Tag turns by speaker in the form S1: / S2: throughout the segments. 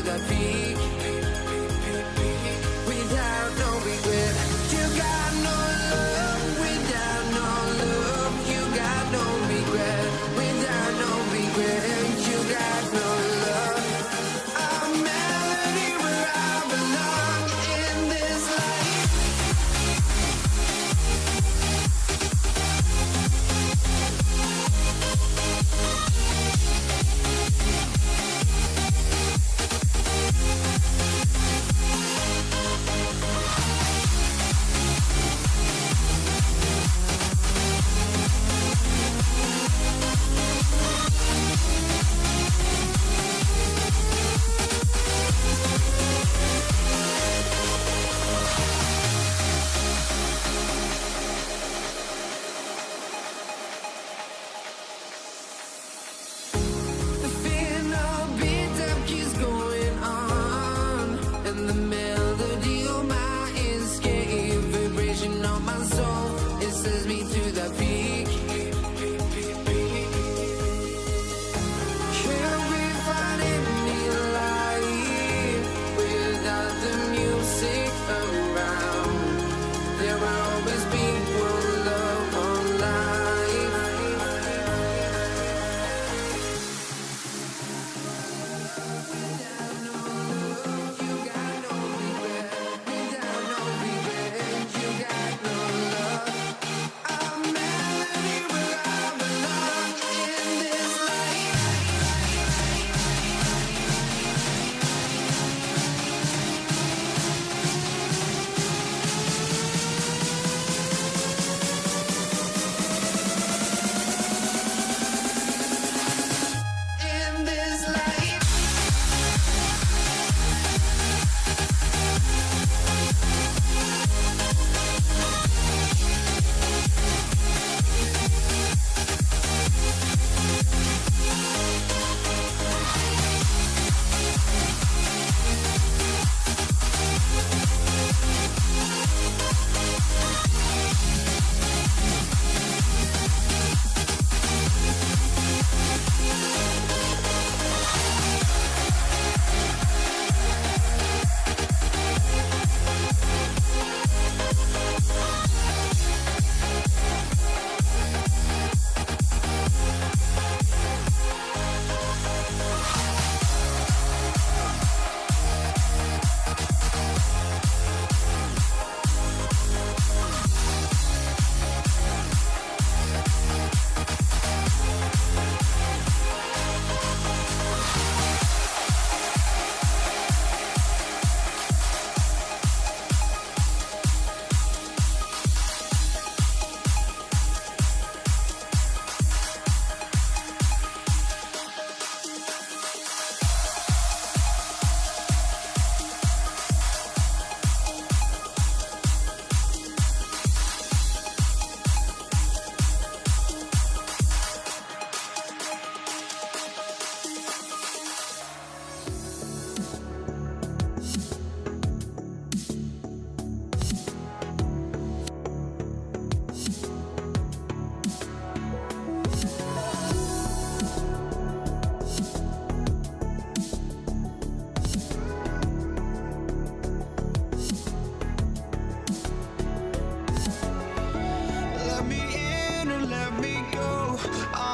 S1: the peak without no regret. You got no love without no love. You got no regret without no regret. You got no love. A melody where I belong in this life.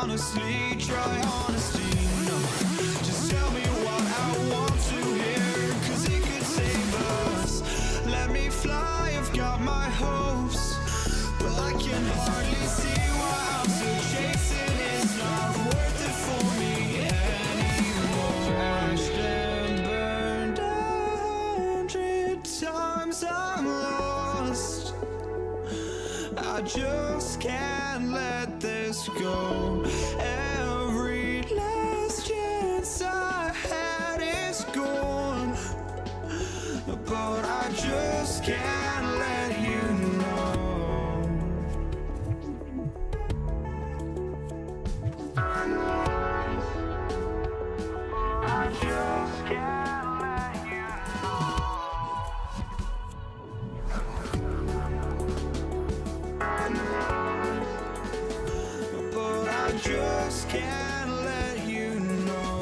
S2: honestly, try honesty, no. Just tell me what I want to hear, 'cause it could save us. Let me fly, I've got my hopes, but I can hardly see why I'm still chasing. It's not worth it for me anymore. Crashed and burned 100 times, I'm lost. I just can't let this go. Every last chance I had is gone, but I just can't let you know. I just can't let you but I just can't let you know.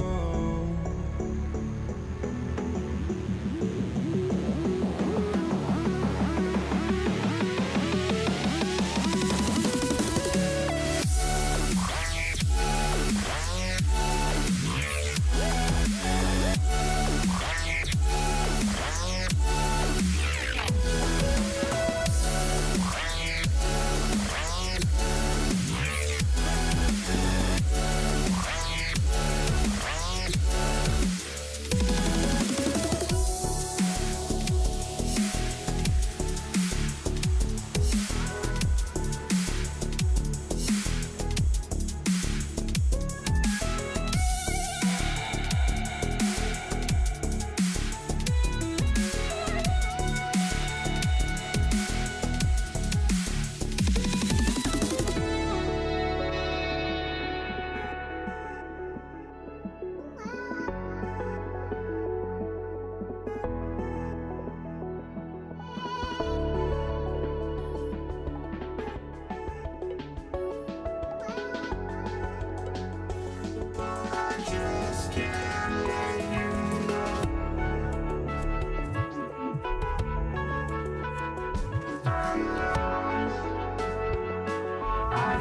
S2: I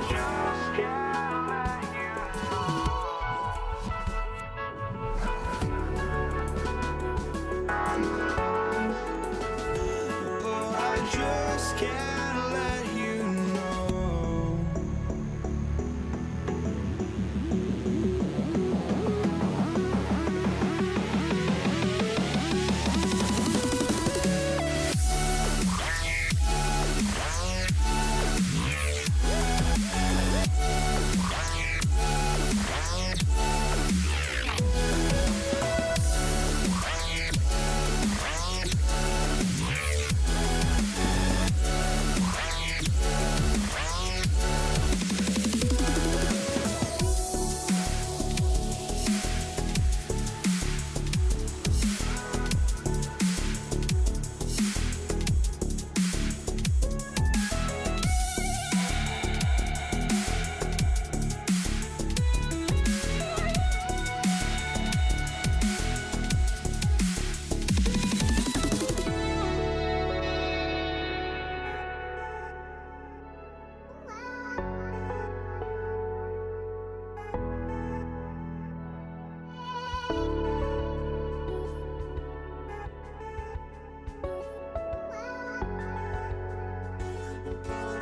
S2: just can't let you know. Oh, I just can't let you know.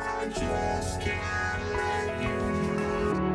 S2: I just can't let you know.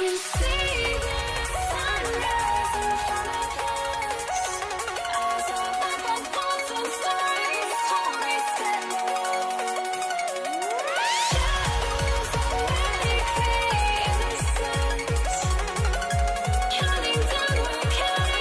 S1: You see the sunrise in front of us. As our life unfolds and stories told shadows already fade in the sun. Counting down, we're counting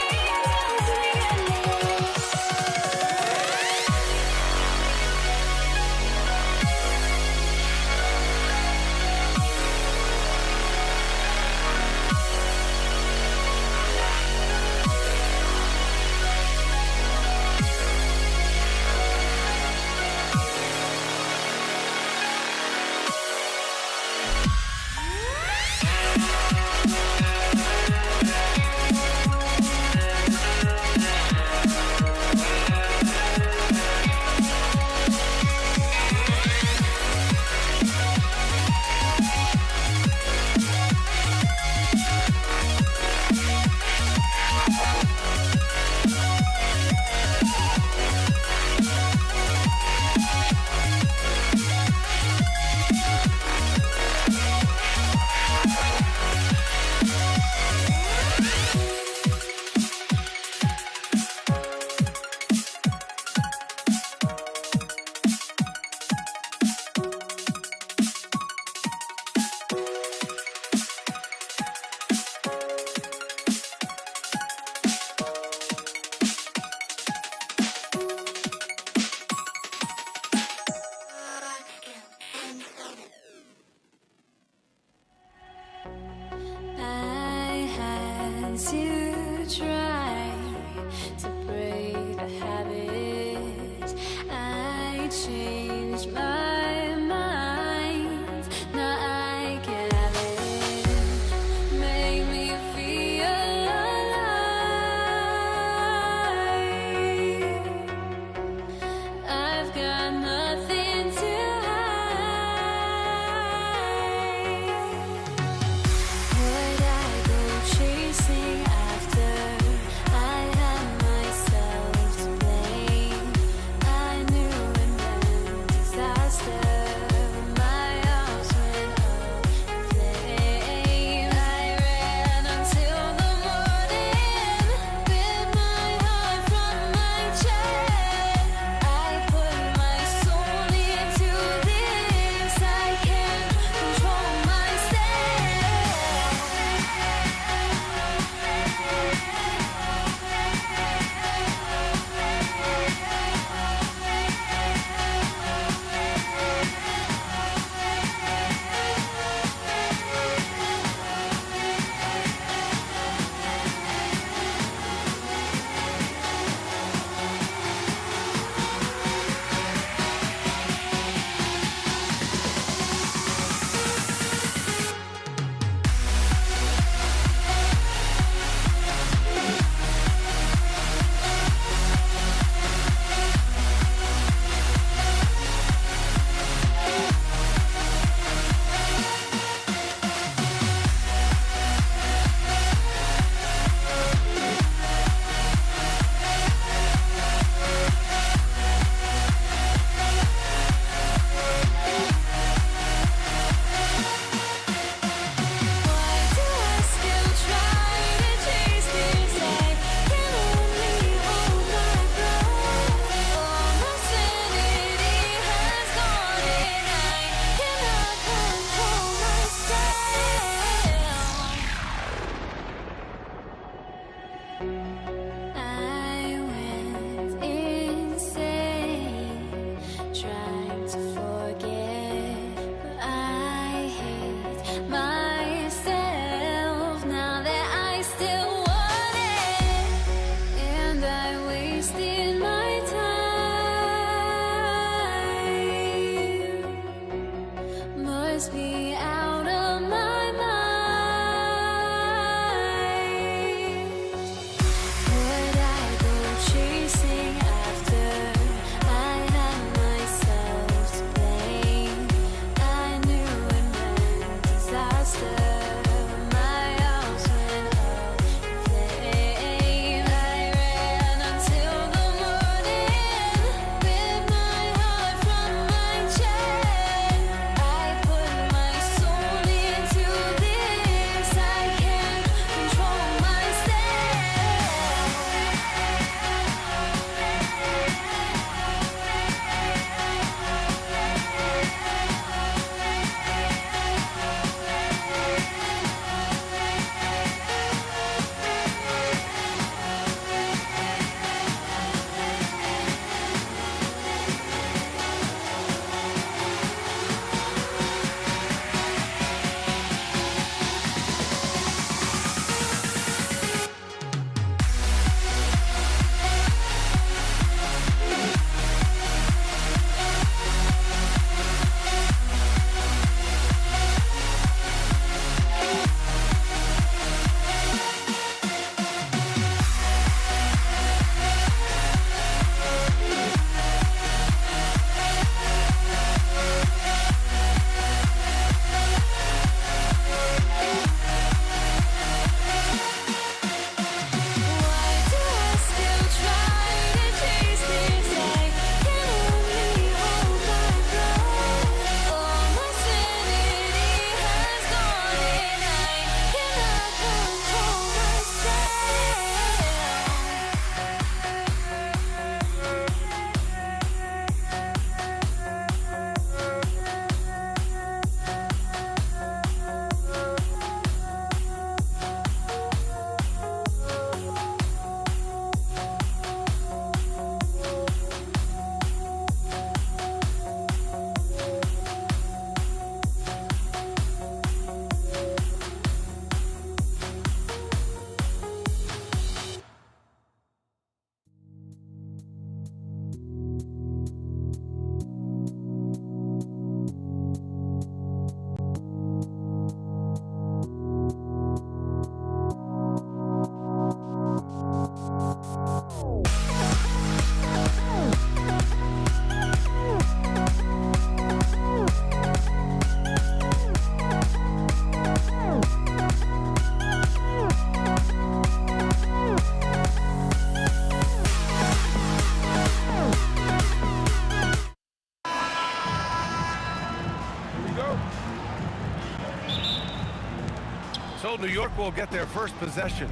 S3: New York will get their first possession.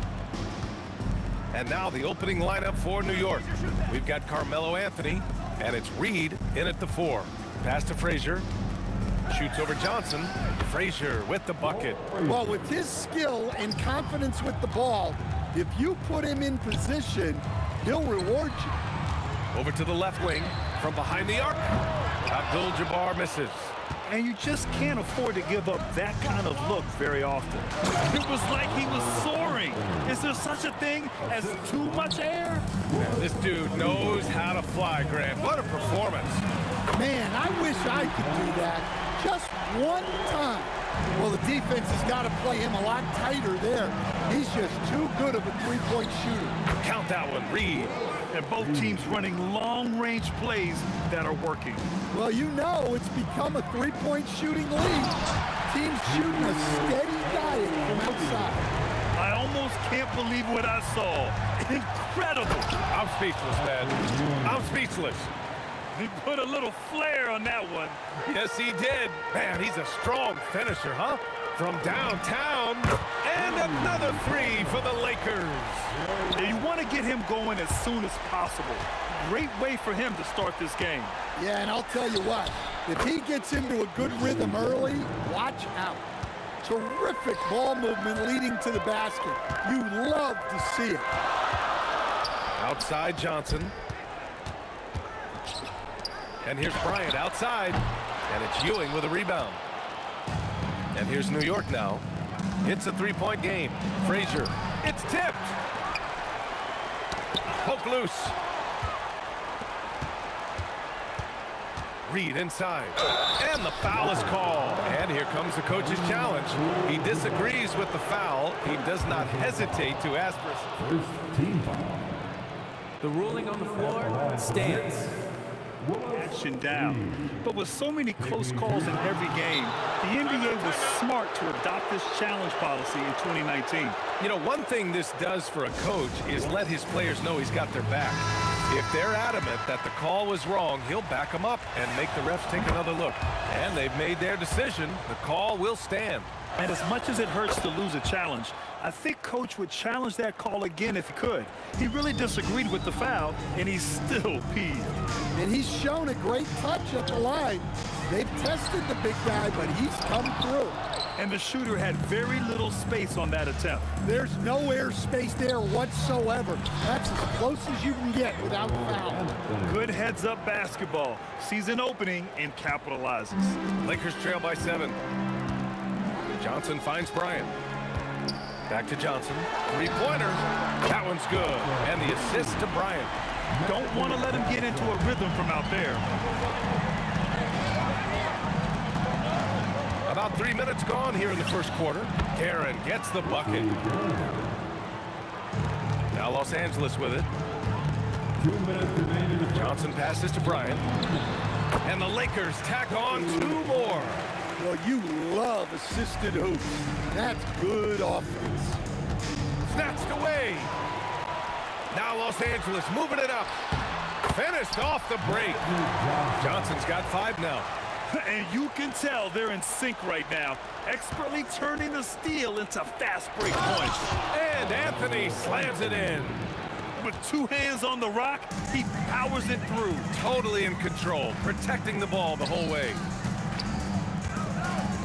S3: And now the opening lineup for New York. We've got Carmelo Anthony, and it's Reed in at the 4. Pass to Frazier. Shoots over Johnson. Frazier with the bucket.
S4: Well, with his skill and confidence with the ball, if you put him in position, he'll reward you.
S3: Over to the left wing from behind the arc. Abdul-Jabbar misses.
S5: And you just can't afford to give up that kind of look very often. It was like he was soaring. Is there such a thing as too much air?
S3: Yeah, this dude knows how to fly, Grant. What a performance.
S4: Man, I wish I could do that just one time. Well, the defense has got to play him a lot tighter there. He's just too good of a three-point shooter.
S3: Count that one, Reed.
S5: And both teams running long-range plays that are working.
S4: Well, you know it's become a three-point shooting league. Teams shooting a steady diet from outside.
S5: I almost can't believe what I saw. Incredible.
S3: I'm speechless, man. I'm speechless.
S5: He put a little flair on that one.
S3: Yes, he did. Man, he's a strong finisher, huh? From downtown. And another 3 for the Lakers.
S5: And you want to get him going as soon as possible. Great way for him to start this game.
S4: Yeah, and I'll tell you what, if he gets into a good rhythm early, watch out. Terrific ball movement leading to the basket. You love to see it.
S3: Outside Johnson. And here's Bryant outside. And it's Ewing with a rebound. And here's New York now. It's a three-point game. Frazier. It's tipped. Poke loose. Reed inside. And the foul is called. And here comes the coach's challenge. He disagrees with the foul. He does not hesitate to ask for it.
S6: First team foul.
S7: The ruling on the floor stands.
S5: Action down. But with so many close calls in every game, the NBA was smart to adopt this challenge policy in 2019.
S3: You know, one thing this does for a coach is let his players know he's got their back. If they're adamant that the call was wrong, he'll back them up and make the refs take another look. And they've made their decision. The call will stand.
S5: And as much as it hurts to lose a challenge, I think Coach would challenge that call again if he could. He really disagreed with the foul, and he's still peeved.
S4: And he's shown a great touch at the line. They've tested the big guy, but he's come through.
S5: And the shooter had very little space on that attempt.
S4: There's no air space there whatsoever. That's as close as you can get without foul.
S5: Good heads-up basketball. Sees an opening and capitalizes.
S3: Lakers trail by 7. Johnson finds Bryant. Back to Johnson. Three-pointer. That one's good. And the assist to Bryant.
S5: Don't want to let him get into a rhythm from out there.
S3: About 3 minutes gone here in the first quarter. Aaron gets the bucket. Now Los Angeles with it.
S6: 2 minutes remaining.
S3: Johnson passes to Bryant. And the Lakers tack on 2 more.
S4: Well, you love assisted hoops. That's good offense.
S3: Snatched away. Now Los Angeles moving it up. Finished off the break. Johnson's got 5 now.
S5: And you can tell they're in sync right now, expertly turning the steal into fast break points.
S3: And Anthony slams it in.
S5: With 2 hands on the rock, he powers it through.
S3: Totally in control, protecting the ball the whole way.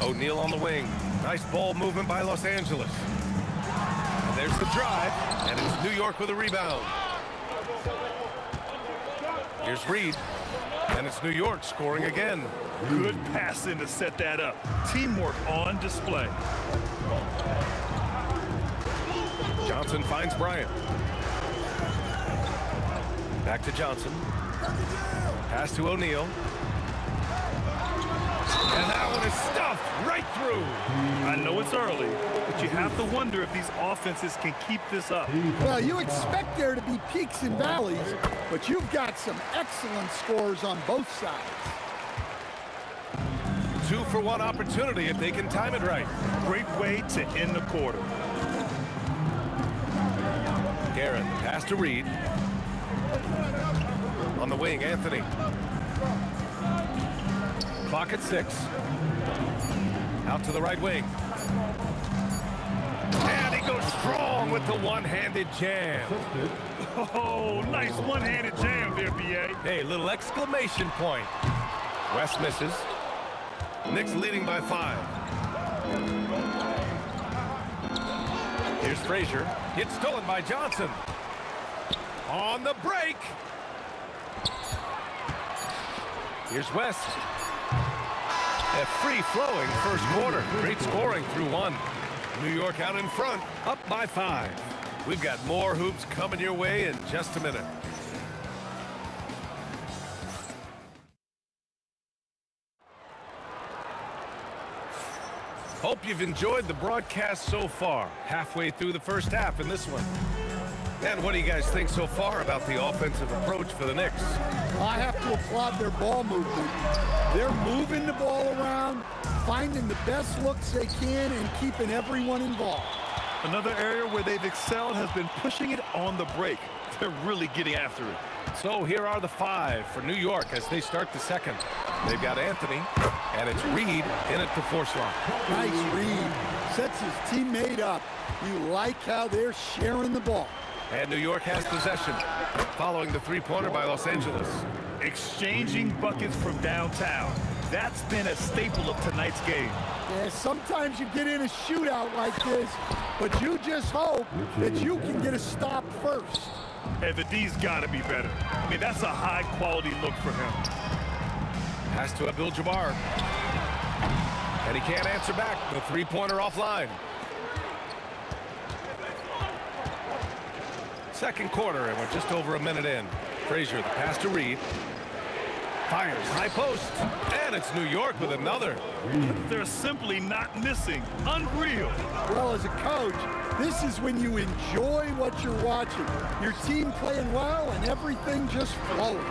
S3: O'Neal on the wing. Nice ball movement by Los Angeles. And there's the drive, and it's New York with a rebound. Here's Reed, and it's New York scoring again.
S5: Good passing to set that up. Teamwork on display.
S3: Johnson finds Bryant. Back to Johnson. Pass to O'Neal. And that one is stuffed right through.
S5: I know it's early, but you have to wonder if these offenses can keep this up.
S4: Well, you expect there to be peaks and valleys, but you've got some excellent scores on both sides.
S3: 2-for-1 opportunity if they can time it right.
S5: Great way to end the quarter.
S3: Garrett, pass to Reed. On the wing, Anthony. Clock at 6. Out to the right wing. And he goes strong with the one-handed jam.
S5: Oh, nice one-handed jam there, B.A.
S3: Hey, little exclamation point. West misses. Knicks leading by 5. Here's Frazier. It's stolen by Johnson. On the break. Here's West. A free-flowing first quarter. Great scoring through 1. New York out in front, up by 5. We've got more hoops coming your way in just a minute. Hope you've enjoyed the broadcast so far. Halfway through the first half in this one. And what do you guys think so far about the offensive approach for the Knicks?
S4: I have to applaud their ball movement. They're moving the ball around, finding the best looks they can, and keeping everyone involved.
S5: Another area where they've excelled has been pushing it on the break. They're really getting after it.
S3: So here are the 5 for New York as they start the second. They've got Anthony, and it's Reed in at the 4 slot.
S4: Nice Reed. Sets his teammate up. You like how they're sharing the ball.
S3: And New York has possession, following the three-pointer by Los Angeles.
S5: Exchanging buckets from downtown. That's been a staple of tonight's game.
S4: Yeah, sometimes you get in a shootout like this, but you just hope that you can get a stop first.
S5: And the D's got to be better. I mean, that's a high-quality look for him.
S3: Pass to Abdul-Jabbar. And he can't answer back. The three-pointer offline. Second quarter, and we're just over a minute in. Frazier, the pass to Reed. Fires, high post. And it's New York with another.
S5: They're simply not missing. Unreal.
S4: Well, as a coach, this is when you enjoy what you're watching. Your team playing well and everything just flowing.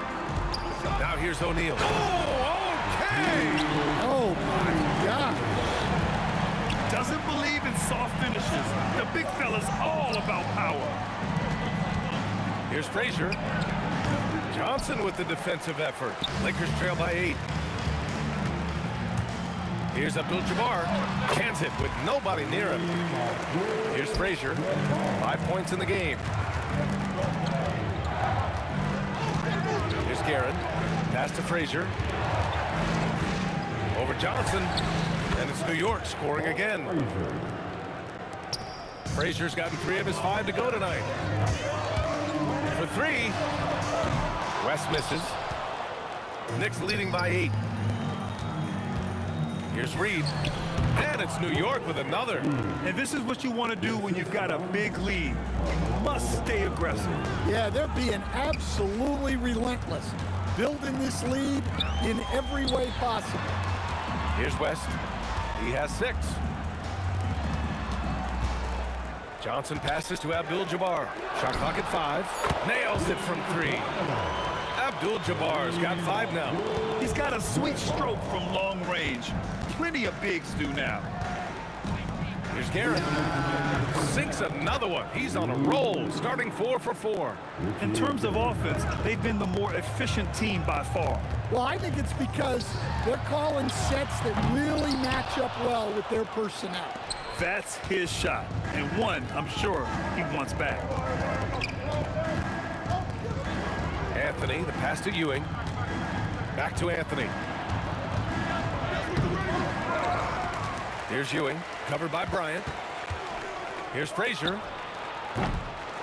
S3: Now here's O'Neal. Oh, okay!
S4: Oh, my God.
S5: Doesn't believe in soft finishes. The big fella's all about power.
S3: Here's Frazier. Johnson with the defensive effort. Lakers trail by 8. Here's Abdul-Jabbar. Cans it with nobody near him. Here's Frazier. 5 points in the game. Here's Guerin. Pass to Frazier. Over Johnson. And it's New York scoring again. Frazier's gotten 3 of his 5 to go tonight. For 3. West misses. Knicks leading by 8. Here's Reed. And it's New York with another.
S5: And this is what you want to do when you've got a big lead. You must stay aggressive.
S4: Yeah, they're being absolutely relentless, building this lead in every way possible.
S3: Here's West. He has 6. Johnson passes to Abdul-Jabbar. Shot clock at 5. Nails it from 3. Abdul-Jabbar's got 5 now.
S5: He's got a sweet stroke from long range. Plenty of bigs do now.
S3: Here's Guerin. Sinks another one. He's on a roll, starting 4 for 4.
S5: In terms of offense, they've been the more efficient team by far.
S4: Well, I think it's because they're calling sets that really match up well with their personnel.
S5: That's his shot, and one I'm sure he wants back.
S3: Anthony, the pass to Ewing. Back to Anthony. Here's Ewing, covered by Bryant. Here's Frazier.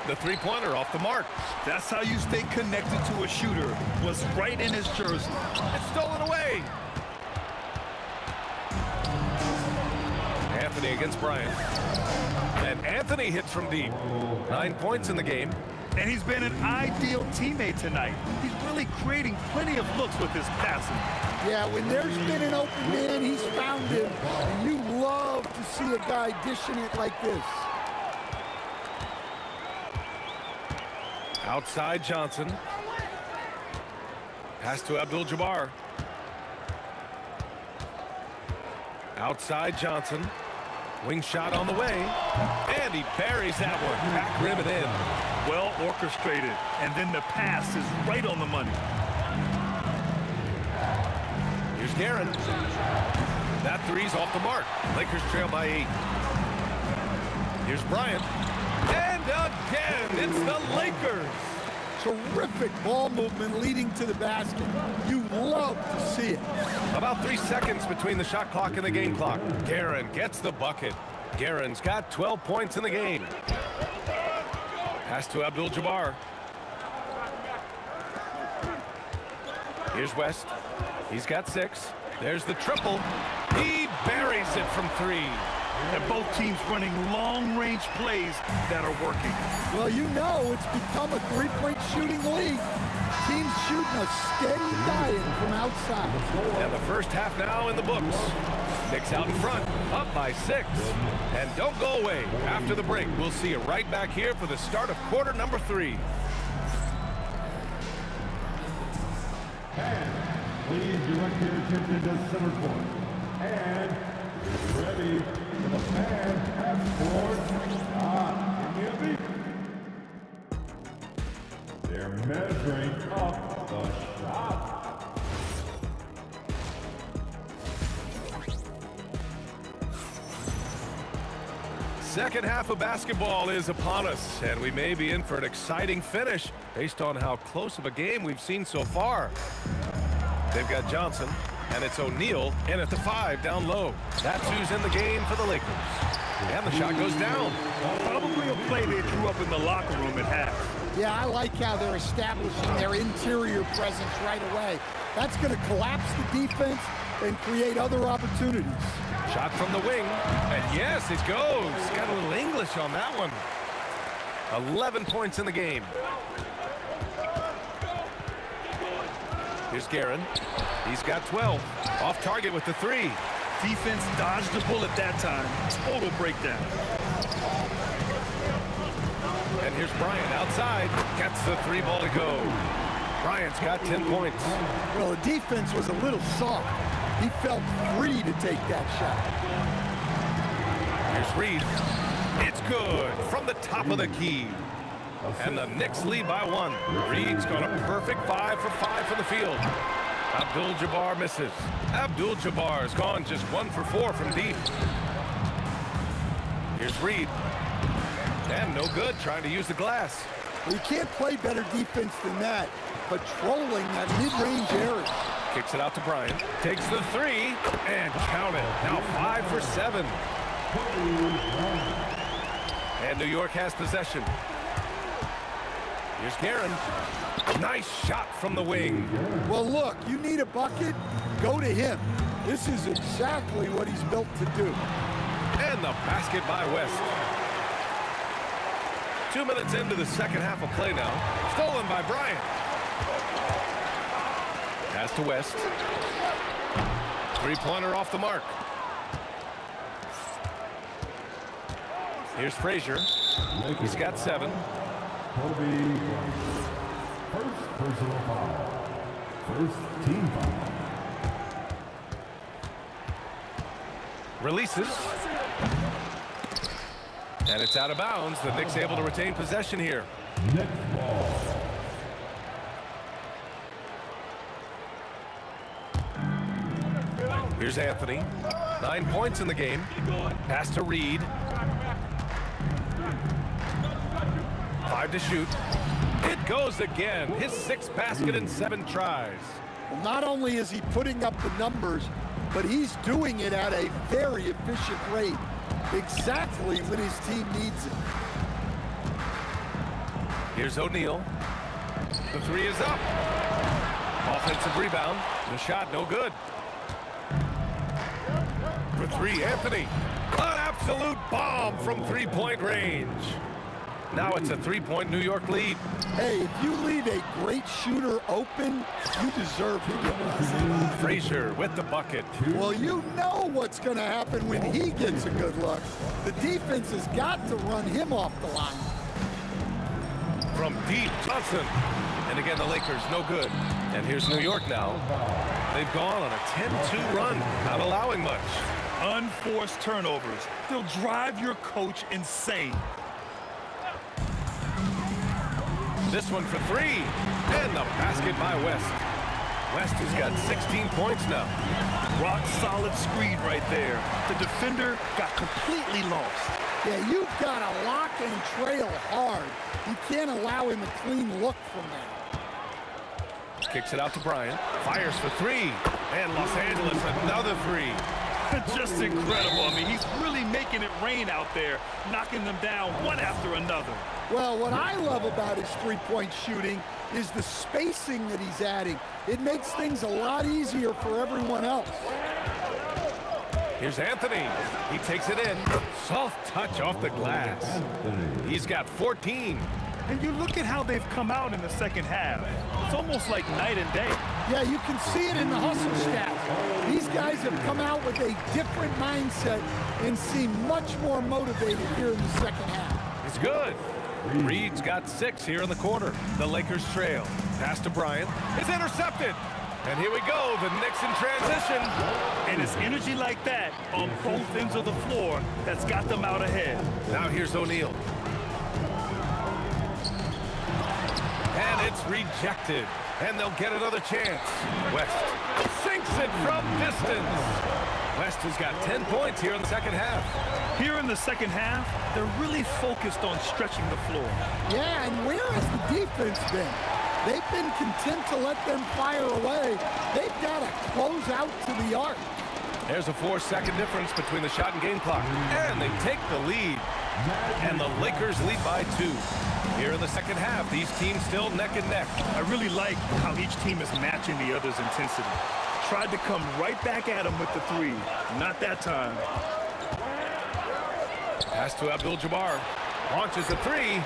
S3: The three-pointer off the mark.
S5: That's how you stay connected to a shooter. Was right in his jersey.
S3: It's stolen away. Anthony against Bryant. And Anthony hits from deep. 9 points in the game.
S5: And he's been an ideal teammate tonight. He's really creating plenty of looks with his passing.
S4: Yeah, when there's been an open man, he's found him. And you love to see a guy dishing it like this.
S3: Outside Johnson. Pass to Abdul-Jabbar. Outside Johnson. Wing shot on the way. And he buries that one. Back rim and in.
S5: Well orchestrated. And then the pass is right on the money.
S3: Here's Guerin. That three's off the mark. Lakers trail by 8. Here's Bryant. And again, it's the Lakers.
S4: Terrific ball movement leading to the basket. You love to see it.
S3: About 3 seconds between the shot clock and the game clock. Guerin gets the bucket. Guerin's got 12 points in the game. Pass to Abdul-Jabbar. Here's West. He's got 6. There's the triple. He buries it from 3.
S5: And both teams running long-range plays that are working.
S4: Well, you know it's become a three-point shooting league. Teams shooting a steady diet from outside.
S3: And the first half now in the books. Knicks out in front, up by 6. And don't go away. After the break, we'll see you right back here for the start of quarter number 3.
S6: And please direct your attention to center court. And ready for the fan half court. Give me a beat. They're measuring up the shot.
S3: Second half of basketball is upon us, and we may be in for an exciting finish based on how close of a game we've seen so far. They've got Johnson, and it's O'Neal in at the 5 down low. That's who's in the game for the Lakers. And the shot goes down.
S5: Probably a play they drew up in the locker room at half.
S4: Yeah, I like how they're establishing their interior presence right away. That's going to collapse the defense and create other opportunities.
S3: Shot from the wing, and yes, it goes. Got a little English on that one. 11 points in the game. Here's Guerin. He's got 12. Off target with the 3.
S5: Defense dodged the bullet that time. Total breakdown.
S3: And here's Bryant outside. Gets the 3 ball to go. Bryant's got 10 points.
S4: Well, the defense was a little soft. He felt free to take that shot.
S3: Here's Reed. It's good from the top of the key. And the Knicks lead by 1. Reed's got a perfect 5 for 5 from the field. Abdul-Jabbar misses. Abdul-Jabbar's gone just 1 for 4 from deep. Here's Reed. And no good, trying to use the glass.
S4: Well, you can't play better defense than that, patrolling that mid-range area.
S3: Kicks it out to Bryant. Takes the 3 and count it. Now 5 for 7. And New York has possession. Here's Guerin. Nice shot from the wing.
S4: Well, look, you need a bucket, go to him. This is exactly what he's built to do.
S3: And the basket by West. 2 minutes into the second half of play now. Stolen by Bryant. Pass to West. 3-pointer off the mark. Here's Frazier. He's got 7.
S6: Kobe, first personal foul. First team foul.
S3: Releases. And it's out of bounds. The Knicks able to retain possession here.
S6: Next ball.
S3: Here's Anthony. 9 points in the game. Pass to Reed. 5 to shoot. It goes again. His 6th basket in 7 tries.
S4: Well, not only is he putting up the numbers, but he's doing it at a very efficient rate. Exactly when his team needs it.
S3: Here's O'Neal. The 3 is up. Offensive rebound. The shot no good. For 3, Anthony. An absolute bomb from 3-point range. Now it's a 3-point New York lead.
S4: Hey, if you leave a great shooter open, you deserve to get one.
S3: Frazier with the bucket.
S4: Well, you know what's going to happen when he gets a good look. The defense has got to run him off the line.
S3: From deep, Johnson. And again, the Lakers, no good. And here's New York now. They've gone on a 10-2 run, not allowing much.
S5: Unforced turnovers. They'll drive your coach insane.
S3: This one for 3. And the basket by West. West has got 16 points now.
S5: Rock solid screen right there. The defender got completely lost.
S4: Yeah, you've got to lock and trail hard. You can't allow him a clean look from that.
S3: Kicks it out to Bryant. Fires for three. And Los Angeles another three.
S5: Just incredible. I mean, he's really making it rain out there, knocking them down one after another.
S4: Well, what I love about his three-point shooting is the spacing that he's adding. It makes things a lot easier for everyone else.
S3: Here's Anthony. He takes it in. Soft touch off the glass. He's got 14.
S5: And you look at how they've come out in the second half. It's almost like night and day.
S4: Yeah, you can see it in the hustle stats. These guys have come out with a different mindset and seem much more motivated here in the second half.
S3: It's good. Reed's got 6 here in the quarter. The Lakers trail. Pass to Bryant. It's intercepted. And here we go, the Knicks in transition.
S5: And it's energy like that on both ends of the floor that's got them out ahead.
S3: Now here's O'Neal. And it's rejected. And they'll get another chance. West sinks it from distance. West has got 10 points here in the second half.
S5: Here in the second half, they're really focused on stretching the floor.
S4: Yeah, and where has the defense been? They've been content to let them fire away. They've got to close out to the arc.
S3: There's a 4-second difference between the shot and game clock. And they take the lead. And the Lakers lead by 2. Here in the second half, these teams still neck and neck.
S5: I really like how each team is matching the other's intensity. Tried to come right back at him with the three. Not that time.
S3: Pass to Abdul-Jabbar. Launches the three.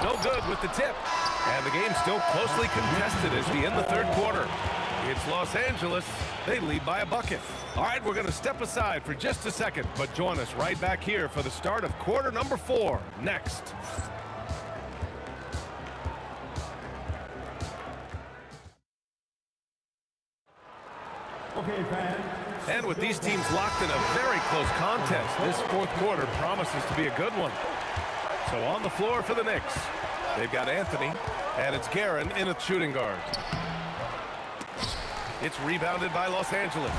S3: No good with the tip. And the game's still closely contested as we end the third quarter. It's Los Angeles. They lead by a bucket. All right, we're going to step aside for just a second, but join us right back here for the start of quarter number 4 next.
S6: Okay, fans.
S3: And with these teams locked in a very close contest, this fourth quarter promises to be a good one. So on the floor for the Knicks, they've got Anthony, and it's Guerin in a shooting guard. It's rebounded by Los Angeles.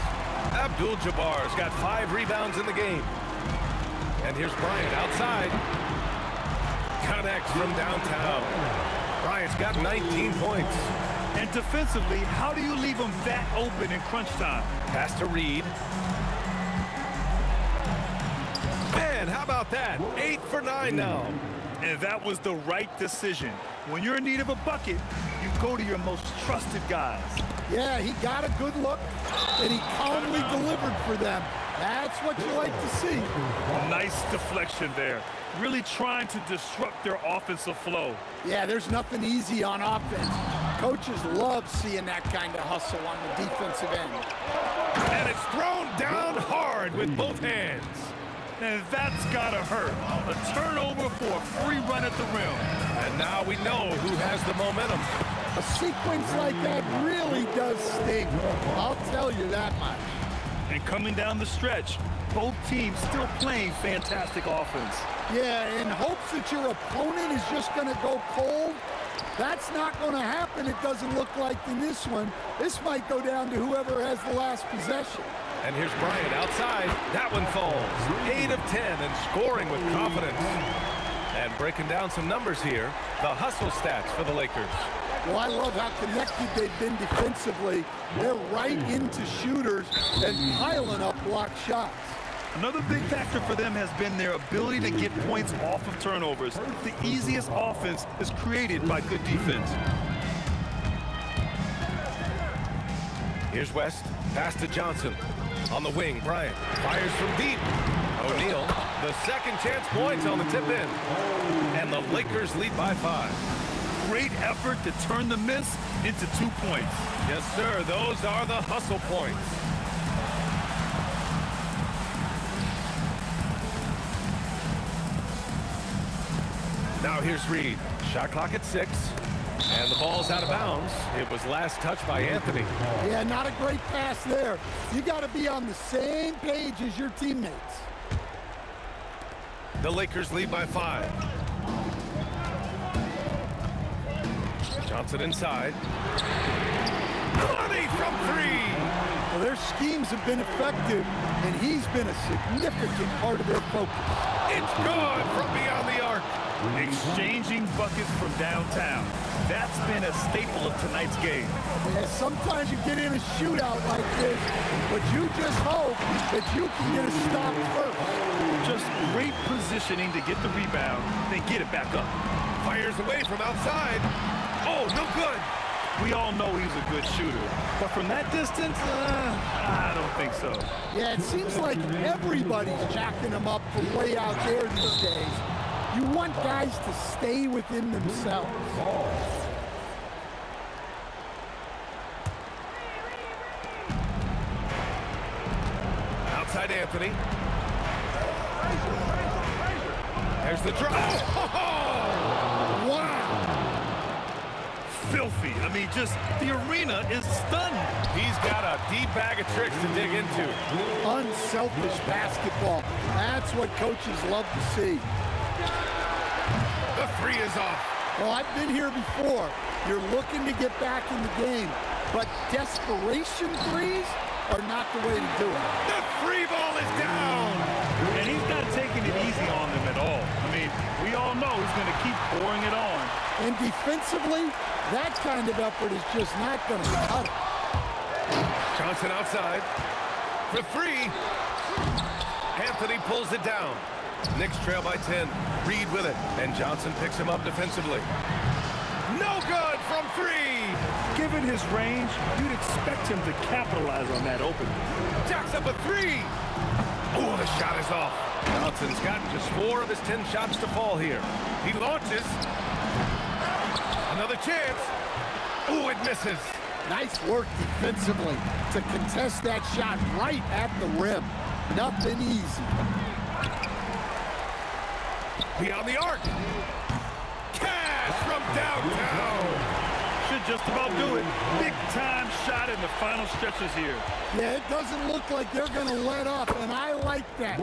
S3: Abdul-Jabbar's got 5 rebounds in the game. And here's Bryant outside. Connects from downtown. Bryant's got 19 points.
S5: And defensively, how do you leave them that open in crunch time?
S3: Pass to Reed. Man, how about that? 8 for 9 now.
S5: And that was the right decision. When you're in need of a bucket, you go to your most trusted guys.
S4: Yeah, he got a good look, and he calmly delivered for them. That's what you like to see.
S5: Nice deflection there. Really trying to disrupt their offensive flow.
S4: Yeah, there's nothing easy on offense. Coaches love seeing that kind of hustle on the defensive end.
S3: And it's thrown down hard with both hands.
S5: And that's gotta hurt. A turnover for a free run at the rim.
S3: And now we know who has the momentum.
S4: A sequence like that really does sting. I'll tell you that much.
S5: And coming down the stretch, both teams still playing fantastic offense.
S4: Yeah, in hopes that your opponent is just going to go cold, that's not going to happen, it doesn't look like in this one. This might go down to whoever has the last possession.
S3: And here's Bryant outside. That one falls. 8 of 10 and scoring with confidence. And breaking down some numbers here, the hustle stats for the Lakers.
S4: Well, I love how connected they've been defensively. They're right into shooters and piling up blocked shots.
S5: Another big factor for them has been their ability to get points off of turnovers. The easiest offense is created by good defense.
S3: Here's West. Pass to Johnson. On the wing, Bryant fires from deep. O'Neal, the second chance points on the tip in. And the Lakers lead by 5.
S5: Great effort to turn the miss into 2 points.
S3: Yes, sir. Those are the hustle points. Now here's Reed. Shot clock at 6. And the ball's out of bounds. It was last touched by Anthony.
S4: Yeah, not a great pass there. You got to be on the same page as your teammates.
S3: The Lakers lead by 5. Johnson inside. Money from three.
S4: Well, their schemes have been effective, and he's been a significant part of their focus.
S3: It's good from beyond the arc.
S5: Exchanging buckets from downtown. That's been a staple of tonight's game.
S4: And sometimes you get in a shootout like this, but you just hope that you can get a stop first.
S5: Just great positioning to get the rebound, then get it back up.
S3: Fires away from outside. Oh, no good.
S5: We all know he's a good shooter, but from that distance, I don't think so.
S4: Yeah, it seems like everybody's jacking him up from way out there these days. You want guys to stay within themselves.
S3: Outside Anthony. There's the drive. Oh!
S4: Wow!
S5: Filthy. I mean, just the arena is stunned.
S3: He's got a deep bag of tricks to dig into.
S4: Unselfish basketball. That's what coaches love to see.
S3: The three is off.
S4: Well, I've been here before. You're looking to get back in the game, but desperation threes are not the way to do it.
S3: The three ball is down.
S5: And he's not taking it easy on them at all. I mean, we all know he's going to keep pouring it on.
S4: And defensively, that kind of effort is just not going to cut it.
S3: Johnson outside. For three. Anthony pulls it down. Knicks trail by 10. Reed with it. And Johnson picks him up defensively. No good from three.
S5: Given his range, you'd expect him to capitalize on that opening.
S3: Jacks up a three. Oh, the shot is off. Johnson's gotten just 4 of his 10 shots to fall here. He launches. Another chance. Oh, it misses.
S4: Nice work defensively to contest that shot right at the rim. Nothing easy.
S3: Beyond the arc. Cash from downtown.
S5: Should just about do it. Big time shot in the final stretches here.
S4: Yeah, it doesn't look like they're going to let up, and I like that.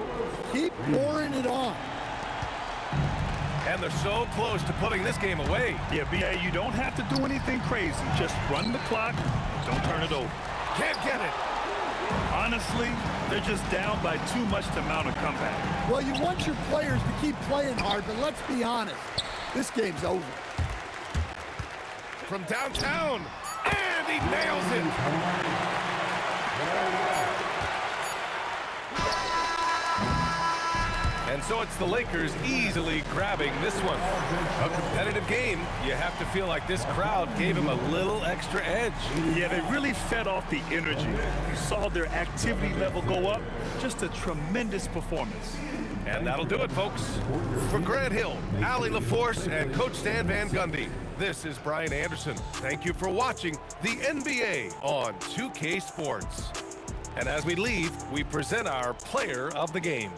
S4: Keep pouring it on.
S3: And they're so close to putting this game away.
S5: Yeah, B.A., you don't have to do anything crazy. Just run the clock. Don't turn it over.
S3: Can't get it.
S5: Honestly, they're just down by too much to mount a comeback.
S4: Well, you want your players to keep playing hard, but let's be honest. This game's over.
S3: From downtown. And he nails it. And so it's the Lakers easily grabbing this one. A competitive game. You have to feel like this crowd gave him a little extra edge.
S5: Yeah, they really fed off the energy. You saw their activity level go up. Just a tremendous performance.
S3: And that'll do it, folks. For Grant Hill, Allie LaForce, and Coach Stan Van Gundy, this is Brian Anderson. Thank you for watching the NBA on 2K Sports. And as we leave, we present our player of the game.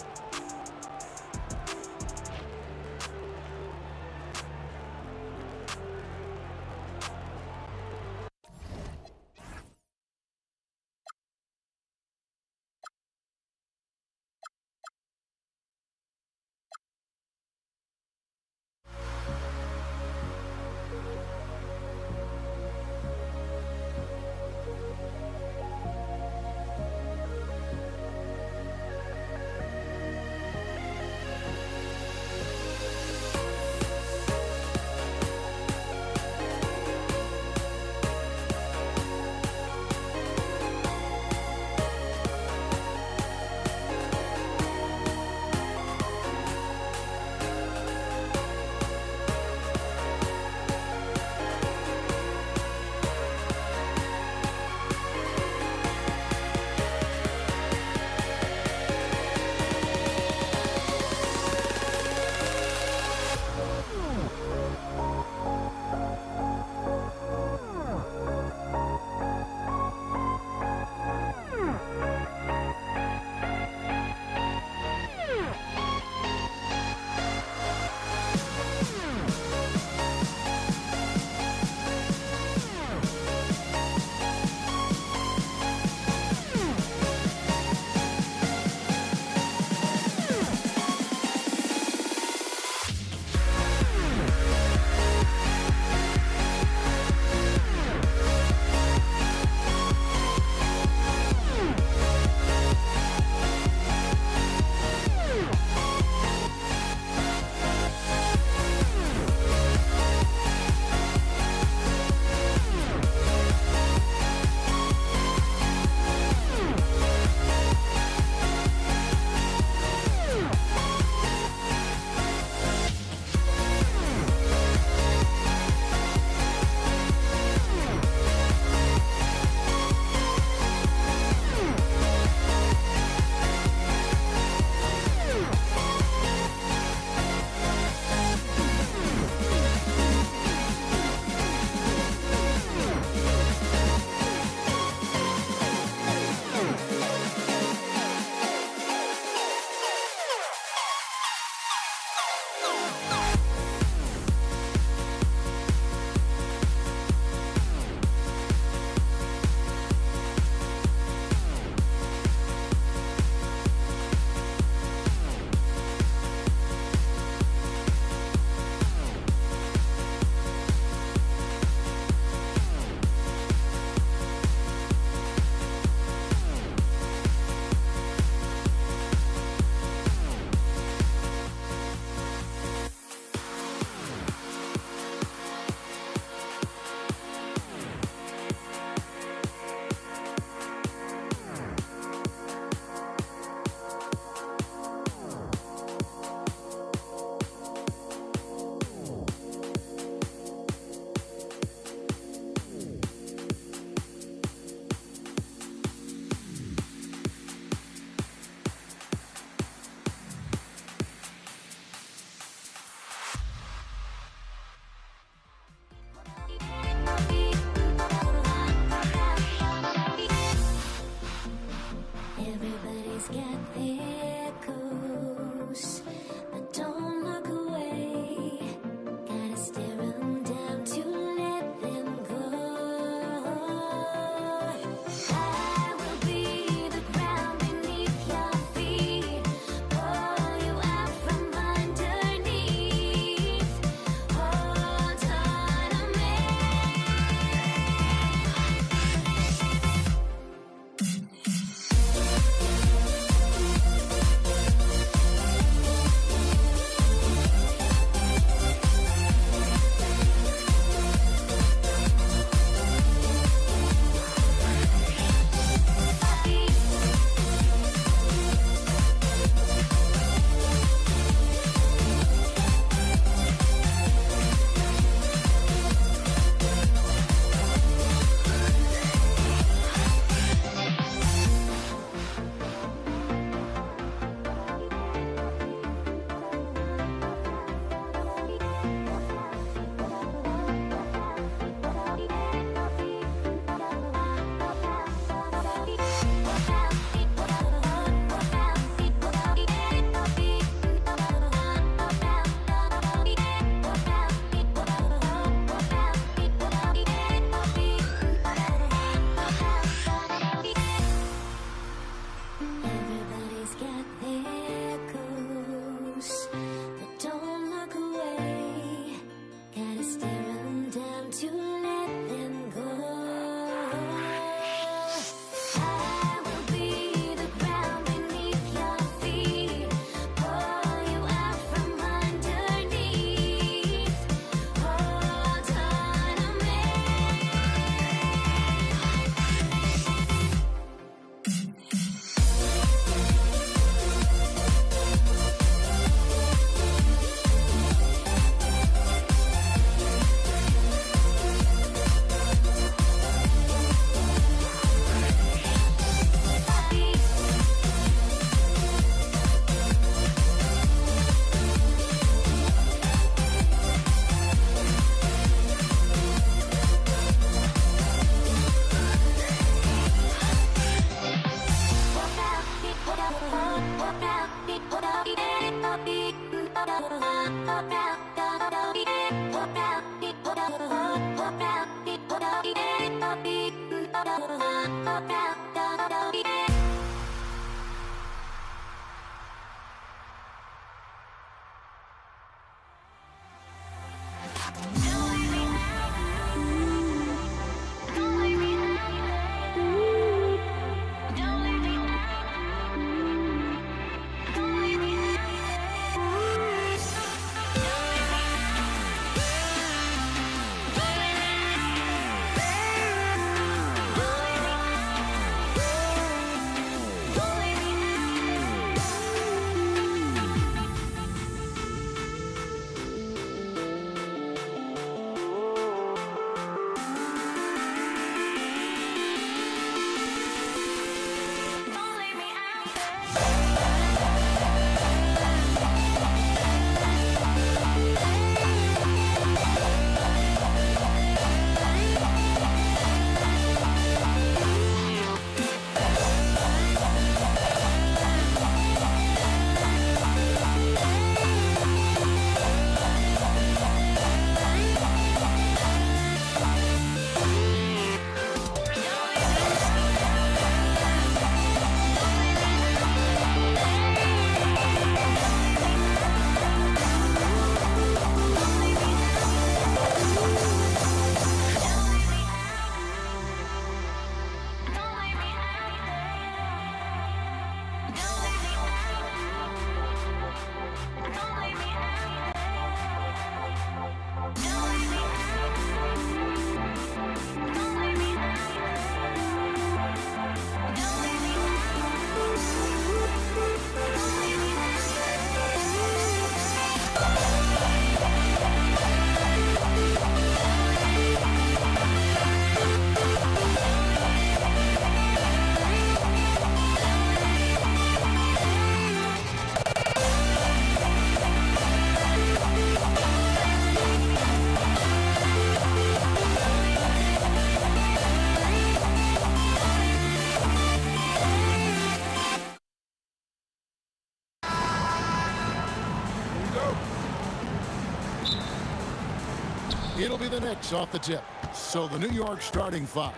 S8: It'll be the Knicks off the tip. So the New York starting five.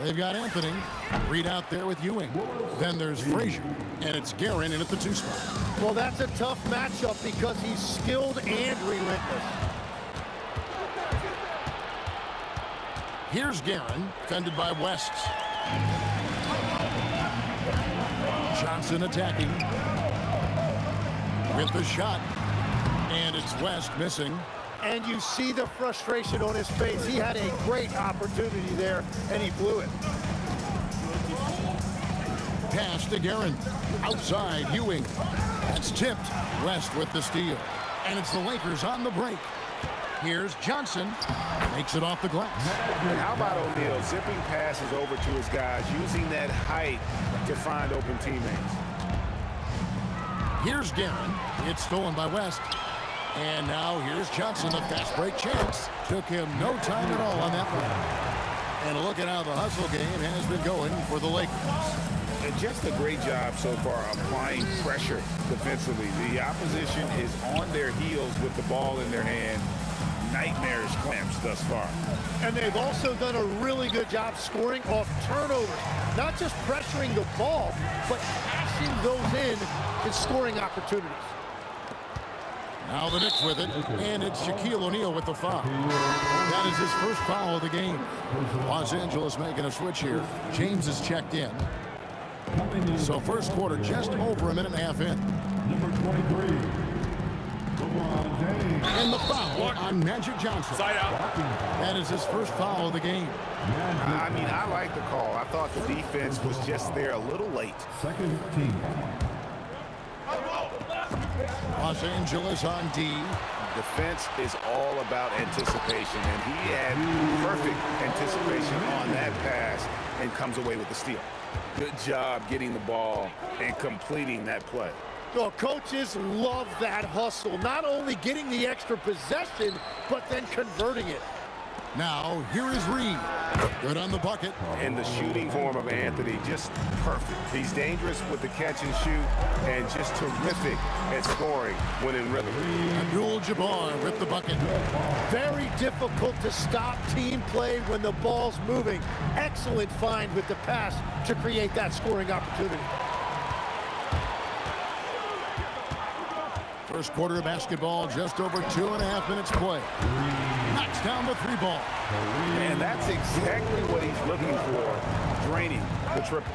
S8: They've got Anthony, Reed out there with Ewing. Then there's Frazier, and it's Guerin in at the 2 spot.
S4: Well, that's a tough matchup because he's skilled and relentless.
S8: Here's Guerin, defended by West. Johnson attacking with the shot, and it's West missing.
S4: And you see the frustration on his face. He had a great opportunity there, and he blew it.
S8: Pass to Guerin. Outside, Ewing. That's tipped. West with the steal. And it's the Lakers on the break. Here's Johnson. Makes it off the glass.
S9: How about O'Neal zipping passes over to his guys, using that height to find open teammates?
S8: Here's Guerin. It's stolen by West. And now here's Johnson, a fast break chance. Took him no time at all on that one. And look at how the hustle game has been going for the Lakers.
S9: And just a great job so far applying pressure defensively. The opposition is on their heels with the ball in their hand. Nightmarish clamps thus far.
S4: And they've also done a really good job scoring off turnovers. Not just pressuring the ball, but passing those in and scoring opportunities.
S8: Now the Knicks with it, and it's Shaquille O'Neal with the foul. That is his first foul of the game. Los Angeles making a switch here. James is checked in. So first quarter just over a minute and a half in.
S6: Number 23, LeBron James.
S8: And the foul on Magic Johnson.
S7: Side out.
S8: That is his first foul of the game.
S9: I mean, I like the call. I thought the defense was just there a little late.
S6: Second team.
S8: Los Angeles on D.
S9: Defense is all about anticipation, and he had perfect anticipation on that pass and comes away with the steal. Good job getting the ball and completing that play.
S4: Well, coaches love that hustle. Not only getting the extra possession, but then converting it.
S8: Now, here is Reed. Good on the bucket.
S9: And the shooting form of Anthony, just perfect. He's dangerous with the catch and shoot and just terrific at scoring when in rhythm.
S8: Abdul-Jabbar with the bucket.
S4: Very difficult to stop team play when the ball's moving. Excellent find with the pass to create that scoring opportunity.
S8: First quarter of basketball, just over 2.5 minutes play. Knocks down the three ball.
S9: And that's exactly what he's looking for, draining the triple.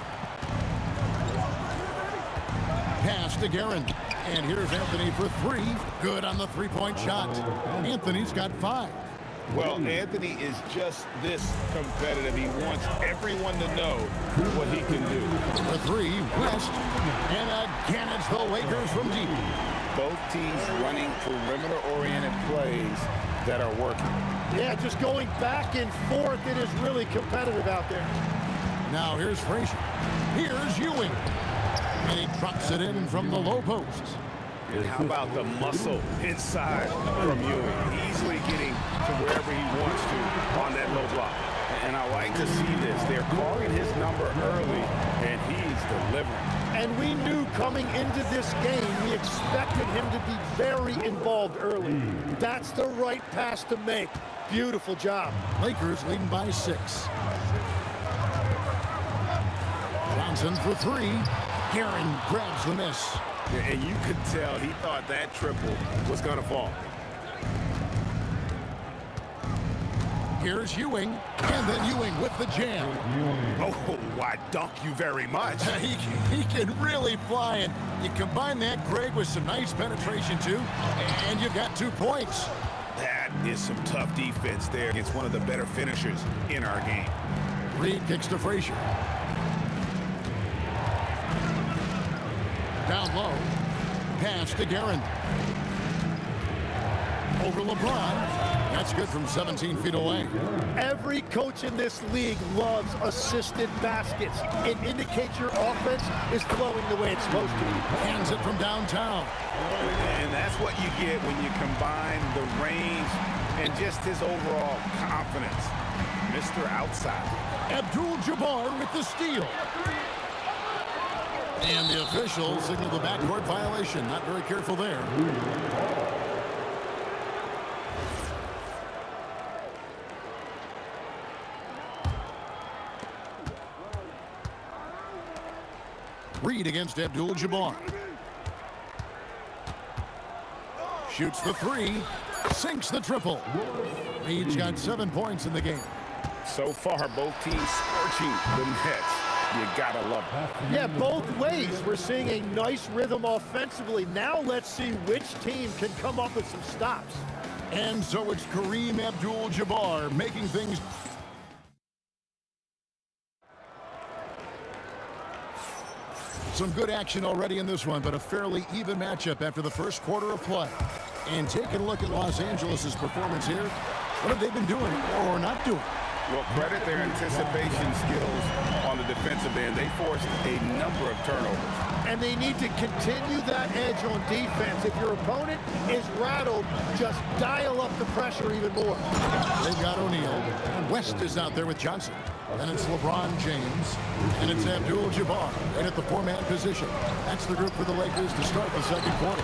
S8: Pass to Guerin. And here's Anthony for three. Good on the three-point shot. Anthony's got 5.
S9: Well, Anthony is just this competitive. He wants everyone to know what he can do.
S8: The three, West. And again, it's the Lakers from deep.
S9: Both teams running perimeter-oriented plays that are working.
S4: Yeah, just going back and forth. It is really competitive out there.
S8: Now here's Frazier. Here's Ewing. And he drops it in from the low post.
S9: And how about the muscle inside from Ewing? Easily getting to wherever he wants to on that low block. And I like to see this. They're calling his number early, and he's delivering.
S4: And we knew coming into this game, we expected him to be very involved early. That's the right pass to make. Beautiful job.
S8: Lakers leading by 6. Johnson for 3. Guerin grabs the miss.
S9: And you could tell he thought that triple was going to fall.
S8: Here's Ewing, and then Ewing with the jam.
S9: Oh, why, dunk you very much.
S8: He can really fly, and you combine that, Greg, with some nice penetration, too, and you've got 2 points.
S9: That is some tough defense there against one of the better finishers in our game.
S8: Reed kicks to Frazier. Down low. Pass to Guerin. Over LeBron. That's good from 17 feet away.
S4: Every coach in this league loves assisted baskets. It indicates your offense is flowing the way it's supposed to.
S8: Hands it from downtown.
S9: And that's what you get when you combine the range and just his overall confidence. Mr. Outside.
S8: Abdul-Jabbar with the steal. And the officials signal the backcourt violation. Not very careful there. Reed against Abdul-Jabbar. Shoots the 3. Sinks the triple. Reed's got 7 points in the game.
S9: So far, both teams scorching the Nets. You gotta love it.
S4: Yeah, both ways. We're seeing a nice rhythm offensively. Now let's see which team can come up with some stops.
S8: And so it's Kareem Abdul-Jabbar making things... Some good action already in this one, but a fairly even matchup after the first quarter of play. And taking a look at Los Angeles' performance here, what have they been doing or not doing?
S9: Well, credit their anticipation skills on the defensive end. They forced a number of turnovers.
S4: And they need to continue that edge on defense. If your opponent is rattled, just dial up the pressure even more.
S8: They've got O'Neal. West is out there with Johnson. And it's LeBron James. And it's Abdul-Jabbar right at the 4-man position. That's the group for the Lakers to start the second quarter.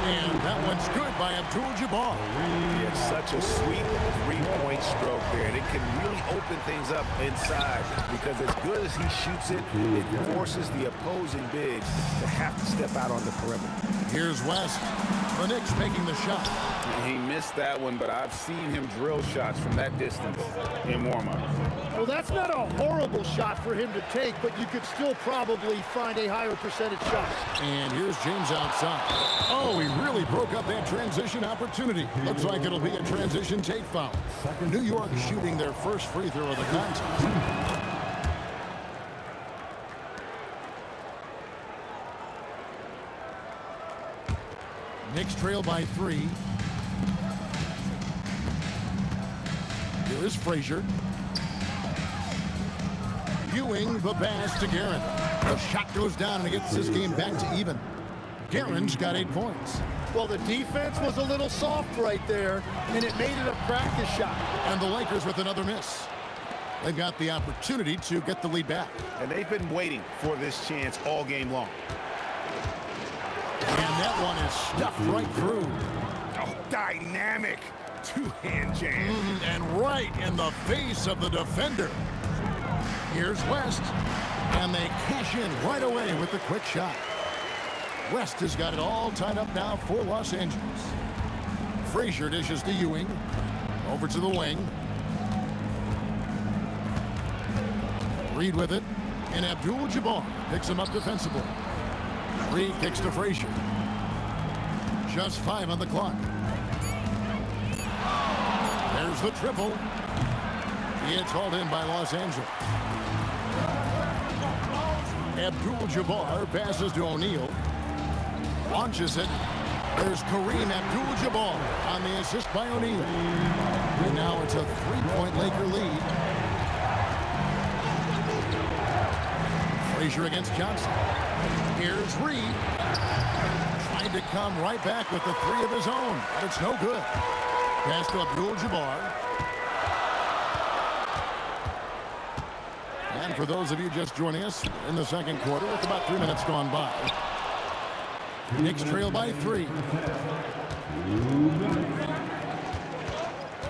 S8: And that one's good by Abdul-Jabbar.
S9: He has such a sweet three-point stroke there, and it can really open things up inside because as good as he shoots it, it forces the opposing bigs to have to step out on the perimeter.
S8: Here's West. The Knicks making the shot.
S9: He missed that one, but I've seen him drill shots from that distance in warm-up.
S4: Well, that's not a horrible shot for him to take, but you could still probably find a higher percentage shot.
S8: And here's James outside. Oh, he really broke up that transition opportunity. Looks like it'll be a transition take foul. New York shooting their first free throw of the contest. Knicks trail by 3. Here is Frazier. Ewing the pass to Guerin. The shot goes down and it gets this game back to even. Guerin's got 8 points.
S4: Well, the defense was a little soft right there, and it made it a practice shot.
S8: And the Lakers with another miss. They've got the opportunity to get the lead back.
S9: And they've been waiting for this chance all game long.
S8: And that one is stuffed right through.
S9: Oh, dynamic two-hand jam.
S8: And right in the face of the defender. Here's West. And they cash in right away with the quick shot. West has got it all tied up now for Los Angeles. Frazier dishes to Ewing. Over to the wing. Reed with it. And Abdul-Jabbar picks him up defensively. Reed kicks to Frazier. Just 5 on the clock. There's the triple. It's hauled in by Los Angeles. Abdul-Jabbar passes to O'Neal. Launches it. There's Kareem Abdul-Jabbar on the assist by O'Neal. And now it's a 3-point Laker lead. Frazier against Johnson. Here's Reed. Trying to come right back with the 3 of his own, but it's no good. Pass to Abdul-Jabbar. And for those of you just joining us in the second quarter, with about 3 minutes gone by, Knicks trail by 3.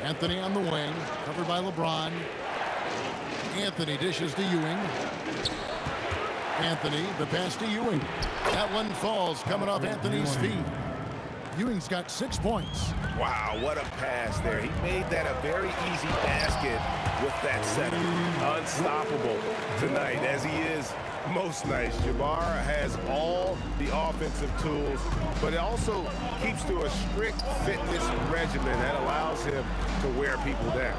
S8: Anthony on the wing, covered by LeBron. Anthony dishes to Ewing. Anthony, the pass to Ewing. That one falls, coming off Anthony's feet. Ewing's got 6 points.
S9: Wow, what a pass there. He made that a very easy basket with that setup. Unstoppable tonight, as he is most nights. Jabbar has all the offensive tools, but it also keeps to a strict fitness regimen that allows him to wear people down.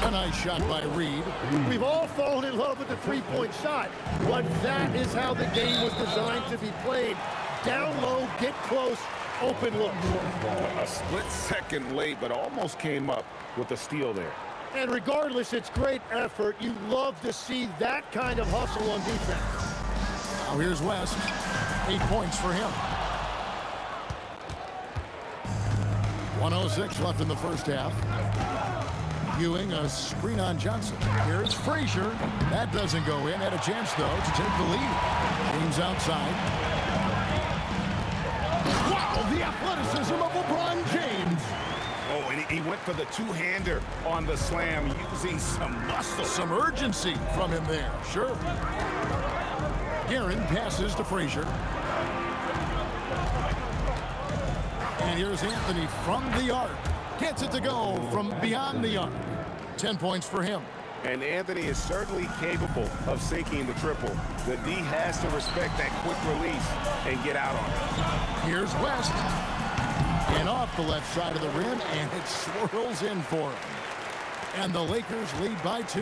S8: A nice shot by Reed.
S4: We've all fallen in love with the three-point shot, but that is how the game was designed to be played. Down low, get close, open look.
S9: A split second late, but almost came up with a steal there.
S4: And regardless, it's great effort. You love to see that kind of hustle on defense.
S8: Now here's West. 8 points for him. 1:06 left in the first half. Ewing, a screen on Johnson. Here's Frazier. That doesn't go in. Had a chance, though, to take the lead. James outside. Wow, the athleticism of LeBron James.
S9: Oh, and he went for the two-hander on the slam, using some muscle.
S8: Some urgency from him there, sure. Guerin passes to Frazier. And here's Anthony from the arc. Gets it to go from beyond the arc. 10 points for him.
S9: And Anthony is certainly capable of sinking the triple. The D has to respect that quick release and get out on it.
S8: Here's West. And off the left side of the rim, and it swirls in for him. And the Lakers lead by 2.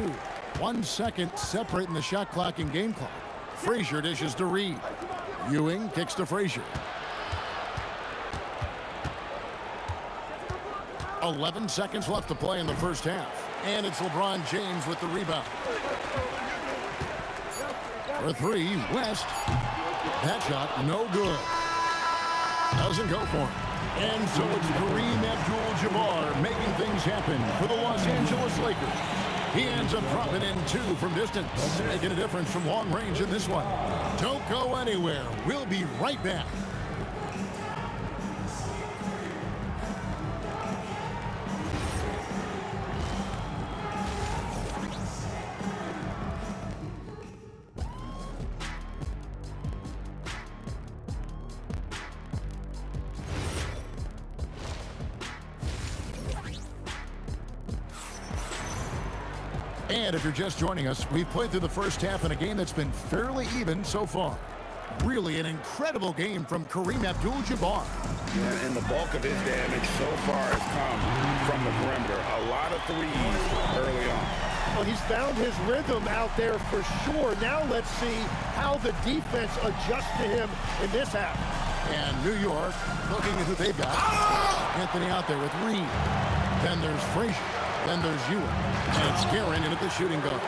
S8: 1 second separating the shot clock and game clock. Frazier dishes to Reed. Ewing kicks to Frazier. 11 seconds left to play in the first half. And it's LeBron James with the rebound. For 3, West. That shot, no good. Doesn't go for him. And so it's Kareem Abdul-Jabbar making things happen for the Los Angeles Lakers. He ends up dropping in 2 from distance, making a difference from long range in this one. Don't go anywhere. We'll be right back. And if you're just joining us, we've played through the first half in a game that's been fairly even so far. Really an incredible game from Kareem Abdul-Jabbar.
S9: Yeah, and the bulk of his damage so far has come from the perimeter. A lot of threes early on.
S4: Well, he's found his rhythm out there for sure. Now let's see how the defense adjusts to him in this half.
S8: And New York looking at who they've got. Anthony out there with Reed. Then there's Frazier. Then there's Ewing. And it's Guerin in at the shooting guard.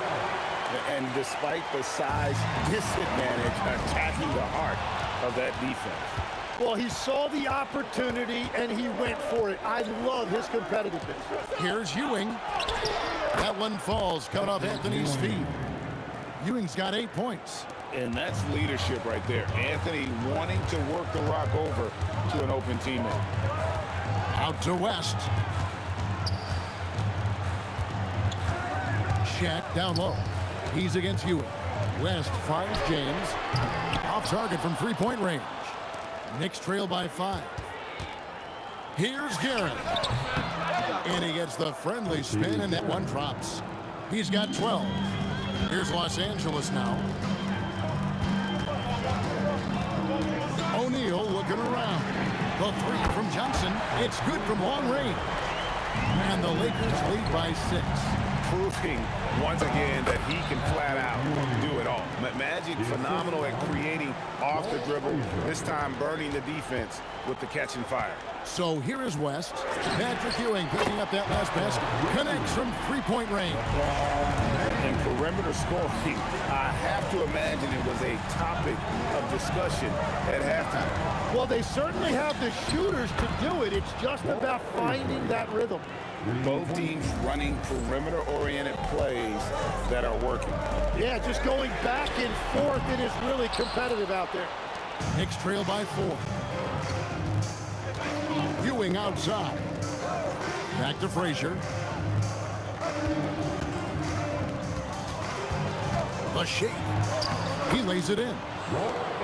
S9: And despite the size disadvantage, attacking the heart of that defense.
S4: Well, he saw the opportunity, and he went for it. I love his competitiveness.
S8: Here's Ewing. That one falls, coming off Anthony's feet. Ewing's got 8 points.
S9: And that's leadership right there. Anthony wanting to work the rock over to an open teammate.
S8: Out to West. Shaq down low. He's against Ewing. West finds James. Off target from three-point range. Knicks trail by 5. Here's Garrett. And he gets the friendly spin, and that one drops. He's got 12. Here's Los Angeles now. O'Neal looking around. The three from Johnson. It's good from long range. And the Lakers lead by 6.
S9: Proving once again that he can flat out do it all. Magic phenomenal at creating off the dribble, this time burning the defense with the catch and fire.
S8: So here is West. Patrick Ewing picking up that last basket. Connects from three-point range.
S9: And perimeter scoring, I have to imagine it was a topic of discussion at halftime.
S4: Well, they certainly have the shooters to do it. It's just about finding that rhythm.
S9: Both teams running perimeter-oriented plays that are working.
S4: Yeah, just going back and forth. It is really competitive out there.
S8: Knicks trail by 4. Ewing outside. Back to Frazier. The shake. He lays it in.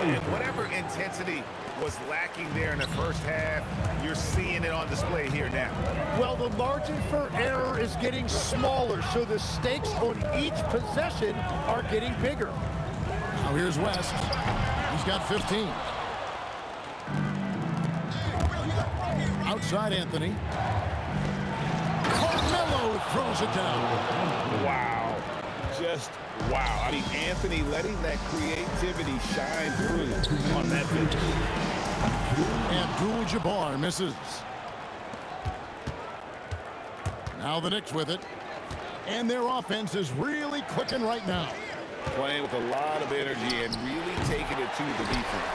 S9: And whatever intensity was lacking there in the first half, you're seeing it on display here now.
S4: Well, the margin for error is getting smaller, so the stakes on each possession are getting bigger.
S8: Now here's West. He's got 15. Outside Anthony. Carmelo throws it down.
S9: Wow. Just wow. I mean, Anthony letting that creativity shine through on that pitch.
S8: Abdul-Jabbar misses. Now the Knicks with it. And their offense is really clicking right now.
S9: Playing with a lot of energy and really taking it to the defense.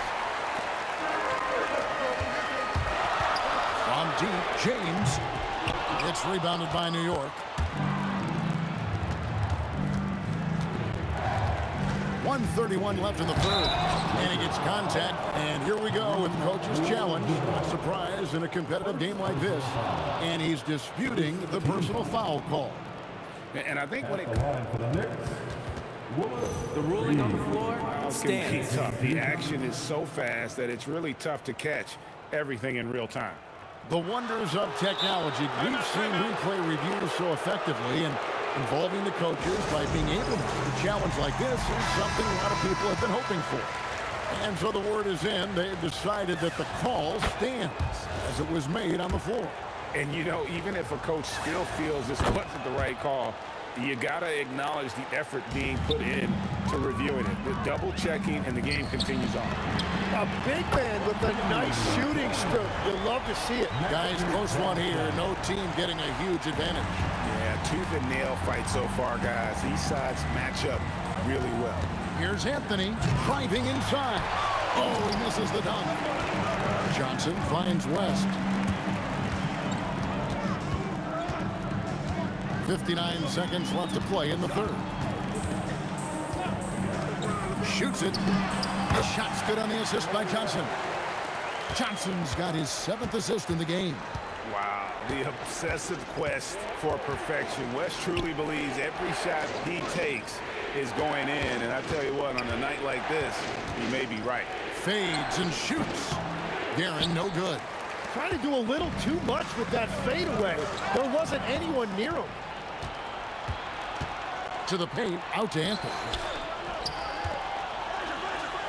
S8: From deep, James. It's rebounded by New York. 1:31 left in the third. And he gets contact. And here we go with coach's challenge. A surprise in a competitive game like this. And he's disputing the personal foul call.
S9: And I think when it
S7: The ruling on the floor
S9: can be
S7: stands.
S9: tough. The action is so fast that it's really tough to catch everything in real time.
S8: The wonders of technology. We've seen replay reviews so effectively, and involving the coaches by being able to do a challenge like this is something a lot of people have been hoping for. And so the word is in. They've decided that the call stands as it was made on the floor.
S9: And, you know, even if a coach still feels this wasn't the right call, you got to acknowledge the effort being put in to reviewing it. The double-checking, and the game continues on.
S4: A big man with a nice shooting stroke. You'll love to see it.
S8: Guys, close one here. No team getting a huge advantage.
S9: Yeah, tooth and nail fight so far, guys. These sides match up really well.
S8: Here's Anthony driving inside. Oh, he misses the dunk. Johnson finds West. 59 seconds left to play in the third. Shoots it. The shot's good on the assist by Johnson. Johnson's got his 7th assist in the game.
S9: Wow, the obsessive quest for perfection. West truly believes every shot he takes is going in. And I tell you what, on a night like this, he may be right.
S8: Fades and shoots. Guerin, no good.
S4: Trying to do a little too much with that fadeaway. There wasn't anyone near him.
S8: To the paint, out to Anthony.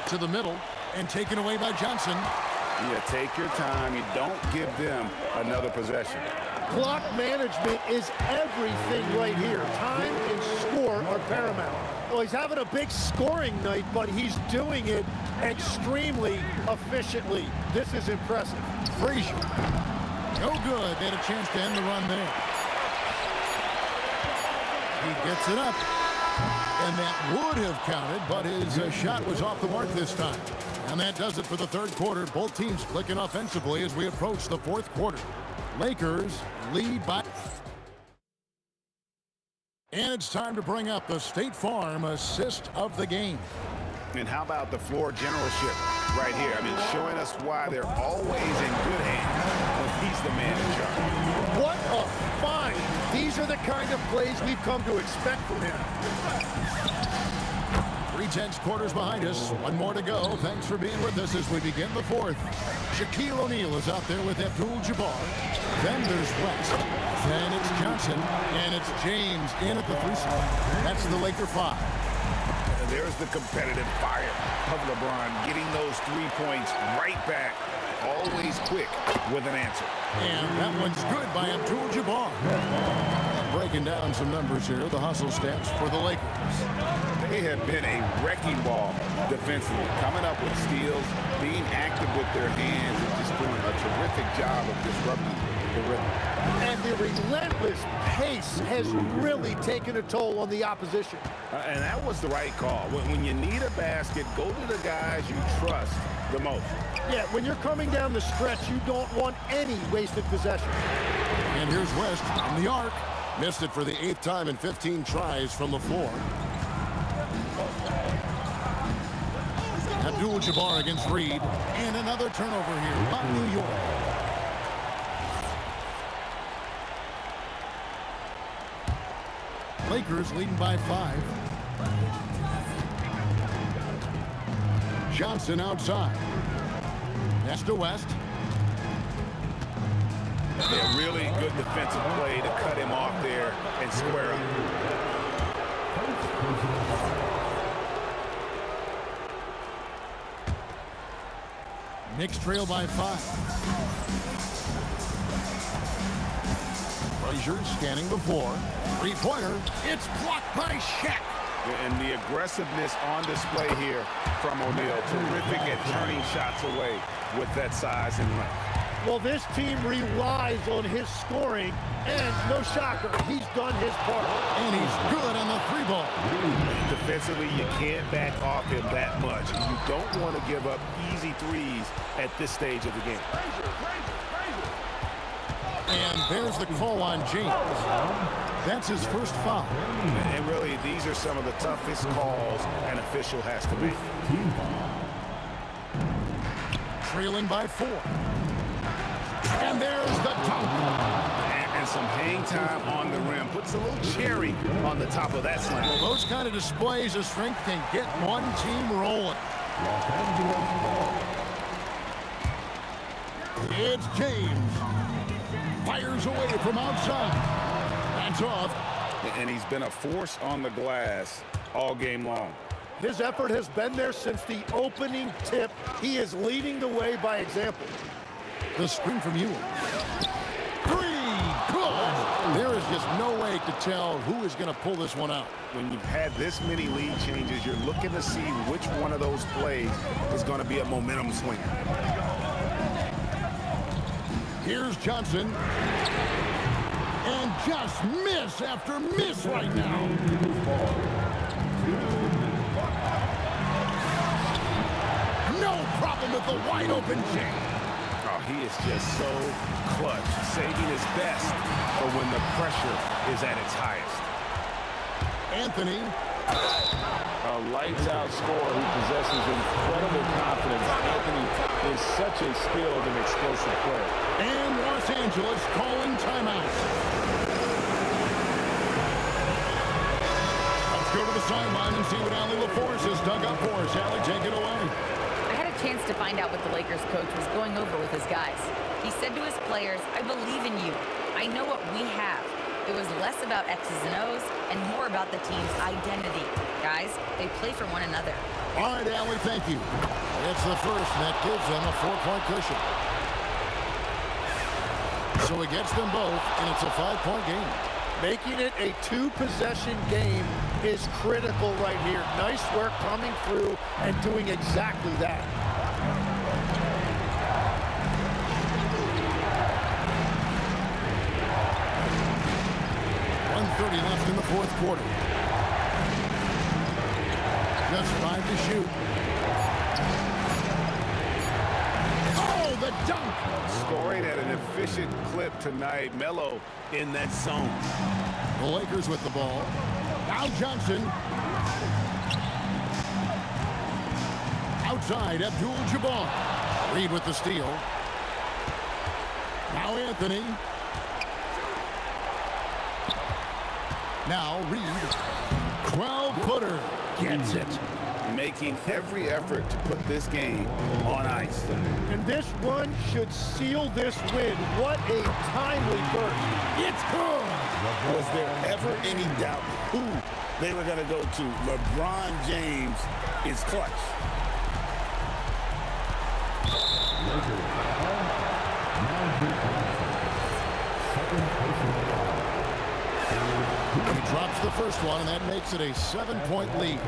S8: To the middle, and taken away by Johnson.
S9: Yeah, take your time. You don't give them another possession.
S4: Clock management is everything right here. Time and score are paramount. Well, he's having a big scoring night, but he's doing it extremely efficiently. This is impressive.
S8: Frazier. No good. They had a chance to end the run there. He gets it up. And that would have counted, but his shot was off the mark this time. And that does it for the third quarter. Both teams clicking offensively as we approach the fourth quarter. Lakers lead by... And it's time to bring up the State Farm assist of the game.
S9: And how about the floor generalship right here? I mean, showing us why they're always in good hands when he's the man in charge.
S4: What a find! These are the kind of plays we've come to expect from him.
S8: 3/10 quarters behind us. One more to go. Thanks for being with us as we begin the fourth. Shaquille O'Neal is out there with Abdul-Jabbar. Then there's West. Then it's Johnson. And it's James in at the 3 spot. That's the Laker 5.
S9: There's the competitive fire of LeBron, getting those 3 points right back. Always quick with an answer.
S8: And that one's good by Abdul-Jabbar. Breaking down some numbers here, the hustle stats for the Lakers.
S9: They have been a wrecking ball defensively, coming up with steals, being active with their hands, and just doing a terrific job of disrupting the rhythm.
S4: And the relentless pace has really taken a toll on the opposition.
S9: And that was the right call. When you need a basket, go to the guys you trust the most.
S4: Yeah, when you're coming down the stretch, you don't want any wasted possession.
S8: And here's West from the arc. Missed it for the 8th time in 15 tries from the floor. Abdul-Jabbar against Reed. And another turnover here by New York. Lakers leading by 5. Johnson outside. That's to West.
S9: A really good defensive play to cut him off there and square up.
S8: Knicks trail by 5. Frazier scanning the floor. 3-pointer. It's blocked by Shaq.
S9: And the aggressiveness on display here from O'Neal. Terrific at turning shots away with that size and length.
S4: Well, this team relies on his scoring, and no shocker, he's done his part.
S8: And he's good on the 3-ball.
S9: Defensively, you can't back off him that much. You don't want to give up easy threes at this stage of the game.
S8: And there's the call on James. That's his first foul.
S9: And really, these are some of the toughest calls an official has to make.
S8: Trailing by 4. And there's the dunk.
S9: And some hang time on the rim. Puts a little cherry on the top of that slam.
S8: Well, those kind of displays of strength can get one team rolling. It's James. Fires away from outside. That's off.
S9: And he's been a force on the glass all game long.
S4: His effort has been there since the opening tip. He is leading the way by example.
S8: The screen from Ewing. 3, good. There is just no way to tell who is going to pull this one out.
S9: When you've had this many lead changes, you're looking to see which one of those plays is going to be a momentum swinger.
S8: Here's Johnson. And just miss after miss right now. No problem with the wide open James.
S9: Oh, he is just so clutch, saving his best for when the pressure is at its highest.
S8: Anthony.
S10: A lights-out scorer who possesses incredible confidence. Anthony is such a skilled and explosive player.
S8: And Los Angeles calling timeout. Let's go to the sideline and see what Allie LaForce has dug up for us. Allie, take it away.
S11: I had a chance to find out what the Lakers coach was going over with his guys. He said to his players, "I believe in you. I know what we have." It was less about X's and O's and more about the team's identity. Guys, they play for one another.
S8: All right, Allie, thank you. It's the first, and that gives them a 4-point cushion. So he gets them both, and it's a 5-point game.
S4: Making it a 2-possession game is critical right here. Nice work coming through and doing exactly that.
S8: 1:30 left in the fourth quarter. just 5 to shoot. Oh, the dunk!
S9: Scoring at an efficient clip tonight. Melo in that zone.
S8: The Lakers with the ball. Now Johnson. Outside, Abdul-Jabbar. Reed with the steal. Now Anthony. Now Reed. 12-footer. Gets it.
S9: Making every effort to put this game on ice.
S4: And this one should seal this win. What a timely burst.
S8: It's good.
S9: Was there ever any doubt who they were going to go to? LeBron James is clutch.
S8: He drops the first one, and that makes it a 7-point lead.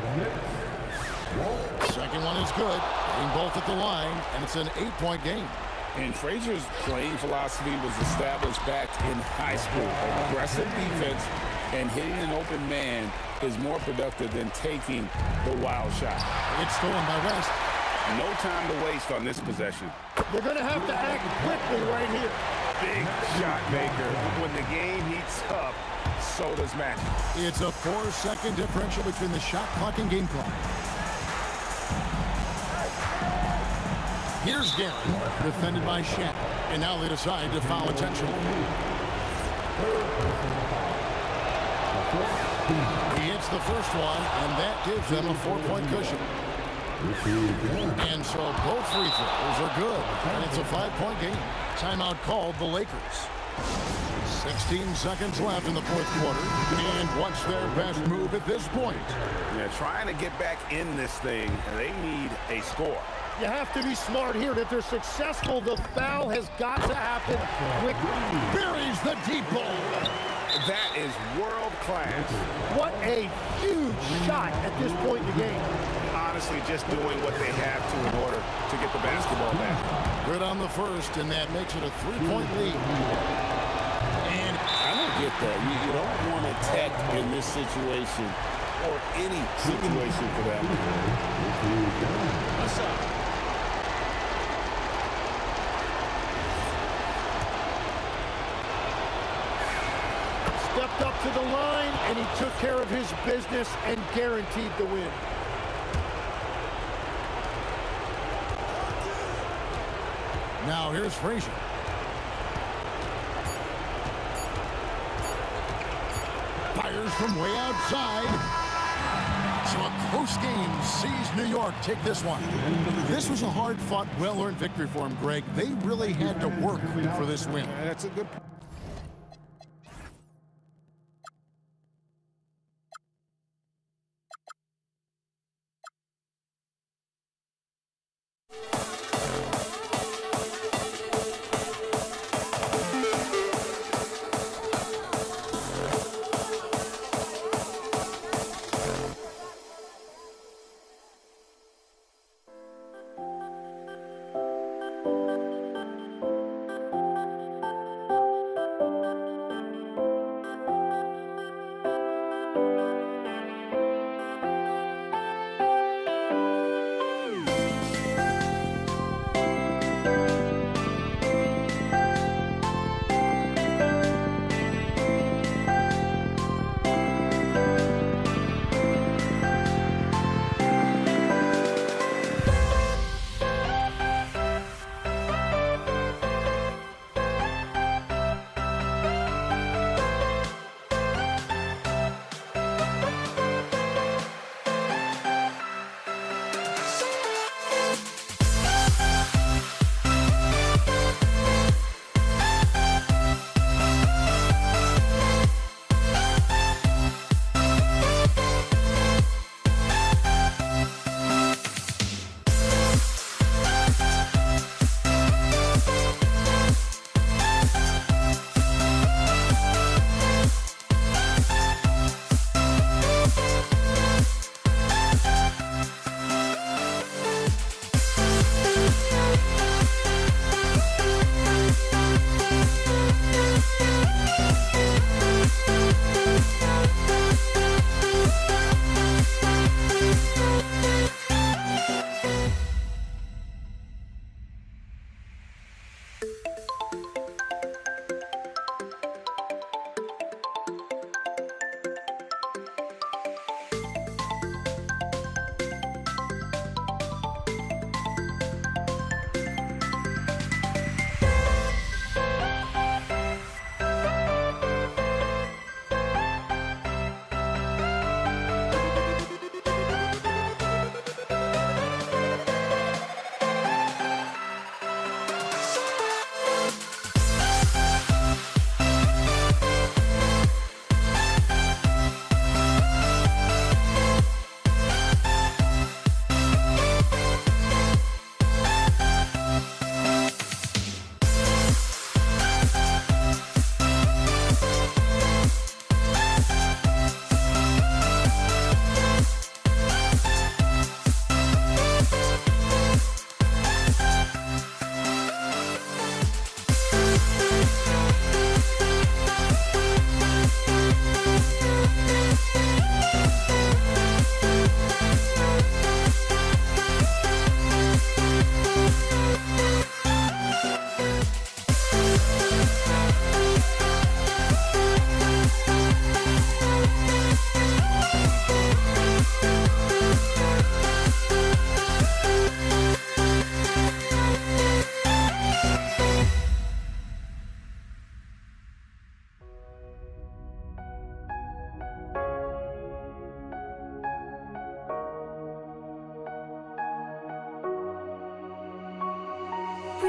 S8: Second one is good. Hitting both at the line, and it's an 8-point game.
S9: And Frazier's playing philosophy was established back in high school. Aggressive defense and hitting an open man is more productive than taking the wild shot.
S8: It's stolen by West.
S9: No time to waste on this possession.
S4: They're going to have to act quickly right here.
S9: Big shot maker. When the game heats up, so does Magic.
S8: It's a 4-second differential between the shot clock and game clock. Here's Gary, defended by Shaq. And now they decide to foul intentionally. He hits the first one, and that gives them a 4-point cushion. And so both free throws are good, and it's a 5-point game. Timeout called the Lakers. 16 seconds left in the fourth quarter, and what's their best move at this point?
S9: They're trying to get back in this thing, and they need a score.
S4: You have to be smart here, and if they're successful, the foul has got to happen quickly.
S8: Buries the deep ball.
S9: That is world class.
S4: What a huge shot at this point in the game.
S9: Honestly, just doing what they have to in order to get the basketball back.
S8: Good on the first, and that makes it a 3-point lead.
S10: And I don't get that. You don't want to tech in this situation, or any situation for that matter. What's up?
S4: Stepped up to the line, and he took care of his business and guaranteed the win.
S8: Now here's Frazier. Fires from way outside. So a close game sees New York take this one. This was a hard-fought, well-earned victory for them, Greg. They really had to work for this win.
S9: That's a good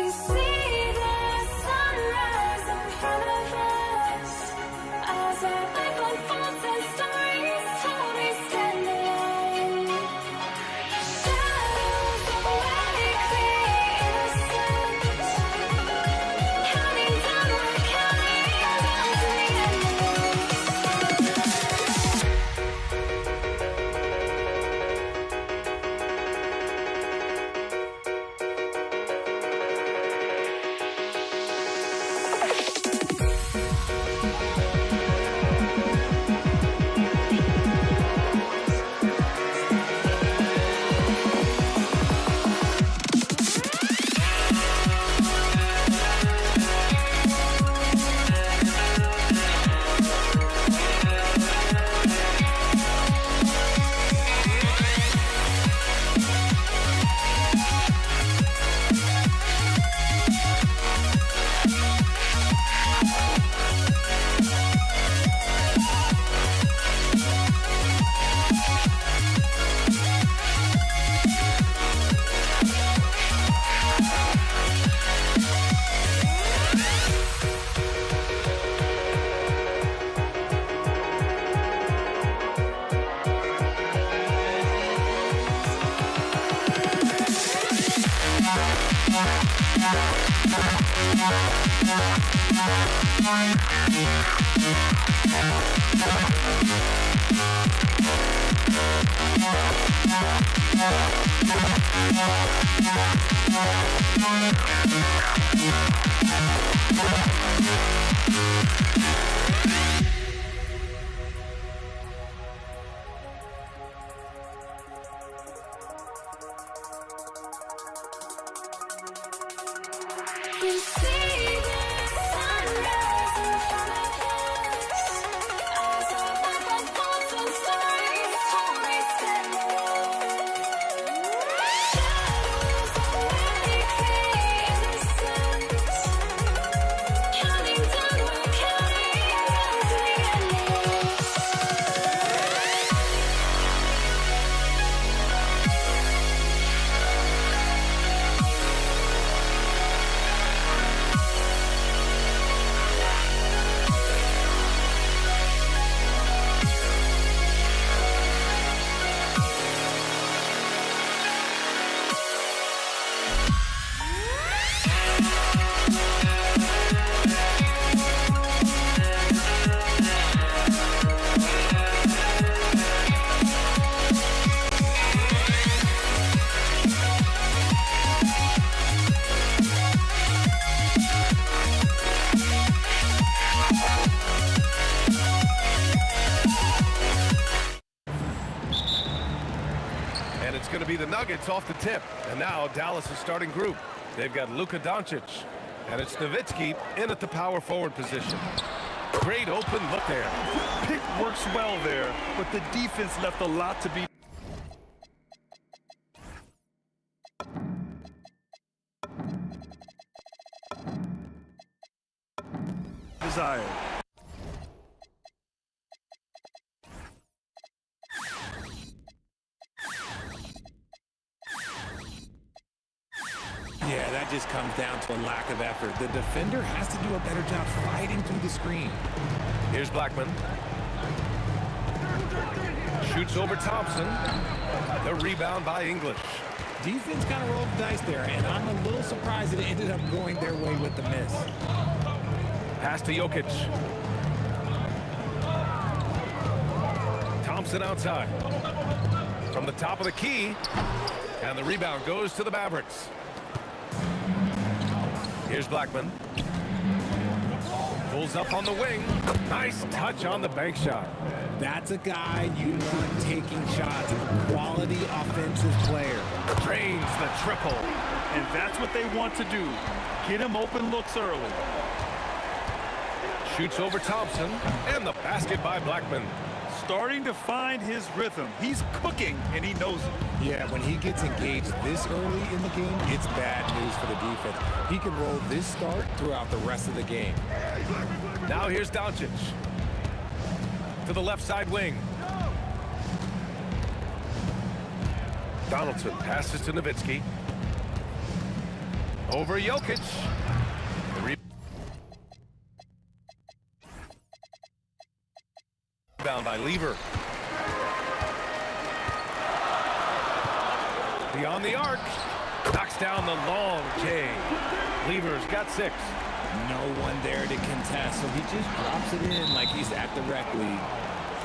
S1: We see the sunrise in front of us as our life unfolds and stories told. We stand alone. Shadows awake the innocence, counting down, we're counting down to the endless. We see the sunrise in front of us as our life unfolds and stories told. We stand alone. Shadows awake the innocence, counting down, we're counting down to the endless.
S3: And it's going to be the Nuggets off the tip. And now Dallas is starting group. They've got Luka Doncic. And it's Nowitzki in at the power forward position. Great open look there.
S5: Pick works well there, but the defense left a lot to be desired.
S7: Yeah, that just comes down to a lack of effort. The defender has to do a better job fighting through the screen.
S3: Here's Blackman. Shoots over Thompson. The rebound by English.
S7: Defense kind of rolled the dice there, and I'm a little surprised it ended up going their way with the miss.
S3: Pass to Jokic. Thompson outside. From the top of the key. And the rebound goes to the Mavericks. Here's Blackman. Pulls up on the wing. Nice touch on the bank shot.
S7: That's a guy you want taking shots. Quality offensive player.
S3: Drains the triple.
S5: And that's what they want to do. Get him open looks early.
S3: Shoots over Thompson. And the basket by Blackman.
S5: Starting to find his rhythm. He's cooking, and he knows it.
S7: Yeah, when he gets engaged this early in the game, it's bad news for the defense. He can roll this start throughout the rest of the game.
S3: Now here's Doncic. To the left side wing. Donaldson passes to Nowitzki. Over Jokic. The rebound by Lever. Beyond the arc. Knocks down the long J. Lever's got 6.
S7: No one there to contest, so he just drops it in like he's at the rec league.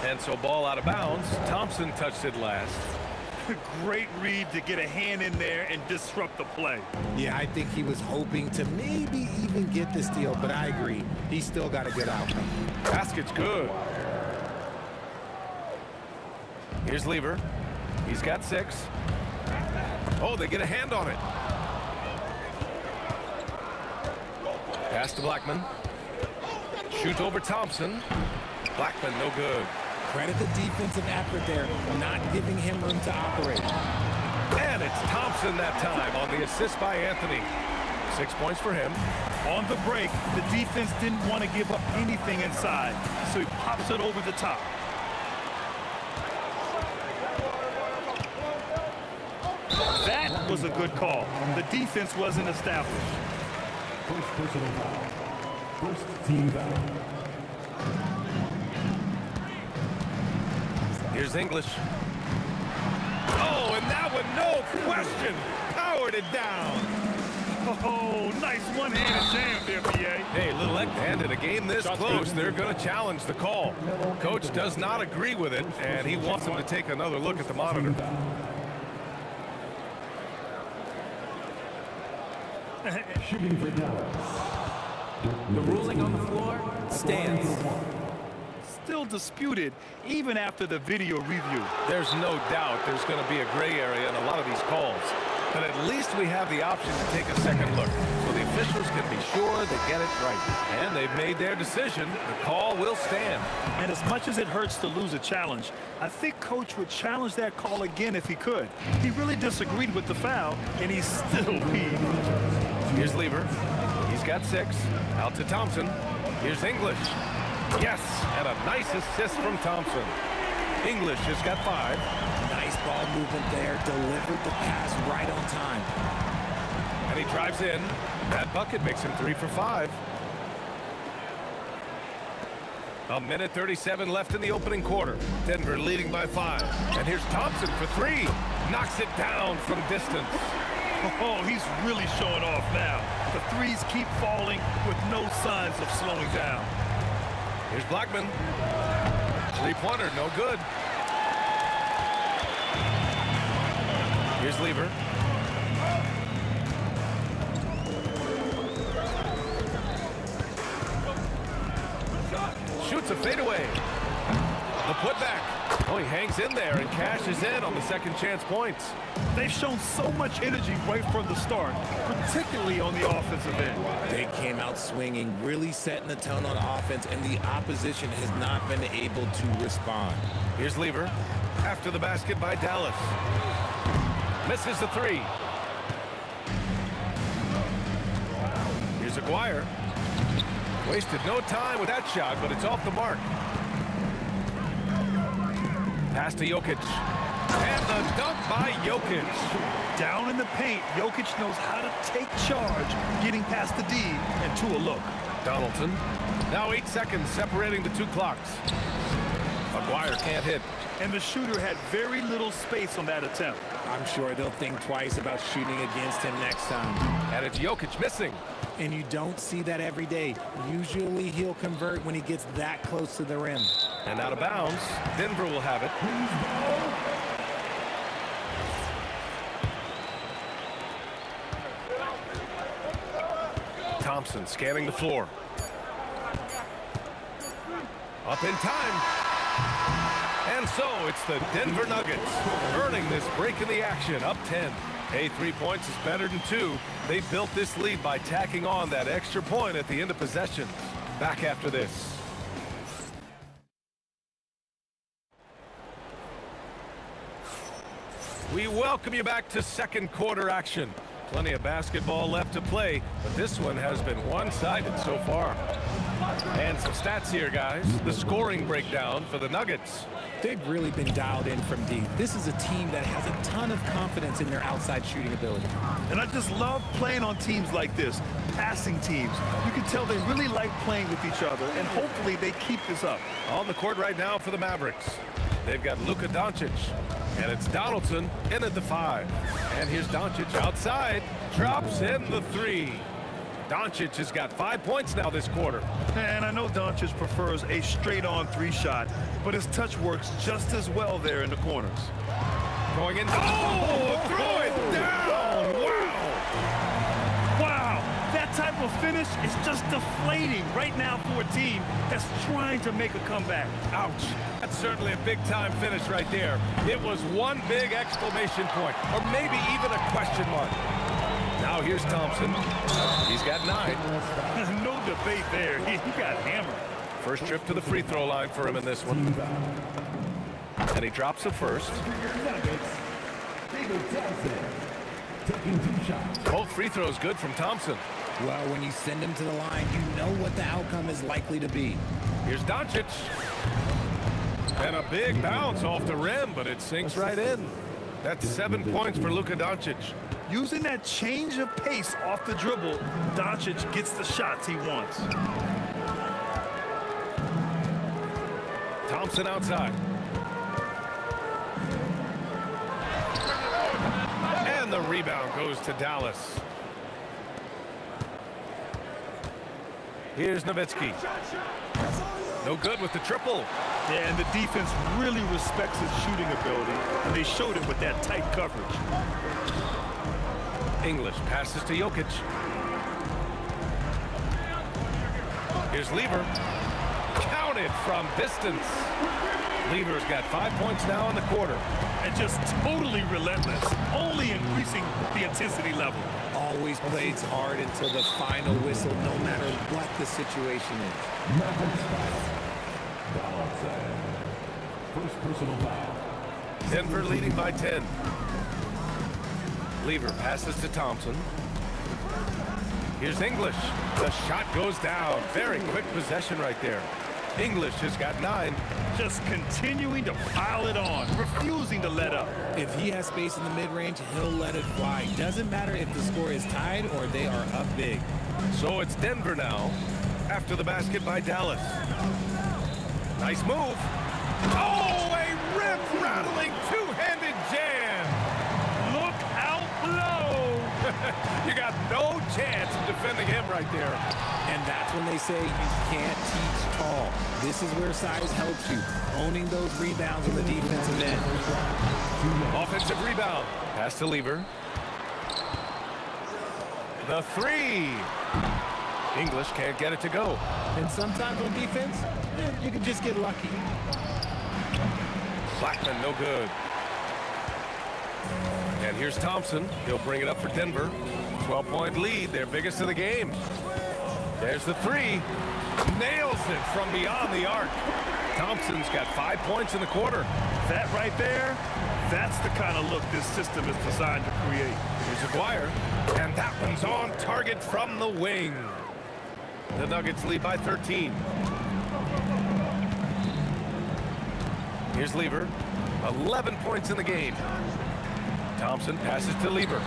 S3: And so ball out of bounds. Thompson touched it last.
S5: Great read to get a hand in there and disrupt the play.
S7: Yeah, I think he was hoping to maybe even get the steal, but I agree. He's still got a good outcome.
S3: Basket's good. Here's Lever. He's got 6. Oh, they get a hand on it. Pass to Blackman. Shoot over Thompson. Blackman, no good.
S7: Credit the defensive effort there, not giving him room to operate.
S3: And it's Thompson that time on the assist by Anthony. 6 points for him.
S5: On the break, the defense didn't want to give up anything inside, so he pops it over the top. That was a good call. The defense wasn't established.
S6: First personal foul. First team foul.
S3: Here's English. Oh, and that one, no question, powered it down.
S5: Oh, nice one-handed jam there, PA.
S3: Hey, little and in a game this close, they're going to challenge the call. Coach does not agree with it, and he wants him to take another look at the monitor.
S6: Shooting for Dallas.
S12: The ruling on the floor stands.
S5: Still disputed even after the video review.
S3: There's no doubt there's going to be a gray area in a lot of these calls. But at least we have the option to take a second look, so the officials can be sure they get it right. And they've made their decision. The call will stand.
S5: And as much as it hurts to lose a challenge, I think Coach would challenge that call again if he could. He really disagreed with the foul, and he's still peeved.
S3: Here's Lever. He's got 6. Out to Thompson. Here's English. Yes, and a nice assist from Thompson. English has got 5.
S7: Nice ball movement there. Delivered the pass right on time.
S3: And he drives in. That bucket makes him 3 for 5. A minute 37 left in the opening quarter. Denver leading by 5. And here's Thompson for 3. Knocks it down from distance.
S5: Oh, he's really showing off now. The threes keep falling with no signs of slowing down.
S3: Here's Blackman. 3-pointer, no good. Here's Lever. Shoots a fadeaway. The putback. Oh, he hangs in there and cashes in on the second chance points.
S5: They've shown so much energy right from the start, particularly on the offensive end.
S7: They came out swinging, really setting the tone on offense, and the opposition has not been able to respond.
S3: Here's Lever. After the basket by Dallas. Misses the 3. Here's Aguirre. Wasted no time with that shot, but it's off the mark. Pass to Jokic. And the dunk by Jokic.
S5: Down in the paint, Jokic knows how to take charge, getting past the D and to a look.
S3: Donaldson. Now 8 seconds separating the 2 clocks. Aguirre can't hit.
S5: And the shooter had very little space on that attempt.
S7: I'm sure they'll think twice about shooting against him next time.
S3: And it's Jokic missing.
S7: And you don't see that every day. Usually he'll convert when he gets that close to the rim.
S3: And out of bounds. Denver will have it. Thompson scanning the floor. Up in time. And so it's the Denver Nuggets earning this break in the action, up 10. Hey, 3 points is better than 2. They built this lead by tacking on that extra point at the end of possession. Back after this. We welcome you back to second quarter action. Plenty of basketball left to play, but this one has been one-sided so far. And some stats here, guys. The scoring breakdown for the Nuggets.
S12: They've really been dialed in from deep. This is a team that has a ton of confidence in their outside shooting ability.
S5: And I just love playing on teams like this, passing teams. You can tell they really like playing with each other, and hopefully they keep this up.
S3: On the court right now for the Mavericks. They've got Luka Doncic, and it's Donaldson in at the 5. And here's Doncic outside, drops in the 3. Doncic has got 5 points now this quarter.
S5: And I know Doncic prefers a straight-on 3-shot, but his touch works just as well there in the corners.
S3: Going in. Oh, throw it down. Wow.
S5: Wow, that type of finish is just deflating right now for a team that's trying to make a comeback.
S3: Ouch. That's certainly a big-time finish right there. It was one big exclamation point, or maybe even a question mark. Now here's Thompson. He's got 9.
S5: No debate there. He got hammered.
S3: First trip to the free throw line for him in this one. And he drops it first. Both free throws good from Thompson.
S12: Well, when you send him to the line, you know what the outcome is likely to be.
S3: Here's Doncic. And a big bounce off the rim, but it sinks right in. That's 7 points for Luka Doncic.
S5: Using that change of pace off the dribble, Doncic gets the shots he wants.
S3: Thompson outside. And the rebound goes to Dallas. Here's Nowitzki. No good with the triple.
S5: Yeah, and the defense really respects his shooting ability, and they showed it with that tight coverage.
S3: English passes to Jokic. Here's Lever. Counted from distance. Lever's got 5 points now in the quarter.
S5: And just totally relentless, only increasing the intensity level.
S12: Always plays hard until the final whistle, no matter what the situation is.
S6: First personal foul.
S3: Denver leading by 10. Lever passes to Thompson. Here's English. The shot goes down. Very quick possession right there. English has got 9.
S5: Just continuing to pile it on, refusing to let up.
S12: If he has space in the mid-range, he'll let it fly. Doesn't matter if the score is tied or they are up big.
S3: So it's Denver now, after the basket by Dallas. Nice move. Oh, a rim-rattling two-handed jam.
S5: Look out below.
S3: You got no chance of defending him right there.
S12: And that's when they say you can't teach tall. This is where size helps you, owning those rebounds on the defensive end.
S3: Offensive rebound. Pass to Lever. The 3. English can't get it to go.
S12: And sometimes on defense, you can just get lucky.
S3: Blackman, no good. And here's Thompson. He'll bring it up for Denver. 12-point lead, their biggest of the game. There's the 3. Nails it from beyond the arc. Thompson's got 5 points in the quarter.
S5: That right there, that's the kind of look this system is designed to create.
S3: Here's Aguirre. And that one's on target from the wing. The Nuggets lead by 13. Here's Lever. 11 points in the game. Thompson passes to Lever.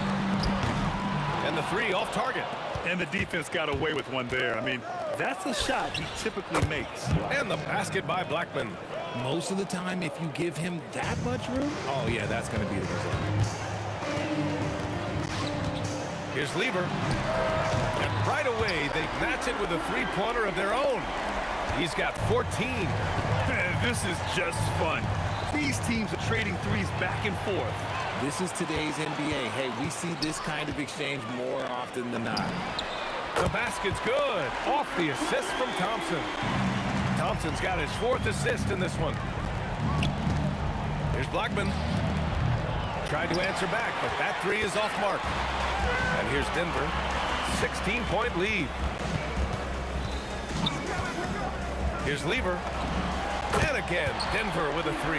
S3: And the 3 off target.
S5: And the defense got away with one there. I mean, that's a shot he typically makes.
S3: And the basket by Blackman.
S12: Most of the time, if you give him that much room, oh yeah, that's going to be the result.
S3: Here's Lever. And right away, they match it with a three-pointer of their own. He's got 14.
S5: This is just fun. These teams are trading threes back and forth.
S12: This is today's NBA. Hey, we see this kind of exchange more often than not.
S3: The basket's good. Off the assist from Thompson. Thompson's got his 4th assist in this one. Here's Blackman. Tried to answer back, but that 3 is off mark. And here's Denver. 16-point lead. Here's Lever. And again, Denver with a 3.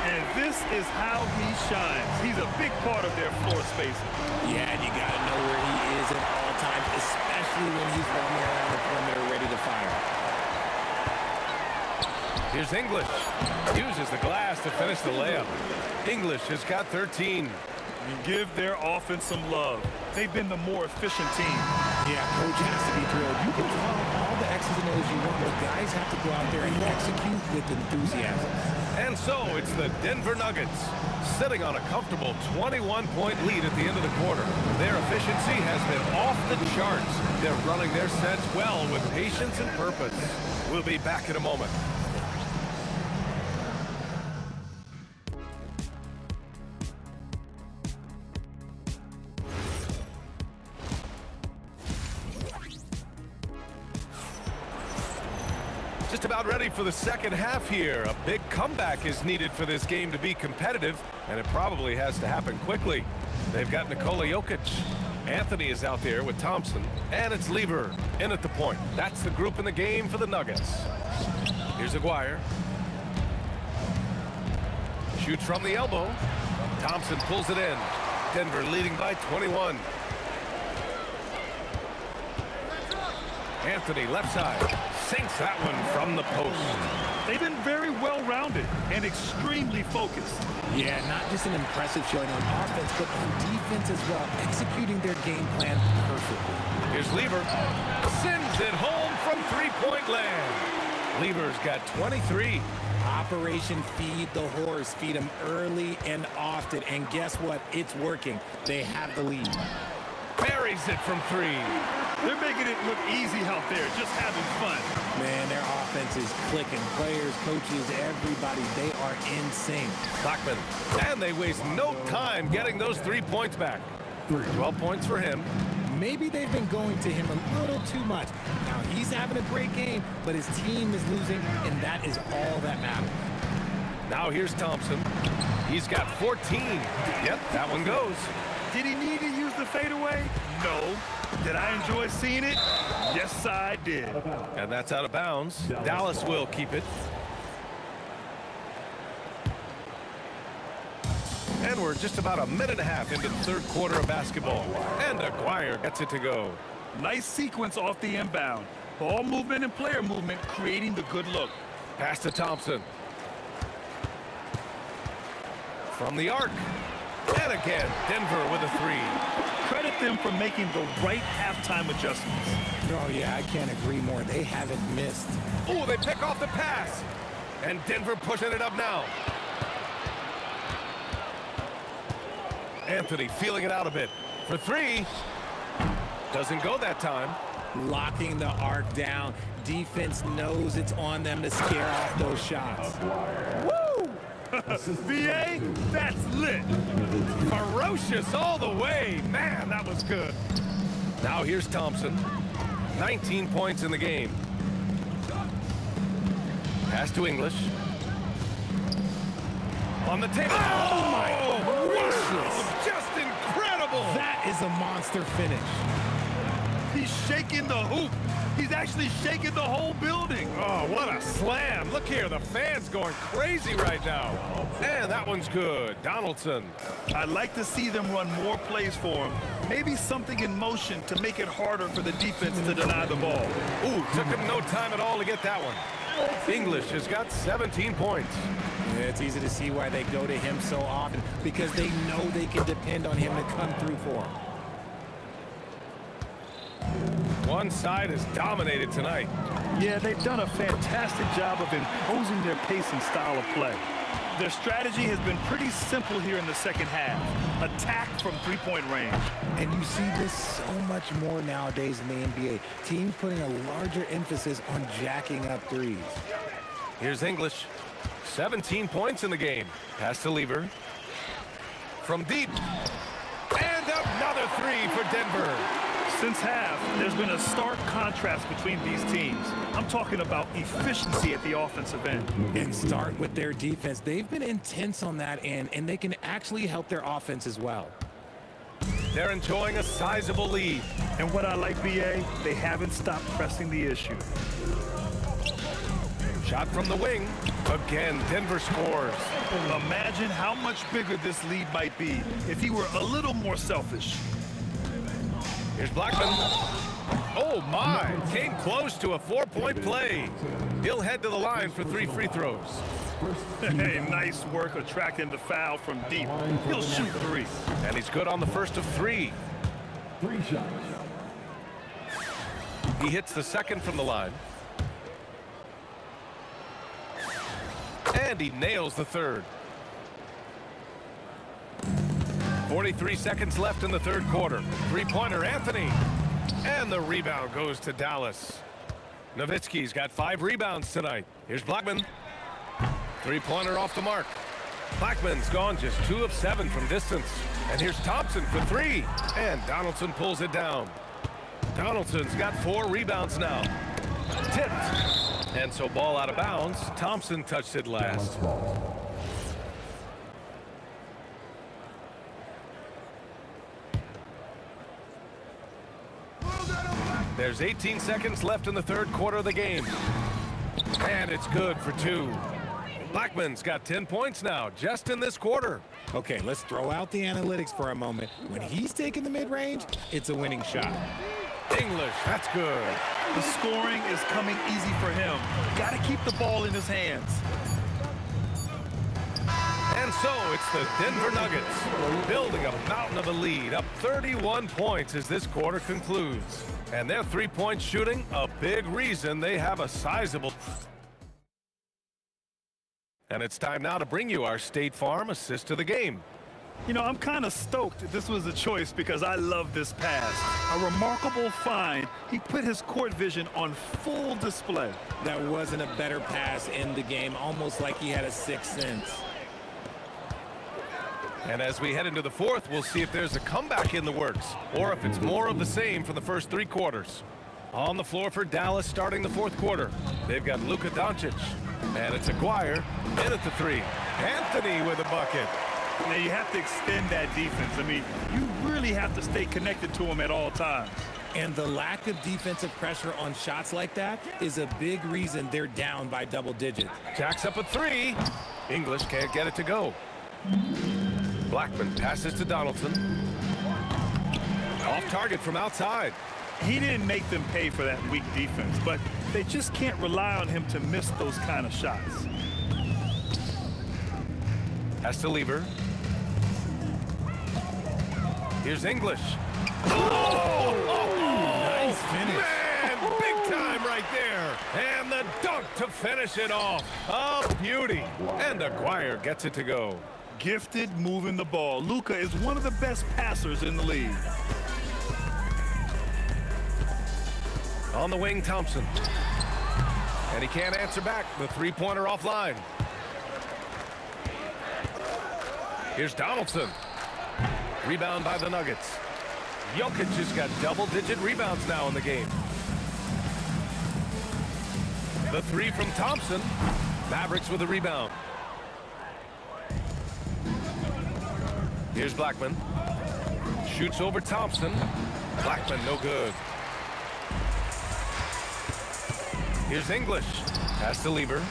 S5: And this is how he shines. He's a big part of their floor spacing.
S12: Yeah, and you got to know where he is at all times, especially when he's roaming around the perimeter ready to fire.
S3: Here's English. Uses the glass to finish the layup. English has got 13.
S5: Give their offense some love. They've been the more efficient team.
S12: Yeah, coach has to be drilled. You can call all the X's and O's you want, but guys have to go out there and execute with enthusiasm.
S3: And so it's the Denver Nuggets sitting on a comfortable 21-point lead at the end of the quarter. Their efficiency has been off the charts. They're running their sets well with patience and purpose. We'll be back in a moment. Just about ready for the second half here. A big comeback is needed for this game to be competitive, and it probably has to happen quickly. They've got Nikola Jokic. Anthony is out there with Thompson, and it's Lever in at the point. That's the group in the game for the Nuggets. Here's Aguirre. Shoots from the elbow. Thompson pulls it in. Denver leading by 21. Anthony, left side, sinks that one from the post.
S5: They've been very well-rounded and extremely focused.
S12: Yeah, not just an impressive showing on offense, but on defense as well, executing their game plan perfectly.
S3: Here's Lever. Sends it home from three-point land. Lever's got 23.
S12: Operation Feed the Horse. Feed them early and often. And guess what? It's working. They have the lead.
S3: Buries it from three.
S5: They're making it look easy out there, just having fun.
S12: Man, their offense is clicking. Players, coaches, everybody, they are in sync.
S3: Stockman, and they waste no time getting those 3 points back. 12 points for him.
S12: Maybe they've been going to him a little too much. Now, he's having a great game, but his team is losing, and that is all that matters.
S3: Now here's Thompson. He's got 14. Yep, that one goes.
S5: Did he need to use the fadeaway? No. Did I enjoy seeing it? Yes, I did.
S3: And that's out of bounds. Dallas will keep it. And we're just about a minute and a half into the third quarter of basketball. And Aguirre gets it to go.
S5: Nice sequence off the inbound. Ball movement and player movement creating the good look.
S3: Pass to Thompson. From the arc. And again, Denver with a three.
S5: Credit them for making the right halftime adjustments.
S12: Oh, yeah, I can't agree more. They haven't missed.
S3: Oh, they pick off the pass. And Denver pushing it up now. Anthony feeling it out a bit. For three. Doesn't go that time.
S12: Locking the arc down. Defense knows it's on them to scare off those shots.
S5: Woo! VA, that's lit.
S3: Ferocious all the way. Man, that was good. Now here's Thompson. 19 points in the game. Pass to English. On the table.
S12: Oh my gracious.
S3: Just incredible.
S12: That is a monster finish.
S5: He's shaking the hoop. He's actually shaking the whole building.
S3: Oh, what a slam. Look here, the fans going crazy right now. And that one's good. Donaldson.
S5: I'd like to see them run more plays for him. Maybe something in motion to make it harder for the defense to deny the ball.
S3: Ooh, took him no time at all to get that one. English has got 17 points.
S12: Yeah, it's easy to see why they go to him so often, because they know they can depend on him to come through for them.
S3: One side has dominated tonight.
S5: Yeah, they've done a fantastic job of imposing their pace and style of play. Their strategy has been pretty simple here in the second half. Attack from three-point range.
S12: And you see this so much more nowadays in the NBA. Teams putting a larger emphasis on jacking up threes.
S3: Here's English. 17 points in the game. Pass to Lever. From deep. And another three for Denver.
S5: Since half, there's been a stark contrast between these teams. I'm talking about efficiency at the offensive end.
S12: And start with their defense. They've been intense on that end, and they can actually help their offense as well.
S3: They're enjoying a sizable lead.
S5: And what I like, BA, they haven't stopped pressing the issue.
S3: Shot from the wing. Again, Denver scores.
S5: Imagine how much bigger this lead might be if he were a little more selfish.
S3: Here's Blackman. Oh, my. Came close to a 4-point play. He'll head to the line for 3 free throws.
S5: Hey, nice work attracting the foul from deep. He'll shoot 3.
S3: And he's good on the first of 3.
S6: 3 shots.
S3: He hits the second from the line. And he nails the third. 43 seconds left in the third quarter. Three-pointer, Anthony. And the rebound goes to Dallas. Nowitzki's got 5 rebounds tonight. Here's Blackman. Three-pointer off the mark. Blackman's gone just 2 of 7 from distance. And here's Thompson for 3. And Donaldson pulls it down. Donaldson's got 4 rebounds now. Tipped. And so ball out of bounds. Thompson touched it last. There's 18 seconds left in the third quarter of the game. And it's good for 2. Blackman's got 10 points now, just in this quarter.
S12: Okay, let's throw out the analytics for a moment. When he's taking the mid-range, it's a winning shot.
S3: English, that's good.
S5: The scoring is coming easy for him. Got to keep the ball in his hands.
S3: And so it's the Denver Nuggets building a mountain of a lead, up 31 points as this quarter concludes. And their three-point shooting, a big reason they have a sizable. And it's time now to bring you our State Farm assist of the game.
S5: You know, I'm kind of stoked this was a choice because I love this pass. A remarkable find. He put his court vision on full display.
S12: That wasn't a better pass in the game, almost like he had a sixth sense.
S3: And as we head into the fourth, we'll see if there's a comeback in the works or if it's more of the same for the first 3 quarters. On the floor for Dallas starting the fourth quarter. They've got Luka Doncic. And it's Aguirre in at the 3. Anthony with a bucket.
S5: Now you have to extend that defense. I mean, you really have to stay connected to him at all times.
S12: And the lack of defensive pressure on shots like that is a big reason they're down by double digits.
S3: Jacks up a 3. English can't get it to go. Blackman passes to Donaldson. Off target from outside.
S5: He didn't make them pay for that weak defense, but they just can't rely on him to miss those kind of shots.
S3: Has to leave her. Here's English. Oh!
S12: Nice finish.
S3: Man, big time right there. And the dunk to finish it off. A beauty. And Aguirre gets it to go.
S5: Gifted moving the ball. Luka is one of the best passers in the league.
S3: On the wing, Thompson. And he can't answer back. The three-pointer offline. Here's Donaldson. Rebound by the Nuggets. Jokic has got double-digit rebounds now in the game. The 3 from Thompson. Mavericks with a rebound. Here's Blackman. Shoots over Thompson. Blackman no good. Here's English. Has to leave her.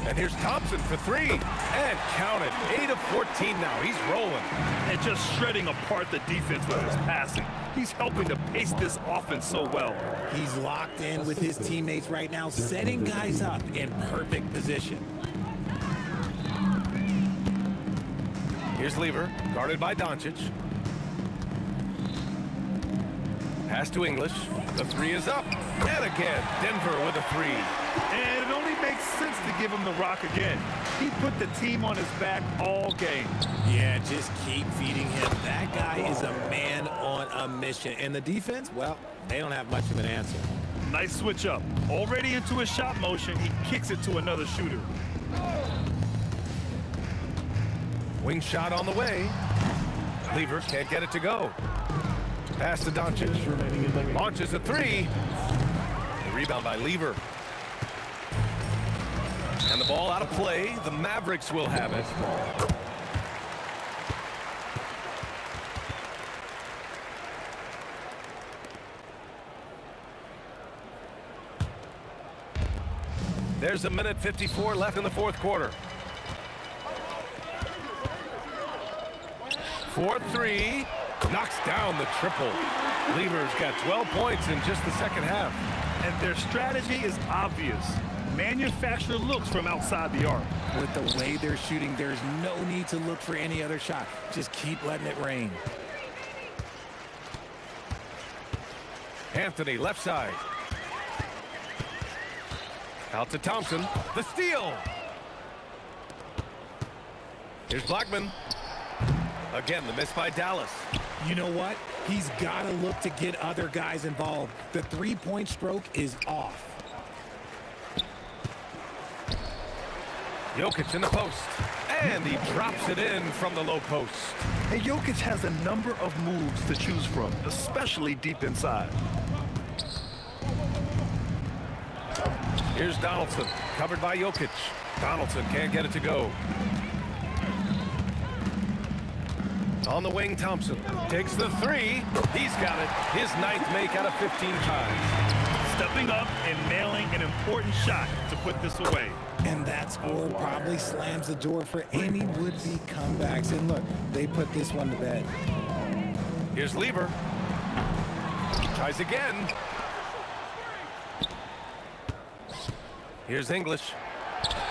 S3: And here's Thompson for 3. And count it. 8 of 14 now. He's rolling.
S5: And just shredding apart the defense with his passing. He's helping to pace this offense so well.
S12: He's locked in with his teammates right now, setting guys up in perfect position.
S3: Here's Lever, guarded by Doncic. Pass to English. The 3 is up. And again, Denver with a 3.
S5: And it only makes sense to give him the rock again. He put the team on his back all game.
S12: Yeah, just keep feeding him. That guy is a man on a mission. And the defense, well, they don't have much of an answer.
S5: Nice switch up. Already into a shot motion, he kicks it to another shooter.
S3: Wing shot on the way. Lever can't get it to go. Pass to Doncic. Launches a 3. Rebound by Lever. And the ball out of play. The Mavericks will have it. There's a minute 54 left in the fourth quarter. 4-3. Knocks down the triple. Lever's got 12 points in just the second half.
S5: And their strategy is obvious. Manufacture looks from outside the arc.
S12: With the way they're shooting, there's no need to look for any other shot. Just keep letting it rain.
S3: Anthony, left side. Out to Thompson. The steal. Here's Blackman. Again, the miss by Dallas.
S12: You know what? He's got to look to get other guys involved. The three-point stroke is off.
S3: Jokic in the post. And he drops it in from the low post.
S5: And Jokic has a number of moves to choose from, especially deep inside.
S3: Here's Donaldson, covered by Jokic. Donaldson can't get it to go. On the wing, Thompson takes the three. He's got it. His ninth make out of 15 times.
S5: Stepping up and nailing an important shot to put this away.
S12: And that score probably slams the door for any would-be comebacks. And look, they put this one to bed.
S3: Here's Lever. Tries again. Here's English.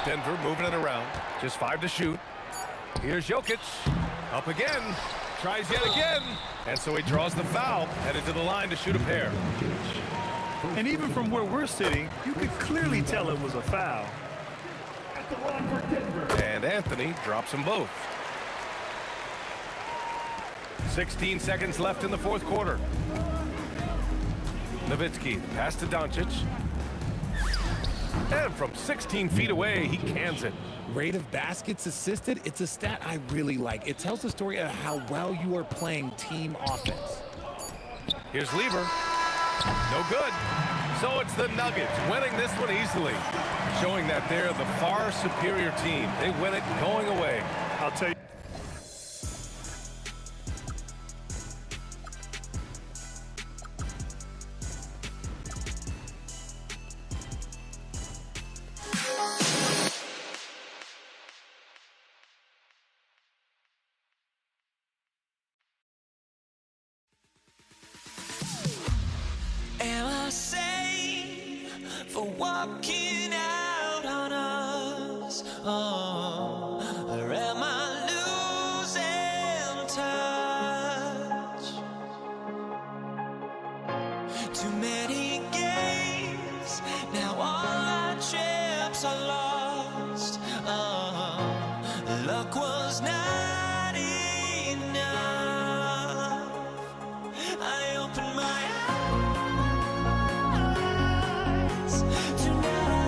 S3: Denver moving it around. Just 5 to shoot. Here's Jokic. Up again. Tries yet again. And so he draws the foul. Headed to the line to shoot a pair.
S5: And even from where we're sitting, you could clearly tell it was a foul.
S3: And Anthony drops them both. 16 seconds left in the fourth quarter. Nowitzki, pass to Doncic. And from 16 feet away, he cans it.
S12: Rate of baskets assisted, it's a stat I really like. It tells the story of how well you are playing team offense.
S3: Here's Lever. No good. So it's the Nuggets winning this one easily, showing that they're the far superior team. They win it going away.
S5: I'll tell you.
S2: Am I safe for walking out on us? Oh, or am I losing touch? Too many games, now all our chips are lost. Oh, luck was not enough. I opened my eyes. Tonight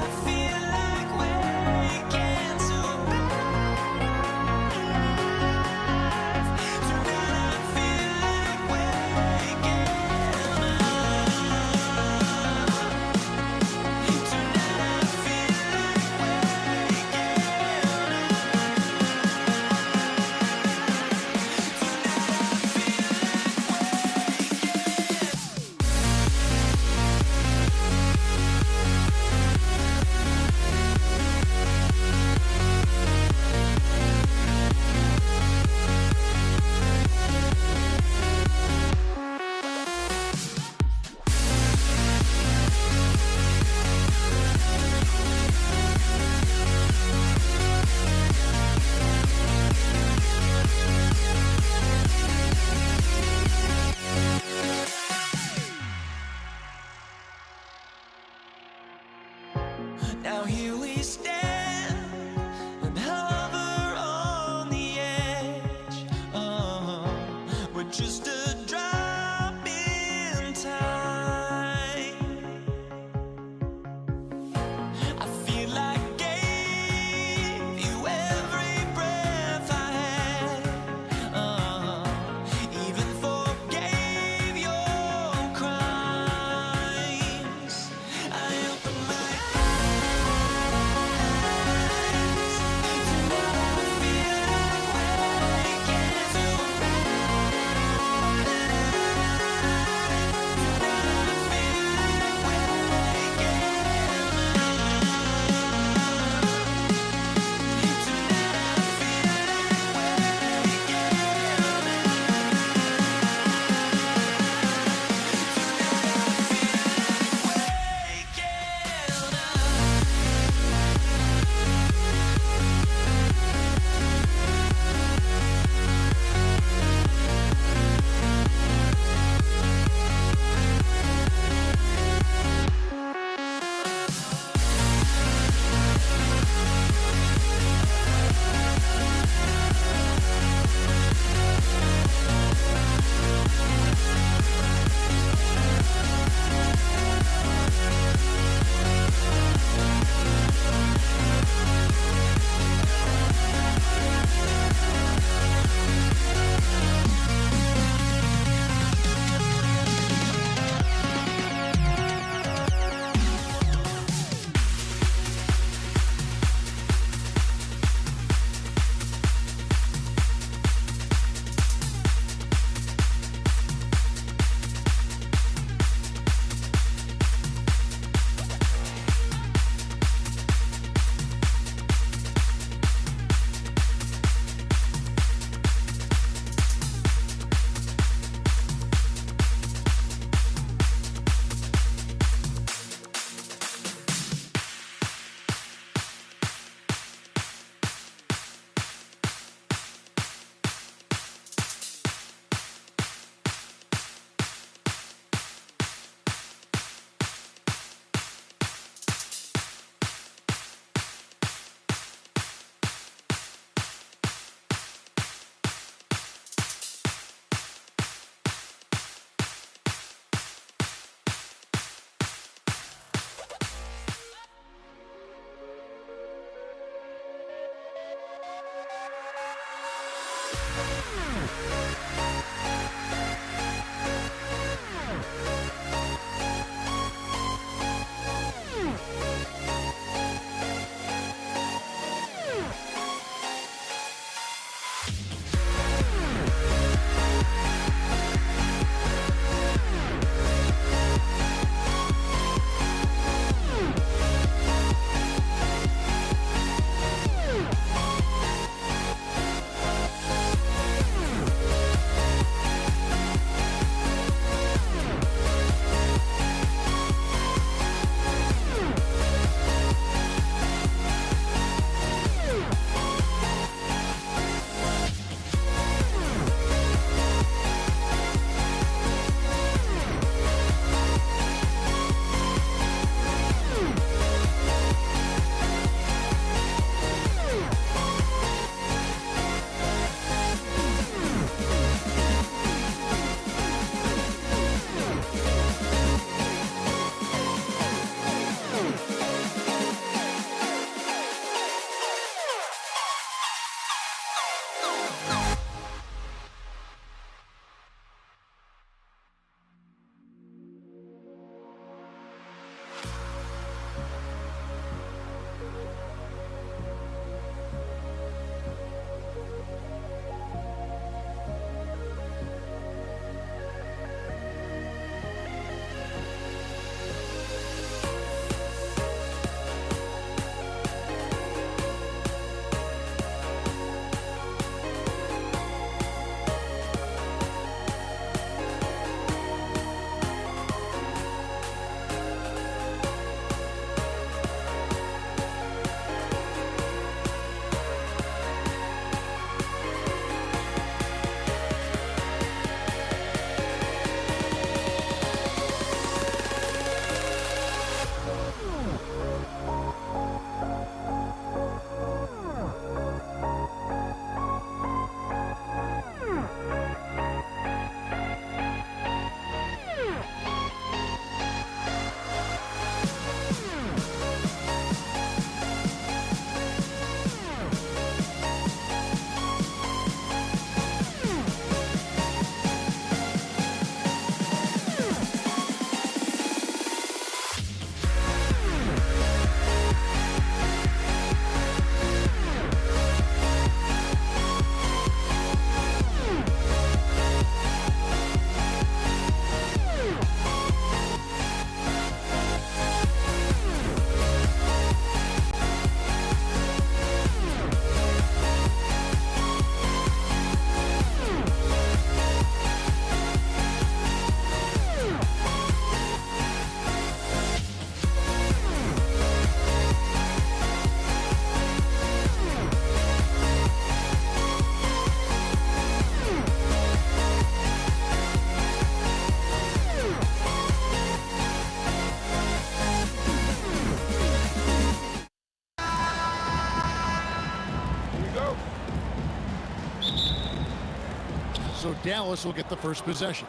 S8: So Dallas will get the first possession.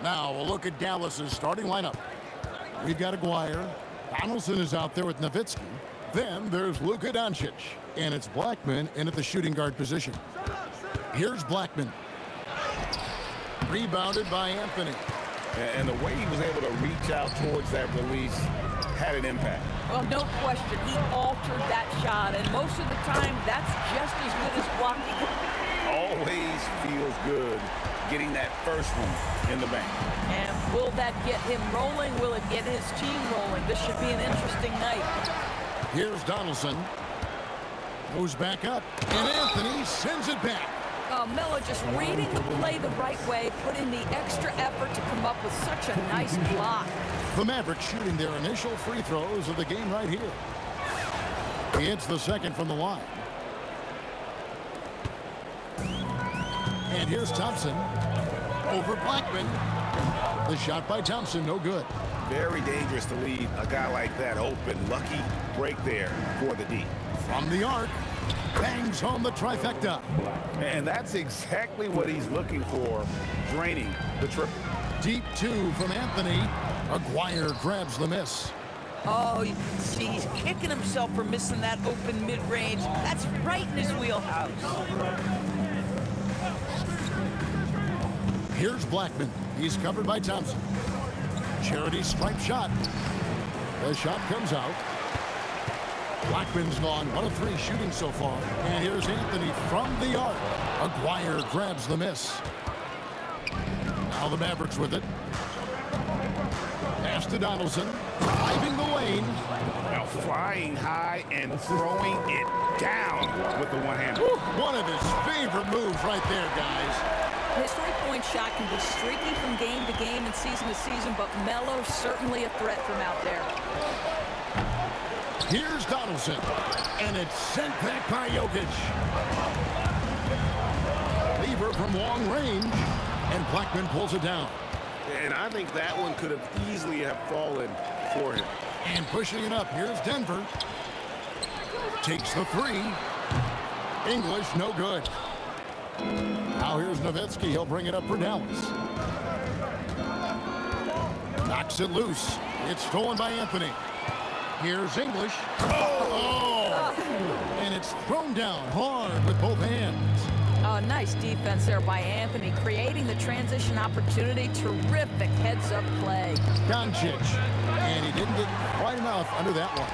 S8: Now we'll look at Dallas's starting lineup. We've got Aguirre. Donaldson is out there with Nowitzki. Then there's Luka Doncic. And it's Blackman in at the shooting guard position. Here's Blackman. Rebounded by Anthony.
S9: And the way he was able to reach out towards that release had an impact.
S13: Well, no question. He altered that shot, and most of the time, that's just as good as blocking.
S9: Always feels good getting that first one in the bank.
S13: And will that get him rolling? Will it get his team rolling? This should be an interesting night.
S8: Here's Donaldson. Goes back up, and Anthony sends it back.
S13: Melo just reading the play the right way, put in the extra effort to come up with such a nice block.
S8: The Mavericks shooting their initial free throws of the game right here. He hits the second from the line. And here's Thompson over Blackman. The shot by Thompson, no good.
S9: Very dangerous to leave a guy like that open. Lucky break there for the D.
S8: From the arc, bangs home the trifecta.
S9: And that's exactly what he's looking for, draining the triple.
S8: Deep two from Anthony. Aguirre grabs the miss.
S13: Oh, you can see he's kicking himself for missing that open mid-range. That's right in his wheelhouse.
S8: Here's Blackman. He's covered by Thompson. Charity stripe shot. The shot comes out. Blackman's gone 1 of 3 shooting so far. And here's Anthony from the arc. Aguirre grabs the miss. Now the Mavericks with it. Pass to Donaldson. Driving the lane.
S9: Now flying high and throwing it down with the one-hander.
S8: One of his favorite moves right there, guys.
S13: His three-point shot can be streaky from game to game and season to season, but Melo's certainly a threat from out there.
S8: Here's Donaldson. And it's sent back by Jokic. Lever from long range. And Blackman pulls it down.
S9: And I think that one could have easily have fallen for him.
S8: And pushing it up, here's Denver. Takes the 3. English, no good. Now here's Nowitzki. He'll bring it up for Dallas. Knocks it loose. It's stolen by Anthony. Here's English. Oh! And it's thrown down hard with both hands.
S13: Oh, nice defense there by Anthony, creating the transition opportunity. Terrific heads-up play.
S8: Doncic. And he didn't get quite enough under that one.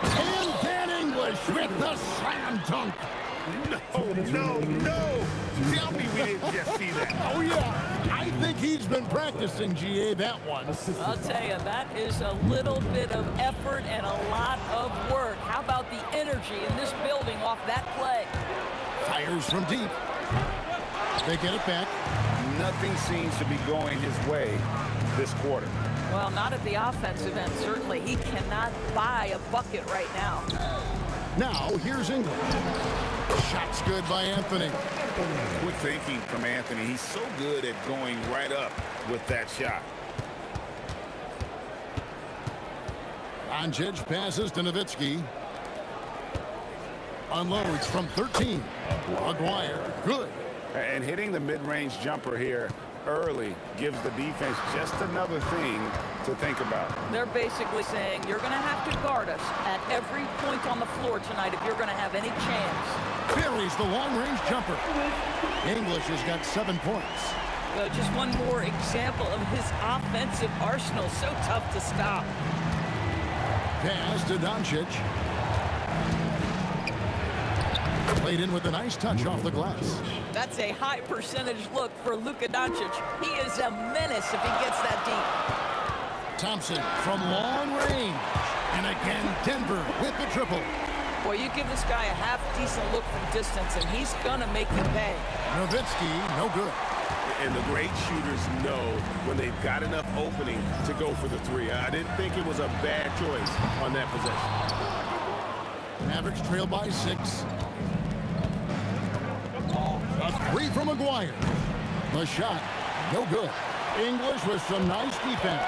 S8: And Dan English with the slam dunk.
S9: No. Tell me we didn't just see that.
S8: Oh, yeah. I think he's been practicing, GA, that one.
S13: I'll tell you, that is a little bit of effort and a lot of work. How about the energy in this building off that play?
S8: Fires from deep. They get it back.
S9: Nothing seems to be going his way this quarter.
S13: Well, not at the offensive end, certainly. He cannot buy a bucket right now.
S8: Now, here's English. Shot's good by Anthony.
S9: Good thinking from Anthony. He's so good at going right up with that shot.
S8: Doncic passes to Nowitzki. Unloads from 13. Aguirre, good.
S9: And hitting the mid-range jumper here early gives the defense just another thing to think about.
S13: They're basically saying, you're going to have to guard us at every point on the floor tonight if you're going to have any chance.
S8: Buries the long-range jumper. English has got 7 points.
S13: Just one more example of his offensive arsenal. So tough to stop.
S8: Pass to Doncic. Played in with a nice touch off the glass.
S13: That's a high percentage look for Luka Doncic. He is a menace if he gets that deep.
S8: Thompson from long range. And again, Denver with the triple.
S13: Boy, you give this guy a half-decent look from distance, and he's going to make you pay.
S8: Nowitzki, no good.
S9: And the great shooters know when they've got enough opening to go for the 3. I didn't think it was a bad choice on that possession.
S8: Mavericks trail by 6. A 3 from Aguirre. The shot, no good. English with some nice defense.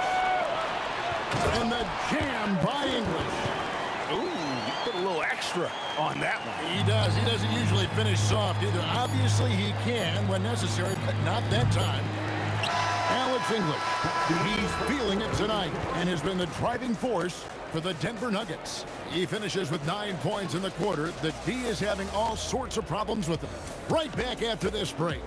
S8: And the jam by English.
S9: Ooh, you put a little extra on that one.
S8: He does. He doesn't usually finish soft either. Obviously, he can when necessary, but not that time. Alex English, he's feeling it tonight and has been the driving force for the Denver Nuggets. He finishes with 9 points in the quarter. The D is having all sorts of problems with him. Right back after this break.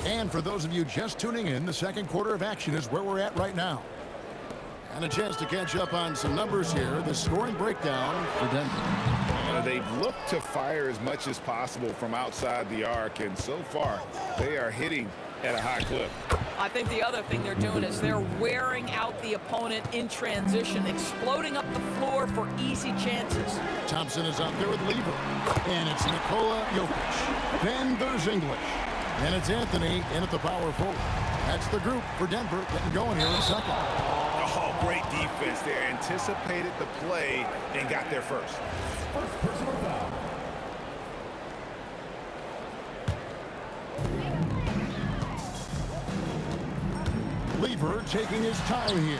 S8: And for those of you just tuning in, the second quarter of action is where we're at right now. And a chance to catch up on some numbers here. The scoring breakdown for Denver.
S9: They've looked to fire as much as possible from outside the arc, and so far, they are hitting at a high clip.
S13: I think the other thing they're doing is they're wearing out the opponent in transition, exploding up the floor for easy chances.
S8: Thompson is out there with Lever. And it's Nikola Jokic. Then there's English. And it's Anthony in at the power forward. That's the group for Denver getting going here in a second.
S9: Oh, great defense there. Anticipated the play and got there first.
S8: Lever taking his time here.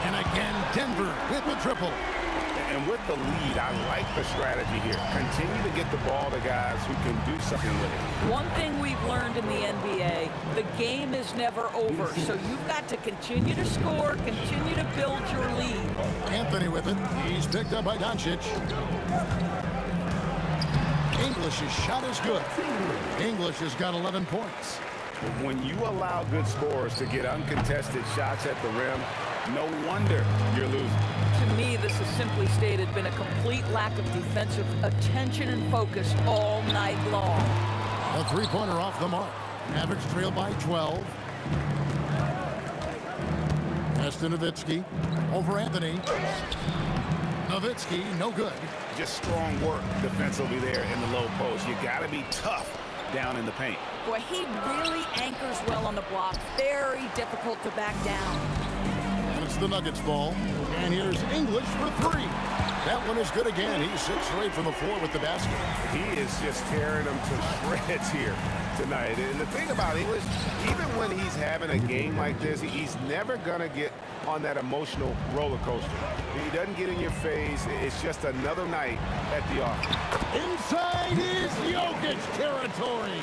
S8: And again, Denver with the triple.
S9: And with the lead, I like the strategy here. Continue to get the ball to guys who can do something with it.
S13: One thing we've learned in the NBA, the game is never over. So you've got to continue to score, continue to build your lead.
S8: Anthony Anthony with it. He's picked up by Doncic. English's shot is good. English has got 11 points.
S9: When you allow good scorers to get uncontested shots at the rim, no wonder you're losing.
S13: To me, this has simply stated been a complete lack of defensive attention and focus all night long.
S8: A three-pointer off the mark. Mavericks trail by 12. Pass to Nowitzki. Over Anthony. Nowitzki, no good.
S9: Just strong work defensively there in the low post. You got to be tough down in the paint.
S13: Boy, he really anchors well on the block. Very difficult to back down.
S8: And it's the Nuggets ball. And here's English for three. That one is good again. He's 6 straight from the floor with the basket.
S9: He is just tearing them to shreds here tonight. And the thing about English, even when he's having a game like this, he's never going to get on that emotional roller coaster. He doesn't get in your face. It's just another night at the office.
S8: Inside is Jokic territory.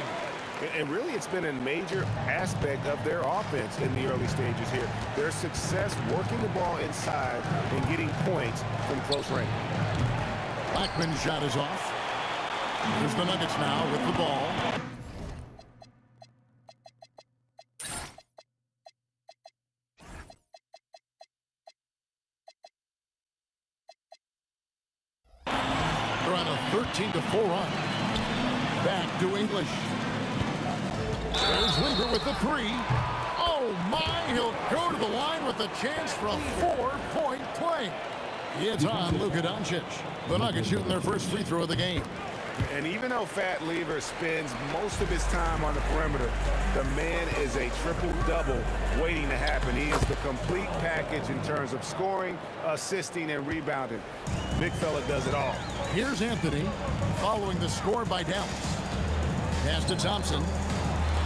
S9: And really, it's been a major aspect of their offense in the early stages here. Their success working the ball inside and getting points from close range.
S8: Blackman's shot is off. Here's the Nuggets now with the ball. They're on a 13-4 run. Back to English. There's Weaver with the three. Oh, my. He'll go to the line with a chance for a 4-point play. It's on Luka Doncic. The Nuggets shooting their first free throw of the game.
S9: And even though Fat Lever spends most of his time on the perimeter, the man is a triple-double waiting to happen. He is the complete package in terms of scoring, assisting, and rebounding. Big fella does it all.
S8: Here's Anthony following the score by Dallas. Pass to Thompson.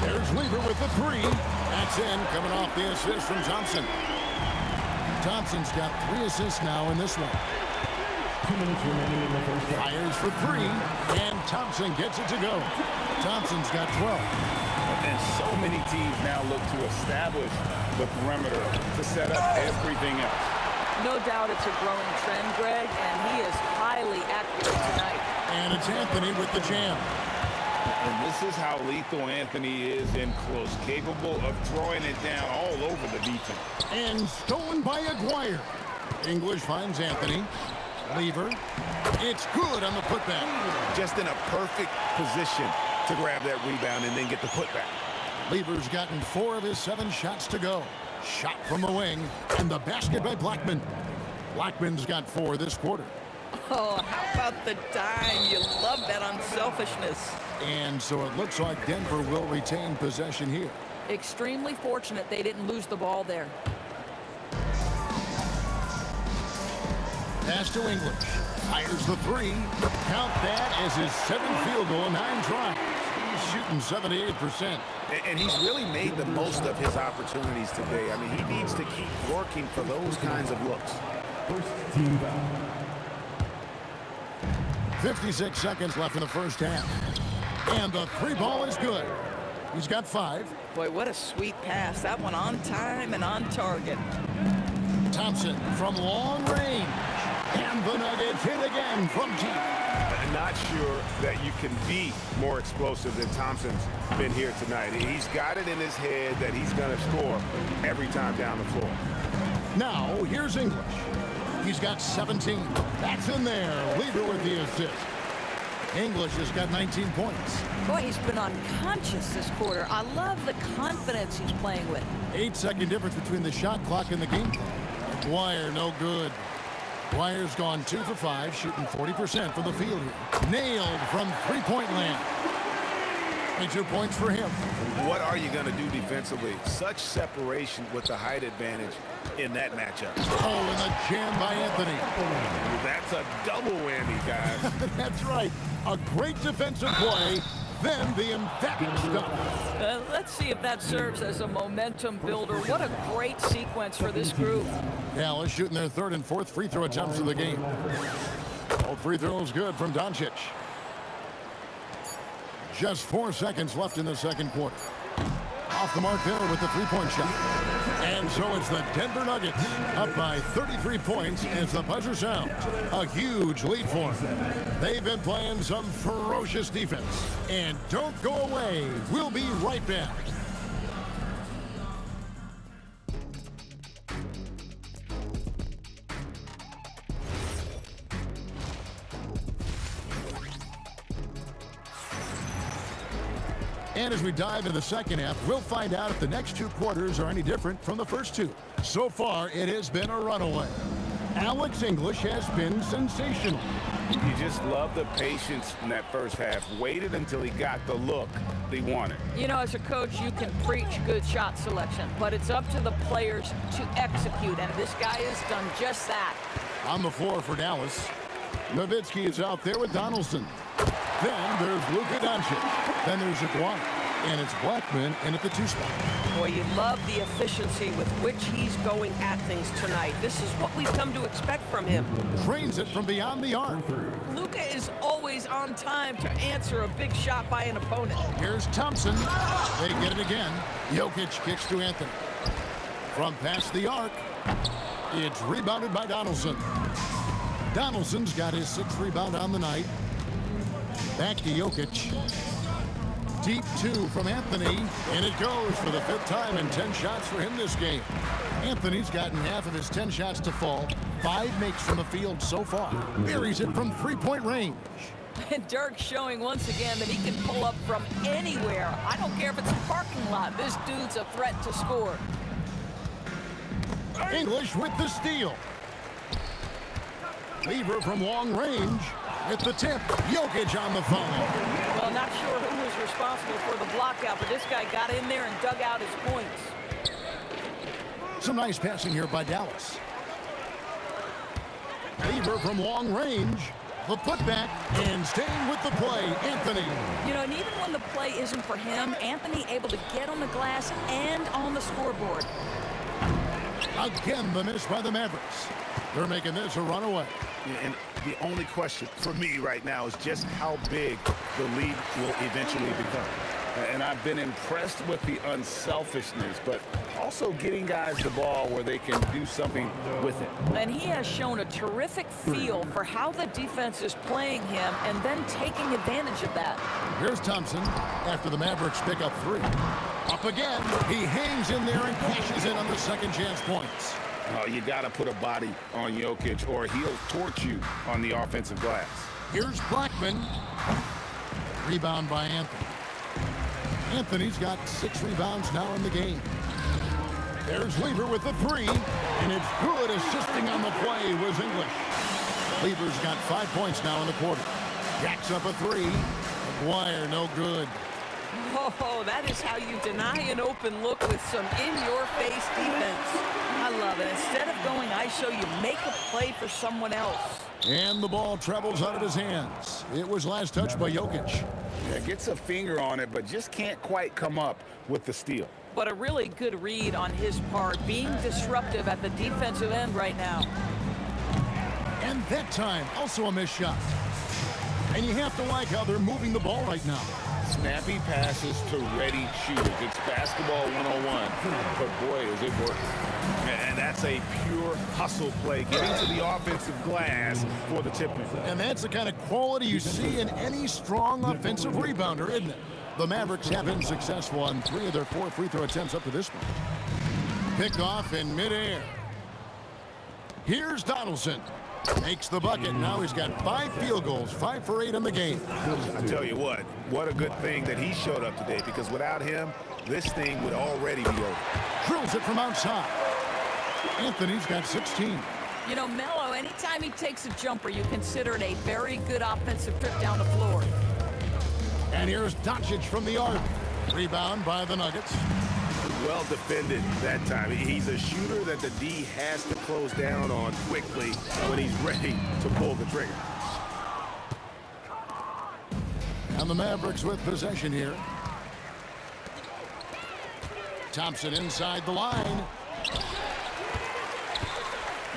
S8: There's Weaver with the three. That's in, coming off the assist from Thompson. Thompson's got 3 assists now in this one.
S6: 2 minutes remaining in the first half.
S8: Fires for three, and Thompson gets it to go. Thompson's got 12.
S9: And so many teams now look to establish the perimeter to set up everything else.
S13: No doubt it's a growing trend, Greg, and he is highly accurate tonight.
S8: And it's Anthony with the jam.
S9: And this is how lethal Anthony is in close, capable of throwing it down all over the defense.
S8: And stolen by Aguirre. English finds Anthony. Lever. It's good on the putback.
S9: Just in a perfect position to grab that rebound and then get the putback.
S8: Lever's gotten 4 of his 7 shots to go. Shot from the wing, and the basket by Blackman. Blackman's got 4 this quarter.
S13: Oh, how about the dime? You love that unselfishness.
S8: And so it looks like Denver will retain possession here.
S13: Extremely fortunate they didn't lose the ball there.
S8: Pass to English. Fires the three. Count that as his 7th field goal, 9 tries. He's shooting 78%.
S9: And he's really made the most of his opportunities today. I mean, he needs to keep working for those kinds of looks.
S6: First team foul.
S8: 56 seconds left in the first half. And the 3 ball is good. He's got 5.
S13: Boy, what a sweet pass. That one on time and on target.
S8: Thompson from long range. And the Nuggets hit again from deep.
S9: Not sure that you can be more explosive than Thompson's been here tonight. He's got it in his head that he's going to score every time down the floor.
S8: Now, here's English. He's got 17. That's in there. Leader with the assist. English has got 19 points.
S13: Boy, he's been unconscious this quarter. I love the confidence he's playing with.
S8: 8-second difference between the shot clock and the game. Dwyer, no good. Dwyer's gone 2 for 5, shooting 40% from the field here. Nailed from 3-point land. 22 points for him.
S9: What are you going to do defensively? Such separation with the height advantage in that matchup.
S8: Oh, and a jam by Anthony.
S9: That's a double whammy, guys.
S8: That's right. A great defensive play, then the emphatic stuff.
S13: Let's see if that serves as a momentum builder. What a great sequence for this group.
S8: Dallas shooting their 3rd and 4th free throw attempts of the game. All free throws good from Doncic. Just 4 seconds left in the second quarter. Off the mark there with the 3-point shot. And so it's the Denver Nuggets up by 33 points as the buzzer sounds. A huge lead for them. They've been playing some ferocious defense. And don't go away. We'll be right back. And as we dive into the second half, we'll find out if the next two quarters are any different from the first two. So far, it has been a runaway. Alex English has been sensational.
S9: You just love the patience in that first half. Waited until he got the look he wanted.
S13: You know, as a coach, you can preach good shot selection, but it's up to the players to execute, and this guy has done just that.
S8: On the floor for Dallas, Nowitzki is out there with Donaldson. Then there's Luka Doncic. Then there's Aguirre. And it's Blackman in at the 2 spot.
S14: Boy, you love the efficiency with which he's going at things tonight. This is what we've come to expect from him.
S8: Trains it from beyond the arc.
S14: Luka is always on time to answer a big shot by an opponent.
S8: Here's Thompson. They get it again. Jokic kicks to Anthony. From past the arc, it's rebounded by Donaldson. Donaldson's got his 6th rebound on the night. Back to Jokic. Deep 2 from Anthony, and it goes for the 5th time in 10 shots for him this game. Anthony's gotten half of his 10 shots to fall. 5 makes from the field so far. Buries it from 3-point range.
S13: And Dirk showing once again that he can pull up from anywhere. I don't care if it's a parking lot. This dude's a threat to score.
S8: English with the steal. Lever from long range. At the tip, Jokic on the foul.
S13: Well, not sure who was responsible for the blockout, but this guy got in there and dug out his points.
S8: Some nice passing here by Dallas. Lever from long range. The putback and staying with the play, Anthony.
S13: You know, and even when the play isn't for him, Anthony able to get on the glass and on the scoreboard.
S8: Again, the miss by the Mavericks. They're making this a runaway.
S9: And the only question for me right now is just how big the lead will eventually become. And I've been impressed with the unselfishness, but also getting guys the ball where they can do something with it.
S13: And he has shown a terrific feel for how the defense is playing him and then taking advantage of that.
S8: Here's Thompson after the Mavericks pick up 3. Up again. He hangs in there and cashes in on the second chance points.
S9: Oh, you got to put a body on Jokic or he'll torch you on the offensive glass.
S8: Here's Blackman. Rebound by Anthony. Anthony's got 6 rebounds now in the game. There's Lever with the 3, and it's good. Assisting on the play was English. Lever's got 5 points now in the quarter. Jacks up a 3. Aguirre, no good.
S14: Oh, that is how you deny an open look with some in-your-face defense. I love it. Instead of going ISO, you make a play for someone else.
S8: And the ball travels out of his hands. It was last touched by Jokic.
S9: Yeah, gets a finger on it, but just can't quite come up with the steal.
S13: But a really good read on his part, being disruptive at the defensive end right now.
S8: And that time, also a missed shot. And you have to like how they're moving the ball right now.
S9: Snappy passes to ready shooters. It's basketball 101, but boy, is it working. And that's a pure hustle play, getting to the offensive glass for the tip-in.
S8: And that's the kind of quality you see in any strong offensive rebounder, isn't it? The Mavericks have been successful on 3 of their 4 free throw attempts up to this point. Picked off in midair. Here's Donaldson. Makes the bucket. Now he's got 5 field goals, 5 for 8 in the game.
S9: I tell you what a good thing that he showed up today, because without him, this thing would already be over.
S8: Drills it from outside. Anthony's got 16.
S13: You know, Melo, anytime he takes a jumper, you consider it a very good offensive trip down the floor.
S8: And here's Doncic from the arc. Rebound by the Nuggets.
S9: Well defended that time. He's a shooter that the D has to close down on quickly when he's ready to pull the trigger.
S8: And the Mavericks with possession here. Thompson inside the line.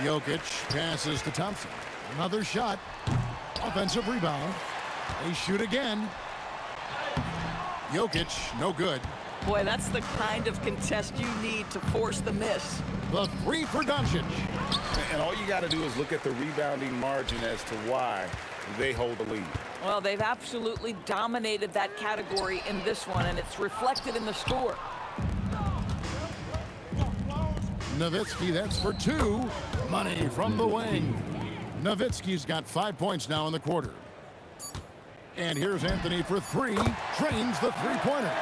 S8: Jokic passes to Thompson. Another shot. Offensive rebound. They shoot again. Jokic, no good.
S14: Boy, that's the kind of contest you need to force the miss.
S8: The three for Doncic.
S9: And all you got to do is look at the rebounding margin as to why they hold the lead.
S14: Well, they've absolutely dominated that category in this one, and it's reflected in the score.
S8: Nowitzki, that's for two. Money from the wing. Nowitzki's got 5 points now in the quarter. And here's Anthony for three. Trains the three-pointer.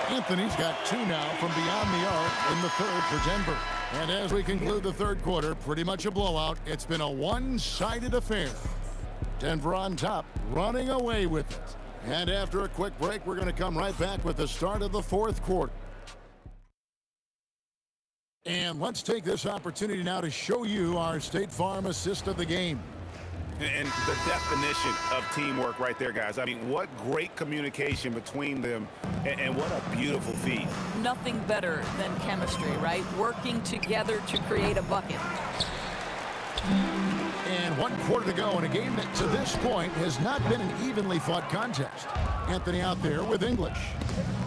S8: Anthony's got two now from beyond the arc in the third for Denver. And as we conclude the third quarter, pretty much a blowout. It's been a one-sided affair. Denver on top, running away with it. And after a quick break, we're going to come right back with the start of the fourth quarter. And let's take this opportunity now to show you our State Farm assist of the game.
S9: And the definition of teamwork right there, guys. I mean, what great communication between them, and what a beautiful feat.
S14: Nothing better than chemistry, right? Working together to create a bucket.
S8: And 1 quarter to go in a game that to this point has not been an evenly fought contest. Anthony out there with English.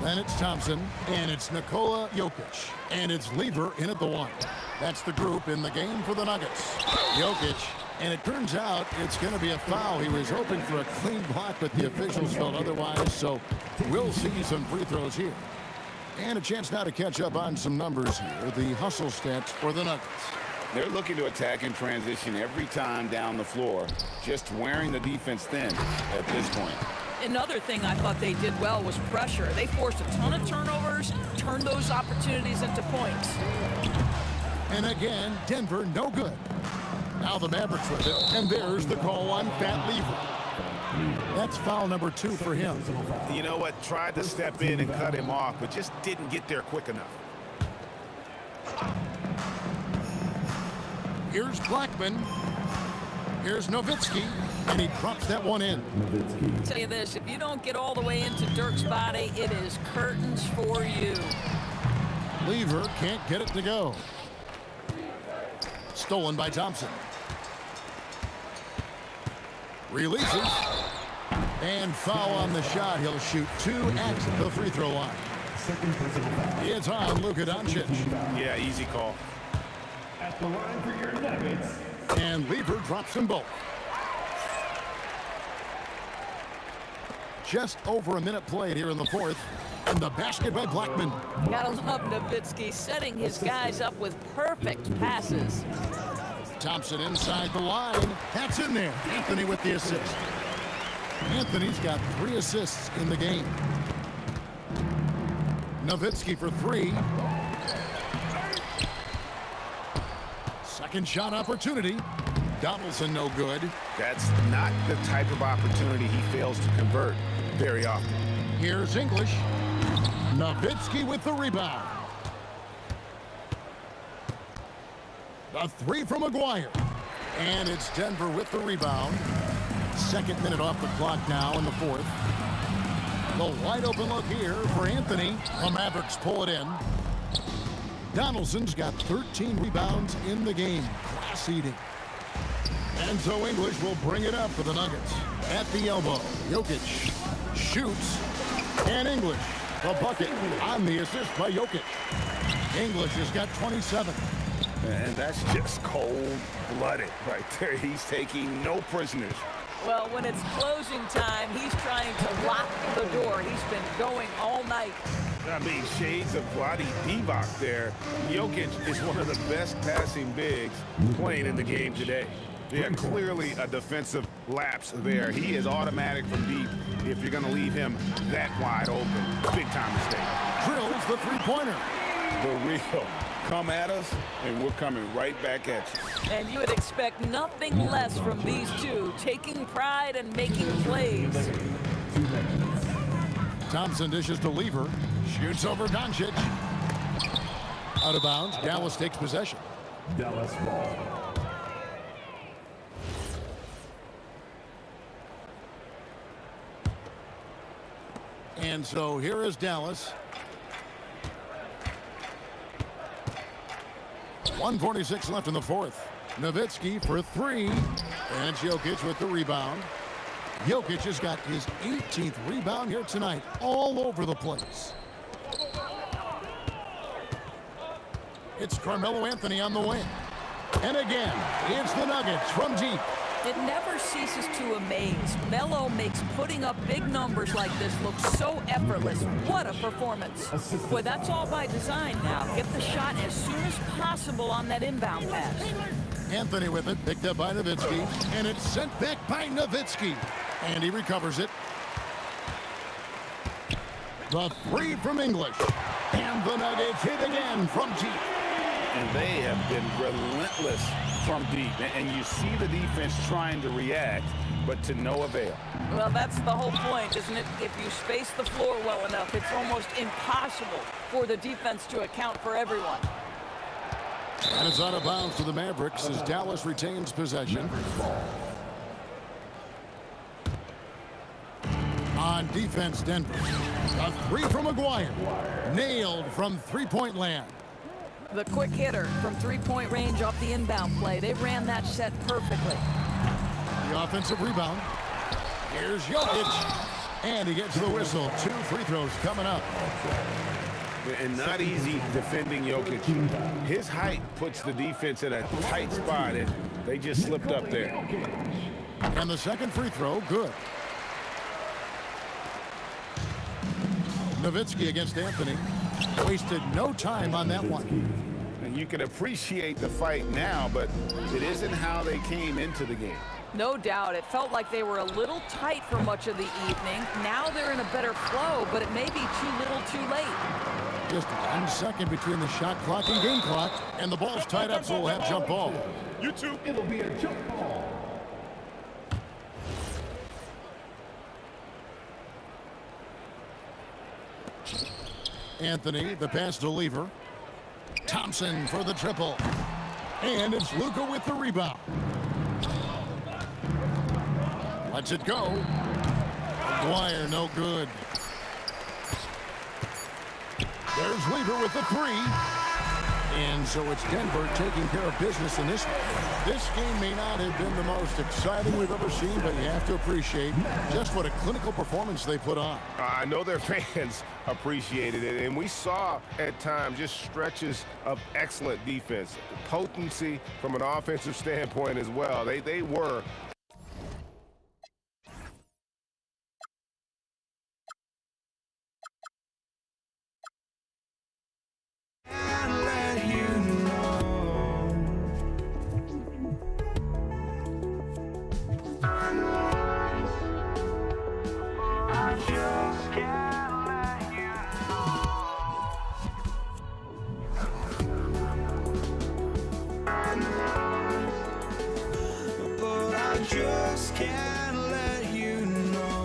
S8: Then it's Thompson, and it's Nikola Jokic. And it's Lever in at the one. That's the group in the game for the Nuggets. Jokic, and it turns out it's going to be a foul. He was hoping for a clean block, but the officials felt otherwise, so we'll see some free throws here. And a chance now to catch up on some numbers here. The hustle stats for the Nuggets.
S9: They're looking to attack in transition every time down the floor, just wearing the defense thin at this point.
S14: Another thing I thought they did well was pressure. They forced a ton of turnovers, turned those opportunities into points.
S8: And again, Denver no good. Now the Mavericks with it, and there's the call on Fat Lever. That's foul number 2 for him.
S9: You know what? Tried to step in and cut him off, but just didn't get there quick enough.
S8: Here's Blackman. Here's Nowitzki, and he drops that one in.
S14: I'll tell you this, if you don't get all the way into Dirk's body, it is curtains for you.
S8: Lever can't get it to go. Stolen by Thompson. Releases. And foul on the shot. He'll shoot 2 at the free throw line. It's on Luka Doncic.
S9: Yeah, easy call.
S6: At the line for your Nuggets.
S8: And Lever drops them both. Just over a minute played here in the fourth. And the basket by Blackman.
S14: Gotta love Nowitzki setting his guys up with perfect passes.
S8: Thompson inside the line. That's in there. Anthony with the assist. Anthony's got 3 assists in the game. Nowitzki for 3. Second shot opportunity. Donaldson no good.
S9: That's not the type of opportunity he fails to convert very often.
S8: Here's English. Nowitzki with the rebound. The 3 from McGuire. And it's Denver with the rebound. Second minute off the clock now in the fourth. The wide open look here for Anthony. The Mavericks pull it in. Donaldson's got 13 rebounds in the game. Class eating. And so English will bring it up for the Nuggets. At the elbow, Jokic shoots. And English, the bucket on the assist by Jokic. English has got 27.
S9: And that's just cold-blooded right there. He's taking no prisoners.
S14: Well, when it's closing time, he's trying to lock the door. He's been going all night.
S9: I mean, shades of Vlade Divac there. Jokic is one of the best passing bigs playing in the game today. Yeah, clearly a defensive lapse there. He is automatic from deep if you're going to leave him that wide open. Big-time mistake.
S8: Drills the three-pointer.
S9: The real. Come at us, and we're coming right back at you.
S14: And you would expect nothing less from these two, taking pride and making plays.
S8: Thompson dishes to Lever. Shoots over Doncic. Out of bounds. Dallas takes possession.
S6: Dallas ball.
S8: And so here is Dallas. 1:46 left in the fourth. Nowitzki for 3. And it's Jokic with the rebound. Jokic has got his 18th rebound here tonight. All over the place. It's Carmelo Anthony on the wing. And again, it's the Nuggets from deep.
S13: It never ceases to amaze. Melo makes putting up big numbers like this look so effortless. What a performance. Boy, that's all by design now. Get the shot as soon as possible on that inbound pass.
S8: Anthony with it, picked up by Nowitzki, and it's sent back by Nowitzki. And he recovers it. The three from English. And the Nuggets hit again from deep.
S9: And they have been relentless from deep. And you see the defense trying to react, but to no avail.
S13: Well, that's the whole point, isn't it? If you space the floor well enough, it's almost impossible for the defense to account for everyone.
S8: And it's out of bounds to the Mavericks as Dallas retains possession. On defense, Denver. A three from McGuire. Nailed from three-point land.
S13: The quick hitter from three-point range off the inbound play. They ran that set perfectly.
S8: The offensive rebound. Here's Jokic. And he gets the whistle. 2 free throws coming up.
S9: And not easy defending Jokic. His height puts the defense in a tight spot, and they just slipped up there.
S8: And the second free throw, good. Nowitzki against Anthony. Wasted no time on that one.
S9: And you can appreciate the fight now, but it isn't how they came into the game.
S13: No doubt. It felt like they were a little tight for much of the evening. Now they're in a better flow, but it may be too little too late.
S8: Just 1 second between the shot clock and game clock, and the ball's tied up, so we'll have jump ball.
S6: It'll be a jump ball.
S8: Anthony, the pass to Lever. Thompson for the triple. And it's Luka with the rebound. Lets it go. McGuire, no good. There's Lever with the three. And so it's Denver taking care of business in this one. This game may not have been the most exciting we've ever seen, but you have to appreciate just what a clinical performance they put on.
S3: I know their fans appreciated it, and we saw at times just stretches of excellent defense. Potency from an offensive standpoint as well. They were
S2: just can't let you know.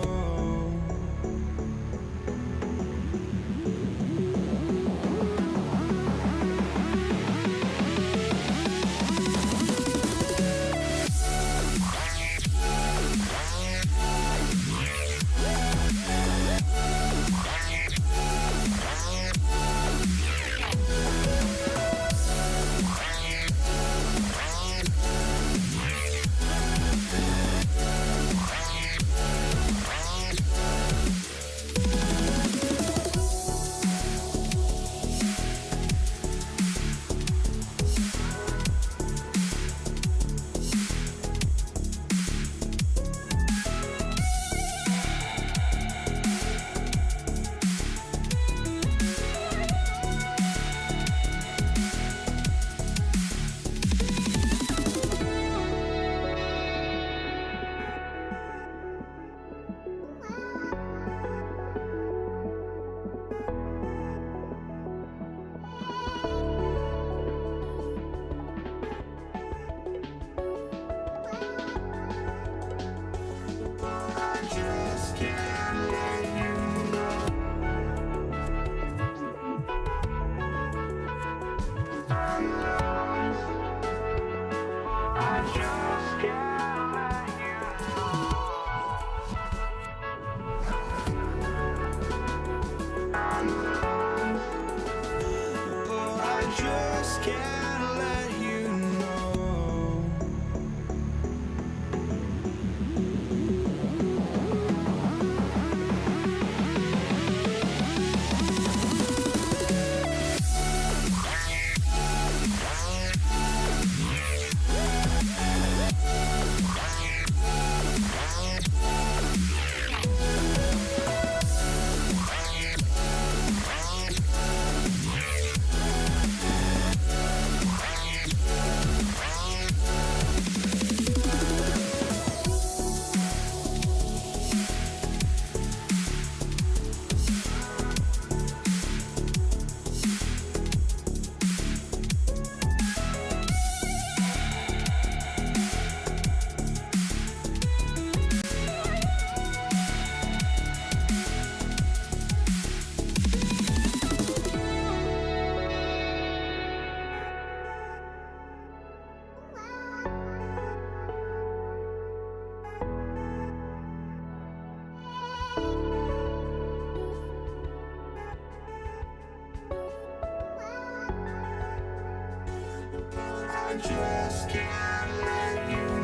S2: just can't let you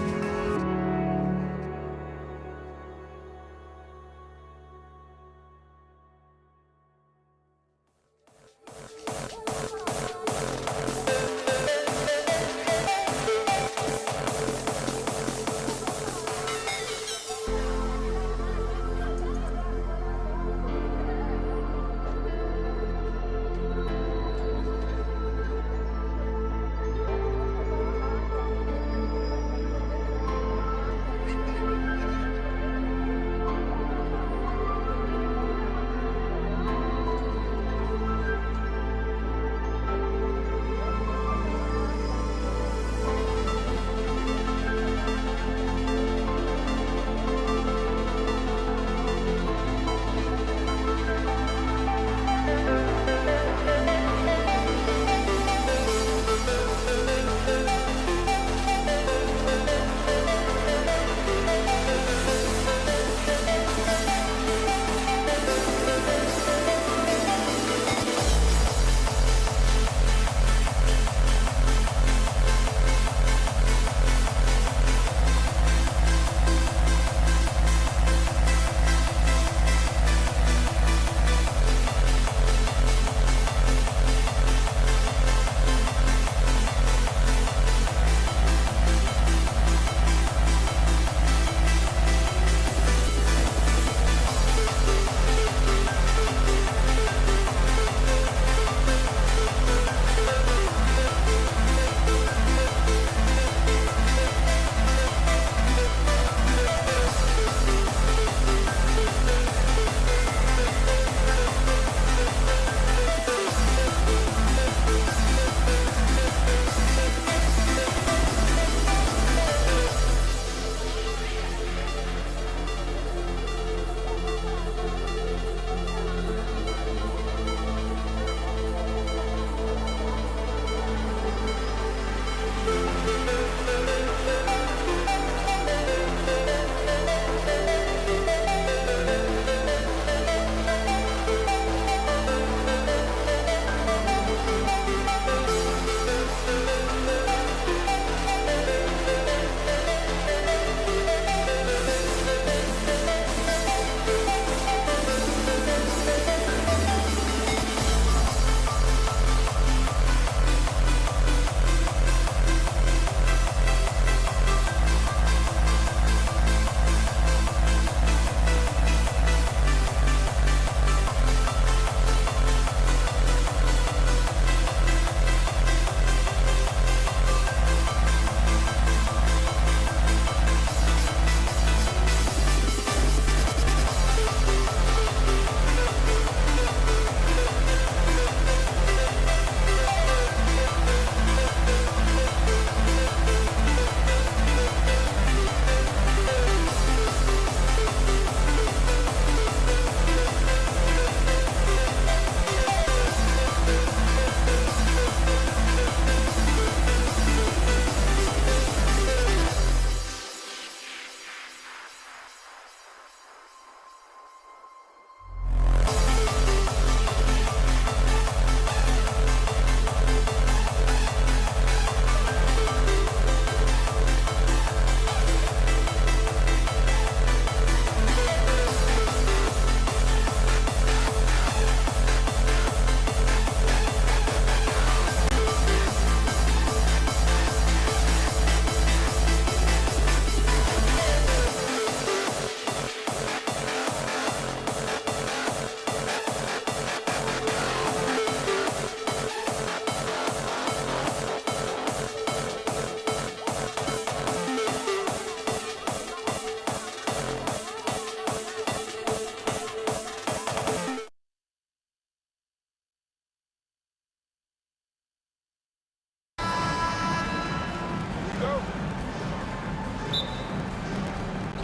S2: go.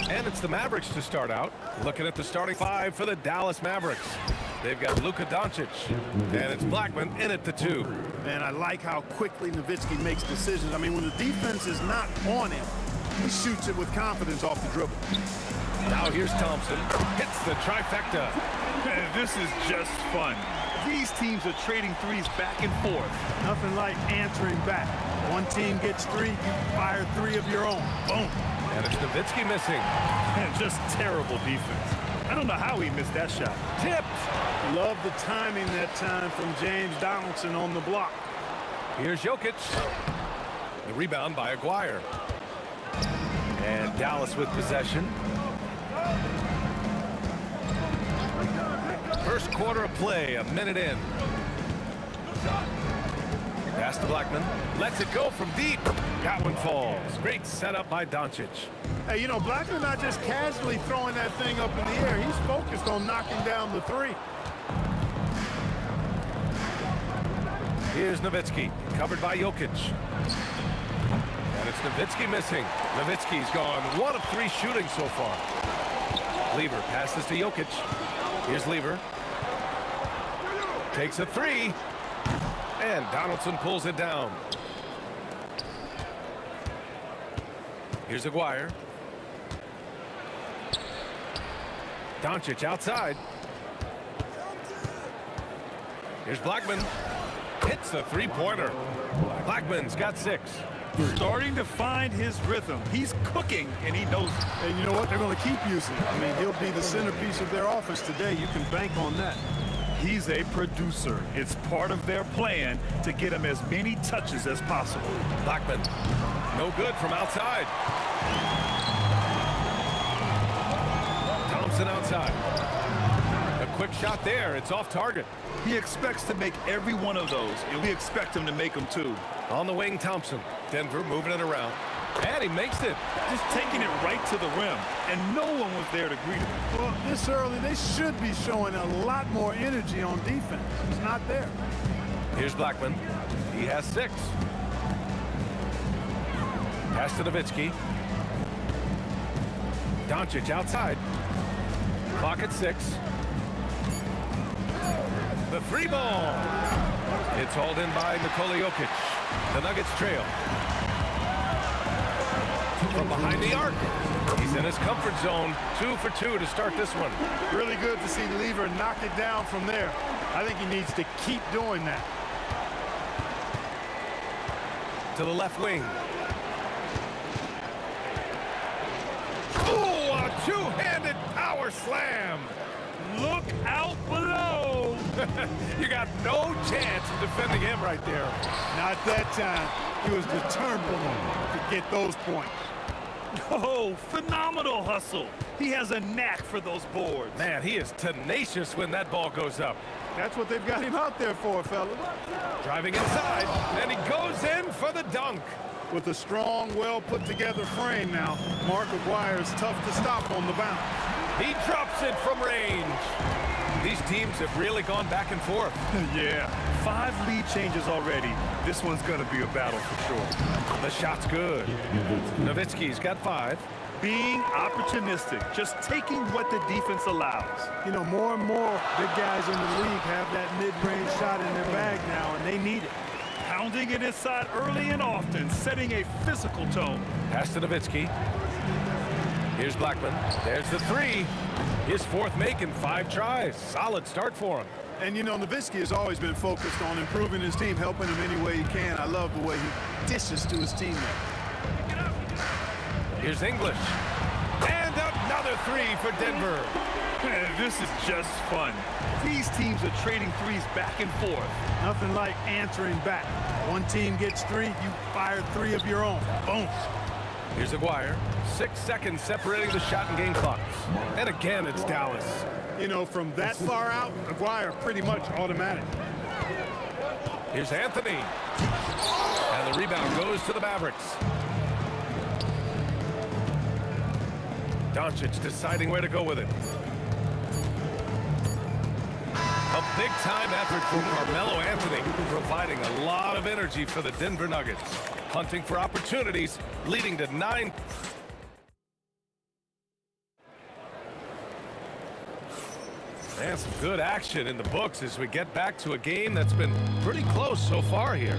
S3: And it's the Mavericks to start out. Looking at the starting five for the Dallas Mavericks. They've got Luka Doncic, and it's Blackman in at the 2.
S5: And I like how quickly Nowitzki makes decisions. I mean, when the defense is not on him, he shoots it with confidence off the dribble.
S3: Now here's Thompson. Hits the trifecta.
S5: This is just fun. These teams are trading threes back and forth.
S4: Nothing like answering back. One team gets 3, you fire 3 of your own. Boom.
S3: And it's Nowitzki missing.
S5: And just terrible defense. I don't know how he missed that shot.
S3: Tipped.
S4: Love the timing that time from James Donaldson on the block.
S3: Here's Jokic. The rebound by Aguirre. And Dallas with possession. First quarter of play, a minute in. Pass to Blackman. Lets it go from deep. That one falls. Great setup by Doncic.
S4: Hey, you know, Blackman not just casually throwing that thing up in the air. He's focused on knocking down the 3.
S3: Here's Nowitzki, covered by Jokic. And it's Nowitzki missing. Nowitzki's gone 1 of 3 shooting so far. Lever passes to Jokic. Here's Lever. Takes a 3. And Donaldson pulls it down. Here's Aguirre. Doncic outside. Here's Blackman. Hits the 3-pointer. Blackman's got 6.
S5: Starting to find his rhythm. He's cooking, and he knows it.
S4: And you know what? They're going to keep using it. I mean, he'll be the centerpiece of their offense today. You can bank on that.
S5: He's a producer. It's part of their plan to get him as many touches as possible.
S3: Blackman, no good from outside. Thompson outside. A quick shot there. It's off target.
S5: He expects to make every one of those, and we expect him to make them too.
S3: On the wing, Thompson. Denver moving it around. And he makes it.
S5: Just taking it right to the rim, and no one was there to greet him.
S4: Well, this early, they should be showing a lot more energy on defense. It's not there.
S3: Here's Blackman. He has 6. Pass to Nowitzki. Doncic outside. Clock at 6. The 3 ball. It's hauled in by Nikola Jokic. The Nuggets trail. From behind the arc. He's in his comfort zone. 2 for 2 to start this one.
S4: Really good to see Lever knock it down from there. I think he needs to keep doing that.
S3: To the left wing. Oh, a 2-handed power slam.
S5: Look out below.
S3: You got no chance of defending him right there.
S4: Not that time. He was determined to get those points.
S5: Oh, phenomenal hustle. He has a knack for those boards.
S3: Man, he is tenacious when that ball goes up.
S4: That's what they've got him out there for, fellas.
S3: Driving inside, and he goes in for the dunk.
S4: With a strong, well-put-together frame now, Mark Aguirre is tough to stop on the bounce.
S3: He drops it from range. These teams have really gone back and forth.
S5: Yeah, 5 lead changes already. This one's going to be a battle for sure.
S3: The shot's good. Nowitzki's got 5.
S5: Being opportunistic, just taking what the defense allows.
S4: You know, more and more big guys in the league have that mid-range shot in their bag now, and they need it.
S5: Pounding it inside early and often, setting a physical tone.
S3: Pass to Nowitzki. Here's Blackman. There's the 3. His 4th make in 5 tries. Solid start for him.
S4: And, you know, Nowitzki has always been focused on improving his team, helping him any way he can. I love the way he dishes to his teammates.
S3: Here's English. And another 3 for Denver.
S5: This is just fun. These teams are trading threes back and forth.
S4: Nothing like answering back. One team gets 3, you fire 3 of your own. Boom.
S3: Here's Aguirre. 6 seconds separating the shot and game clocks. And again, it's Dallas.
S4: You know, from that far out, Aguirre pretty much automatic.
S3: Here's Anthony. And the rebound goes to the Mavericks. Doncic deciding where to go with it. A big-time effort from Carmelo Anthony, providing a lot of energy for the Denver Nuggets. Hunting for opportunities, leading to 9. And some good action in the books as we get back to a game that's been pretty close so far here.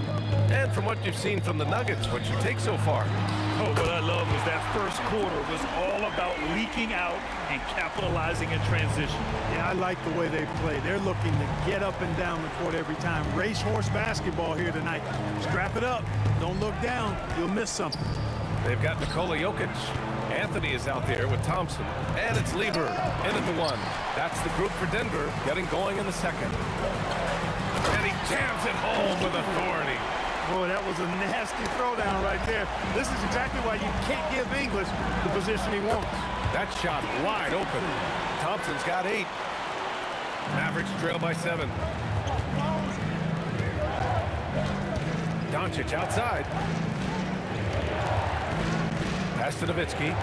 S3: And from what you've seen from the Nuggets, what's your take so far?
S5: Oh, what I love is that first quarter was all about leaking out and capitalizing in transition.
S4: Yeah, I like the way they play. They're looking to get up and down the court every time. Racehorse basketball here tonight. Strap it up. Don't look down. You'll miss something.
S3: They've got Nikola Jokic. Anthony is out there with Thompson. And it's Lieber in at the one. That's the group for Denver getting going in the second. And he jams it home with authority.
S4: Boy, that was a nasty throwdown right there. This is exactly why you can't give English the position he wants.
S3: That shot wide open. Thompson's got 8. Mavericks trail by 7. Doncic outside. Pass to Nowitzki.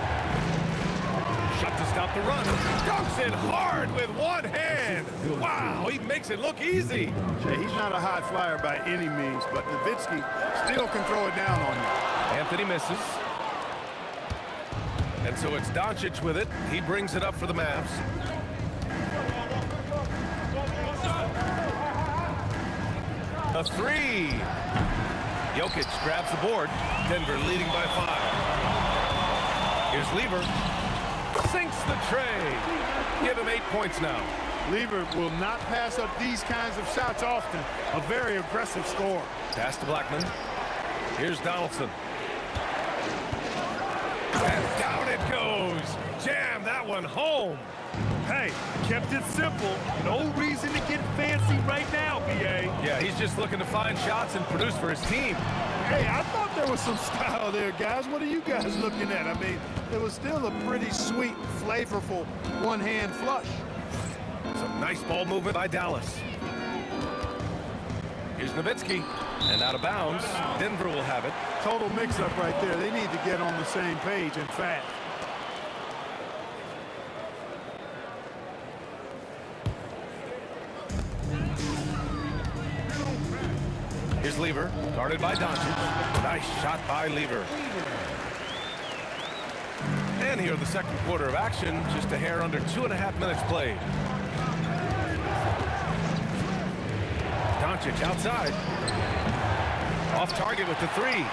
S3: Shot to stop the run. Dunks it hard with one hand. Wow, he makes it look easy.
S4: Jay, he's not a high flyer by any means, but Nowitzki still can throw it down on you.
S3: Anthony misses. And so it's Doncic with it. He brings it up for the Mavs. A 3. Jokic grabs the board. Denver leading by 5. Here's Lieber. Sinks the tray. Give him 8 points now.
S4: Lieber will not pass up these kinds of shots often. A very aggressive scorer.
S3: Pass to Blackman. Here's Donaldson. And down it goes. Jam that one home.
S5: Hey, kept it simple. No reason to get fancy right now, B.A.
S3: Yeah, he's just looking to find shots and produce for his team.
S4: Hey, I thought there was some style there, guys. What are you guys looking at? I mean, it was still a pretty sweet, flavorful one-hand flush.
S3: Some nice ball movement by Dallas. Here's Nowitzki. And out of bounds. Denver will have it.
S4: Total mix-up right there. They need to get on the same page and fast.
S3: Here's Lieber, guarded by Doncic. Nice shot by Lieber. And here the second quarter of action, just a hair under 2.5 minutes played. Doncic outside. Off target with the 3.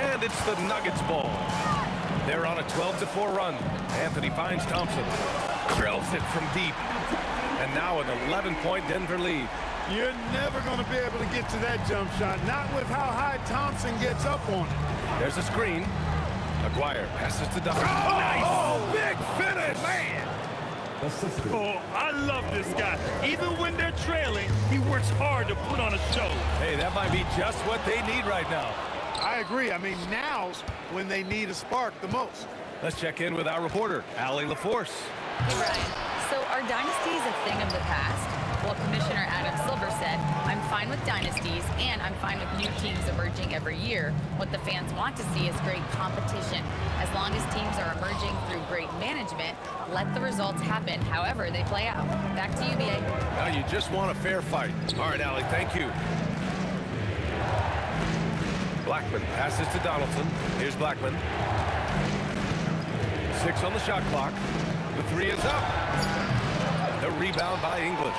S3: And it's the Nuggets ball. They're on a 12-4 run. Anthony finds Thompson. Drills it from deep. And now an 11-point Denver lead.
S4: You're never going to be able to get to that jump shot, not with how high Thompson gets up on it.
S3: There's a screen. Maguire passes to Duncan.
S5: Oh, nice!
S3: Oh, big finish!
S5: Man! Oh, I love this guy. Even when they're trailing, he works hard to put on a show.
S3: Hey, that might be just what they need right now.
S4: I agree. I mean, now's when they need a spark the most.
S3: Let's check in with our reporter, Allie LaForce.
S11: Hey, Brian. So are dynasties a thing of the past? Well, Commissioner Adam Silver said, I'm fine with dynasties and I'm fine with new teams emerging every year. What the fans want to see is great competition. As long as teams are emerging through great management, let the results happen however they play out. Back to you, B.A.
S3: Now you just want a fair fight. All right, Allie, thank you. Blackman passes to Donaldson. Here's Blackman. 6 on the shot clock. The 3 is up. The rebound by English.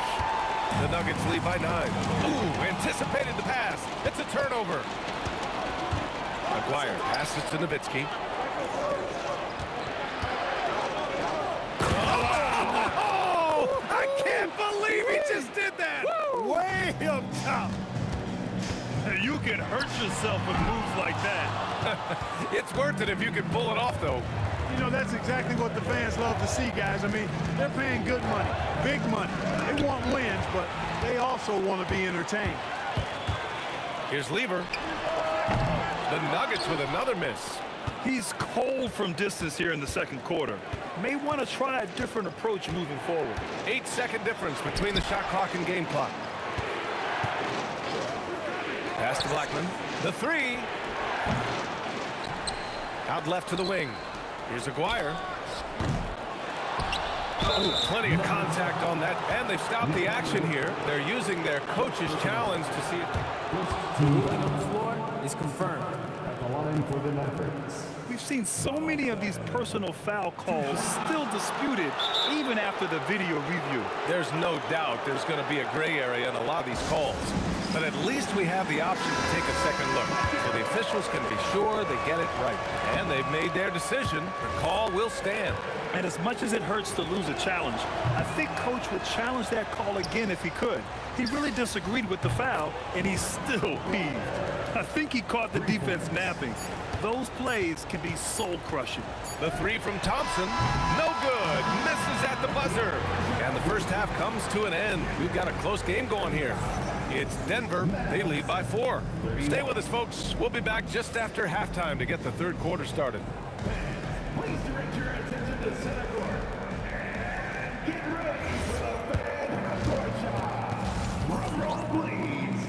S3: The Nuggets lead by 9. Ooh, anticipated the pass. It's a turnover. Maguire passes to Nowitzki. Oh, I can't believe he just did that.
S4: Woo! Way up top.
S5: You can hurt yourself with moves like that.
S3: It's worth it if you can pull it off, though.
S4: You know, that's exactly what the fans love to see, guys. I mean, they're paying good money, big money. They want wins, but they also want to be entertained.
S3: Here's Lieber. The Nuggets with another miss.
S5: He's cold from distance here in the second quarter. May want to try a different approach moving forward.
S3: 8-second difference between the shot clock and game clock. Pass to Blackman. The 3. Out left to the wing. Here's Aguirre. Oh, plenty of contact on that. And they've stopped the action here. They're using their coach's challenge to see if...
S15: On the floor is confirmed.
S6: fouling for the Mavericks.
S5: We've seen so many of these personal foul calls still disputed even after the video review.
S3: There's no doubt there's going to be a gray area in a lot of these calls. But at least we have the option to take a second look, so the officials can be sure they get it right. And they've made their decision. The call will stand.
S5: And as much as it hurts to lose a challenge, I think Coach would challenge that call again if he could. He really disagreed with the foul, and he's still peeved. I think he caught the defense napping. Those plays can be soul-crushing.
S3: The three from Thompson, no good, misses at the buzzer. And the first half comes to an end. We've got a close game going here. It's Denver, they lead by 4. Stay with us, folks. We'll be back just after halftime to get the third quarter started.
S6: Please direct your attention to center court. And get ready for the fan half-court shot. Drum roll, please.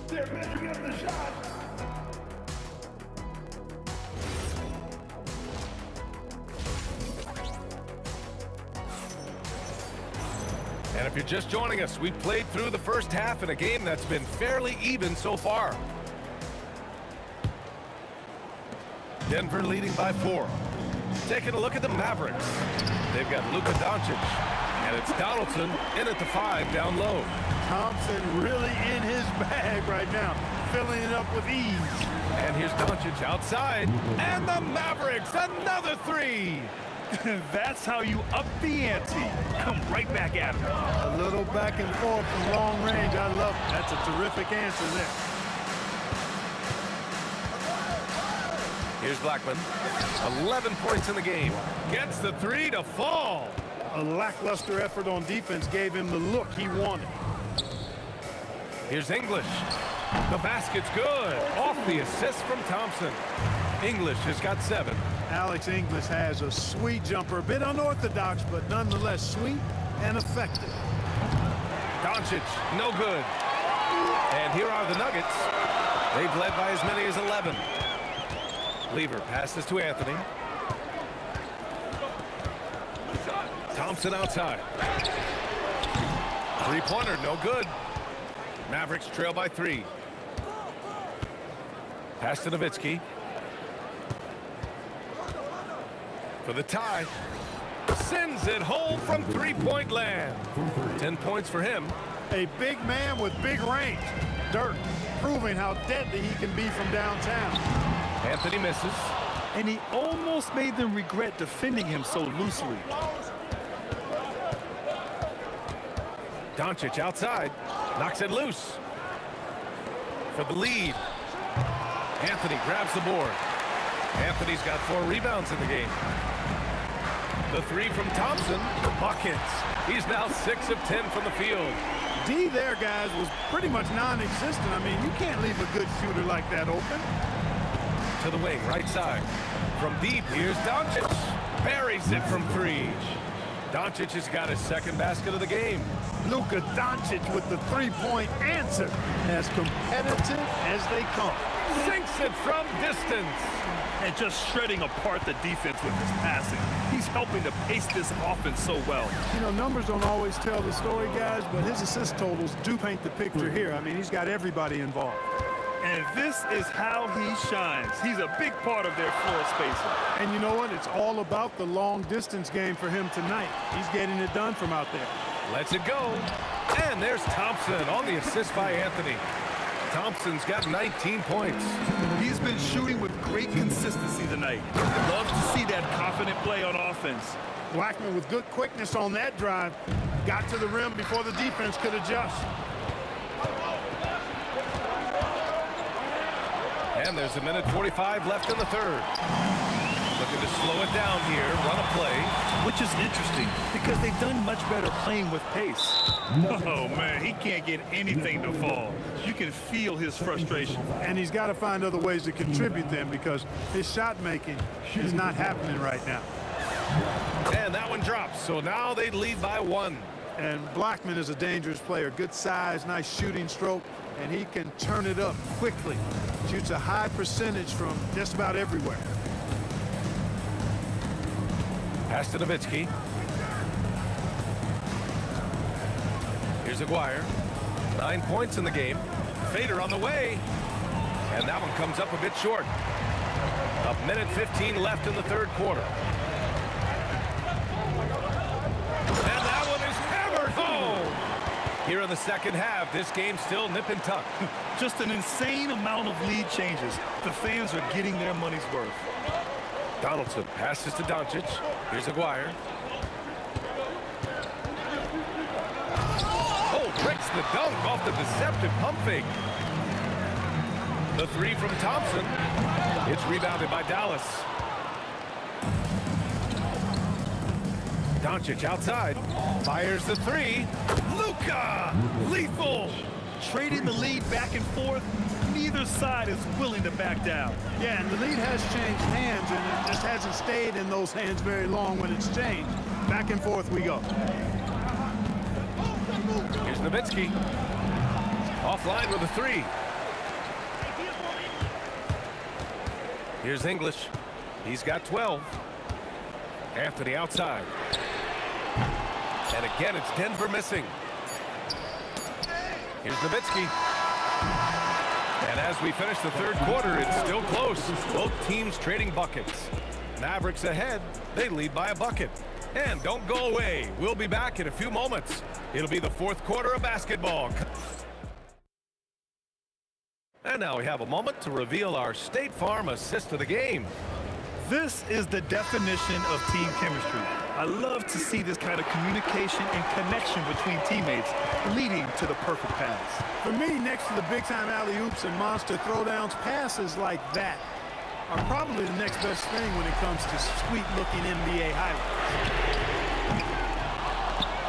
S6: They're measuring up the shot.
S3: And if you're just joining us, we've played through the first half in a game that's been fairly even so far. Denver leading by 4. Taking a look at the Mavericks. They've got Luka Doncic, and it's Donaldson in at the 5 down low.
S4: Thompson really in his bag right now, filling it up with ease.
S3: And here's Doncic outside, and the Mavericks, another 3.
S5: That's how you up the ante. Come right back at him.
S4: A little back and forth from long range. I love it. That's a terrific answer there.
S3: Here's Blackman, 11 points in the game. Gets the 3 to fall.
S4: A lackluster effort on defense gave him the look he wanted.
S3: Here's English. The basket's good. Off the assist from Thompson. English has got 7.
S4: Alex English has a sweet jumper, a bit unorthodox, but nonetheless sweet and effective.
S3: Doncic, no good. And here are the Nuggets. They've led by as many as 11. Lever passes to Anthony. Thompson outside. Three-pointer, no good. Mavericks trail by 3. Pass to Nowitzki. For the tie. Sends it home from three-point land. 10 points for him.
S4: A big man with big range. Dirk proving how deadly he can be from downtown.
S3: Anthony misses.
S5: And he almost made them regret defending him so loosely.
S3: Doncic outside. Knocks it loose. For the lead. Anthony grabs the board. Anthony's got 4 rebounds in the game. The 3 from Thompson. Buckets. He's now 6 of 10 from the field.
S4: D there, guys, was pretty much non-existent. I mean, you can't leave a good shooter like that open.
S3: To the wing, right side. From deep, here's Doncic. Buries it from 3. Doncic has got his second basket of the game.
S4: Luka Doncic with the three-point answer. As competitive as they come.
S3: Sinks it from distance.
S5: And just shredding apart the defense with his passing. He's helping to pace this offense so well.
S4: You know, numbers don't always tell the story, guys, but his assist totals do paint the picture here. I mean, he's got everybody involved.
S5: And this is how he shines. He's a big part of their floor spacing.
S4: And you know what? It's all about the long-distance game for him tonight. He's getting it done from out there.
S3: Lets it go. And there's Thompson on the assist by Anthony. Thompson's got 19 points.
S5: He's been shooting with great consistency tonight. Love to see that confident play on offense.
S4: Blackman with good quickness on that drive. Got to the rim before the defense could adjust.
S3: And there's 1:45 left in the third. Looking to slow it down here, run a play.
S5: Which is interesting because they've done much better playing with pace. Oh, man, he can't get anything to fall. You can feel his frustration.
S4: And he's got to find other ways to contribute them because his shot making is not happening right now.
S3: And that one drops, so now they lead by 1.
S4: And Blackman is a dangerous player. Good size, nice shooting stroke, and he can turn it up quickly. Shoots a high percentage from just about everywhere.
S3: Pass to Nowitzki. Here's Aguirre. 9 points in the game. Fader on the way. And that one comes up a bit short. A minute 15 left in the third quarter. And that one is hammered home. Here in the second half, this game's still nip and tuck.
S5: Just an insane amount of lead changes. The fans are getting their money's worth.
S3: Donaldson passes to Doncic. Here's Aguirre. Oh, breaks the dunk off the deceptive pump fake. The three from Thompson. It's rebounded by Dallas. Doncic outside. Fires the three. Luka! Lethal!
S5: Trading the lead back and forth. Neither side is willing to back down.
S15: Yeah, and the lead has changed hands, and it just hasn't stayed in those hands very long when it's changed. Back and forth we go.
S3: Here's Nowitzki. Offline with a three. Here's English. He's got 12. Anthony outside. And again, it's Denver missing. Here's Nowitzki. And as we finish the third quarter, it's still close. Both teams trading buckets. Mavericks ahead. They lead by a bucket. And don't go away. We'll be back in a few moments. It'll be the fourth quarter of basketball. And now we have a moment to reveal our State Farm assist of the game.
S5: This is the definition of team chemistry. I love to see this kind of communication and connection between teammates leading to the perfect pass.
S15: For me, next to the big-time alley-oops and monster throwdowns, passes like that are probably the next best thing when it comes to sweet-looking NBA highlights.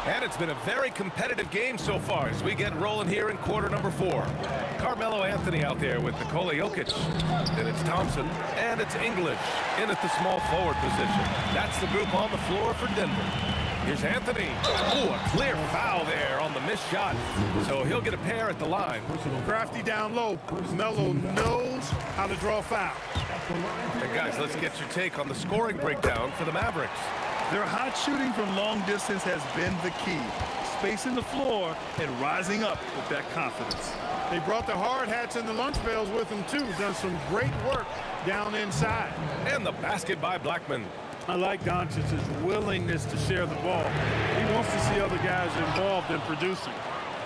S3: And it's been a very competitive game so far as we get rolling here in quarter number 4. Carmelo Anthony out there with Nikola Jokic. Then it's Thompson, and it's English in at the small forward position. That's the group on the floor for Denver. Here's Anthony. Oh, a clear foul there on the missed shot. So he'll get a pair at the line.
S15: Crafty down low. Melo knows how to draw foul.
S3: And guys, let's get your take on the scoring breakdown for the Mavericks.
S5: Their hot shooting from long distance has been the key. Spacing the floor and rising up with that confidence.
S15: They brought the hard hats and the lunch bells with them, too. Done some great work down inside.
S3: And the basket by Blackman.
S15: I like Doncic's willingness to share the ball. He wants to see other guys involved in producing.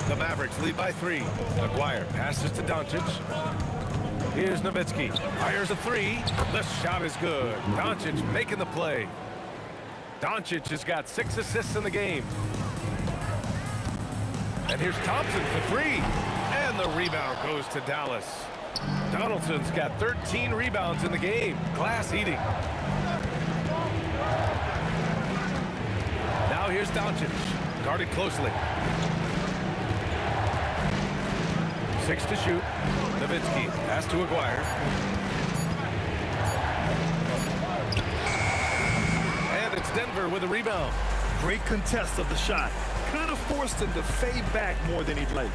S3: The Mavericks lead by 3. Aguirre passes to Doncic. Here's Nowitzki. Fires a three. The shot is good. Doncic making the play. Doncic has got 6 assists in the game. And here's Thompson for 3. And the rebound goes to Dallas. Donaldson's got 13 rebounds in the game. Glass eating. Now here's Doncic. Guarded closely. 6 to shoot. Nowitzki pass to Aguirre. And it's Denver with a rebound.
S5: Great contest of the shot. Kind of forced him to fade back more than he'd like.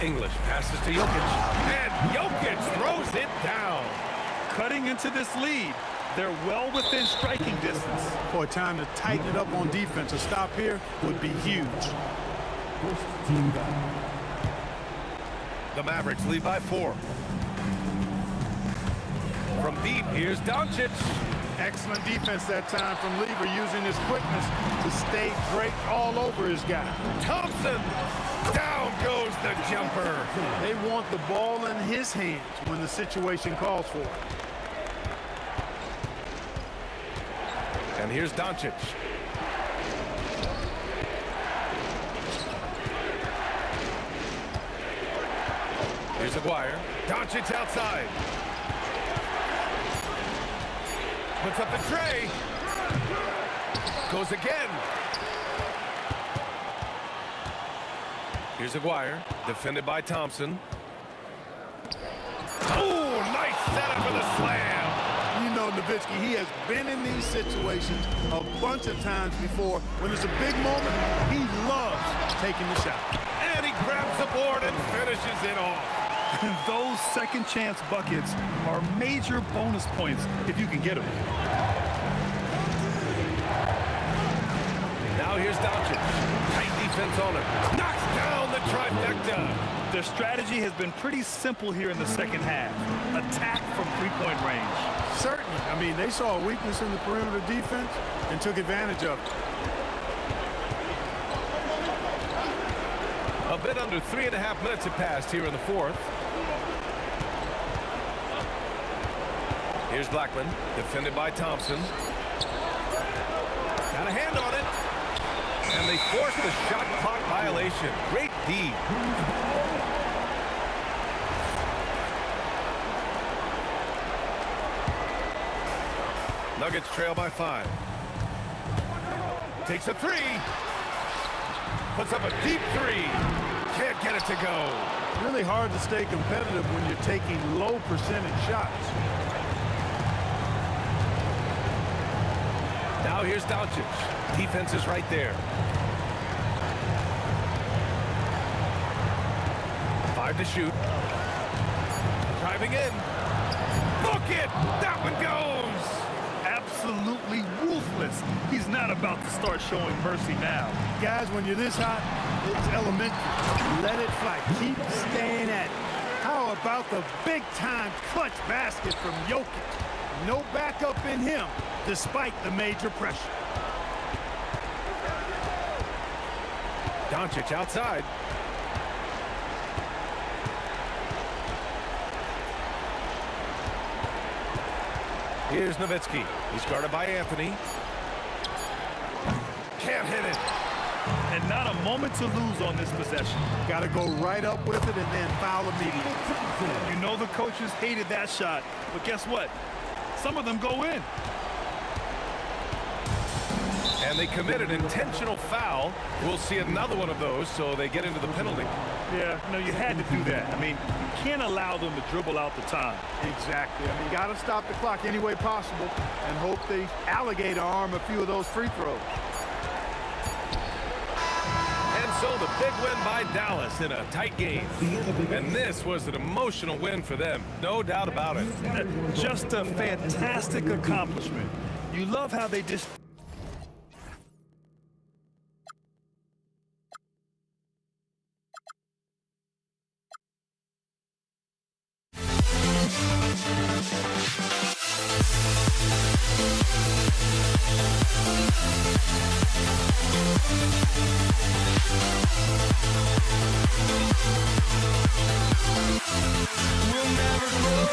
S3: English passes to Jokic. And Jokic throws it down.
S5: Cutting into this lead. They're well within striking distance.
S15: For a time to tighten it up on defense. A stop here would be huge.
S3: The Mavericks lead by 4. From deep, here's Doncic.
S15: Excellent defense that time from Lever, using his quickness to stay draped all over his guy.
S3: Thompson! Down goes the jumper.
S15: They want the ball in his hands when the situation calls for it.
S3: And here's Doncic. Here's Aguirre. Doncic outside. Puts up the tray. Goes again. Here's Aguirre. Defended by Thompson. Oh, nice setup for the slam.
S15: You know, Nowitzki, he has been in these situations a bunch of times before. When it's a big moment, he loves taking the shot.
S3: And he grabs the board and finishes it off.
S5: And those second chance buckets are major bonus points if you can get them.
S3: Now here's Doncic. Tight defense on him. Knocks down the trifecta.
S5: Their strategy has been pretty simple here in the second half. Attack from three-point range.
S15: Certainly. I mean, they saw a weakness in the perimeter defense and took advantage of it.
S3: A bit under 3.5 minutes have passed here in the fourth. Here's Blackman, defended by Thompson. Got a hand on it. And they force the shot clock violation. Great D. Nuggets trail by 5. Takes a 3. Puts up a deep 3. Can't get it to go.
S15: Really hard to stay competitive when you're taking low percentage shots.
S3: Now here's Doncic. Defense is right there. 5 to shoot. Driving in. Book it! That one goes!
S5: Absolutely ruthless. He's not about to start showing mercy now.
S15: Guys, when you're this hot, it's elementary. Let it fly. Keep staying at it. How about the big-time clutch basket from Jokic? No backup in him, despite the major pressure.
S3: Doncic outside. Here's Nowitzki. He's guarded by Anthony. Can't hit it.
S5: And not a moment to lose on this possession.
S15: Got to go right up with it and then foul immediately.
S5: You know the coaches hated that shot, but guess what? Some of them go in.
S3: And they committed an intentional foul. We'll see another one of those, so they get into the penalty.
S5: Yeah, no, you had to do that. I mean, you can't allow them to dribble out the time.
S15: Exactly. I mean, you got to stop the clock any way possible and hope they alligator arm a few of those free throws.
S3: And so the big win by Dallas in a tight game. And this was an emotional win for them, no doubt about it.
S5: Just a fantastic accomplishment. You love how they just...
S2: We'll never grow.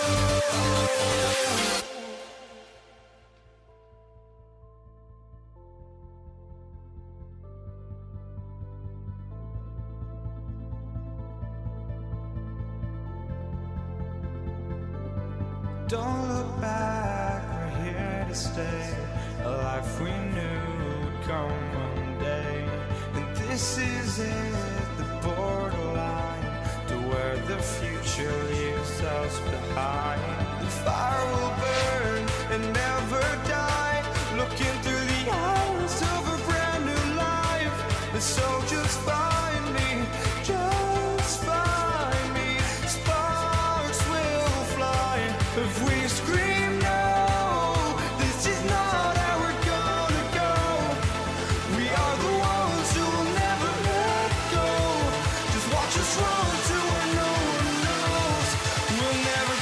S2: Don't look back, we're here to stay. A life we knew would come one day. And this is it, the borderline to where the future leaves us behind. The fire will burn and never die, looking through the eyes of a brand new life. And so just find me, just find me. Sparks will fly if we scream no. This is not how we're gonna go. We are the ones who will never let go. Just watch us run to where no one knows. We'll never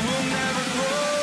S2: We'll never grow. We'll never grow.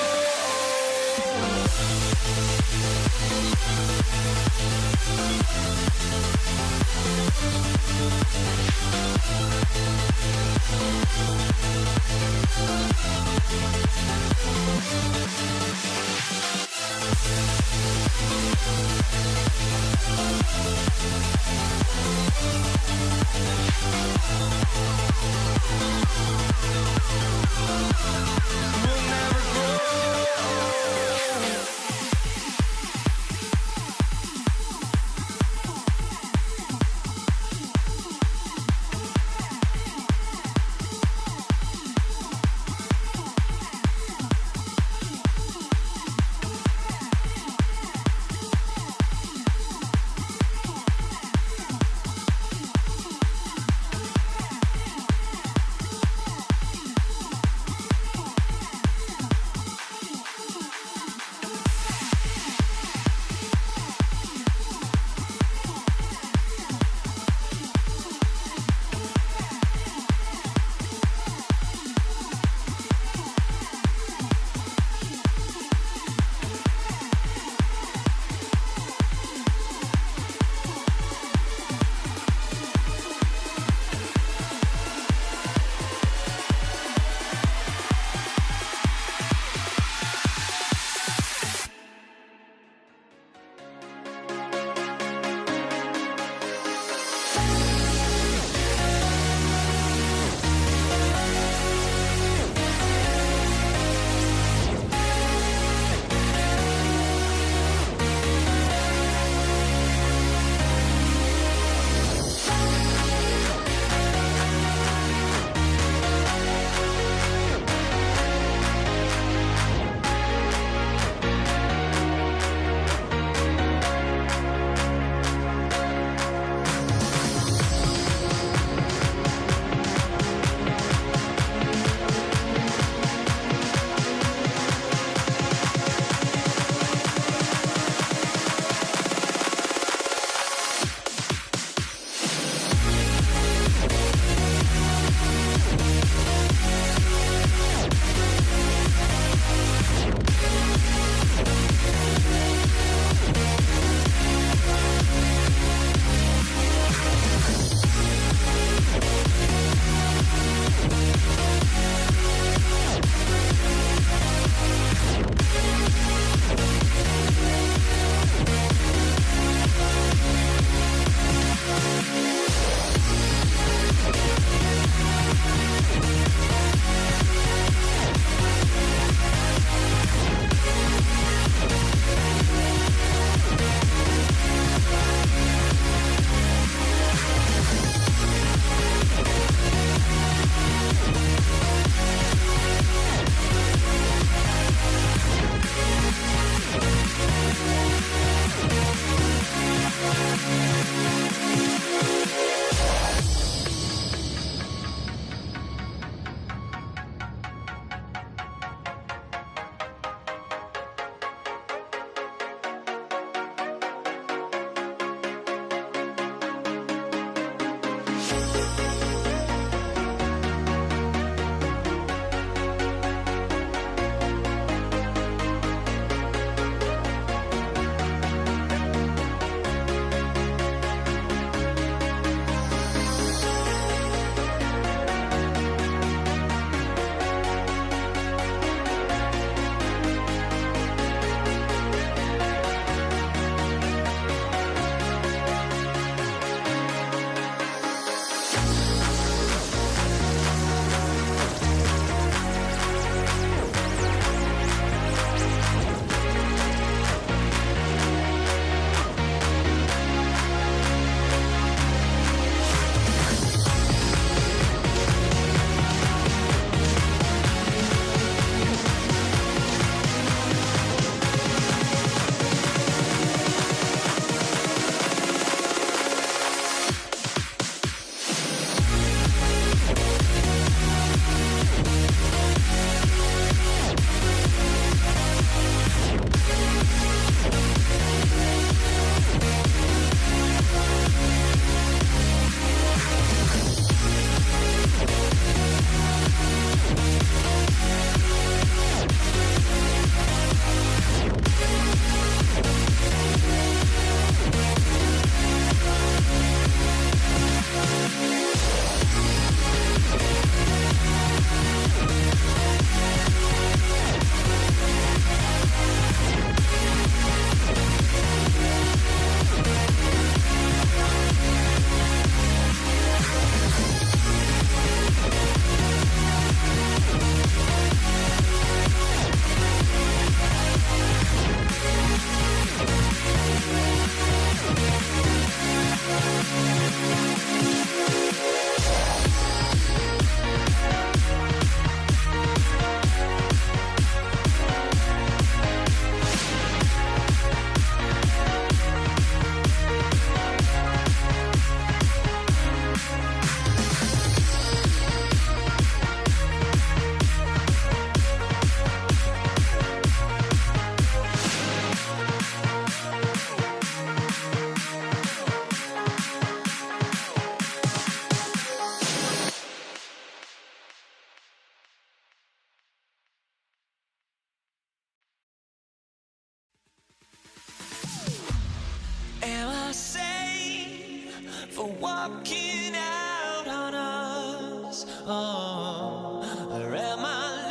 S2: walking out on us? Oh, or am I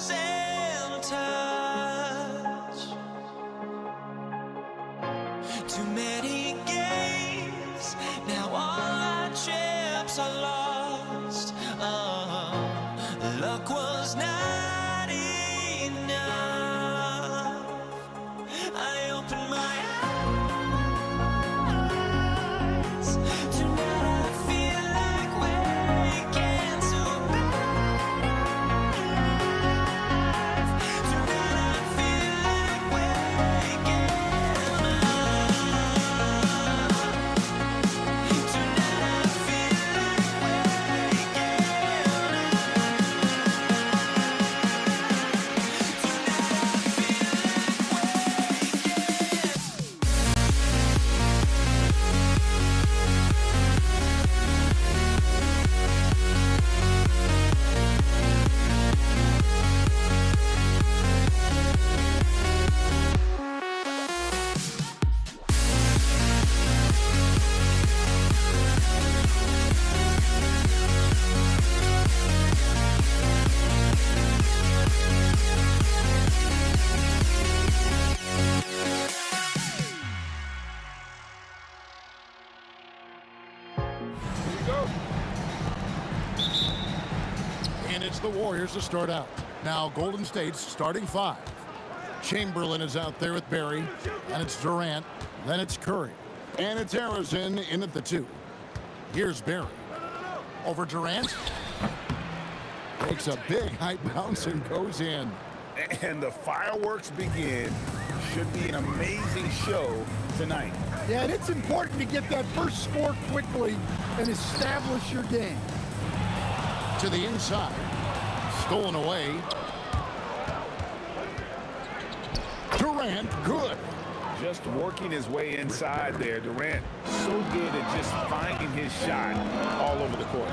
S2: losing touch? Too many games, now all our chips are lost. Oh, luck was not enough. I opened my eyes. Tonight I feel like waking to life. Tonight I feel like waking up. Tonight I feel like waking
S8: And it's the Warriors to start out. Now Golden State's starting 5. Chamberlain is out there with Barry, and it's Durant, then it's Curry, and it's Harrison in at the 2. Here's Barry. Over Durant. Takes a big high bounce and goes in.
S9: And the fireworks begin. Should be an amazing show tonight.
S4: Yeah, and it's important to get that first score quickly and establish your game.
S8: To the inside. Stolen away. Durant, good.
S9: Just working his way inside there. Durant so good at just finding his shot all over the court.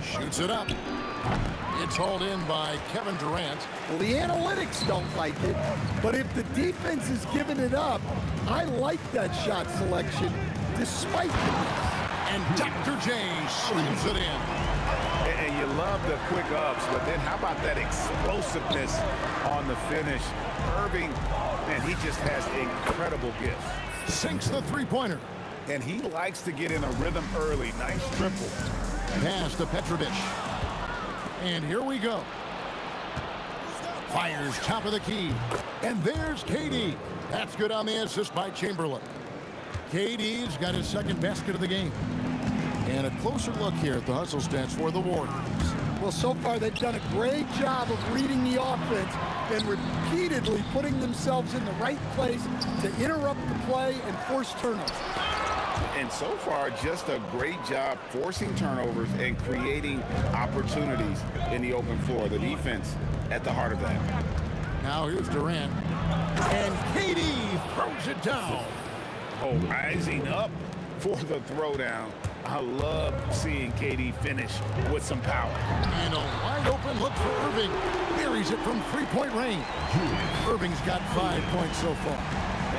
S8: Shoots it up. It's hauled in by Kevin Durant.
S4: Well, the analytics don't like it, but if the defense is giving it up, I like that shot selection despite this.
S8: And Dr. J slams it in.
S9: And you love the quick ups, but then how about that explosiveness on the finish? Irving, man, he just has incredible gifts.
S8: Sinks the three-pointer.
S9: And he likes to get in a rhythm early. Nice triple.
S8: Pass to Petrovic. And here we go. Fires top of the key. And there's KD. That's good on the assist by Chamberlain. KD's got his second basket of the game. And a closer look here at the hustle stats for the Warriors.
S4: Well, so far they've done a great job of reading the offense and repeatedly putting themselves in the right place to interrupt the play and force turnovers.
S9: And so far, just a great job forcing turnovers and creating opportunities in the open floor. The defense at the heart of that.
S8: Now here's Durant. And KD throws it down.
S9: Oh, rising up for the throwdown. I love seeing KD finish with some power.
S8: And a wide open look for Irving. Buries it from three-point range. Irving's got 5 points so far.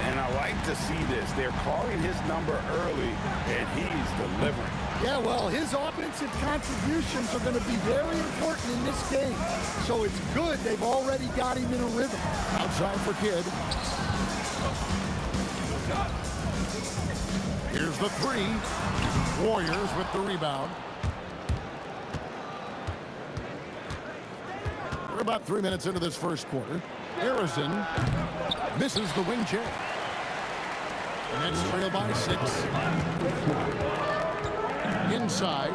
S9: And I like to see this. They're calling his number early, and he's delivering.
S4: Yeah, well, his offensive contributions are going to be very important in this game. So it's good they've already got him in a rhythm.
S8: Outside for Kidd. Here's the 3. Warriors with the rebound. We're about 3 minutes into this first quarter. Harrison misses the wing check. The Nets trail by 6. Inside.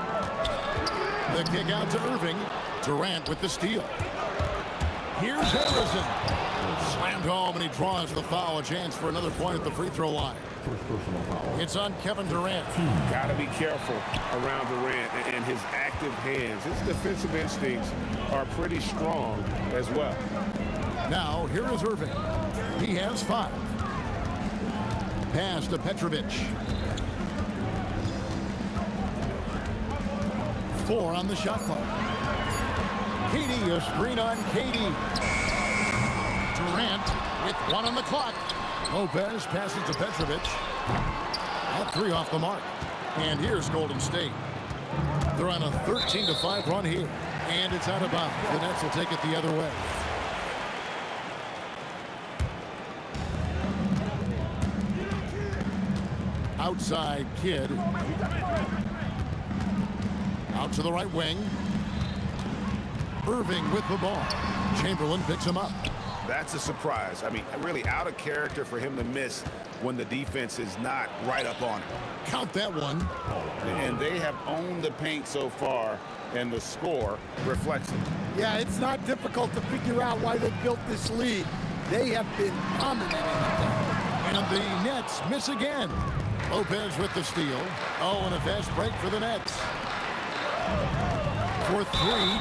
S8: The kick out to Irving. Durant with the steal. Here's Harrison. Slammed home, and he draws the foul. A chance for another point at the free throw line. It's on Kevin Durant.
S9: Got to be careful around Durant and his active hands. His defensive instincts are pretty strong as well.
S8: Now, here is Irving. He has 5. Pass to Petrovic. 4 on the shot clock. KD, a screen on KD. Durant with 1 on the clock. Lopez passes to Petrovic. At 3 off the mark. And here's Golden State. They're on a 13-5 run here. And it's out of bounds. The Nets will take it the other way. Outside Kidd. Out to the right wing. Irving with the ball. Chamberlain picks him up.
S9: That's a surprise. I mean, really out of character for him to miss when the defense is not right up on him.
S8: Count that one.
S10: And they have owned the paint so far, and the score reflects it.
S4: Yeah, it's not difficult to figure out why they built this lead. They have been dominating it.
S8: And the Nets miss again. Lopez with the steal. Oh, and a fast break for the Nets. For 3,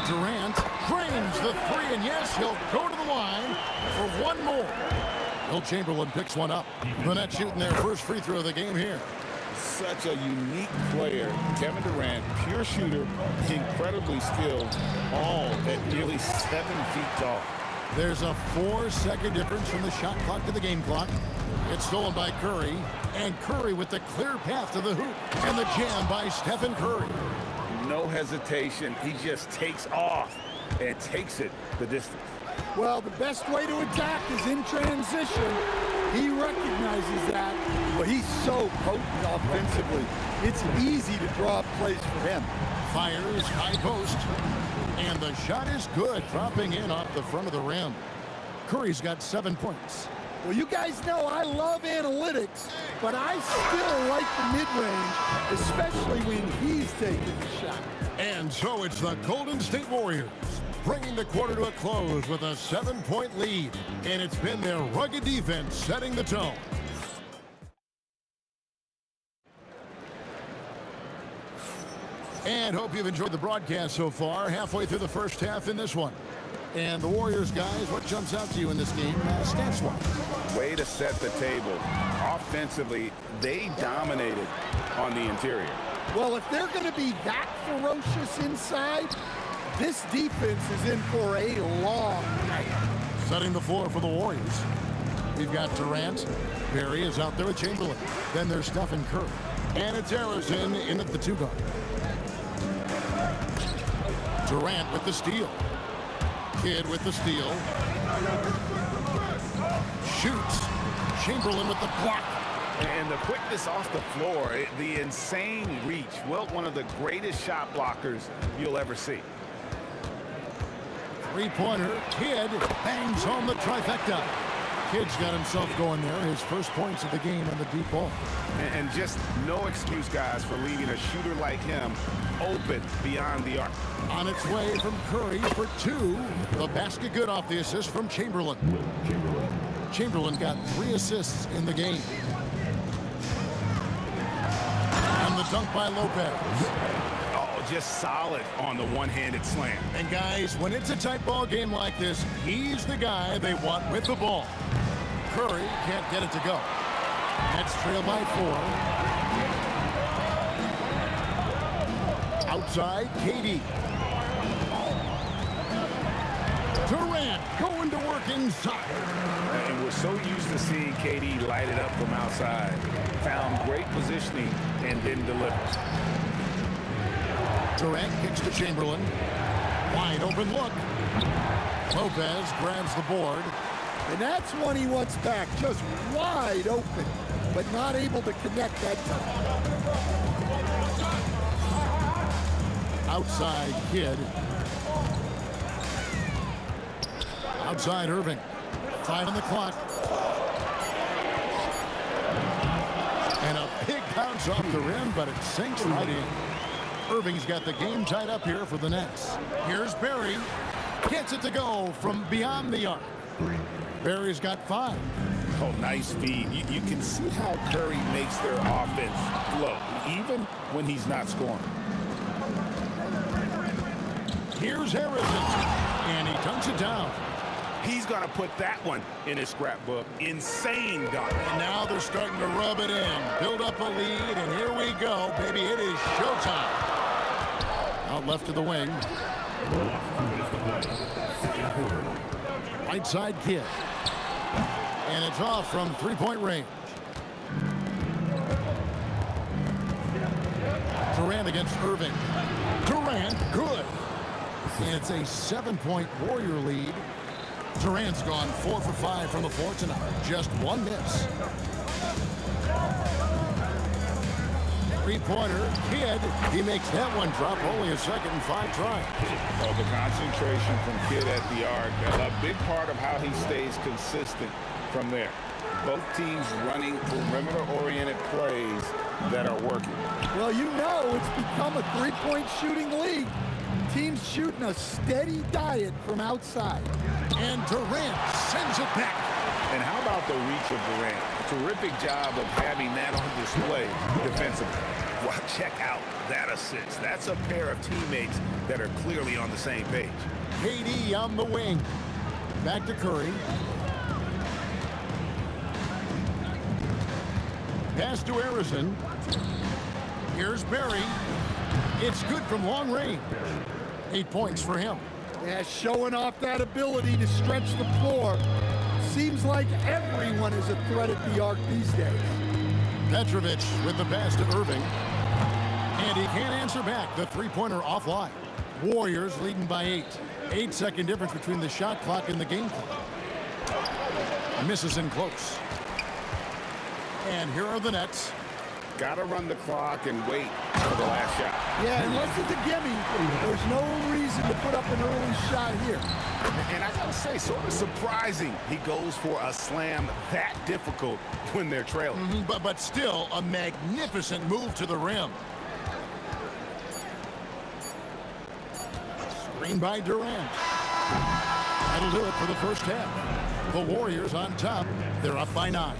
S8: Durant drains the 3, and yes, he'll go to the line for 1 more. Will Chamberlain picks one up. The Nets shooting their first free throw of the game here.
S10: Such a unique player. Kevin Durant, pure shooter, incredibly skilled, all at nearly 7 feet tall.
S8: There's a 4-second difference from the shot clock to the game clock. It's stolen by Curry, and Curry with the clear path to the hoop, and the jam by Stephen Curry.
S9: No hesitation. He just takes off and takes it the distance.
S4: Well, the best way to attack is in transition. He recognizes that. Well, he's so potent offensively. It's easy to draw up plays for him.
S8: Fires high post, and the shot is good, dropping in off the front of the rim. Curry's got 7 points.
S4: Well, you guys know I love analytics, but I still like the mid-range, especially when he's taking the shot.
S8: And so it's the Golden State Warriors, bringing the quarter to a close with a 7-point lead. And it's been their rugged defense setting the tone. And hope you've enjoyed the broadcast so far, halfway through the first half in this one. And the Warriors, guys, what jumps out to you in this game, stats-wise?
S9: Way to set the table. Offensively, they dominated on the interior.
S4: Well, if they're going to be that ferocious inside, this defense is in for a long night.
S8: Setting the floor for the Warriors. We've got Durant. Barry is out there with Chamberlain. Then there's Stephen Curry. And it's Harrison in at the 2 guard. Durant with the steal. Kidd with the steal. Shoots. Chamberlain with the block.
S9: And the quickness off the floor, the insane reach. Well, one of the greatest shot blockers you'll ever see.
S8: 3-pointer. Kidd bangs home the trifecta. Kidd's got himself going there. His first points of the game on the deep ball.
S9: And just no excuse, guys, for leaving a shooter like him open beyond the arc.
S8: On its way from Curry for 2. The basket good off the assist from Chamberlain. Chamberlain got 3 assists in the game. And the dunk by Lopez.
S9: Oh, just solid on the one-handed slam.
S8: And guys, when it's a tight ball game like this, he's the guy they want with the ball. Curry can't get it to go. Nets trail by 4. Outside, KD. Durant going to work inside.
S9: And we're so used to seeing KD light it up from outside. Found great positioning and then delivers.
S8: Durant kicks to Chamberlain. Wide open look. Lopez grabs the board.
S4: And that's one he wants back, just wide open, but not able to connect that time.
S8: Outside Kidd. Outside Irving. 5 on the clock. And a big bounce off the rim, but it sinks right in. Irving's got the game tied up here for the Nets. Here's Barry. Gets it to go from beyond the arc. Barry's got 5.
S9: Oh, nice feed. You can see how Curry makes their offense flow, even when he's not scoring.
S8: Here's Harrison, and he dunks it down.
S9: He's going to put that one in his scrapbook. Insane dunk.
S8: And now they're starting to rub it in. Build up a lead, and here we go, baby. It is showtime. Out left to the wing. Right side Kidd. And it's off from three-point range. Durant against Irving. Durant, good. And it's a 7-point Warrior lead. Durant's gone 4 for 5 from the floor tonight. Just one miss. Three-pointer, Kidd. He makes that one drop, only a second and 5 tries.
S9: Oh, the concentration from Kidd at the arc, a big part of how he stays consistent from there. Both teams running perimeter-oriented plays that are working.
S4: Well, you know it's become a three-point shooting league. Teams shooting a steady diet from outside.
S8: And Durant sends it back.
S9: And how about the reach of Durant? A terrific job of having that on display defensively. Well, check out that assist. That's a pair of teammates that are clearly on the same page.
S8: KD on the wing. Back to Curry. Pass to Harrison. Here's Barry. It's good from long range. 8 points for him.
S4: Yeah, showing off that ability to stretch the floor. Seems like everyone is a threat at the arc these days.
S8: Petrovic with the pass to Irving. And he can't answer back. The three-pointer offline. Warriors leading by 8. 8-second difference between the shot clock and the game clock. Misses in close. And here are the Nets.
S9: Got to run the clock and wait for the last shot.
S4: Yeah, unless it's a gimme, there's no reason to put up an early shot here.
S9: And I got to say, sort of surprising he goes for a slam that difficult when they're trailing.
S8: But still a magnificent move to the rim. Screen by Durant. That'll do it for the first half. The Warriors on top. They're up by 9.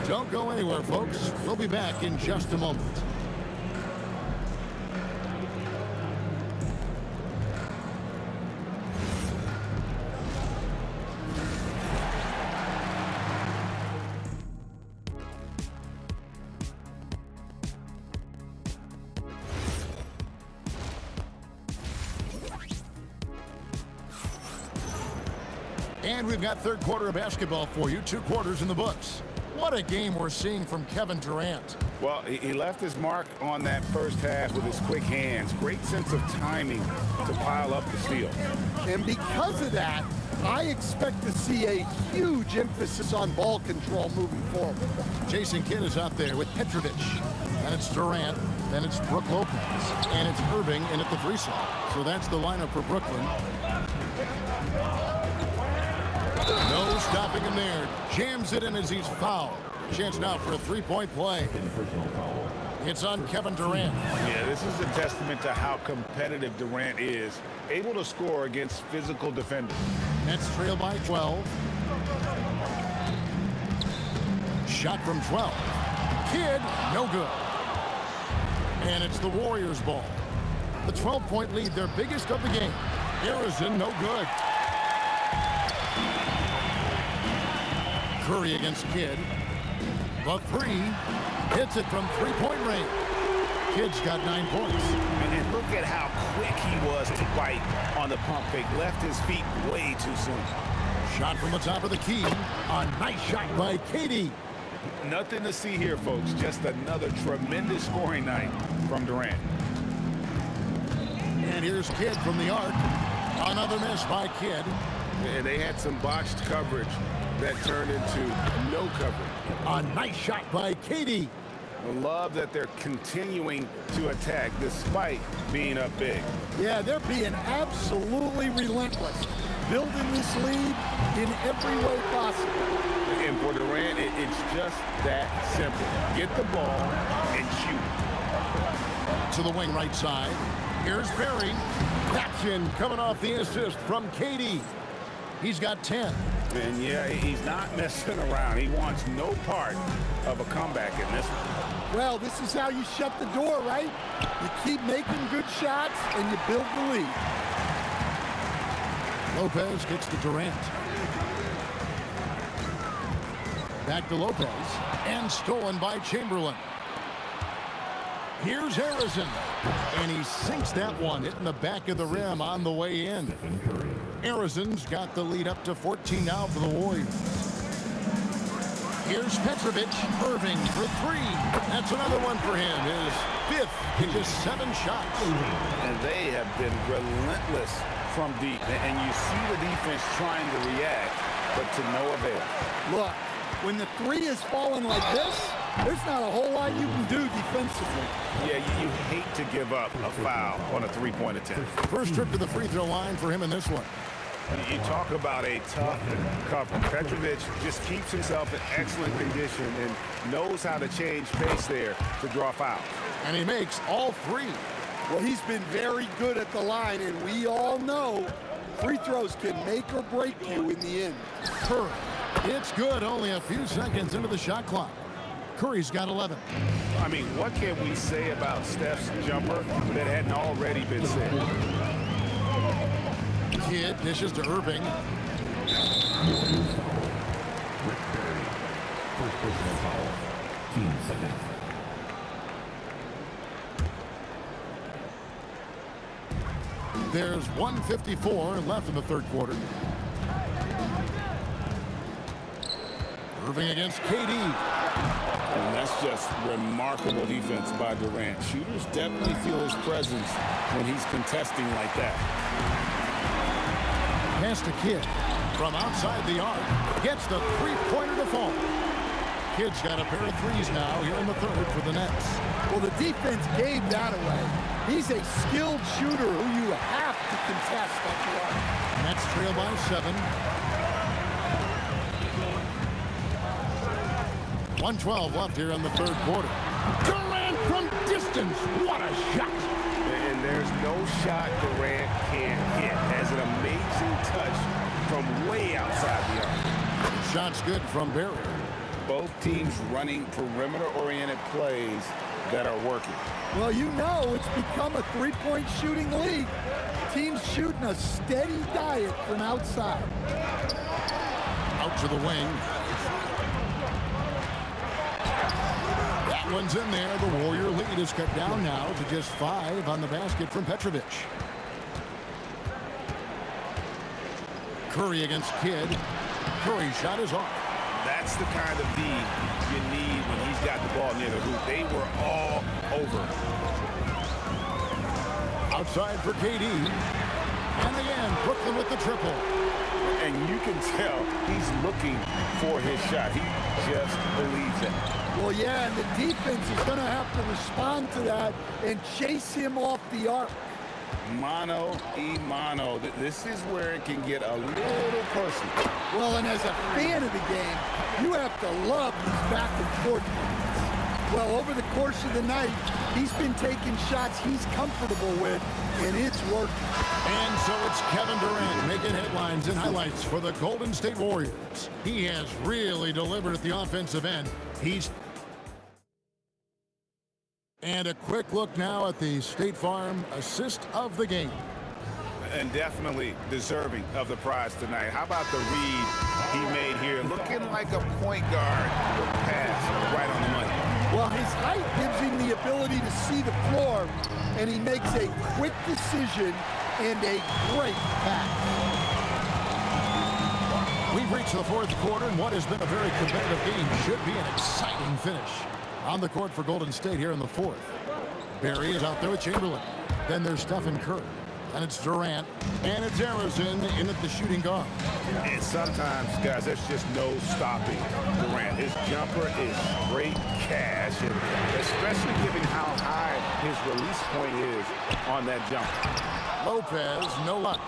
S8: Don't go anywhere, folks. We'll be back in just a moment. And we've got third quarter of basketball for you. 2 quarters in the books. What a game we're seeing from Kevin Durant.
S9: Well, he left his mark on that first half with his quick hands. Great sense of timing to pile up the steal.
S4: And because of that, I expect to see a huge emphasis on ball control moving forward.
S8: Jason Kidd is out there with Petrovic. And it's Durant. Then it's Brook Lopez. And it's Irving in at the free throw. So that's the lineup for Brooklyn. No stopping him there. Jams it in as he's fouled. Chance now for a three-point play. It's on Kevin Durant.
S9: Yeah, this is a testament to how competitive Durant is. Able to score against physical defenders.
S8: Nets trail by 12. Shot from 12. Kidd, no good. And it's the Warriors' ball. The 12-point lead, their biggest of the game. Harrison, no good. Curry against Kidd. The 3 hits it from three-point range. Kidd's got 9 points.
S9: And look at how quick he was to bite on the pump fake. Left his feet way too soon.
S8: Shot from the top of the key. A nice shot by KD.
S9: Nothing to see here, folks. Just another tremendous scoring night from Durant.
S8: And here's Kidd from the arc. Another miss by Kidd.
S9: And they had some botched coverage that turned into no coverage.
S8: A nice shot by KD.
S9: I love that they're continuing to attack despite being up big.
S4: Yeah, they're being absolutely relentless. Building this lead in every way possible.
S9: And for Durant, it's just that simple. Get the ball and shoot.
S8: To the wing right side. Here's Barry. Action coming off the assist from KD. He's got 10.
S9: And yeah, he's not messing around. He wants no part of a comeback in this one.
S4: Well, this is how you shut the door, right? You keep making good shots and you build the lead.
S8: Lopez gets to Durant. Back to Lopez. And stolen by Chamberlain. Here's Harrison. And he sinks that one, hitting the back of the rim on the way in. Harrison's got the lead up to 14 now for the Warriors. Here's Petrovic. Irving for three. That's another one for him. His fifth in just 7 shots.
S9: And they have been relentless from deep. And you see the defense trying to react, but to no avail.
S15: Look, when the three is falling like this, there's not a whole lot you can do defensively.
S9: Yeah, you hate to give up a foul on a three-point attempt.
S8: First trip to the free throw line for him in this one.
S9: You talk about a tough cover. Petrovic just keeps himself in excellent condition and knows how to change pace there to draw fouls.
S8: And he makes all 3.
S15: Well, he's been very good at the line, and we all know free throws can make or break you in the end.
S8: Curry. It's good, only a few seconds into the shot clock. Curry's got 11.
S9: I mean, what can we say about Steph's jumper that hadn't already been said?
S8: Kidd dishes to Irving. There's 1:54 left in the third quarter. Irving against KD.
S10: And that's just remarkable defense by Durant. Shooters definitely feel his presence when he's contesting like that.
S8: Pass to Kidd from outside the arc. Gets the three-pointer to fall. Kidd's got a pair of threes now here in the third for the Nets.
S15: Well, the defense gave that away. He's a skilled shooter who you have to contest at the arc.
S8: Nets trail by 7. 1:12 left here in the third quarter. Durant from distance. What a shot.
S9: And there's no shot Durant can't hit. Has an amazing touch from way outside the arc.
S8: Shot's good from Barry.
S9: Both teams running perimeter-oriented plays that are working.
S15: Well, you know it's become a three-point shooting league. Teams shooting a steady diet from outside.
S8: Out to the wing. That one's in there. The Warrior lead is cut down now to just 5 on the basket from Petrovic. Curry against Kidd. Curry shot is off.
S9: That's the kind of D you need when he's got the ball near the hoop. They were all over.
S8: Outside for KD. And again, Brooklyn with the triple.
S9: And you can tell he's looking for his shot. He just believes it.
S15: Well, yeah, and the defense is going to have to respond to that and chase him off the arc.
S9: Mano y mano. This is where it can get a little personal.
S15: Well, and as a fan of the game, you have to love these back and forth games. Well, over the course of the night, he's been taking shots he's comfortable with, and it's working.
S8: And so it's Kevin Durant making headlines and highlights for the Golden State Warriors. He has really delivered at the offensive end. And a quick look now at the State Farm assist of the game.
S9: And definitely deserving of the prize tonight. How about the read he made here? Looking like a point guard with a pass right on the money.
S15: Well, his height gives him the ability to see the floor, and he makes a quick decision and a great pass.
S8: We've reached the fourth quarter, and what has been a very competitive game should be an exciting finish. On the court for Golden State here in the fourth. Barry is out there with Chamberlain. Then there's Stephen Curry. And it's Durant. And it's Arizona in at the shooting guard.
S9: And sometimes, guys, there's just no stopping Durant. His jumper is great cash, and especially given how high his release point is on that jumper.
S8: Lopez, no luck.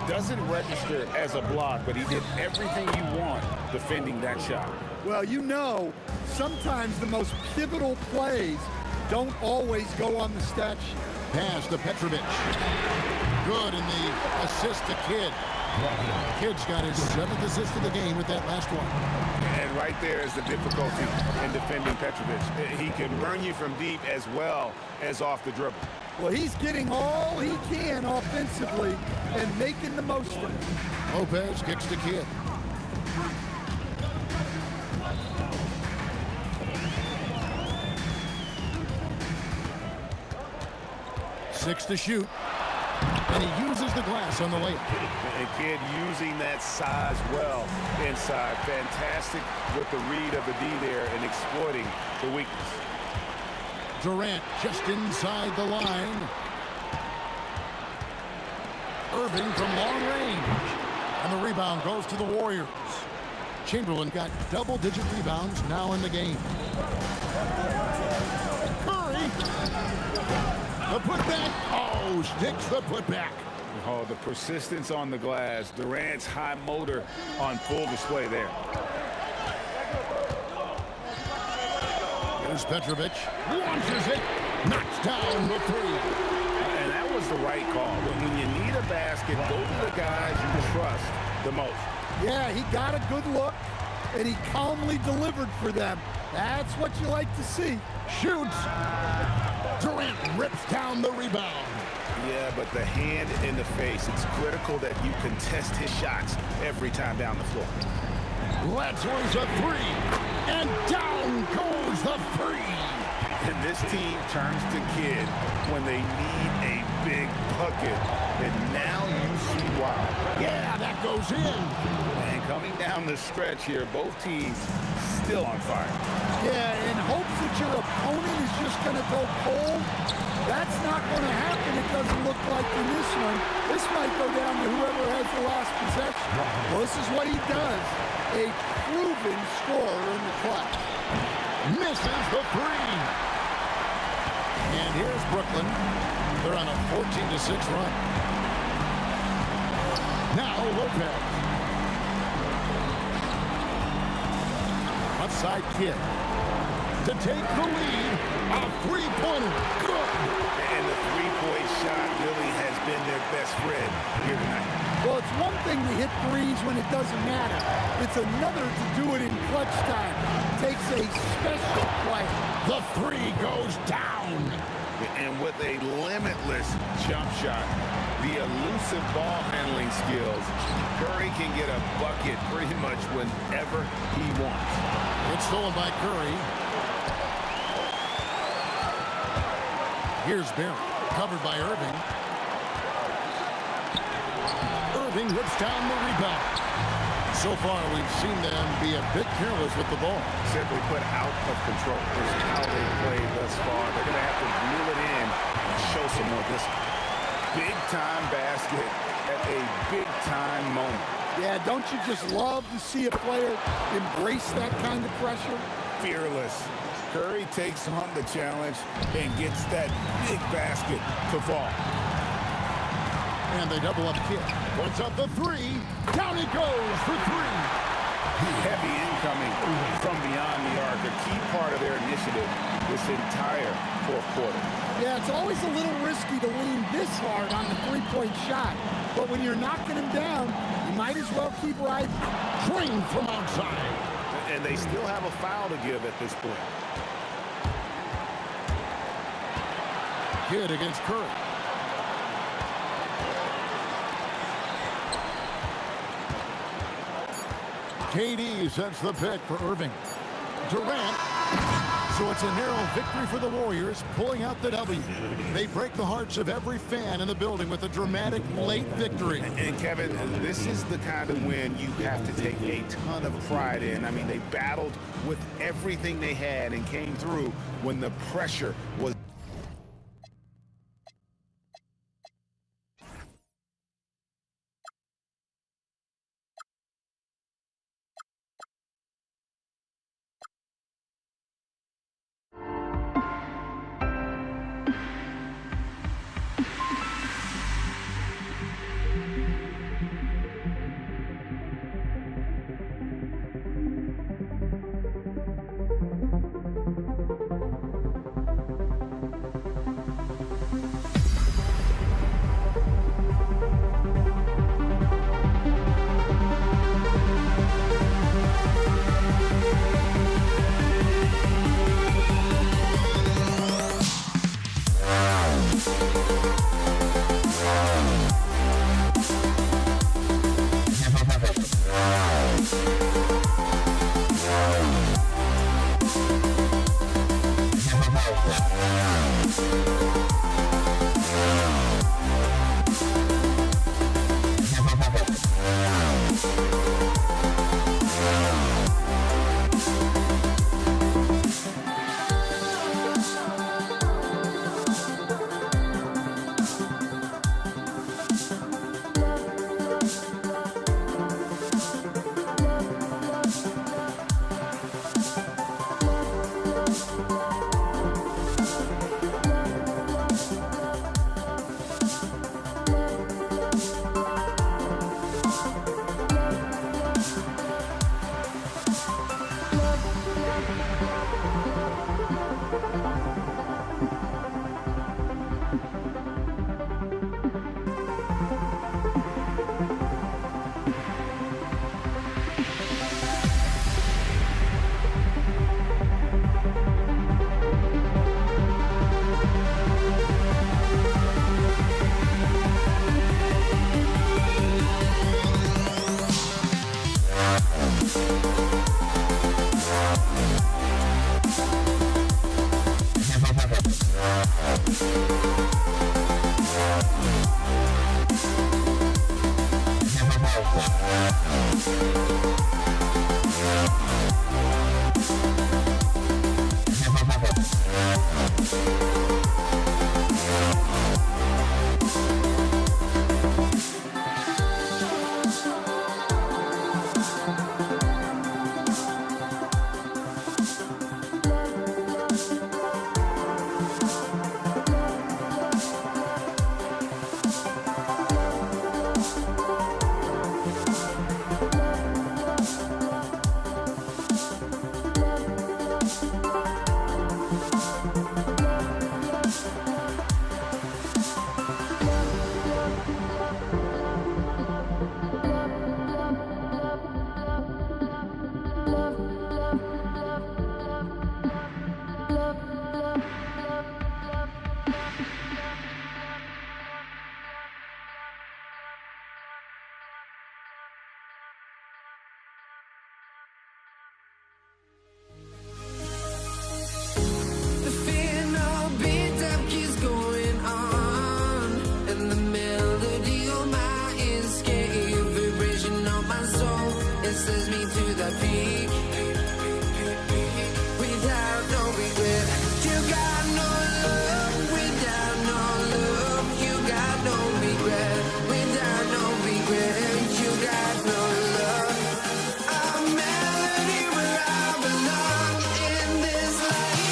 S9: Doesn't register as a block, but he did everything you want defending that shot.
S15: Well, you know, sometimes the most pivotal plays don't always go on the stat sheet.
S8: Pass to Petrovic. Good in the assist to Kidd. Kidd's got his 7th assist of the game with that last one.
S9: And right there is the difficulty in defending Petrovic. He can burn you from deep as well as off the dribble.
S15: Well, he's getting all he can offensively and making the most of it.
S8: Lopez kicks to Kidd. Six to shoot. And he uses the glass on the layup.
S9: And Kidd using that size well inside. Fantastic with the read of the D there and exploiting the weakness.
S8: Durant just inside the line. Irving from long range. And the rebound goes to the Warriors. Chamberlain got double-digit rebounds now in the game. Curry. The putback. Oh, sticks the putback.
S9: Oh, the persistence on the glass. Durant's high motor on full display there.
S8: Here's Petrovic. Launches it. Knocks down the three.
S9: And that was the right call. When you need a basket, go to the guys you trust the most.
S4: Yeah, he got a good look, and he calmly delivered for them. That's what you like to see.
S8: Shoots. Durant rips down the rebound.
S9: Yeah, but the hand in the face, it's critical that you contest his shots every time down the floor.
S8: Latzer's a three, and down goes the three.
S9: And this team turns to Kidd when they need a big bucket. And now you see why.
S8: Yeah, that goes in.
S9: And coming down the stretch here, both teams still on fire.
S4: Yeah, in hopes that your opponent is just going to go cold. That's not going to happen, it doesn't look like in this one. This might go down to whoever has the last possession. Well, this is what he does. A proven scorer in the clutch.
S8: Misses the three. And here's Brooklyn. They're on a 14-6 run. Now Lopez. Outside Kidd. To take the lead. A three-pointer. Good.
S9: And the three-point shot really has been their best friend here tonight.
S4: Well, it's one thing to hit threes when it doesn't matter. It's another to do it in clutch time. Takes a special play.
S8: The three goes down.
S9: And with a limitless jump shot, the elusive ball handling skills, Curry can get a bucket pretty much whenever he wants.
S8: It's stolen by Curry. Here's Barry, covered by Irving. Irving rips down the rebound. So far, we've seen them be a bit careless with the ball.
S9: Simply put, out of control. This is how they played thus far. They're going to have to reel it in and show some more discipline. Big-time basket at a big-time moment.
S4: Yeah, don't you just love to see a player embrace that kind of pressure?
S9: Fearless. Curry takes on the challenge and gets that big basket to fall.
S8: And they double up Kidd. Puts up the three. Down he goes for three.
S9: Heavy incoming from beyond the arc. A key part of their initiative this entire fourth quarter.
S4: Yeah, it's always a little risky to lean this hard on the three-point shot. But when you're knocking him down, you might as well keep riding.
S8: Drained from outside.
S9: And they still have a foul to give at this point.
S8: Kidd against Curry. KD sets the pick for Irving. Durant. So it's a narrow victory for the Warriors, pulling out the W. They break the hearts of every fan in the building with a dramatic late victory.
S9: And Kevin, this is the kind of win you have to take a ton of pride in. I mean, they battled with everything they had and came through when the pressure was
S1: The fear no beat up keeps going on, and the melody on my escape, vibration on my soul, it sends me to the peak. Without no regret, you got no love. Without no love, you got no regret. Without no regret, you got no love. A melody where I belong in this life.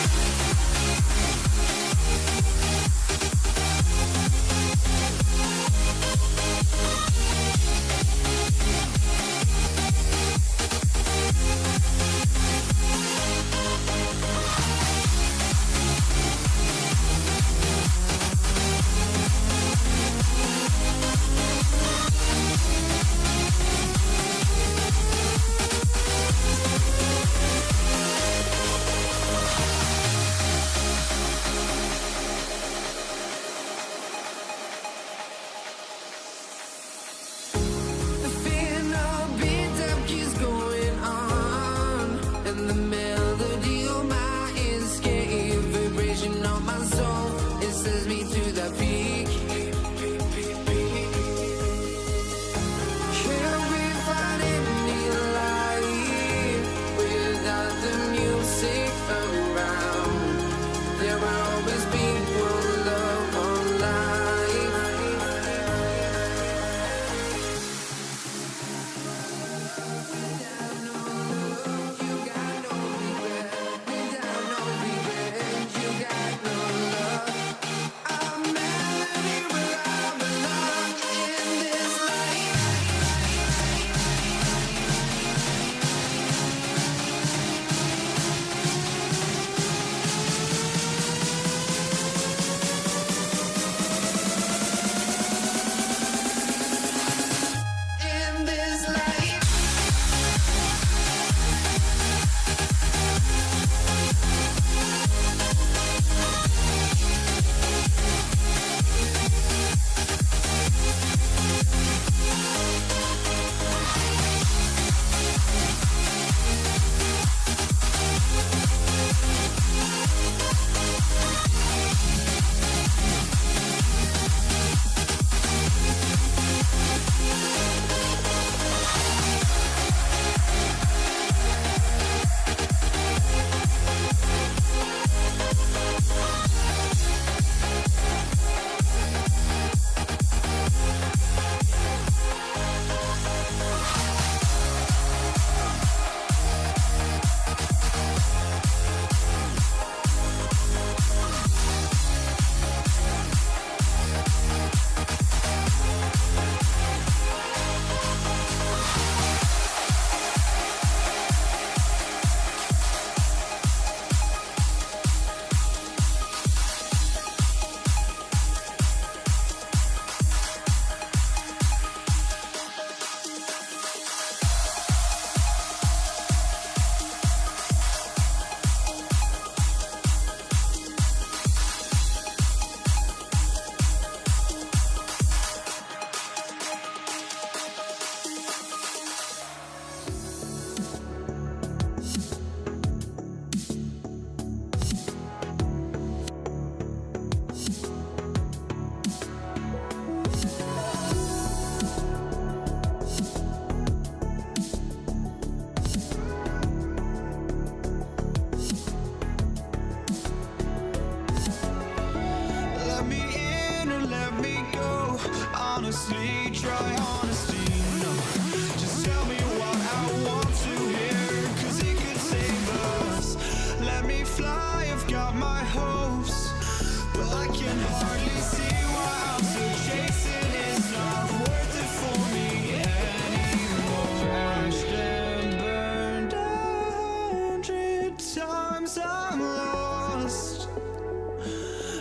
S2: can hardly see why I'm still chasing. It's not worth it for me anymore. Crashed and burned 100 times. I'm lost.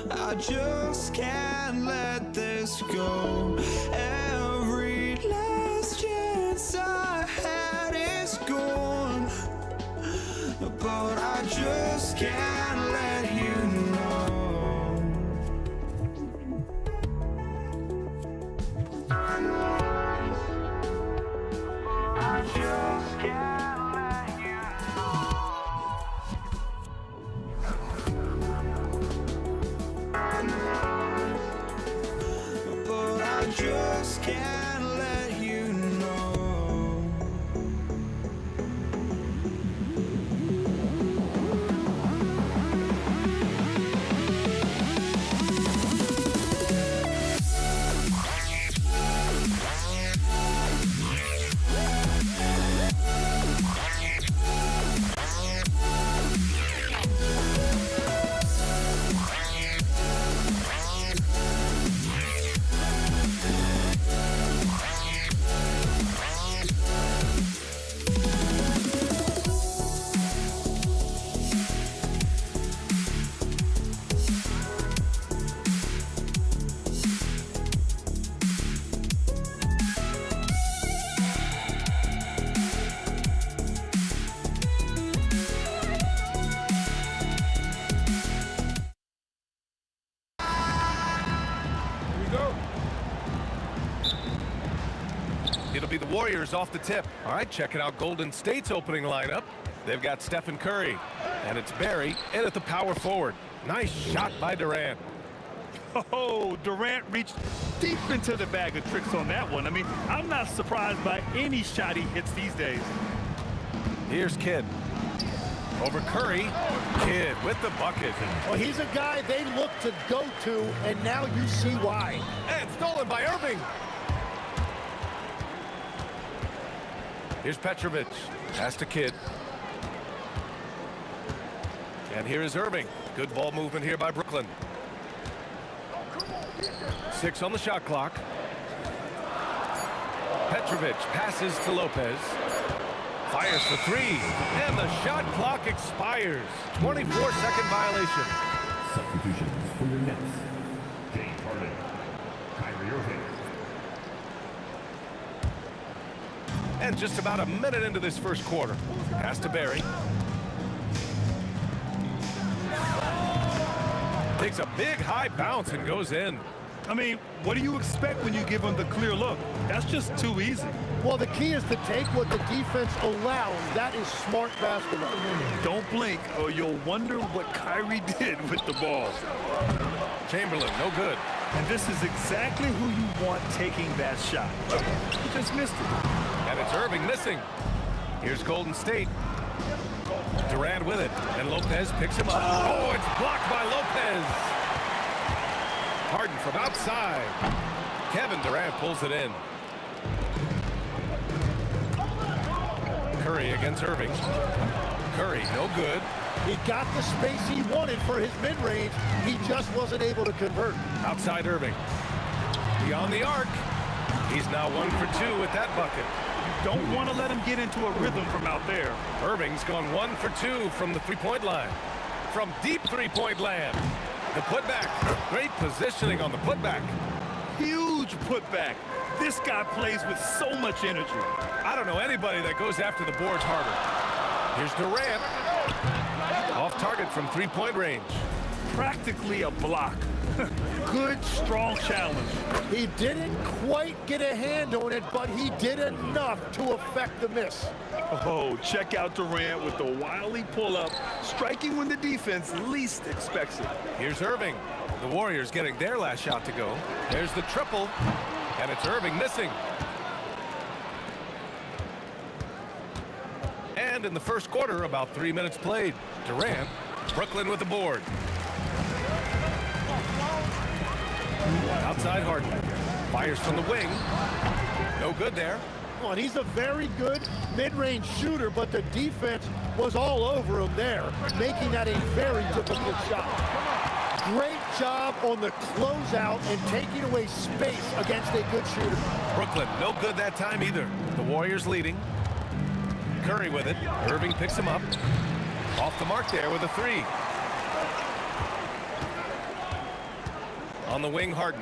S2: I just can't let this go. Every last chance I had is gone, but I just can't let you know. I just can't let you know. But I just can't let you know.
S3: It'll be the Warriors off the tip. All right, checking out Golden State's opening lineup. They've got Stephen Curry, and it's Barry in at the power forward. Nice shot by Durant.
S5: Oh, Durant reached deep into the bag of tricks on that one. I mean, I'm not surprised by any shot he hits these days.
S3: Here's Kidd. Over Curry. Kidd with the bucket.
S4: Well, he's a guy they look to go to, and now you see why.
S3: And stolen by Irving. Here's Petrovic. Pass to Kidd. And here is Irving. Good ball movement here by Brooklyn. 6 on the shot clock. Petrovic passes to Lopez. Fires for 3. And the shot clock expires. 24-second violation.
S6: Substitutions for your Nets. James Harden, Kyrie Irving.
S3: And just about a minute into this first quarter. Pass to Barry. Takes a big high bounce and goes in.
S5: I mean, what do you expect when you give him the clear look? That's just too easy.
S4: Well, the key is to take what the defense allows. That is smart basketball.
S5: Don't blink or you'll wonder what Kyrie did with the ball.
S3: Chamberlain, no good.
S5: And this is exactly who you want taking that shot. He just missed it.
S3: And it's Irving missing. Here's Golden State. Durant with it. And Lopez picks him up. Oh, it's blocked by Lopez. Harden from outside. Kevin Durant pulls it in. Curry against Irving. Curry, no good.
S4: He got the space he wanted for his mid-range. He just wasn't able to convert.
S3: Outside Irving. Beyond the arc. He's now 1 for 2 with that bucket.
S5: You don't want to let him get into a rhythm from out there.
S3: Irving's gone 1 for 2 from the three-point line. From deep three-point land. The putback. Great positioning on the putback.
S5: Huge putback. This guy plays with so much energy.
S3: I don't know anybody that goes after the boards harder. Here's Durant. Off target from three-point range.
S5: Practically a block. Good, strong challenge.
S4: He didn't quite get a hand on it, but he did enough to affect the miss.
S5: Oh, check out Durant with the wily pull-up, striking when the defense least expects it.
S3: Here's Irving. The Warriors getting their last shot to go. There's the triple, and it's Irving missing. And in the first quarter, about 3 minutes played. Durant, Brooklyn with the board. Outside Harden. Fires from the wing. No good there.
S4: Well, he's a very good mid-range shooter, but the defense was all over him there, making that a very difficult shot. Great job on the closeout and taking away space against a good shooter.
S3: Brooklyn, no good that time either. The Warriors leading. Curry with it. Irving picks him up. Off the mark there with a three. On the wing, Harden.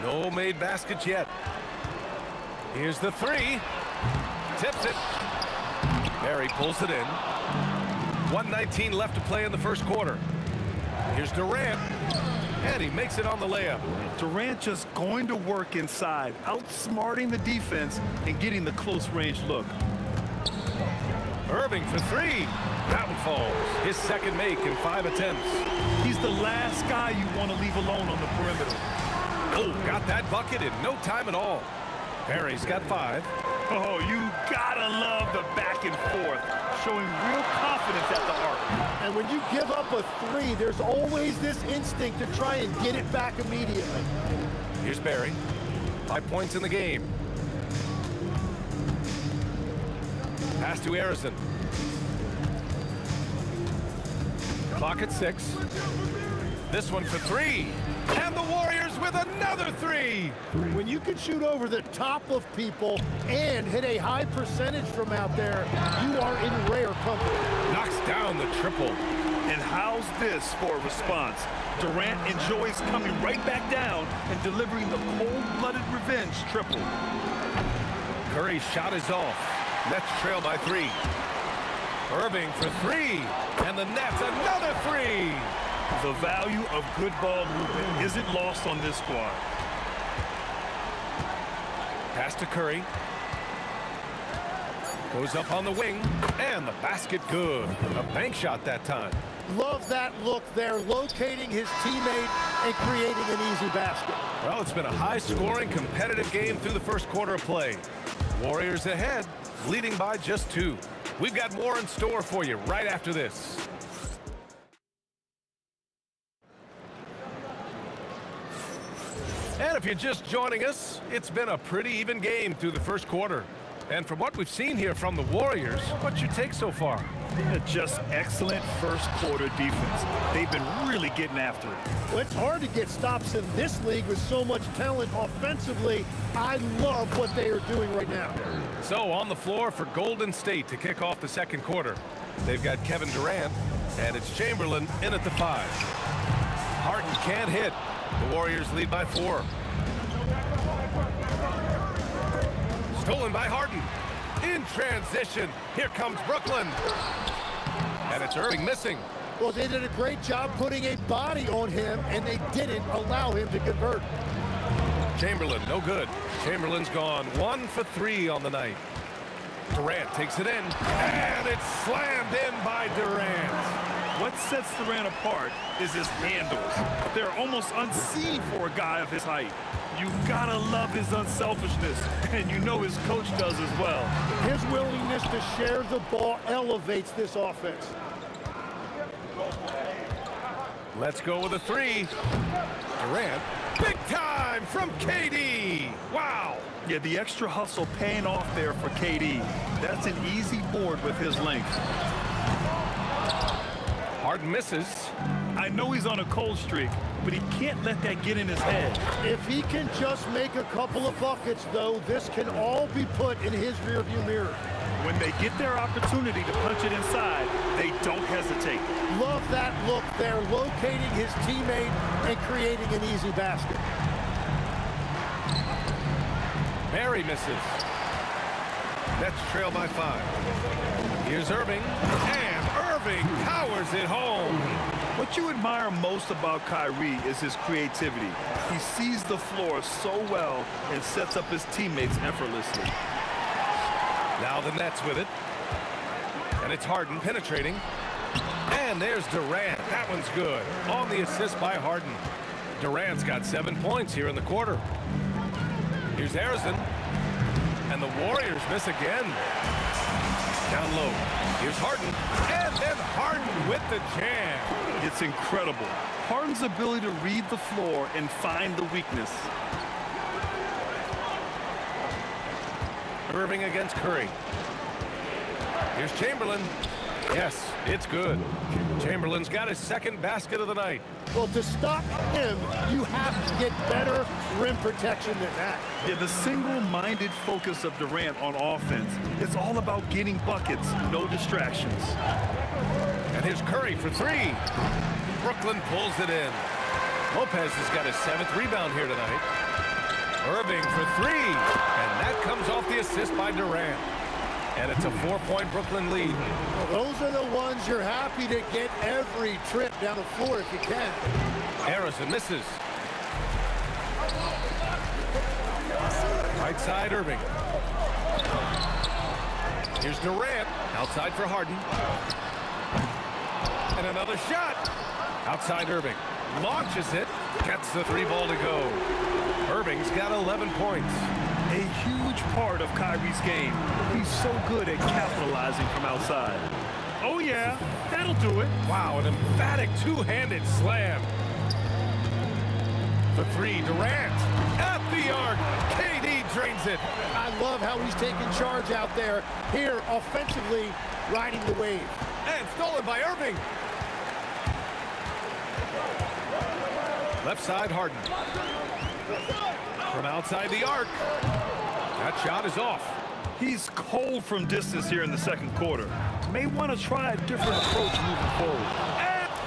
S3: No made baskets yet. Here's the three. Tips it. Barry pulls it in. 1:19 left to play in the first quarter. Here's Durant. And he makes it on the layup.
S5: Durant just going to work inside, outsmarting the defense and getting the close range look.
S3: Irving for three. That one falls. His second make in 5 attempts.
S5: He's the last guy you want to leave alone on the perimeter.
S3: Oh, got that bucket in no time at all. Barry's got 5.
S5: Oh, you gotta love the back and forth, showing real confidence at the arc.
S4: And when you give up a three, there's always this instinct to try and get it back immediately.
S3: Here's Barry. 5 points in the game. Pass to Harrison. Clock at 6. This one for 3. And the Warriors with another 3.
S4: When you can shoot over the top of people and hit a high percentage from out there, you are in rare company.
S3: Knocks down the triple.
S5: And how's this for a response? Durant enjoys coming right back down and delivering the cold-blooded revenge triple.
S3: Curry's shot is off. Nets trail by 3. Irving for 3. And the Nets another 3.
S5: The value of good ball movement isn't lost on this squad.
S3: Pass to Curry. Goes up on the wing. And the basket good. A bank shot that time.
S4: Love that look there, locating his teammate and creating an easy basket.
S3: Well, it's been a high-scoring, competitive game through the first quarter of play. Warriors ahead, leading by just 2. We've got more in store for you right after this. And if you're just joining us, it's been a pretty even game through the first quarter. And from what we've seen here from the Warriors, what's your take so far?
S5: Just excellent first quarter defense. They've been really getting after it.
S4: Well, it's hard to get stops in this league with so much talent offensively. I love what they are doing right now.
S3: So on the floor for Golden State to kick off the second quarter. They've got Kevin Durant, and it's Chamberlain in at the 5. Harden can't hit. The Warriors lead by 4. Stolen by Harden. In transition. Here comes Brooklyn. And it's Irving missing.
S4: Well, they did a great job putting a body on him, and they didn't allow him to convert.
S3: Chamberlain, no good. Chamberlain's gone 1 for 3 on the night. Durant takes it in, and it's slammed in by Durant.
S5: What sets Durant apart is his handles. They're almost unseen for a guy of his height. You gotta love his unselfishness, and you know his coach does as well.
S4: His willingness to share the ball elevates this offense.
S3: Let's go with a 3. Durant, big time from KD. Wow.
S5: Yeah, the extra hustle paying off there for KD. That's an easy board with his length.
S3: Harden misses.
S5: I know he's on a cold streak, but he can't let that get in his head.
S4: If he can just make a couple of buckets, though, this can all be put in his rearview mirror.
S5: When they get their opportunity to punch it inside, they don't hesitate.
S4: Love that look there, locating his teammate and creating an easy basket.
S3: Barry misses. Nets trail by 5. Here's Irving, and Irving powers it home.
S5: What you admire most about Kyrie is his creativity. He sees the floor so well and sets up his teammates effortlessly.
S3: Now the Nets with it. And it's Harden penetrating. And there's Durant. That one's good. On the assist by Harden. Durant's got 7 points here in the quarter. Here's Harrison. And the Warriors miss again. Down low. Here's Harden. And then Harden with the jam.
S5: It's incredible. Harden's ability to read the floor and find the weakness.
S3: Irving against Curry. Here's Chamberlain. Yes, it's good. Chamberlain's got his second basket of the night.
S4: Well, to stop him, you have to get better rim protection than that.
S5: Yeah, the single-minded focus of Durant on offense, it's all about getting buckets, no distractions.
S3: And here's Curry for three. Brooklyn pulls it in. Lopez has got his 7th rebound here tonight. Irving for three. And that comes off the assist by Durant. And it's a 4-point Brooklyn lead.
S4: Well, those are the ones you're happy to get every trip down the floor if you can.
S3: Harrison misses. Right side, Irving. Here's Durant. Outside for Harden. And another shot. Outside Irving. Launches it. Gets the 3 ball to go. Irving's got 11 points.
S5: A huge part of Kyrie's game. He's so good at capitalizing from outside. Oh, yeah, that'll do it.
S3: Wow, an emphatic two-handed slam. For three, Durant at the arc. KD drains it.
S4: I love how he's taking charge out there. Here, offensively, riding the wave.
S3: And stolen by Irving. Left side, Harden. From outside the arc. That shot is off.
S5: He's cold from distance here in the second quarter. May want to try a different approach moving forward.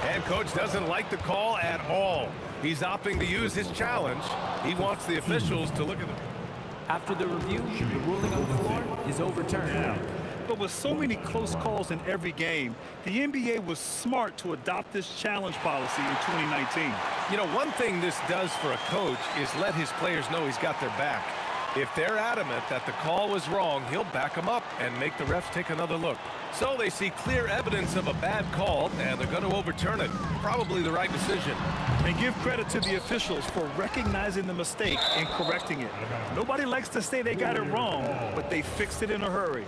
S3: And coach doesn't like the call at all. He's opting to use his challenge. He wants the officials to look at it.
S12: After the review, the ruling on the floor is overturned.
S5: Yeah. But with so many close calls in every game, the NBA was smart to adopt this challenge policy in 2019.
S3: You know, one thing this does for a coach is let his players know he's got their back. If they're adamant that the call was wrong, he'll back them up and make the refs take another look. So they see clear evidence of a bad call, and they're going to overturn it. Probably the right decision.
S5: And give credit to the officials for recognizing the mistake and correcting it. Nobody likes to say they got it wrong, but they fixed it in a hurry.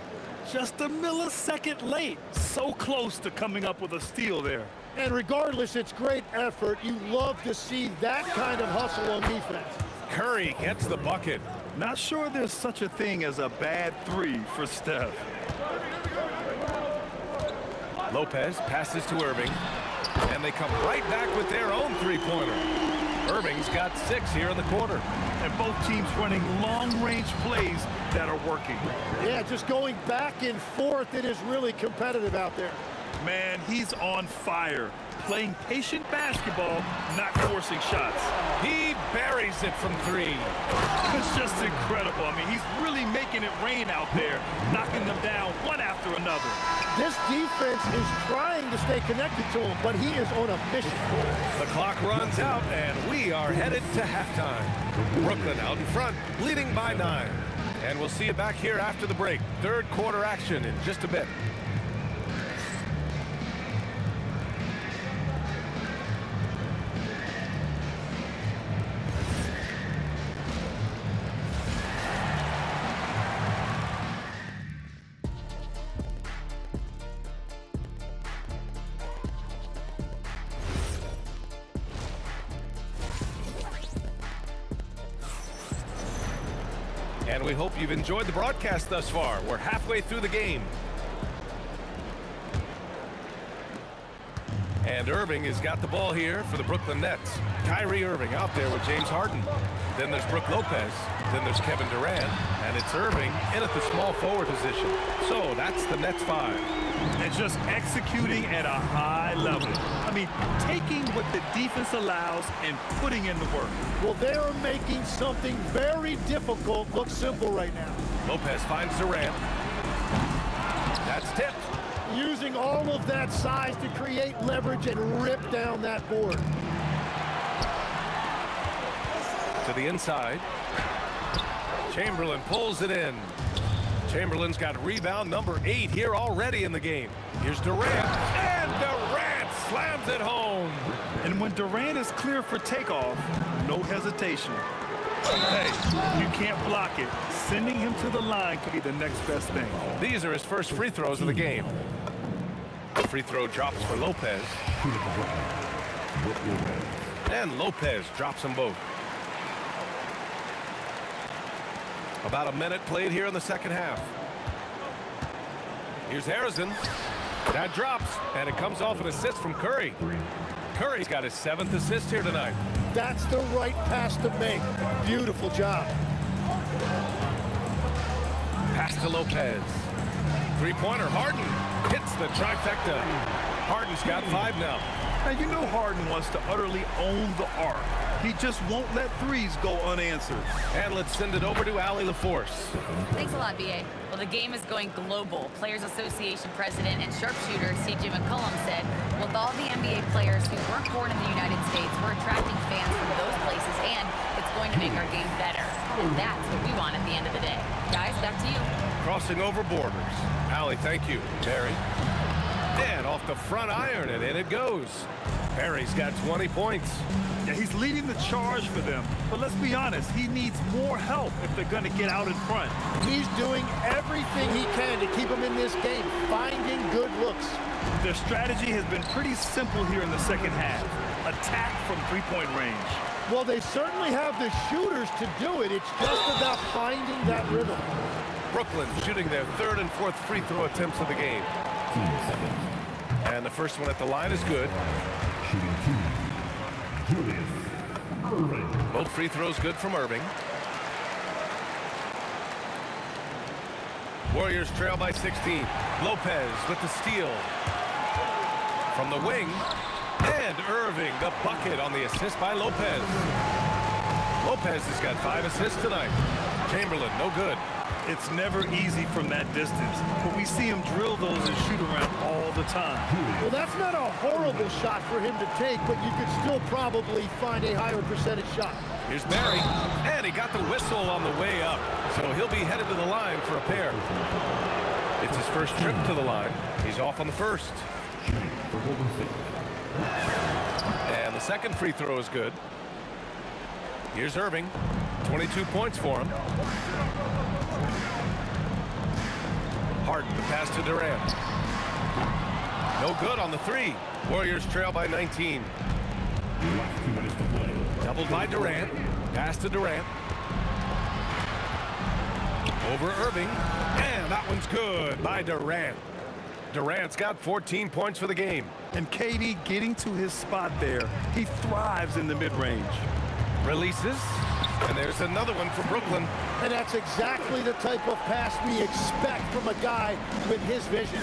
S5: Just a millisecond late. So close to coming up with a steal there.
S4: And regardless, it's great effort. You love to see that kind of hustle on defense.
S3: Curry gets the bucket.
S5: Not sure there's such a thing as a bad three for Steph.
S3: Lopez passes to Irving. And they come right back with their own three-pointer. Irving's got 6 here in the quarter.
S5: And both teams running long-range plays that are working.
S4: Yeah, just going back and forth. It is really competitive out there.
S5: Man, he's on fire. Playing patient basketball, not forcing shots.
S3: He buries it from 3.
S5: It's just incredible. I mean, he's really making it rain out there, knocking them down one after another.
S4: This defense is trying to stay connected to him, but he is on a mission.
S3: The clock runs out, and we are headed to halftime. Brooklyn out in front, leading by 9. And we'll see you back here after the break. Third quarter action in just a bit. And we hope you've enjoyed the broadcast thus far. We're halfway through the game. And Irving has got the ball here for the Brooklyn Nets. Kyrie Irving out there with James Harden. Then there's Brook Lopez. Then there's Kevin Durant. And it's Irving in at the small forward position. So that's the Nets 5.
S5: And just executing at a high level. I mean, taking what the defense allows and putting in the work.
S4: Well, they're making something very difficult look simple right now.
S3: Lopez finds Durant. That's tipped.
S4: Using all of that size to create leverage and rip down that board.
S3: To the inside. Chamberlain pulls it in. Chamberlain's got rebound number 8 here already in the game. Here's Durant. And Durant slams it home.
S5: And when Durant is clear for takeoff, no hesitation. Hey, you can't block it. Sending him to the line could be the next best thing.
S3: These are his first free throws of the game. The free throw drops for Lopez. And Lopez drops them both. About a minute played here in the second half. Here's Harrison. That drops, and it comes off an assist from Curry. Curry's got his 7th assist here tonight.
S4: That's the right pass to make. Beautiful job.
S3: Pass to Lopez. Three-pointer, Harden hits the trifecta. Harden's got 5 now.
S5: Now, you know Harden wants to utterly own the arc. He just won't let threes go unanswered.
S3: And let's send it over to Allie LaForce.
S11: Thanks a lot, B.A. Well, the game is going global. Players Association President and sharpshooter C.J. McCollum said, with all the NBA players who weren't born in the United States, we're attracting fans from those places, and it's going to make our game better. And that's what we want at the end of the day. Guys, back to you.
S3: Crossing over borders. Allie, thank you. Barry. And off the front iron, and in it goes. Barry's got 20 points.
S5: Yeah, he's leading the charge for them. But let's be honest, he needs more help if they're going to get out in front.
S4: He's doing everything he can to keep them in this game, finding good looks.
S5: Their strategy has been pretty simple here in the second half. Attack from three-point range.
S4: Well, they certainly have the shooters to do it. It's just about finding that rhythm.
S3: Brooklyn shooting their 3rd and 4th free throw attempts of the game. And the first one at the line is good. Both free throws good from Irving. Warriors trail by 16. Lopez with the steal. From the wing. And Irving, the bucket on the assist by Lopez. Lopez has got 5 assists tonight. Chamberlain, no good.
S5: It's never easy from that distance, but we see him drill those and shoot around all the time.
S4: Well, that's not a horrible shot for him to take, but you could still probably find a higher percentage shot.
S3: Here's Barry, and he got the whistle on the way up, so he'll be headed to the line for a pair. It's his first trip to the line. He's off on the first. And the second free throw is good. Here's Irving, 22 points for him. Harden, the pass to Durant. No good on the 3. Warriors trail by 19. Doubled by Durant. Pass to Durant. Over Irving. And that one's good by Durant. Durant's got 14 points for the game.
S5: And KD getting to his spot there. He thrives in the mid-range.
S3: Releases. And there's another one for Brooklyn.
S4: And that's exactly the type of pass we expect from a guy with his vision.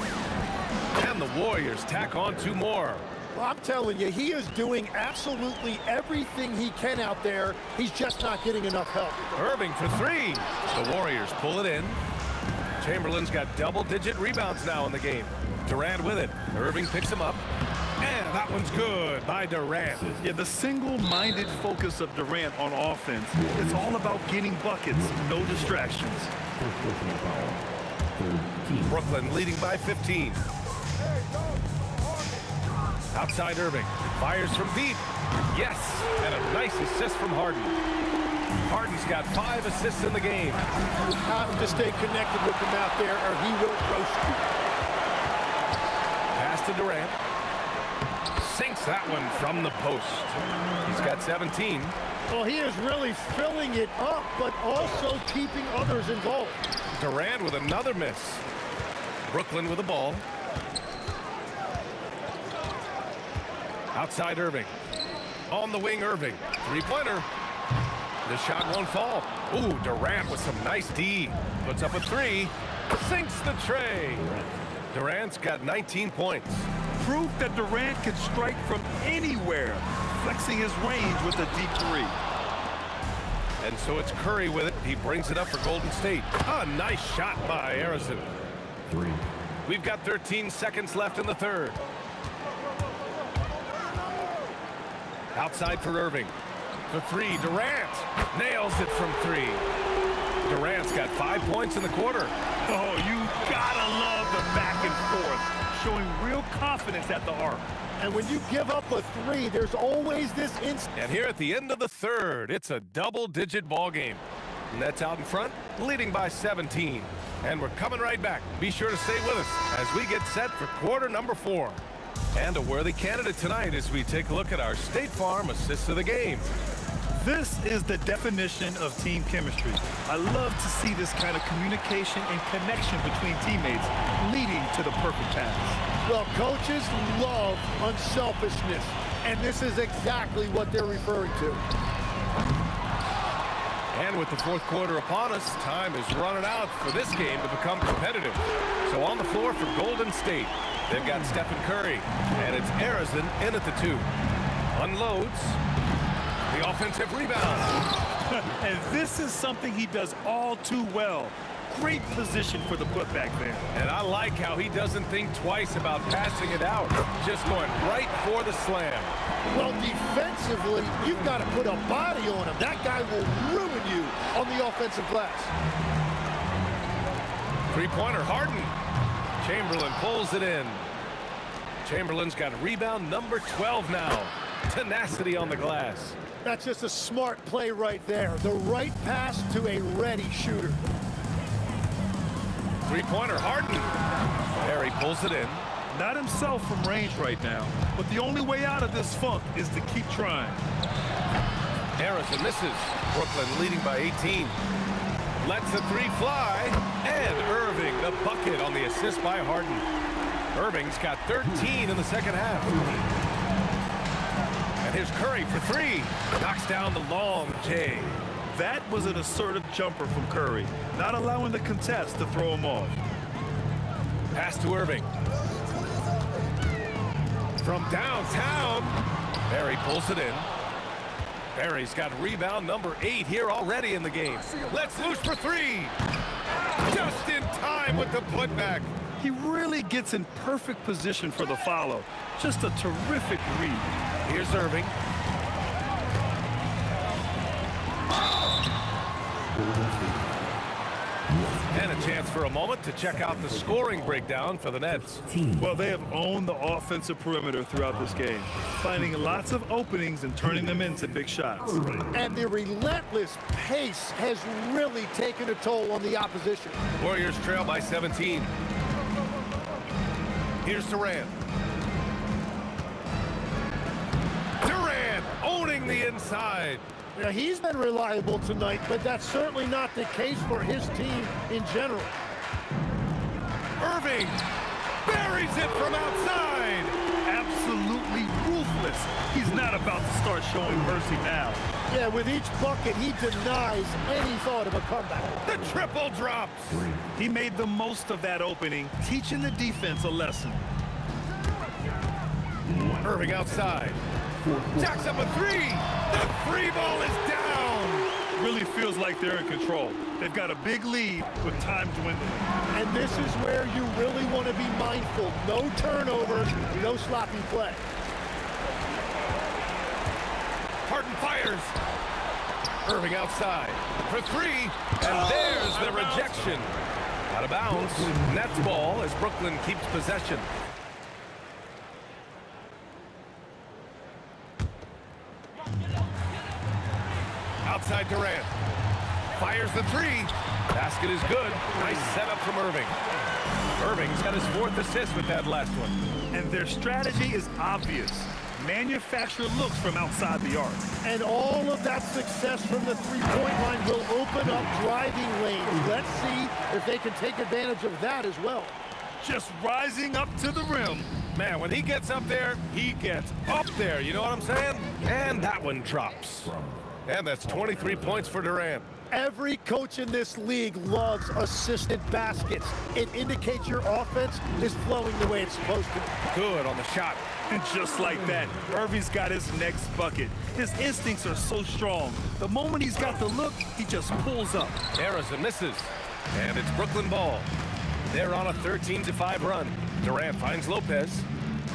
S3: And the Warriors tack on 2 more.
S4: Well, I'm telling you, he is doing absolutely everything he can out there. He's just not getting enough help.
S3: Irving for 3. The Warriors pull it in. Chamberlain's got double-digit rebounds now in the game. Durant with it. Irving picks him up. And that one's good by Durant.
S5: Yeah, the single-minded focus of Durant on offense is all about getting buckets, no distractions.
S3: Brooklyn leading by 15. Outside Irving. Fires from deep. Yes! And a nice assist from Harden. Harden's got 5 assists in the game.
S4: You have to stay connected with him out there or he will roast you.
S3: Pass to Durant. Sinks that one from the post. He's got 17.
S4: Well, he is really filling it up, but also keeping others involved.
S3: Durant with another miss. Brooklyn with the ball. Outside Irving. On the wing, Irving. Three-pointer. The shot won't fall. Ooh, Durant with some nice D. Puts up a 3. Sinks the tray. Durant's got 19 points.
S5: Proof that Durant can strike from anywhere, flexing his range with a deep 3.
S3: And so it's Curry with it. He brings it up for Golden State. A nice shot by Harrison.
S6: 3.
S3: We've got 13 seconds left in the third. Outside for Irving. For 3, Durant nails it from 3. Durant's got 5 points in the quarter.
S5: Oh, you gotta love the back and forth, showing real confidence at the arc.
S4: And when you give up a 3, there's always this instant.
S3: And here at the end of the third, it's a double-digit ball game. Nets out in front, leading by 17. And we're coming right back. Be sure to stay with us as we get set for quarter number 4. And a worthy candidate tonight as we take a look at our State Farm assists of the game.
S5: This is the definition of team chemistry. I love to see this kind of communication and connection between teammates leading to the perfect pass.
S4: Well, coaches love unselfishness, and this is exactly what they're referring to.
S3: And with the fourth quarter upon us, time is running out for this game to become competitive. So on the floor for Golden State, they've got Stephen Curry, and it's Arizin in at the 2. Unloads. The offensive rebound.
S5: And this is something he does all too well. Great position for the putback there.
S3: And I like how he doesn't think twice about passing it out. Just going right for the slam.
S4: Well, defensively, you've got to put a body on him. That guy will ruin you on the offensive glass.
S3: Three-pointer, Harden. Chamberlain pulls it in. Chamberlain's got rebound number 12 now. Tenacity on the glass.
S4: That's just a smart play right there. The right pass to a ready shooter.
S3: Three-pointer, Harden. Harry pulls it in.
S5: Not himself from range right now, but the only way out of this funk is to keep trying.
S3: Harrison misses. Brooklyn leading by 18. Lets the 3 fly. And Irving, the bucket on the assist by Harden. Irving's got 13 in the second half. And here's Curry for 3. Knocks down the long J.
S5: That was an assertive jumper from Curry, not allowing the contest to throw him off.
S3: Pass to Irving. From downtown, Barry pulls it in. Barry's got rebound number 8 here already in the game. Let's loose for 3. Just in time with the putback.
S5: He really gets in perfect position for the follow. Just a terrific read.
S3: Here's Irving. And a chance for a moment to check out the scoring breakdown for the Nets.
S5: Well, they have owned the offensive perimeter throughout this game, finding lots of openings and turning them into big shots.
S4: And the relentless pace has really taken a toll on the opposition.
S3: Warriors trail by 17. Here's Durant. Durant owning the inside.
S4: Now, he's been reliable tonight, but that's certainly not the case for his team in general.
S3: Irving buries it from outside.
S5: Absolutely ruthless. He's not about to start showing mercy now.
S4: Yeah, with each bucket, he denies any thought of a comeback.
S3: The triple drops.
S5: He made the most of that opening, teaching the defense a lesson.
S3: Irving outside. Jacks up a 3. The 3 ball is down.
S5: Really feels like they're in control. They've got a big lead with time dwindling.
S4: And this is where you really want to be mindful. No turnovers, no sloppy play.
S3: Harden fires. Irving outside for 3. And there's the rejection. Out of bounds. Nets ball as Brooklyn keeps possession. Outside Durant. Fires the 3. Basket is good. Nice setup from Irving. Irving's got his 4th assist with that last one.
S5: And their strategy is obvious. Manufacture looks from outside the arc.
S4: And all of that success from the three-point line will open up driving lanes. Let's see if they can take advantage of that as well.
S5: Just rising up to the rim.
S3: Man, when he gets up there, he gets up there. You know what I'm saying? And that one drops. And that's 23 points for Durant.
S4: Every coach in this league loves assisted baskets. It indicates your offense is flowing the way it's supposed to.
S3: Good on the shot.
S5: And just like that, Irving's got his next bucket. His instincts are so strong. The moment he's got the look, he just pulls up.
S3: Harrison misses. And it's Brooklyn ball. They're on a 13-5 run. Durant finds Lopez.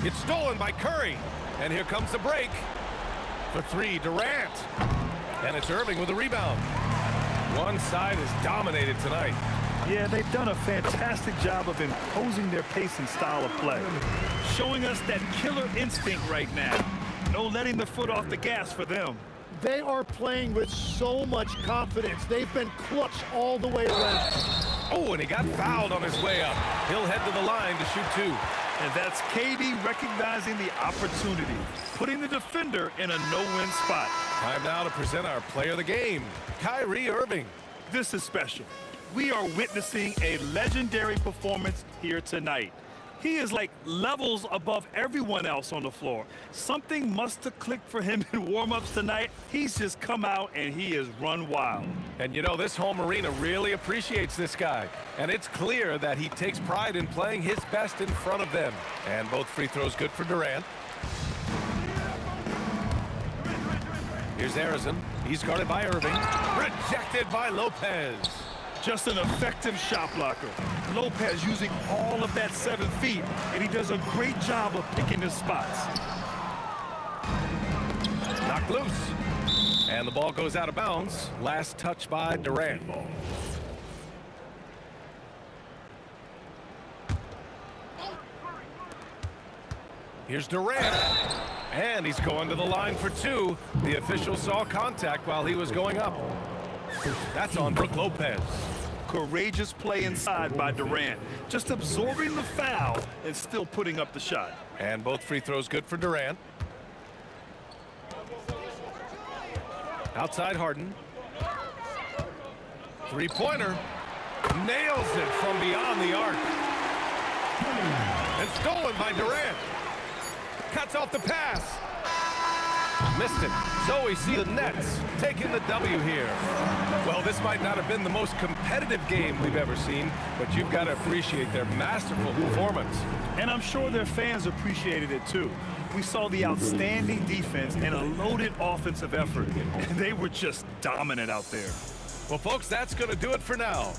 S3: It's stolen by Curry. And here comes the break. For 3, Durant. And it's Irving with a rebound. One side is dominated tonight.
S5: Yeah, they've done a fantastic job of imposing their pace and style of play. Showing us that killer instinct right now. No letting the foot off the gas for them.
S4: They are playing with so much confidence. They've been clutch all the way around.
S3: Oh, and he got fouled on his way up. He'll head to the line to shoot 2.
S5: And that's KD recognizing the opportunity, putting the defender in a no-win spot.
S3: Time now to present our player of the game, Kyrie Irving.
S5: This is special. We are witnessing a legendary performance here tonight. He is like levels above everyone else on the floor. Something must have clicked for him in warm-ups tonight. He's just come out and he has run wild.
S3: And you know, this home arena really appreciates this guy. And it's clear that he takes pride in playing his best in front of them. And both free throws good for Durant. Here's Arizon. He's guarded by Irving. Rejected by Lopez.
S5: Just an effective shot blocker. Lopez using all of that 7 feet, and he does a great job of picking his spots.
S3: Knocked loose. And the ball goes out of bounds. Last touch by Durant. Here's Durant. And he's going to the line for 2. The official saw contact while he was going up. That's on Brook Lopez.
S5: Courageous play inside by Durant. Just absorbing the foul and still putting up the shot.
S3: And both free throws good for Durant. Outside Harden. Three-pointer. Nails it from beyond the arc. And stolen by Durant. Cuts off the pass. Missed it. So we see the Nets taking the W here. Well, this might not have been the most competitive game we've ever seen, but you've got to appreciate their masterful performance.
S5: And I'm sure their fans appreciated it too. We saw the outstanding defense and a loaded offensive effort. And they were just dominant out there.
S3: Well, folks, that's going to do it for now.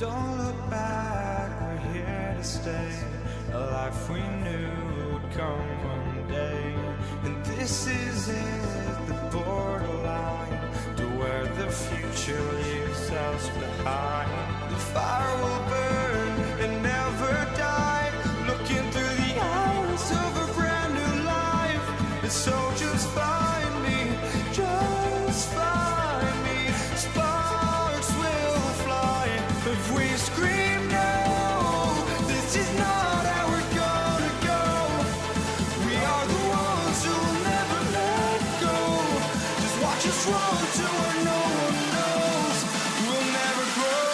S2: Don't look back, we're here to stay. A life we knew would come one day. And this is it, the borderline to where the future leaves us behind. The fire will burn and never die, looking through the eyes of a brand new life. And so just find me, just find me. Sparks will fly if we scream no. This is not how we're gonna go. We are the ones who will never let go. Just watch us run to where no one knows. We'll never grow.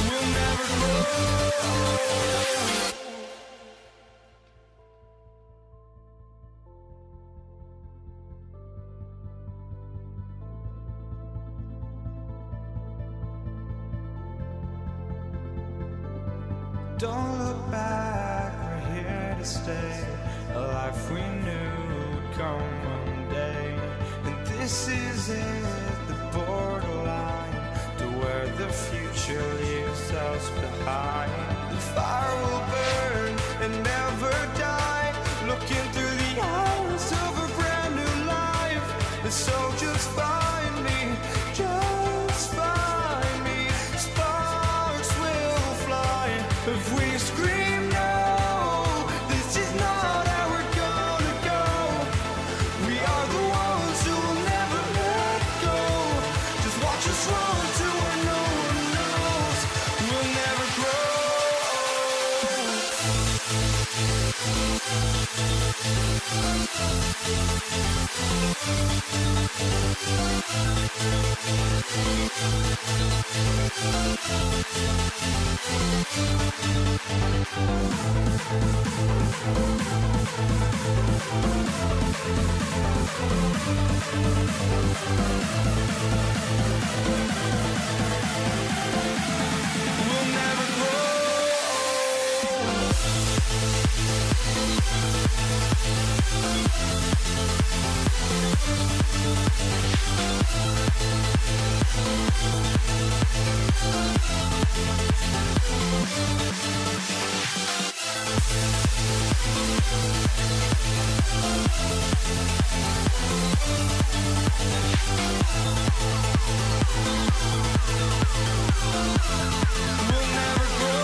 S2: We'll never grow. Don't look back, we're here to stay. A life we knew would come one day. And this is it, the borderline to where the future leaves us behind. The fire will burn and never die, looking through the eyes of a brand new life. And so just find me, just find me. Sparks will fly if we scream no. This is not how we're gonna go. We are the ones who will never let go. Just watch us run to where no one knows. We'll never grow. We'll never grow. We'll never grow.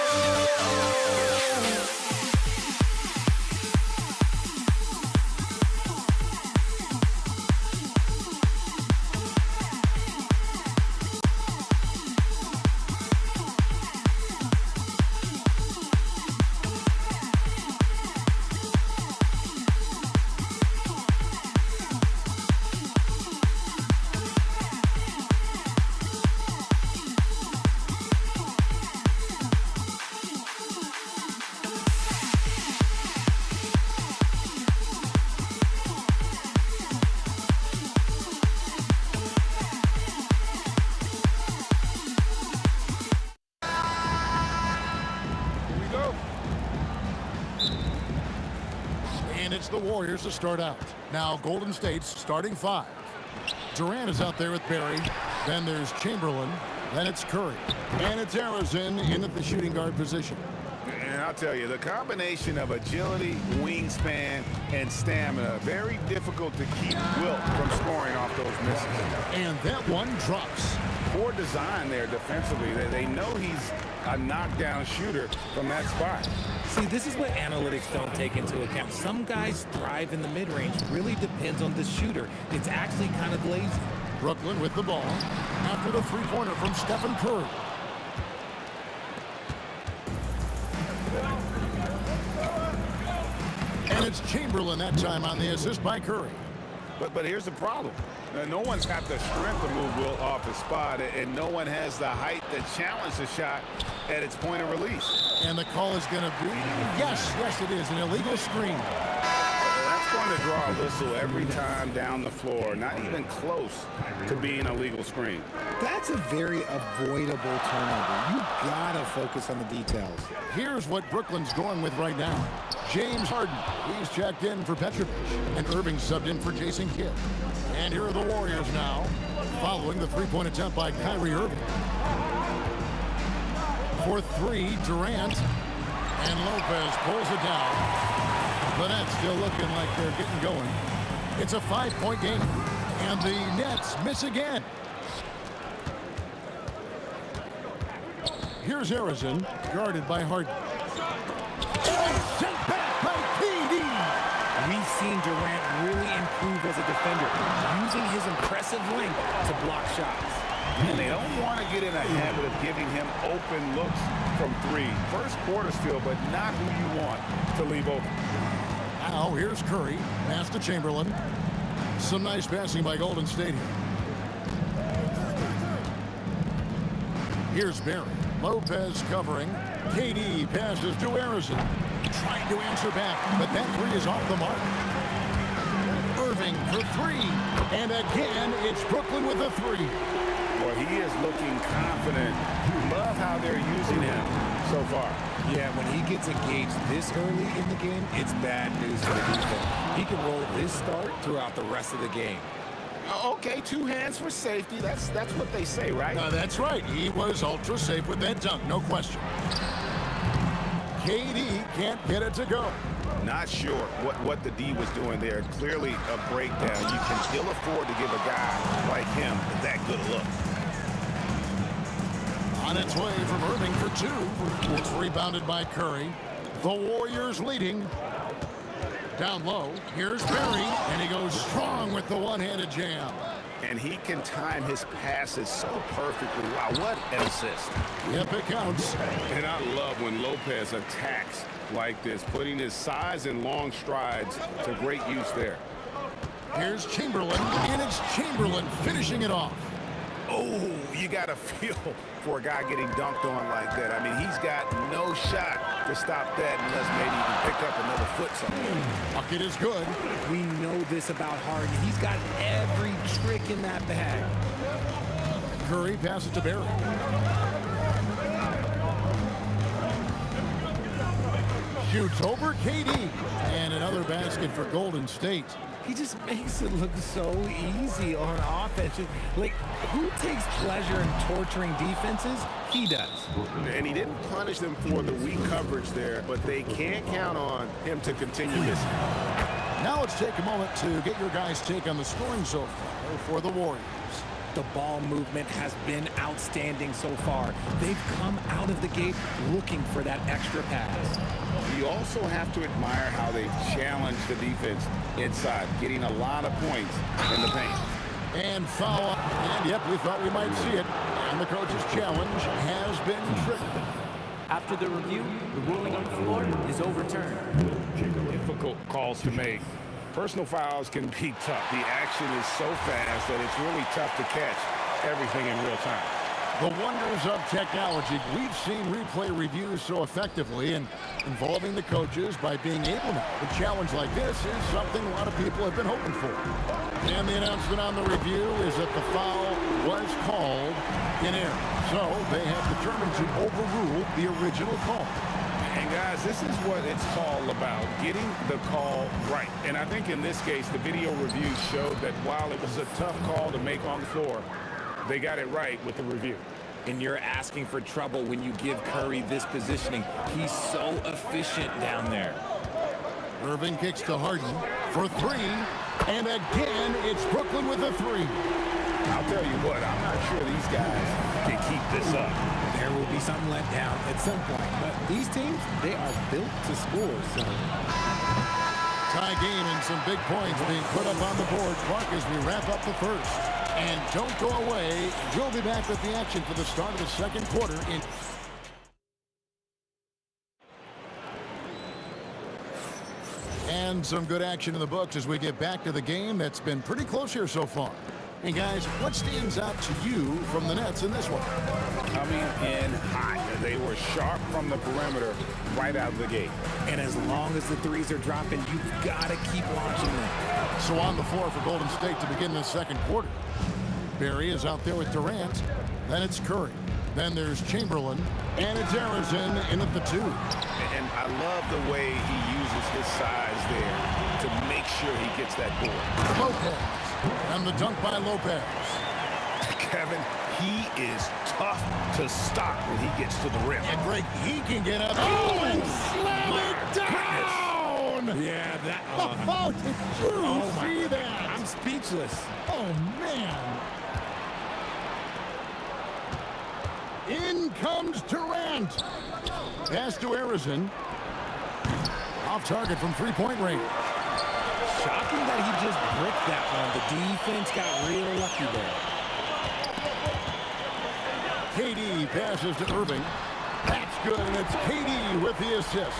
S8: And it's the Warriors to start out. Now Golden State's starting five. Durant is out there with Barry. Then there's Chamberlain. Then it's Curry. And it's Arizona in at the shooting guard position.
S9: And I'll tell you, the combination of agility, wingspan, and stamina, very difficult to keep Wilt from scoring off those misses.
S8: And that one drops.
S9: Poor design there defensively. They know he's a knockdown shooter from that spot.
S12: See, this is what analytics don't take into account. Some guys thrive in the mid-range. Really depends on the shooter. It's actually kind of lazy.
S8: Brooklyn with the ball after the three-pointer from Stephen Curry. And it's Chamberlain that time on the assist by Curry.
S9: But here's the problem. No one's got the strength to move Will off his spot, and no one has the height to challenge the shot at its point of release.
S8: And the call is going to be, yes, it is, an illegal screen.
S9: That's going to draw a whistle every time down the floor, not even close to being a legal screen.
S12: That's a very avoidable turnover. You gotta focus on the details.
S8: Here's what Brooklyn's going with right now. James Harden, he's checked in for Petrovic, and Irving subbed in for Jason Kidd. And here are the Warriors now, following the three-point attempt by Kyrie Irving. For three, Durant, and Lopez pulls it down. The Nets still looking like they're getting going. It's a 5-point game, and the Nets miss again. Here's Harrison, guarded by Harden. And sent back by KD.
S12: We've seen Durant really improve as a defender, using his impressive length to block shots.
S9: And they don't want to get in a habit of giving him open looks from three. First quarter still, but not who you want to leave open.
S8: Now here's Curry, pass to Chamberlain. Some nice passing by Golden State here. Here's Barry. Lopez covering. KD passes to Harrison. Trying to answer back, but that three is off the mark. Irving for three. And again, it's Brooklyn with a three.
S9: Boy, he is looking confident. Love how they're using him so far.
S12: Yeah, when he gets engaged this early in the game, it's bad news for the defense. He can roll this start throughout the rest of the game.
S9: Okay, two hands for safety. That's what they say, right?
S8: That's right. He was ultra safe with that dunk, no question. KD can't get it to go.
S9: Not sure what the D was doing there. Clearly a breakdown. You can ill afford to give a guy like him that good a look.
S8: On its way from Irving for two. It's rebounded by Curry. The Warriors leading. Down low, here's Barry, and he goes strong with the one-handed jam.
S9: And he can time his passes so perfectly. Wow, what an assist.
S8: Yep, it counts.
S9: And I love when Lopez attacks like this, putting his size and long strides to great use there.
S8: Here's Chamberlain, and it's Chamberlain finishing it off.
S9: Oh, you got to feel for a guy getting dunked on like that. I mean, he's got no shot to stop that unless maybe he can pick up another foot somewhere.
S8: Bucket is good.
S12: We know this about Harden. He's got every trick in that bag.
S8: Curry passes to Barry. Shoots over KD. And another basket for Golden State.
S12: He just makes it look so easy on offense. Like, who takes pleasure in torturing defenses? He does.
S9: And he didn't punish them for the weak coverage there, but they can't count on him to continue this.
S8: Now let's take a moment to get your guys' take on the scoring so far for the Warriors.
S12: The ball movement has been outstanding so far. They've come out of the gate looking for that extra pass.
S9: You also have to admire how they've challenged the defense inside, getting a lot of points in the paint.
S8: And foul. And yep, we thought we might see it. And the coach's challenge has been triggered.
S16: After the review, the ruling on the floor is overturned.
S9: Difficult calls to make. Personal fouls can be tough. The action is so fast that it's really tough to catch everything in real time.
S8: The wonders of technology. We've seen replay reviews so effectively and involving the coaches by being able to. A challenge like this is something a lot of people have been hoping for. And the announcement on the review is that the foul was called in error. So they have determined to overrule the original call.
S9: And guys, this is what it's all about, getting the call right. And I think in this case, the video review showed that while it was a tough call to make on the floor, they got it right with the review.
S12: And you're asking for trouble when you give Curry this positioning. He's so efficient down there.
S8: Irving kicks to Harden for three. And again, it's Brooklyn with a three.
S9: I'll tell you what, I'm not sure these guys can keep this up.
S12: There will be some let down at some point. But these teams, they are built to score. So
S8: tie game and some big points being put up on the board. Clark, as we wrap up the first. And don't go away. We'll be back with the action for the start of the second quarter. And some good action in the books as we get back to the game that's been pretty close here so far. And guys, what stands out to you from the Nets in this one?
S9: Coming in hot. They were sharp from the perimeter right out of the gate.
S12: And as long as the threes are dropping, you've got to keep launching them.
S8: So on the floor for Golden State to begin the second quarter. Barry is out there with Durant. Then it's Curry. Then there's Chamberlain. And it's Arizon in at the 2.
S9: And I love the way he uses his size there to make sure he gets that board.
S8: Lopez. And the dunk by Lopez.
S9: Kevin, he is tough to stop when he gets to the rim.
S8: And Greg, he can get up. Oh, and slam it down!
S12: Yeah, that...
S8: Oh, did you see that?
S12: I'm speechless.
S8: Oh, man. In comes Durant. Pass to Arizon. Off target from three-point range.
S12: Shocking that he just bricked that one. The defense got real lucky there.
S8: KD passes to Irving. That's good, and it's KD with the assist.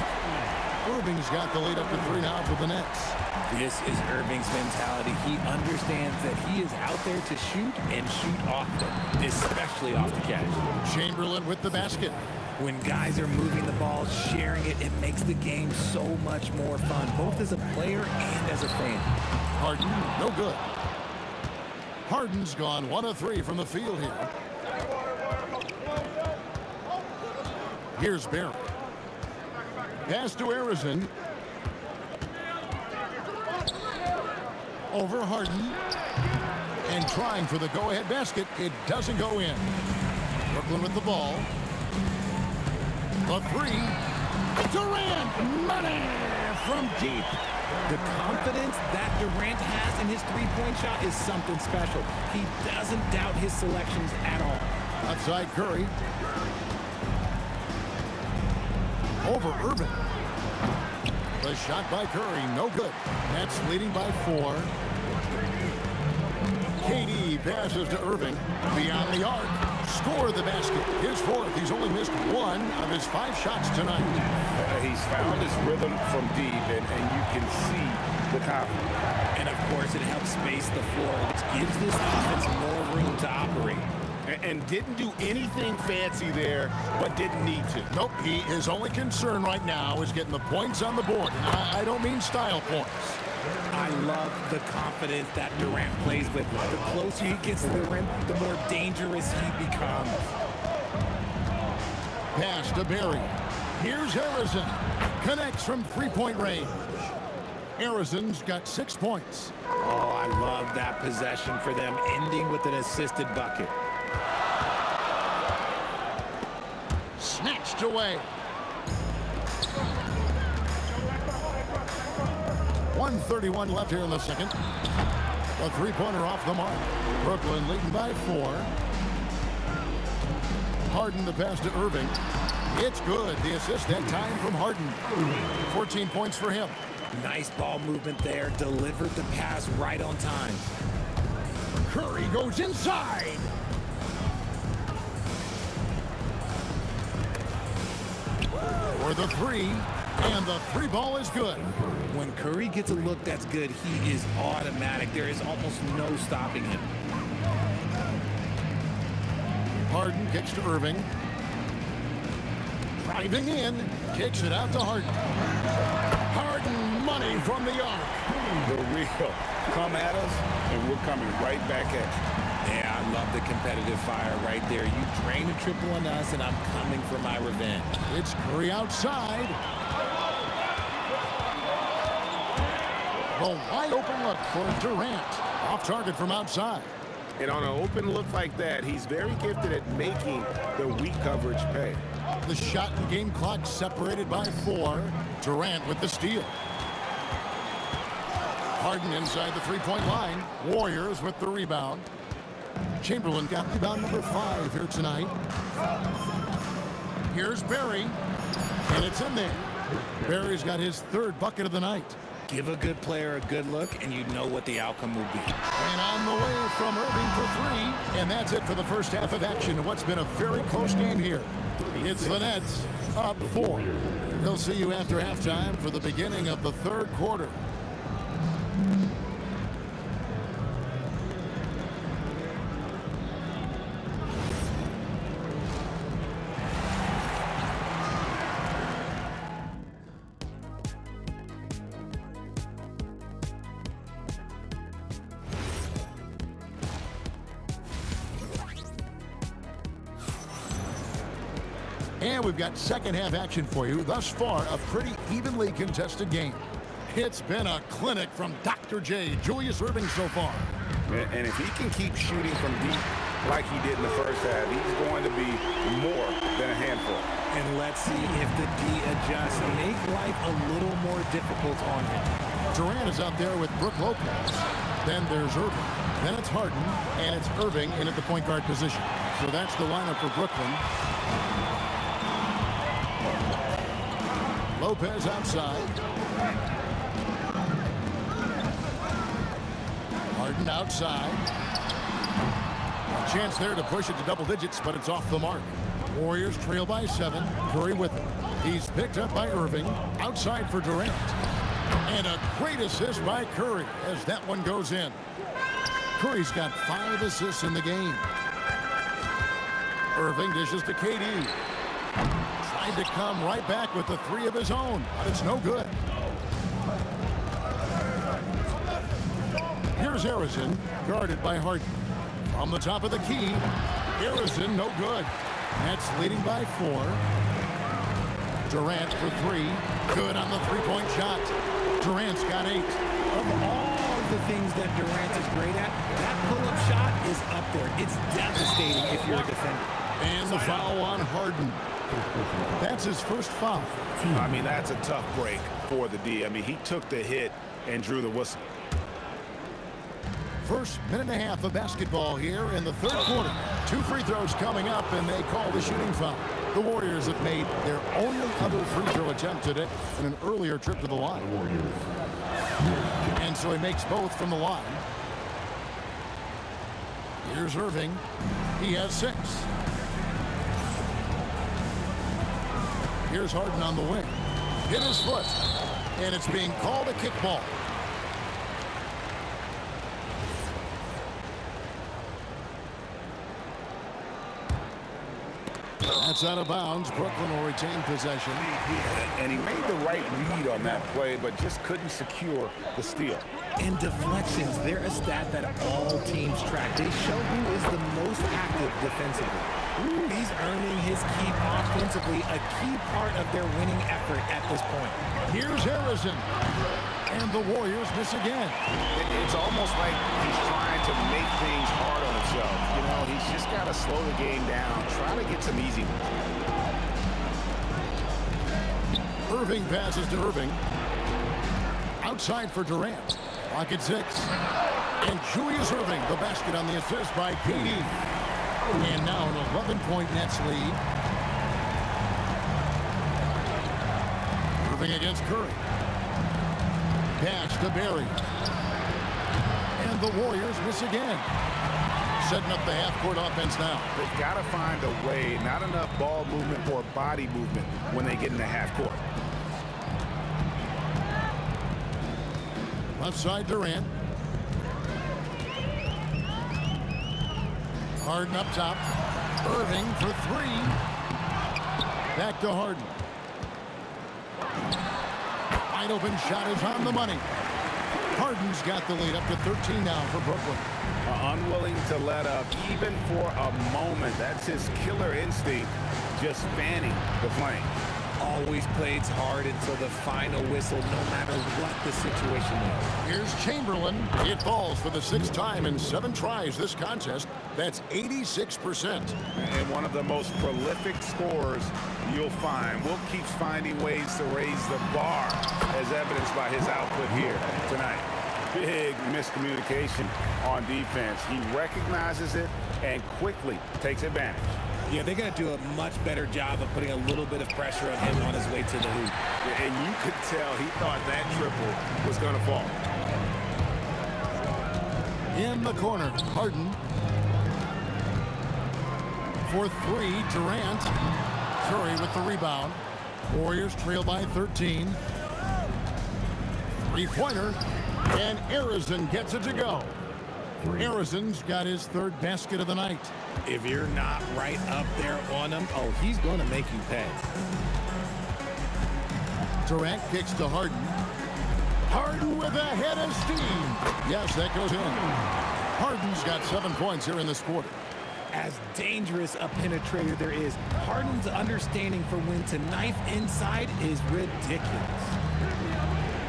S8: Irving's got the lead up to 3 now for the Nets.
S12: This is Irving's mentality. He understands that he is out there to shoot and shoot often, especially off the catch.
S8: Chamberlain with the basket.
S12: When guys are moving the ball, sharing it, it makes the game so much more fun, both as a player and as a fan.
S8: Harden, no good. Harden's gone 1 of 3 from the field here. Here's Barry. Pass to Arizon. Over Harden. And trying for the go-ahead basket. It doesn't go in. Brooklyn with the ball. The 3. Durant. Money from deep.
S12: The confidence that Durant has in his three-point shot is something special. He doesn't doubt his selections at all.
S8: Outside Curry. Over Irving. The shot by Curry, no good. Nets leading by 4. KD passes to Irving. Beyond the arc. Score the basket. His 4th. He's only missed 1 of his 5 shots tonight.
S9: He's found his rhythm from deep, and you can see the confidence.
S12: And, of course, it helps space the floor. It gives this offense more room to operate.
S9: And didn't do anything fancy there, but didn't need to.
S8: Nope, his only concern right now is getting the points on the board. And I don't mean style points.
S12: I love the confidence that Durant plays with. The closer he gets to the rim, the more dangerous he becomes.
S8: Pass to Barry. Here's Arizon. Connects from three-point range. Arizon's got 6 points.
S12: Oh, I love that possession for them, ending with an assisted bucket.
S8: Snatched away. 1:31 left here in the second. A three-pointer off the mark. Brooklyn leading by 4. Harden the pass to Irving. It's good. The assist that time from Harden. 14 points for him.
S12: Nice ball movement there. Delivered the pass right on time.
S8: Curry goes inside. For the 3, and the 3 ball is good.
S12: When Curry gets a look that's good, he is automatic. There is almost no stopping him.
S8: Harden kicks to Irving. Driving in, kicks it out to Harden. Harden, money from the arc.
S9: The real come at us, and we're coming right back at you.
S12: Yeah, I love the competitive fire right there. You drain a triple on us, and I'm coming for my revenge.
S8: It's Curry outside. The wide open look for Durant. Off target from outside.
S9: And on an open look like that, he's very gifted at making the weak coverage pay.
S8: The shot and game clock separated by 4. Durant with the steal. Harden inside the three-point line. Warriors with the rebound. Chamberlain got rebound number 5 here tonight. Here's Barry, and it's in there. Barry's got his 3rd bucket of the night.
S12: Give a good player a good look, and you know what the outcome will be.
S8: And on the way from Irving for 3, and that's it for the first half of action. What's been a very close game here. It's the Nets up 4. They'll see you after halftime for the beginning of the third quarter. And we've got second half action for you. Thus far, a pretty evenly contested game. It's been a clinic from Dr. J, Julius Erving so far.
S9: And if he can keep shooting from deep like he did in the first half, he's going to be more than a handful.
S12: And let's see if the D adjusts. Make life a little more difficult on him.
S8: Durant is out there with Brook Lopez. Then there's Erving. Then it's Harden, and it's Erving in at the point guard position. So that's the lineup for Brooklyn. Lopez outside. Harden outside. A chance there to push it to double digits, but it's off the mark. Warriors trail by 7. Curry with it. He's picked up by Erving. Outside for Durant. And a great assist by Curry as that one goes in. Curry's got 5 assists in the game. Erving dishes to KD. Tried to come right back with the 3 of his own, but it's no good. Here's Harrison, guarded by Harden. From the top of the key, Harrison, no good. Nets leading by 4. Durant for 3. Good on the three-point shot. Durant's got 8.
S12: Of all the things that Durant is great at, that pull-up shot is up there. It's devastating if you're a defender.
S8: And the foul on Harden. That's his first foul.
S9: I mean, that's a tough break for the D. I mean, he took the hit and drew the whistle.
S8: First minute and a half of basketball here in the third quarter. 2 free throws coming up, and they call the shooting foul. The Warriors have made their only other free throw attempt today in an earlier trip to the line. And so he makes both from the line. Here's Erving. He has 6. Here's Harden on the wing. Hit his foot. And it's being called a kickball. That's out of bounds. Brooklyn will retain possession.
S9: And he made the right read on that play, but just couldn't secure the steal.
S12: And deflections, they're a stat that all teams track. They show who is the most active defensively. He's earning his keep offensively, a key part of their winning effort at this point.
S8: Here's Harrison. And the Warriors miss again.
S9: It's almost like he's trying to make things hard on himself. You know, he's just got to slow the game down, try to get some easy ones.
S8: Erving passes to Erving. Outside for Durant. Clock at 6. And Julius Erving, the basket on the assist by KD. And now an 11-point Nets lead. Erving against Curry. Pass to Barry. And the Warriors miss again. Setting up the half-court offense now.
S9: They've got to find a way, not enough ball movement or body movement when they get in the half-court.
S8: Left side Durant. Harden up top. Erving for 3. Back to Harden. Wide open shot is on the money. Harden's got the lead up to 13 now for Brooklyn.
S9: Unwilling to let up even for a moment. That's his killer instinct, just fanning the flame.
S12: Always plays hard until the final whistle, no matter what the situation is.
S8: Here's Chamberlain. It falls for the 6th time in 7 tries this contest. That's 86%.
S9: And one of the most prolific scorers you'll find. Will keeps finding ways to raise the bar, as evidenced by his output here tonight. Big miscommunication on defense. He recognizes it and quickly takes advantage.
S12: Yeah, they're going to do a much better job of putting a little bit of pressure on him on his way to the hoop.
S9: And you could tell he thought that triple was going to fall.
S8: In the corner, Harden. For 3, Durant. Curry with the rebound. Warriors trail by 13. Three-pointer, and Arizon gets it to go. Arizon's got his third basket of the night.
S12: If you're not right up there on him, oh, he's going to make you pay.
S8: Durant kicks to Harden. Harden with a head of steam. Yes, that goes in. Harden's got 7 points here in this quarter.
S12: As dangerous a penetrator there is, Harden's understanding for when to knife inside is ridiculous.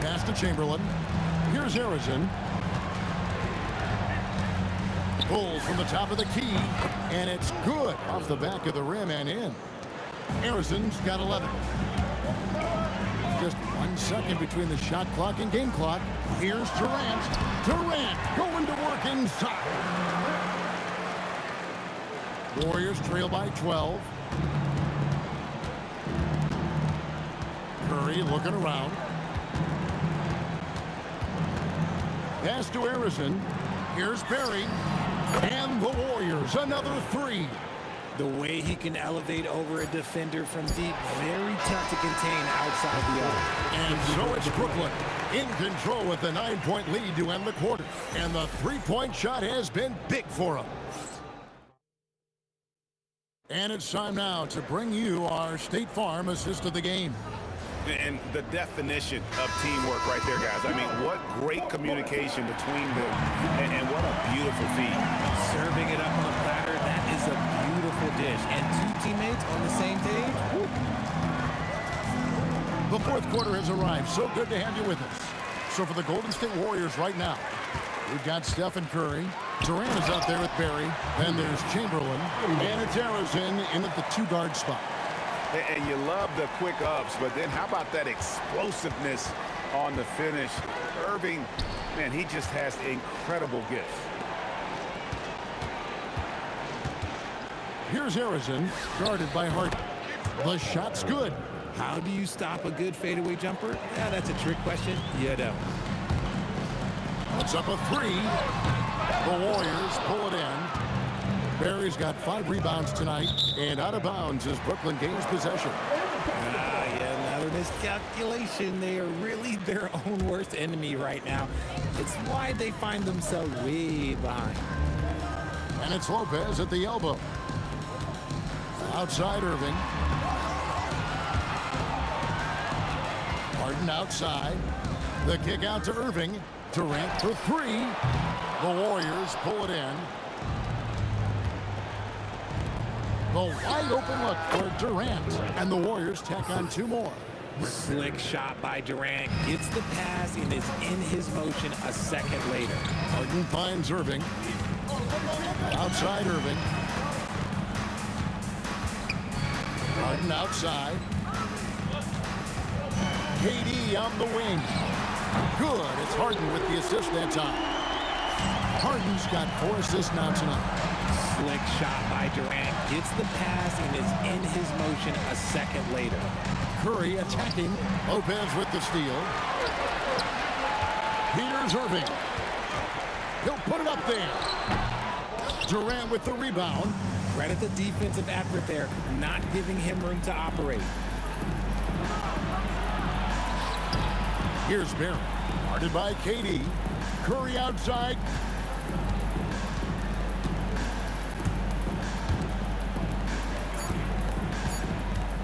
S8: Pass to Chamberlain. Here's Arizon. Pulls from the top of the key, and it's good off the back of the rim and in. Arizon's got 11. Just 1 second between the shot clock and game clock. Here's Durant. Durant going to work inside. Warriors trail by 12. Curry looking around. Pass to Arizon. Here's Barry. And the Warriors, another 3.
S12: The way he can elevate over a defender from deep, very tough to contain outside the arc.
S8: And so it's Brooklyn in control with the 9-point lead to end the quarter. And the three-point shot has been big for them. And it's time now to bring you our State Farm assist of the game.
S9: And the definition of teamwork right there, guys. I mean, what great communication between them, and what a beautiful feed.
S12: Serving it up on a platter, that is a beautiful dish. And 2 teammates on the same page. Woo.
S8: The fourth quarter has arrived. So good to have you with us. So for the Golden State Warriors right now, we've got Stephen Curry. Durant is out there with Barry. Then there's Chamberlain. And it's Arizon in at the 2-guard spot.
S9: And you love the quick ups, but then how about that explosiveness on the finish? Irving, man, he just has incredible gifts.
S8: Here's Arizon, guarded by Harden. The shot's good.
S12: How do you stop a good fadeaway jumper? Yeah, that's a trick question. You don't.
S8: Puts up a 3. The Warriors pull it in. Barry's got 5 rebounds tonight, and out of bounds as Brooklyn gains possession.
S12: Yeah, another miscalculation. They are really their own worst enemy right now. It's why they find themselves way behind.
S8: And it's Lopez at the elbow. Outside Irving. Harden outside. The kick out to Irving. Durant for 3. The Warriors pull it in. The wide open look for Durant. And the Warriors tack on 2 more.
S12: Slick shot by Durant. Gets the pass and is in his motion a second later.
S8: Harden finds Irving. Outside Irving. Harden outside. KD on the wing. Good. It's Harden with the assist that time. Harden's got 4 assists now tonight.
S12: Slick shot by Durant. Gets the pass and is in his motion a second later.
S8: Curry attacking. Lopez with the steal. Here's Irving. He'll put it up there. Durant with the rebound.
S12: Credit the defensive effort there, not giving him room to operate.
S8: Here's Barry. Guarded by KD. Curry outside.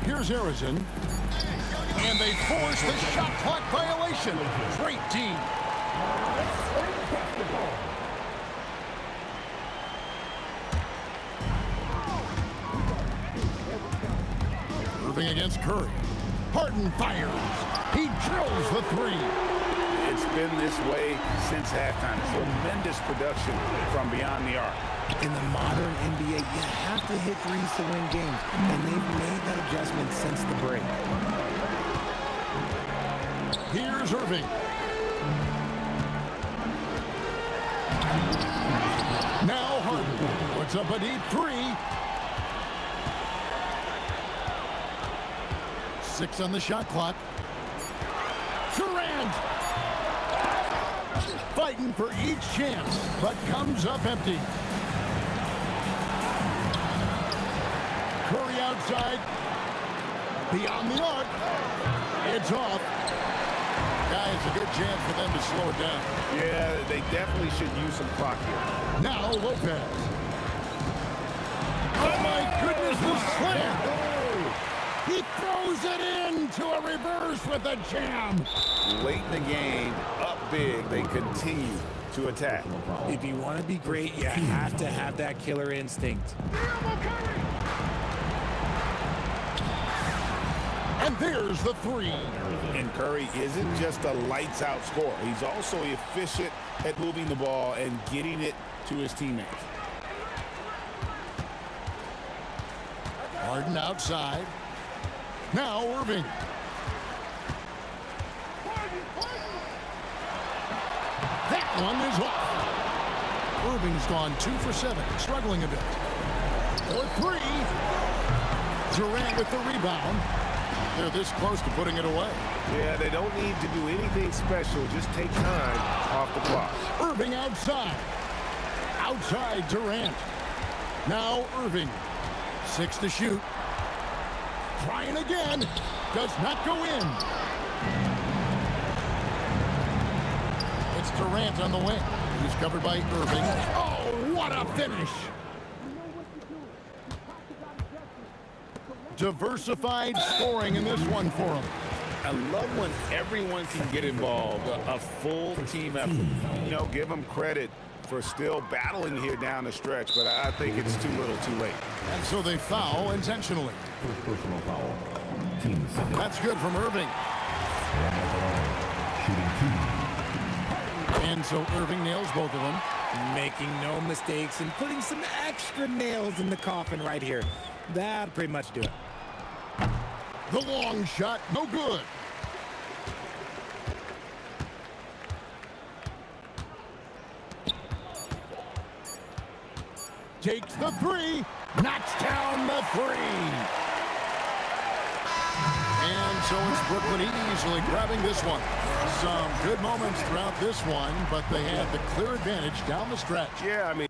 S8: Here's Arizon. And they force the shot clock violation. Great team. Irving against Curry. Harden fires. He drills the 3.
S9: It's been this way since halftime. Tremendous production from beyond the arc.
S12: In the modern NBA, you have to hit threes to win games, and they've made that adjustment since the break.
S8: Here's Irving. Now Harden puts up a deep 3. 6 on the shot clock. Durant fighting for each chance, but comes up empty. Curry outside. Beyond the arc. It's off. Guys, a good chance for them to slow it down.
S9: Yeah, they definitely should use some clock here.
S8: Now Lopez. Oh my goodness, the slam! He throws it into a reverse with a jam.
S9: Late in the game, up big, they continue to attack.
S12: If you want to be great, you have to have that killer instinct.
S8: And there's the three.
S9: And Curry isn't just a lights-out scorer. He's also efficient at moving the ball and getting it to his teammates.
S8: Harden outside. Now Irving. That one is off. Irving's gone 2 for 7, struggling a bit. For 3. Durant with the rebound. They're this close to putting it away.
S9: Yeah, they don't need to do anything special. Just take time off the clock.
S8: Irving outside. Outside Durant. Now Irving. 6 to shoot. Trying again. Does not go in. It's Durant on the wing. He's covered by Irving. Oh, what a finish. Diversified scoring in this one for him.
S9: I love when everyone can get involved, a full team effort. You know, give them credit for still battling here down the stretch, but I think it's too little too late.
S8: And so they foul intentionally.
S6: First personal foul. Team second.
S8: That's good from Irving.
S6: Shooting 2.
S8: And so Irving nails both of them.
S12: Making no mistakes and putting some extra nails in the coffin right here. That'll pretty much do it.
S8: The long shot, no good. Takes the 3, knocks down the 3. And so it's Brooklyn easily grabbing this one. Some good moments throughout this one, but they had the clear advantage down the stretch.
S9: Yeah, I mean,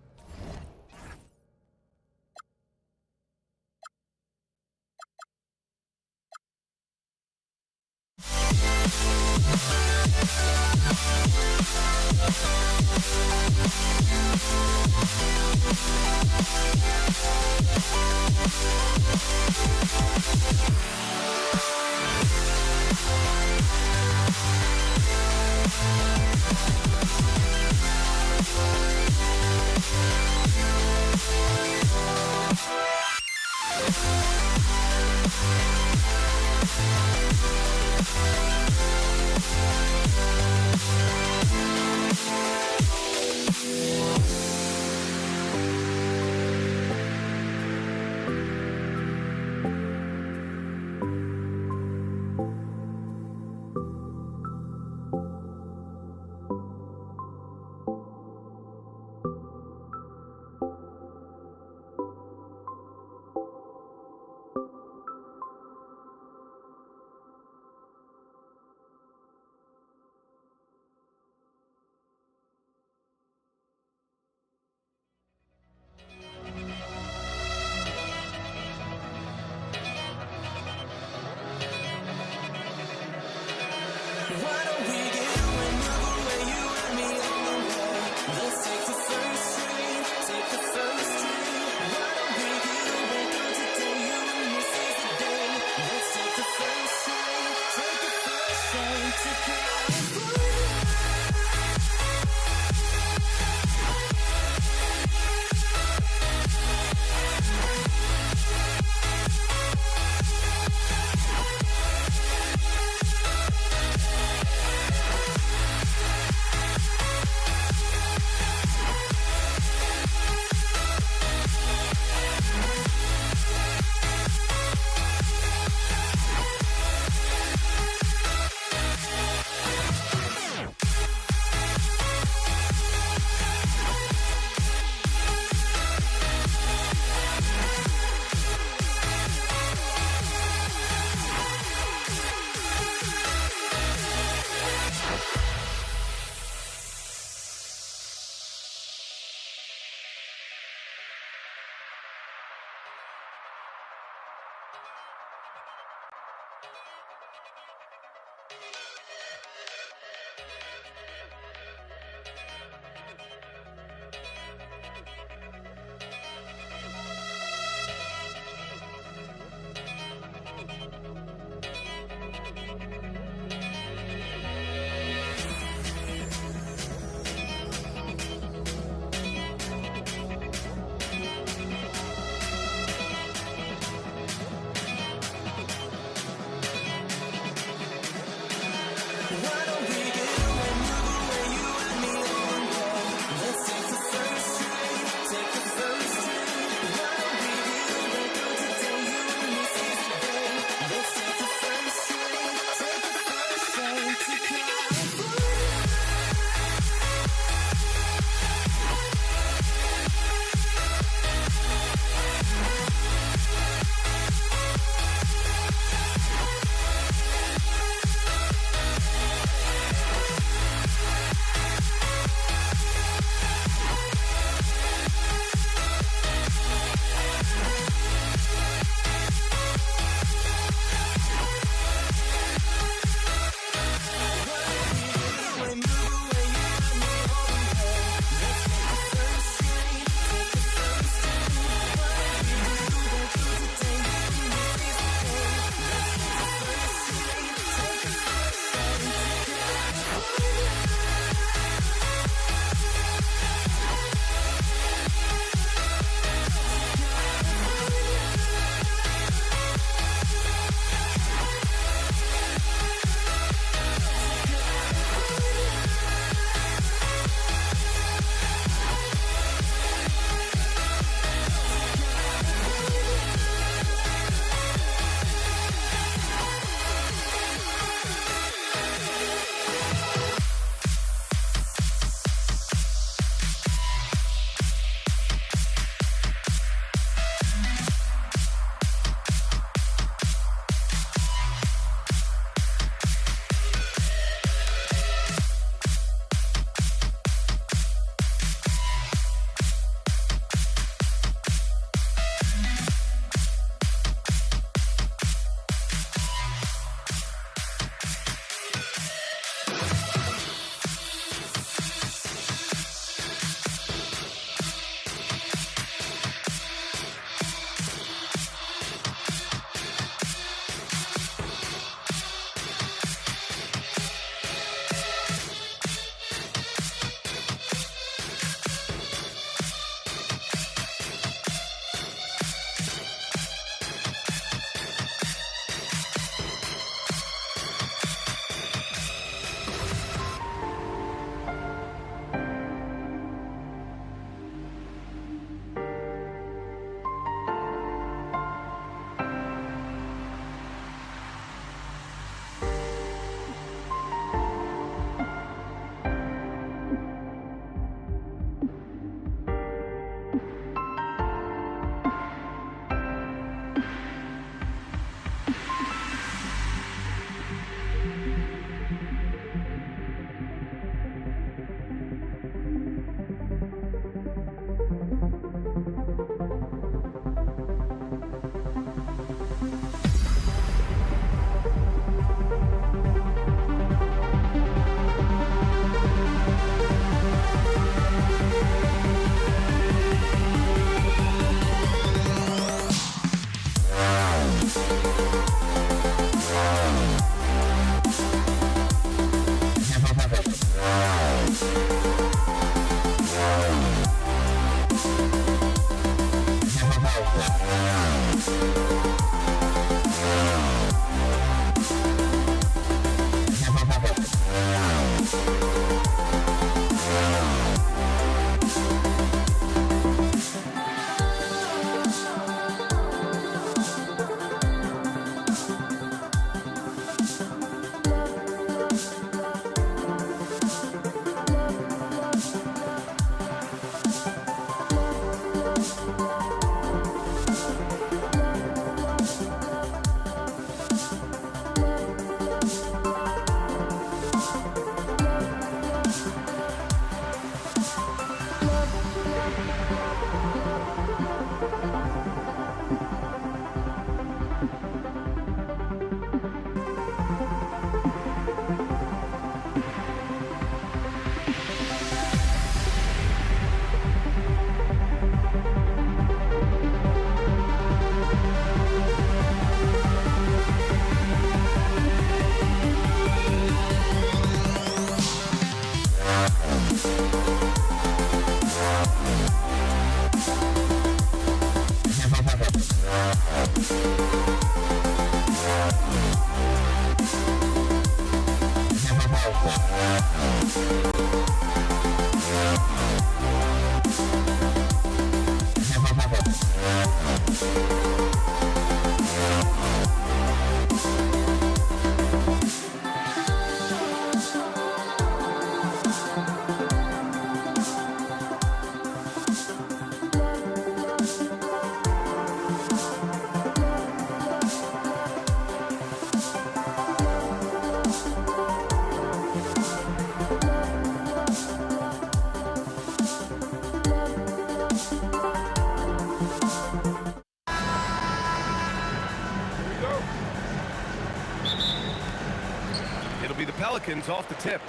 S3: Pelicans off the tip.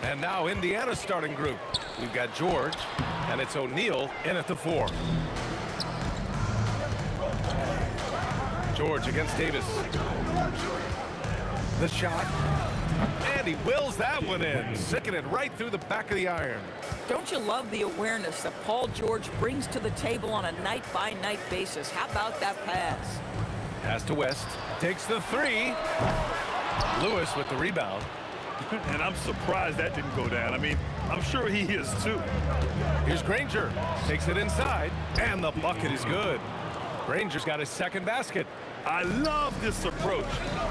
S3: And now Indiana's starting group. We've got George, and it's O'Neal in at the 4. George against Davis. The shot. And he wills that one in, sicking it right through the back of the iron.
S13: Don't you love the awareness that Paul George brings to the table on a night-by-night basis? How about that pass?
S3: Pass to West. Takes the 3. Lewis with the rebound.
S5: And I'm surprised that didn't go down. I mean, I'm sure he is too.
S3: Here's Granger. Takes it inside, and the bucket is good. Granger's got his second basket.
S5: I love this approach.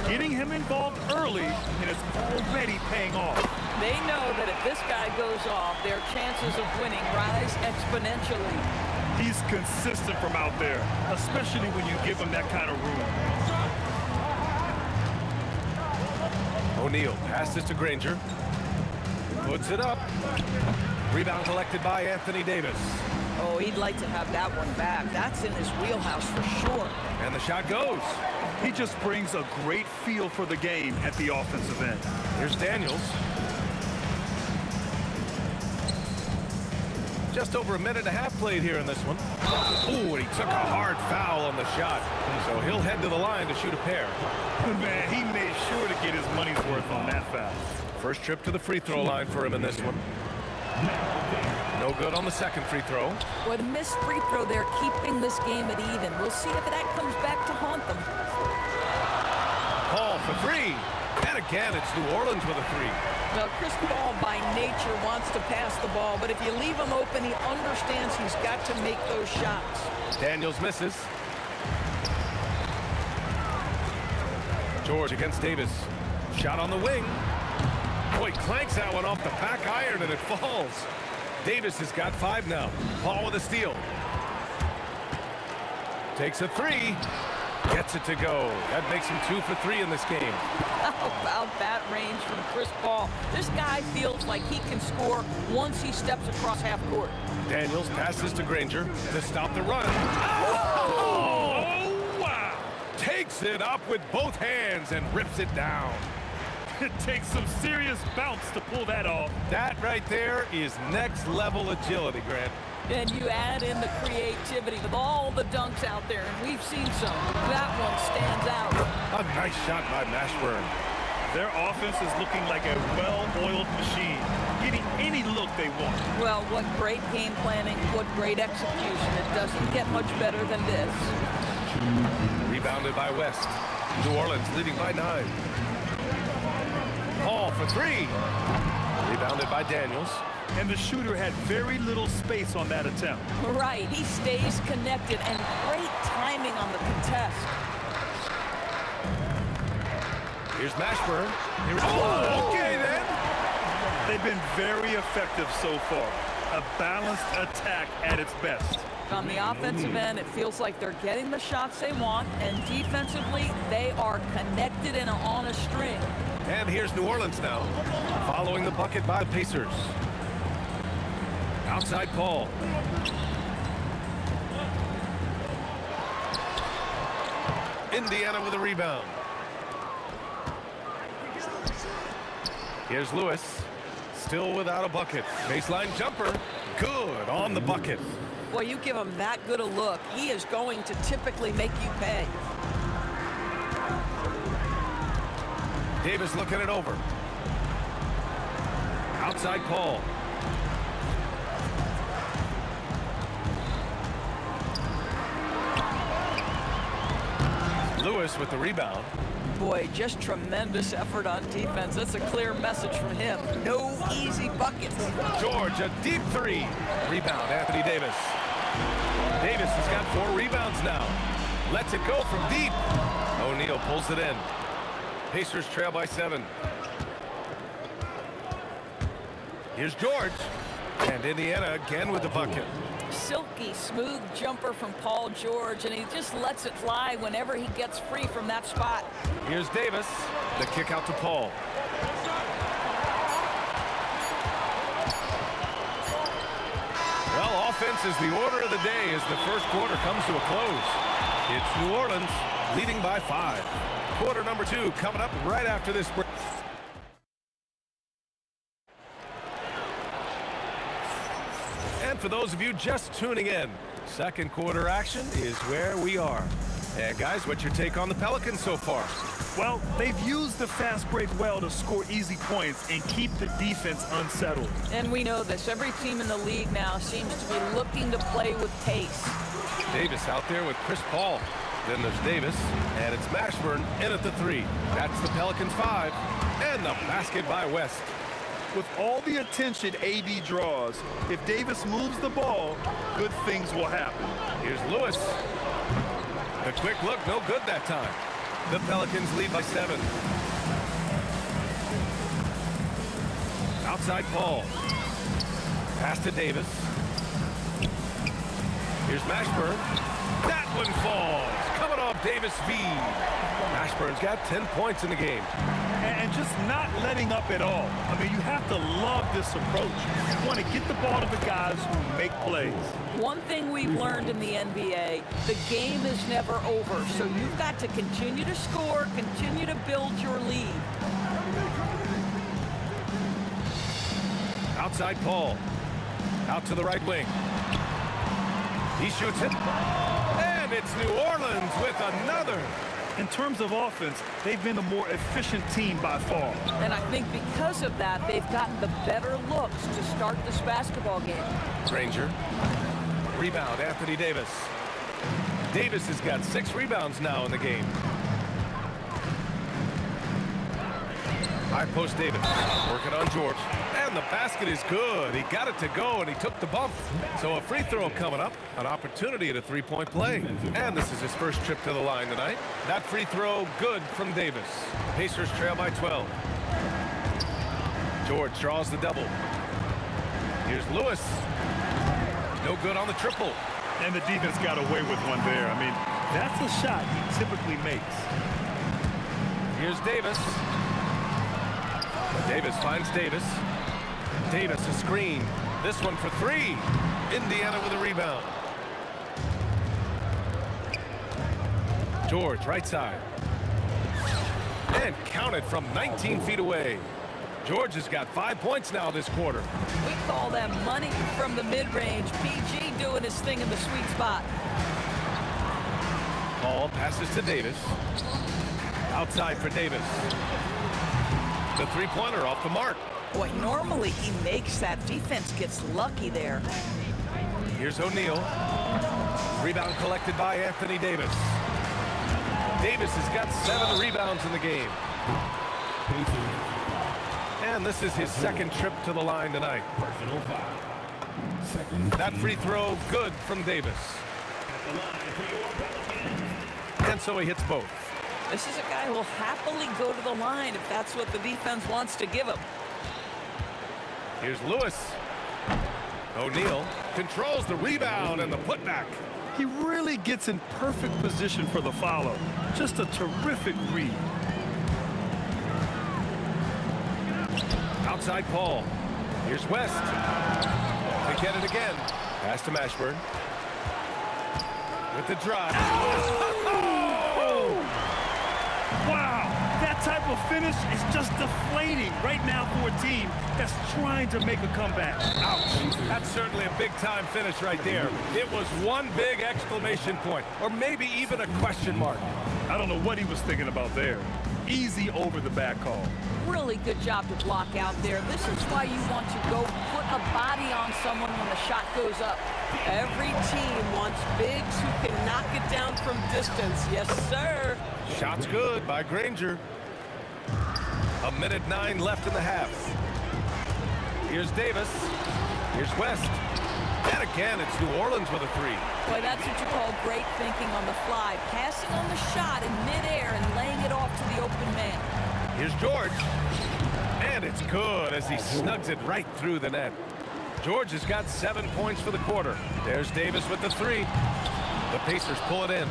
S5: Getting him involved early, and it's already paying off.
S13: They know that if this guy goes off, their chances of winning rise exponentially.
S5: He's consistent from out there, especially when you give him that kind of room.
S3: O'Neal passes to Granger. Puts it up. Rebound collected by Anthony Davis.
S13: Oh, he'd like to have that one back. That's in his wheelhouse for sure.
S3: And the shot goes.
S5: He just brings a great feel for the game at the offensive end.
S3: Here's Daniels. Just over a minute and a half played here in this one. Ooh, and he took a hard foul on the shot. So he'll head to the line to shoot a pair.
S5: Man, he made sure to get his money's worth on that foul.
S3: First trip to the free throw line for him in this one. No good on the second free throw.
S13: With a missed free throw, they're keeping this game at even. We'll see if that comes back to haunt them.
S3: Paul for 3. And again, it's New Orleans with a 3.
S13: Well, Chris Paul by nature wants to pass the ball, but if you leave him open, he understands he's got to make those shots.
S3: Daniels misses. George against Davis. Shot on the wing. Boy, clanks that one off the back iron and it falls. Davis has got 5 now. Paul with a steal. Takes a 3. Gets it to go. That makes him 2 for 3 in this game.
S13: How about that range from Chris Paul? This guy feels like he can score once he steps across half court.
S3: Daniels passes to Granger to stop the run.
S5: Oh, wow!
S3: Takes it up with both hands and rips it down.
S5: It takes some serious bounce to pull that off.
S3: That right there is next level agility, Grant.
S13: And you add in the creativity with all the dunks out there, and we've seen some. That one stands out.
S3: A nice shot by Mashburn.
S5: Their offense is looking like a well-oiled machine, getting any look they want.
S13: Well, what great game planning, what great execution. It doesn't get much better than this.
S3: Rebounded by West. New Orleans leading by 9. Paul for 3. Rebounded by Daniels.
S5: And the shooter had very little space on that attempt.
S13: Right, he stays connected, and great timing on the contest.
S3: Here's Mashburn. Oh, okay then.
S5: They've been very effective so far. A balanced attack at its best.
S13: On the offensive end, it feels like they're getting the shots they want, and defensively, they are connected and on a string.
S3: And here's New Orleans now, following the bucket by Pacers. Outside Paul. Indiana with a rebound. Here's Lewis, still without a bucket. Baseline jumper, good on the bucket.
S13: Well, you give him that good a look, he is going to typically make you pay.
S3: Davis looking it over. Outside Paul. Lewis with the rebound.
S13: Boy, just tremendous effort on defense. That's a clear message from him. No easy buckets.
S3: George, a deep 3. Rebound, Anthony Davis. Davis has got 4 rebounds now. Lets it go from deep. O'Neal pulls it in. Pacers trail by 7. Here's George. And Indiana again with the bucket.
S13: Silky, smooth jumper from Paul George, and he just lets it fly whenever he gets free from that spot.
S3: Here's Davis. The kick out to Paul. Well, offense is the order of the day as the first quarter comes to a close. It's New Orleans leading by 5. Quarter number 2 coming up right after this break. And for those of you just tuning in, second quarter action is where we are. And guys, what's your take on the Pelicans so far?
S5: Well, they've used the fast break well to score easy points and keep the defense unsettled.
S13: And we know this. Every team in the league now seems to be looking to play with pace.
S3: Davis out there with Chris Paul. Then there's Davis, and it's Mashburn in at the 3. That's the Pelicans 5, and the basket by West.
S5: With all the attention AD draws, if Davis moves the ball, good things will happen.
S3: Here's Lewis. The quick look, no good that time. The Pelicans lead by 7. Outside Paul. Pass to Davis. Here's Mashburn. That one falls. Coming off Davis' feed. Mashburn's got 10 points in the game.
S5: And just not letting up at all. I mean, you have to love this approach. You want to get the ball to the guys who make plays.
S13: One thing we've learned in the NBA, the game is never over. So you've got to continue to score, continue to build your lead.
S3: Outside Paul. Out to the right wing. He shoots it. And it's New Orleans with another.
S5: In terms of offense, they've been the more efficient team by far.
S13: And I think because of that, they've gotten the better looks to start this basketball game.
S3: Granger. Rebound, Anthony Davis. Davis has got 6 rebounds now in the game. High post Davis. Working on George. And the basket is good. He got it to go, and he took the bump. So a free throw coming up. An opportunity at a 3-point play. And this is his first trip to the line tonight. That free throw good from Davis. Pacers trail by 12. George draws the double. Here's Lewis. No good on the triple.
S5: And the defense got away with one there. I mean, that's a shot he typically makes.
S3: Here's Davis. Davis finds Davis. Davis a screen. This one for 3. Indiana with a rebound. George, right side. And counted from 19 feet away. George has got 5 points now this quarter.
S13: We call that money from the mid-range. PG doing his thing in the sweet spot.
S3: Paul passes to Davis. Outside for Davis. The three-pointer off the mark.
S13: Boy, normally he makes that. Defense gets lucky there.
S3: Here's O'Neal. Rebound collected by Anthony Davis. Davis has got 7 rebounds in the game. And this is his second trip to the line tonight. That free throw good from Davis. And so he hits both.
S13: This is a guy who will happily go to the line if that's what the defense wants to give him.
S3: Here's Lewis. O'Neal controls the rebound and the putback.
S5: He really gets in perfect position for the follow. Just a terrific read.
S3: Outside Paul. Here's West. They get it again. Pass to Mashburn. With the drive.
S5: Oh! Wow, that type of finish is just deflating right now for a team that's trying to make a comeback.
S3: Ouch. That's certainly a big-time finish right there. It was one big exclamation point, or maybe even a question mark.
S5: I don't know what he was thinking about there. Easy over the back call.
S13: Really good job to block out there. This is why you want to go put a body on someone when the shot goes up.
S14: Every team wants bigs who can knock it down from distance. Yes, sir.
S3: Shot's good by Granger. 1:09 left in the half. Here's Davis. Here's West. And again, it's New Orleans with a 3.
S13: Boy, that's what you call great thinking on the fly. Passing on the shot in midair and laying it off to the open man.
S3: Here's George. And it's good as he snugs it right through the net. George has got 7 points for the quarter. There's Davis with the 3. The Pacers pull it in.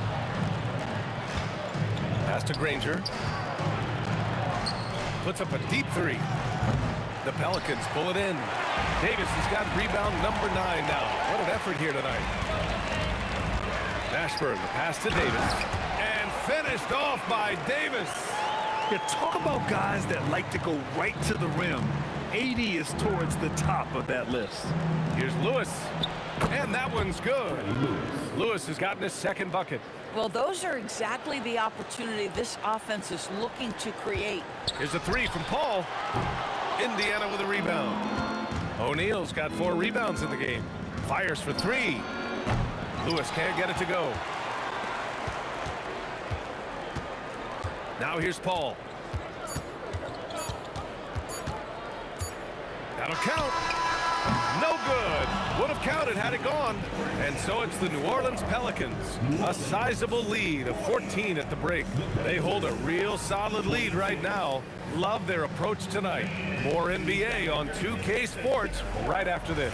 S3: Pass to Granger. Puts up a deep 3. The Pelicans pull it in. Davis has got rebound number 9 now. What an effort here tonight. Mashburn, the pass to Davis. And finished off by Davis.
S5: Yeah, talk about guys that like to go right to the rim. 80 is towards the top of that list.
S3: Here's Lewis, and that one's good. Lewis has gotten his second bucket.
S13: Well, those are exactly the opportunity this offense is looking to create.
S3: Here's a three from Paul. Indiana with a rebound. O'Neal's got 4 rebounds in the game. Fires for 3. Lewis can't get it to go. Now here's Paul. That'll count. No good. Would have counted had it gone. And so it's the New Orleans Pelicans. A sizable lead of 14 at the break. They hold a real solid lead right now. Love their approach tonight. More NBA on 2K Sports right after this.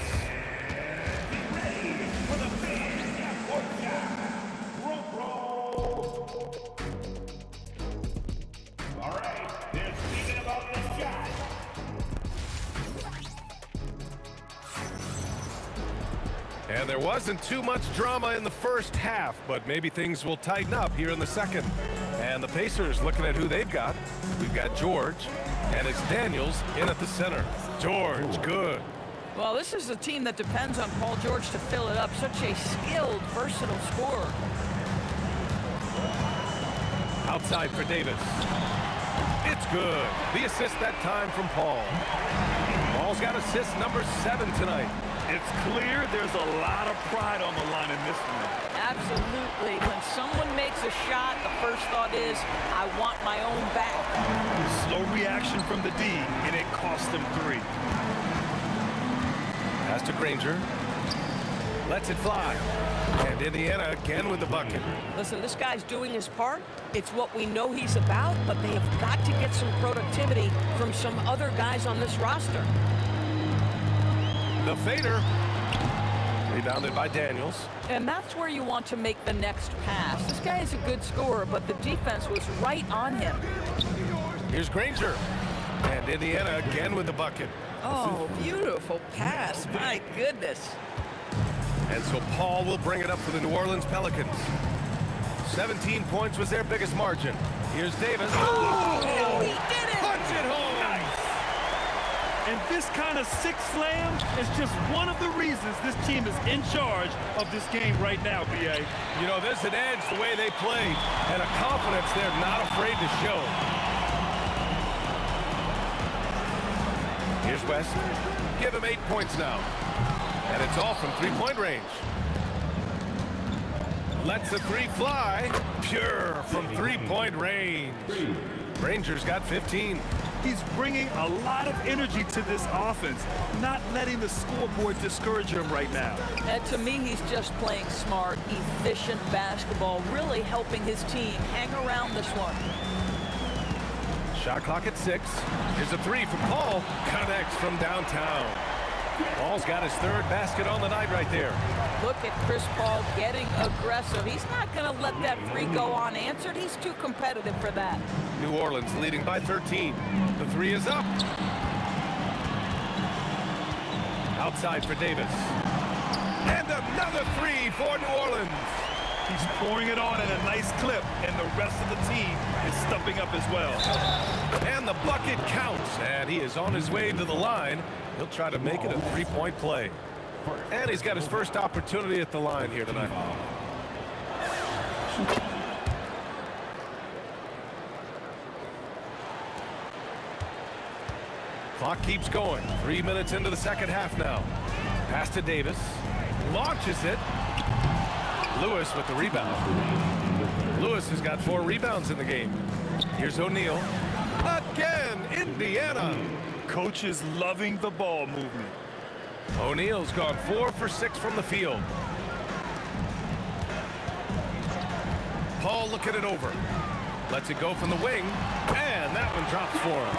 S3: And there wasn't too much drama in the first half, but maybe things will tighten up here in the second. And the Pacers looking at who they've got. We've got George, and it's Daniels in at the center. George, good.
S13: Well, this is a team that depends on Paul George to fill it up. Such a skilled, versatile scorer.
S3: Outside for Davis. It's good. The assist that time from Paul. Paul's got assist number 7 tonight.
S5: It's clear there's a lot of pride on the line in this one.
S13: Absolutely. When someone makes a shot, the first thought is, I want my own back.
S5: Slow reaction from the D, and it cost them 3.
S3: Pass to Granger. Lets it fly. And Indiana again with the bucket.
S13: Listen, this guy's doing his part. It's what we know he's about, but they have got to get some productivity from some other guys on this roster.
S3: The fader. Rebounded by Daniels.
S13: And that's where you want to make the next pass. This guy is a good scorer, but the defense was right on him.
S3: Here's Granger. And Indiana again with the bucket.
S13: Oh, beautiful pass. My goodness.
S3: And so Paul will bring it up for the New Orleans Pelicans. 17 points was their biggest margin. Here's Davis.
S13: Oh, he did it!
S3: Punch it home!
S5: And this kind of six slam is just one of the reasons this team is in charge of this game right now, B.A.
S3: You know, there's an edge the way they play and a confidence they're not afraid to show. Here's West. Give him 8 points now. And it's all from three-point range. Lets the 3 fly. Pure from three-point range. Ranger's got 15.
S5: He's bringing a lot of energy to this offense, not letting the scoreboard discourage him right now.
S13: And to me, he's just playing smart, efficient basketball, really helping his team hang around this one.
S3: Shot clock at 6. Here's a 3 from Paul. Connects from downtown. Paul's got his 3rd basket on the night right there.
S13: Look at Chris Paul getting aggressive. He's not going to let that 3 go unanswered. He's too competitive for that.
S3: New Orleans leading by 13. The 3 is up. Outside for Davis. And another 3 for New Orleans.
S5: He's pouring it on at a nice clip, and the rest of the team is stepping up as well.
S3: And the bucket counts, and he is on his way to the line. He'll try to make it a 3-point play. And he's got his first opportunity at the line here tonight. Clock keeps going. 3 minutes into the second half now. Pass to Davis. Launches it. Lewis with the rebound. Lewis has got 4 rebounds in the game. Here's O'Neal. Again, Indiana.
S5: Coach is loving the ball movement.
S3: O'Neal's gone 4 for 6 from the field. Paul looking it over. Lets it go from the wing. And that one drops for him.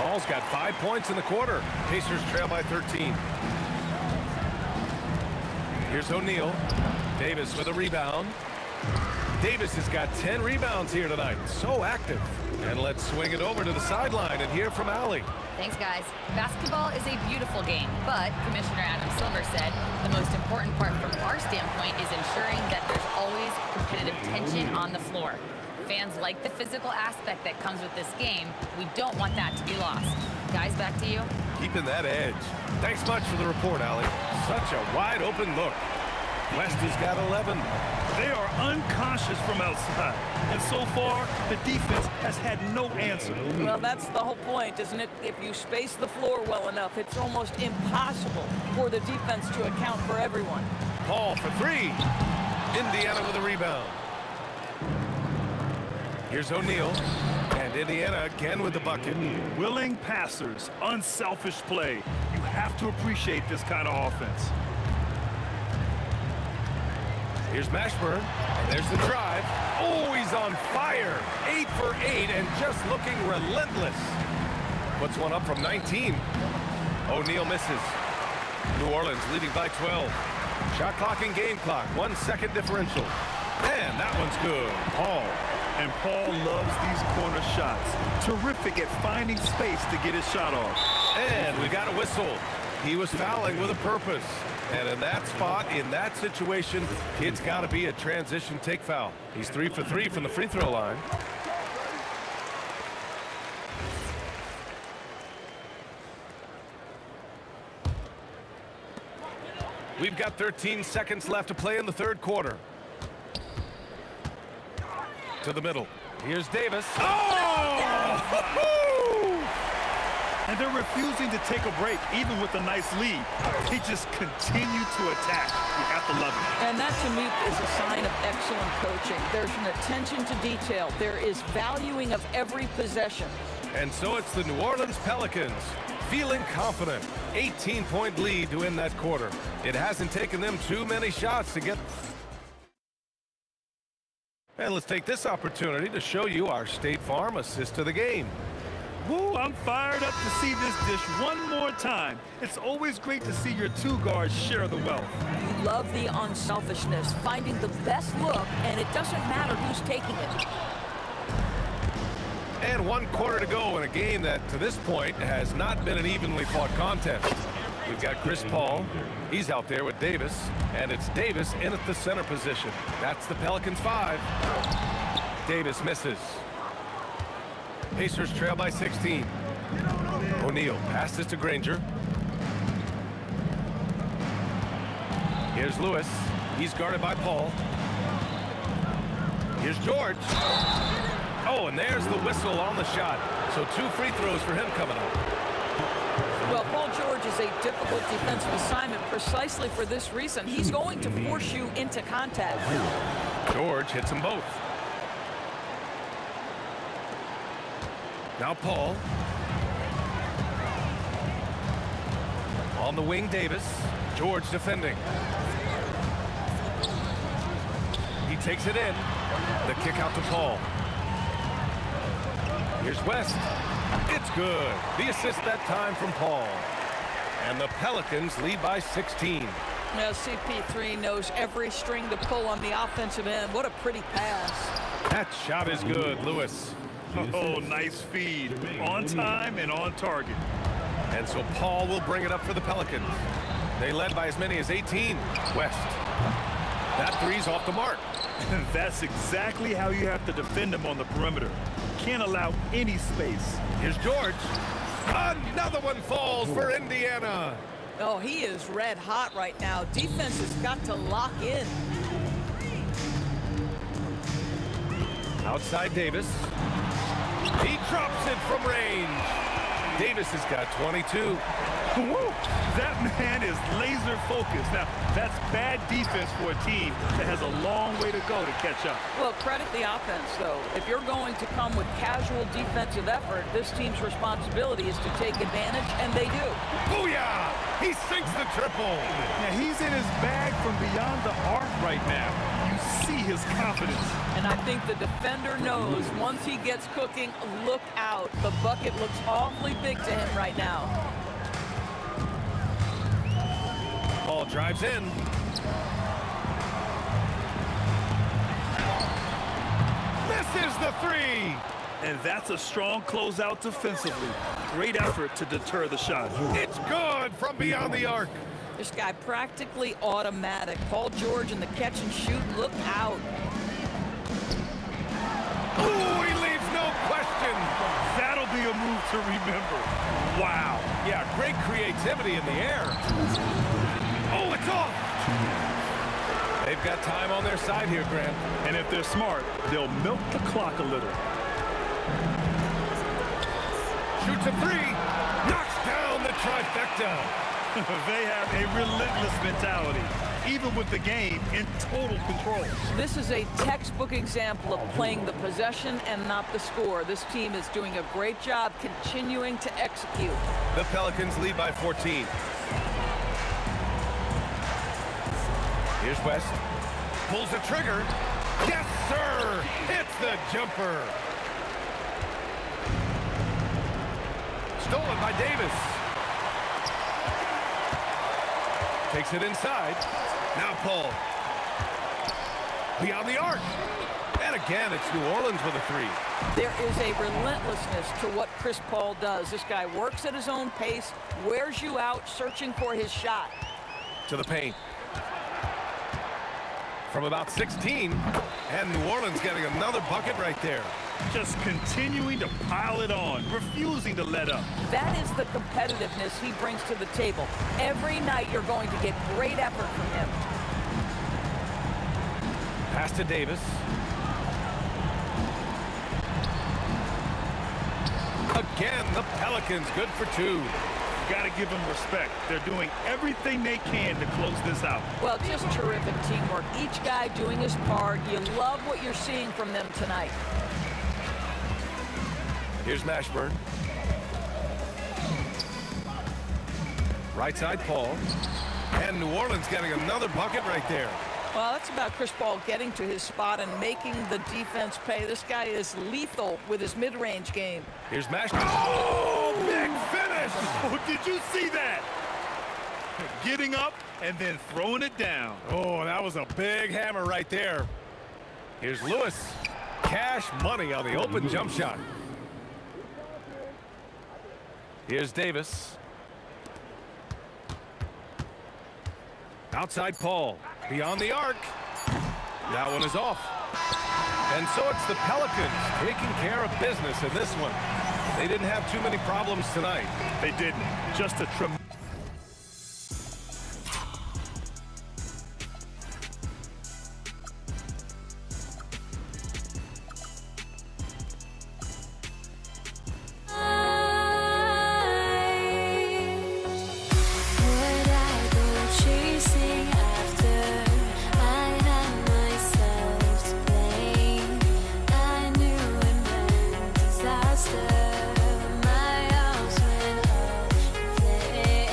S3: Paul's got 5 points in the quarter. Pacers trail by 13. Here's O'Neal. Davis with a rebound. Davis has got 10 rebounds here tonight. So active. And let's swing it over to the sideline and hear from Allie.
S11: Thanks, guys. Basketball is a beautiful game, but Commissioner Adam Silver said the most important part from our standpoint is ensuring that there's always competitive tension on the floor. Fans like the physical aspect that comes with this game. We don't want that to be lost. Guys, back to you.
S3: Keeping that edge. Thanks much for the report, Allie. Such a wide open look. West has got 11.
S5: They are unconscious from outside. And so far, the defense has had no answer.
S14: Well, that's the whole point, isn't it? If you space the floor well enough, it's almost impossible for the defense to account for everyone.
S3: Paul for three. Indiana with a rebound. Here's O'Neal. And Indiana again with the bucket.
S5: Willing passers, unselfish play. You have to appreciate this kind of offense.
S3: Here's Mashburn, and there's the drive. Oh, he's on fire. 8 for 8 and just looking relentless. Puts one up from 19. O'Neal misses. New Orleans leading by 12. Shot clock and game clock, 1 second differential. And that one's good. Paul.
S5: And Paul loves these corner shots. Terrific at finding space to get his shot off.
S3: And we got a whistle. He was fouling with a purpose. And in that spot, in that situation, it's got to be a transition take foul. He's 3 for 3 from the free throw line. We've got 13 seconds left to play in the third quarter. To the middle. Here's Davis. Oh!
S5: And they're refusing to take a break, even with a nice lead. They just continue to attack. You have to love it.
S14: And that, to me, is a sign of excellent coaching. There's an attention to detail. There is valuing of every possession.
S3: And so it's the New Orleans Pelicans feeling confident. 18-point lead to win that quarter. It hasn't taken them too many shots to get. And let's take this opportunity to show you our State Farm assist to the game.
S5: Woo, I'm fired up to see this dish one more time. It's always great to see your two guards share the wealth.
S14: You love the unselfishness, finding the best look, and it doesn't matter who's taking it.
S3: And 1 quarter to go in a game that, to this point, has not been an evenly fought contest. We've got Chris Paul. He's out there with Davis, and it's Davis in at the center position. That's the Pelicans 5. Davis misses. Pacers trail by 16. O'Neal passes to Granger. Here's Lewis. He's guarded by Paul. Here's George. Oh, and there's the whistle on the shot. So 2 free throws for him coming up.
S14: Well, Paul George is a difficult defensive assignment precisely for this reason. He's going to force you into contact.
S3: George hits them both. Now Paul. On the wing, Davis. George defending. He takes it in. The kick out to Paul. Here's West. It's good. The assist that time from Paul. And the Pelicans lead by 16.
S14: Now, CP3 knows every string to pull on the offensive end. What a pretty pass.
S3: That shot is good, Lewis.
S5: Oh, nice feed. On time and on target.
S3: And so Paul will bring it up for the Pelicans. They led by as many as 18. West. That three's off the mark.
S5: And that's exactly how you have to defend him on the perimeter. Can't allow any space.
S3: Here's George. Another one falls for Indiana.
S14: Oh, he is red hot right now. Defense has got to lock in.
S3: Outside Davis. He drops it from range. Davis has got 22.
S5: Woo! That man is laser focused. Now, that's bad defense for a team that has a long way to go to catch up.
S14: Well, credit the offense, though. If you're going to come with casual defensive effort, this team's responsibility is to take advantage, and they do.
S3: Booyah! He sinks the triple.
S5: Now, he's in his bag from beyond the arc right now. You see his confidence.
S14: And I think the defender knows once he gets cooking, look out. The bucket looks awfully big to him right now.
S3: Paul drives in. Misses the three.
S5: And that's a strong closeout defensively. Great effort to deter the shot.
S3: It's good from beyond the arc.
S14: This guy practically automatic. Paul George in the catch and shoot. Look out.
S3: Ooh, he leaves no question.
S5: That'll be a move to remember. Wow.
S3: Yeah, great creativity in the air. Oh, it's off. They've got time on their side here, Grant.
S5: And if they're smart, they'll milk the clock a little.
S3: Shoots a three. Knocks down the trifecta.
S5: They have a relentless mentality, even with the game in total control.
S14: This is a textbook example of playing the possession and not the score. This team is doing a great job continuing to execute.
S3: The Pelicans lead by 14. Here's West. Pulls the trigger. Yes, sir! Hits the jumper. Stolen by Davis. Takes it inside. Now Paul. Beyond the arc. And again, it's New Orleans with a three.
S14: There is a relentlessness to what Chris Paul does. This guy works at his own pace, wears you out, searching for his shot.
S3: To the paint. From about 16. And New Orleans getting another bucket right there.
S5: Just continuing to pile it on, refusing to let up.
S14: That is the competitiveness he brings to the table. Every night you're going to get great effort from him.
S3: Pass to Davis. Again, the Pelicans good for two.
S5: Got to give them respect. They're doing everything they can to close this out.
S14: Well, just terrific teamwork. Each guy doing his part. You love what you're seeing from them tonight.
S3: Here's Mashburn. Right side, Paul. And New Orleans getting another bucket right there.
S14: Well, that's about Chris Paul getting to his spot and making the defense pay. This guy is lethal with his mid-range game.
S3: Here's Mashburn. Oh, big finish!
S5: Oh, did you see that? Getting up and then throwing it down.
S3: Oh, that was a big hammer right there. Here's Lewis. Cash money on the open jump shot. Here's Davis. Outside Paul. Beyond the arc. That one is off. And so it's the Pelicans taking care of business in this one. They didn't have too many problems tonight.
S5: They didn't. Just a tremendous.
S1: My arms went up in flames.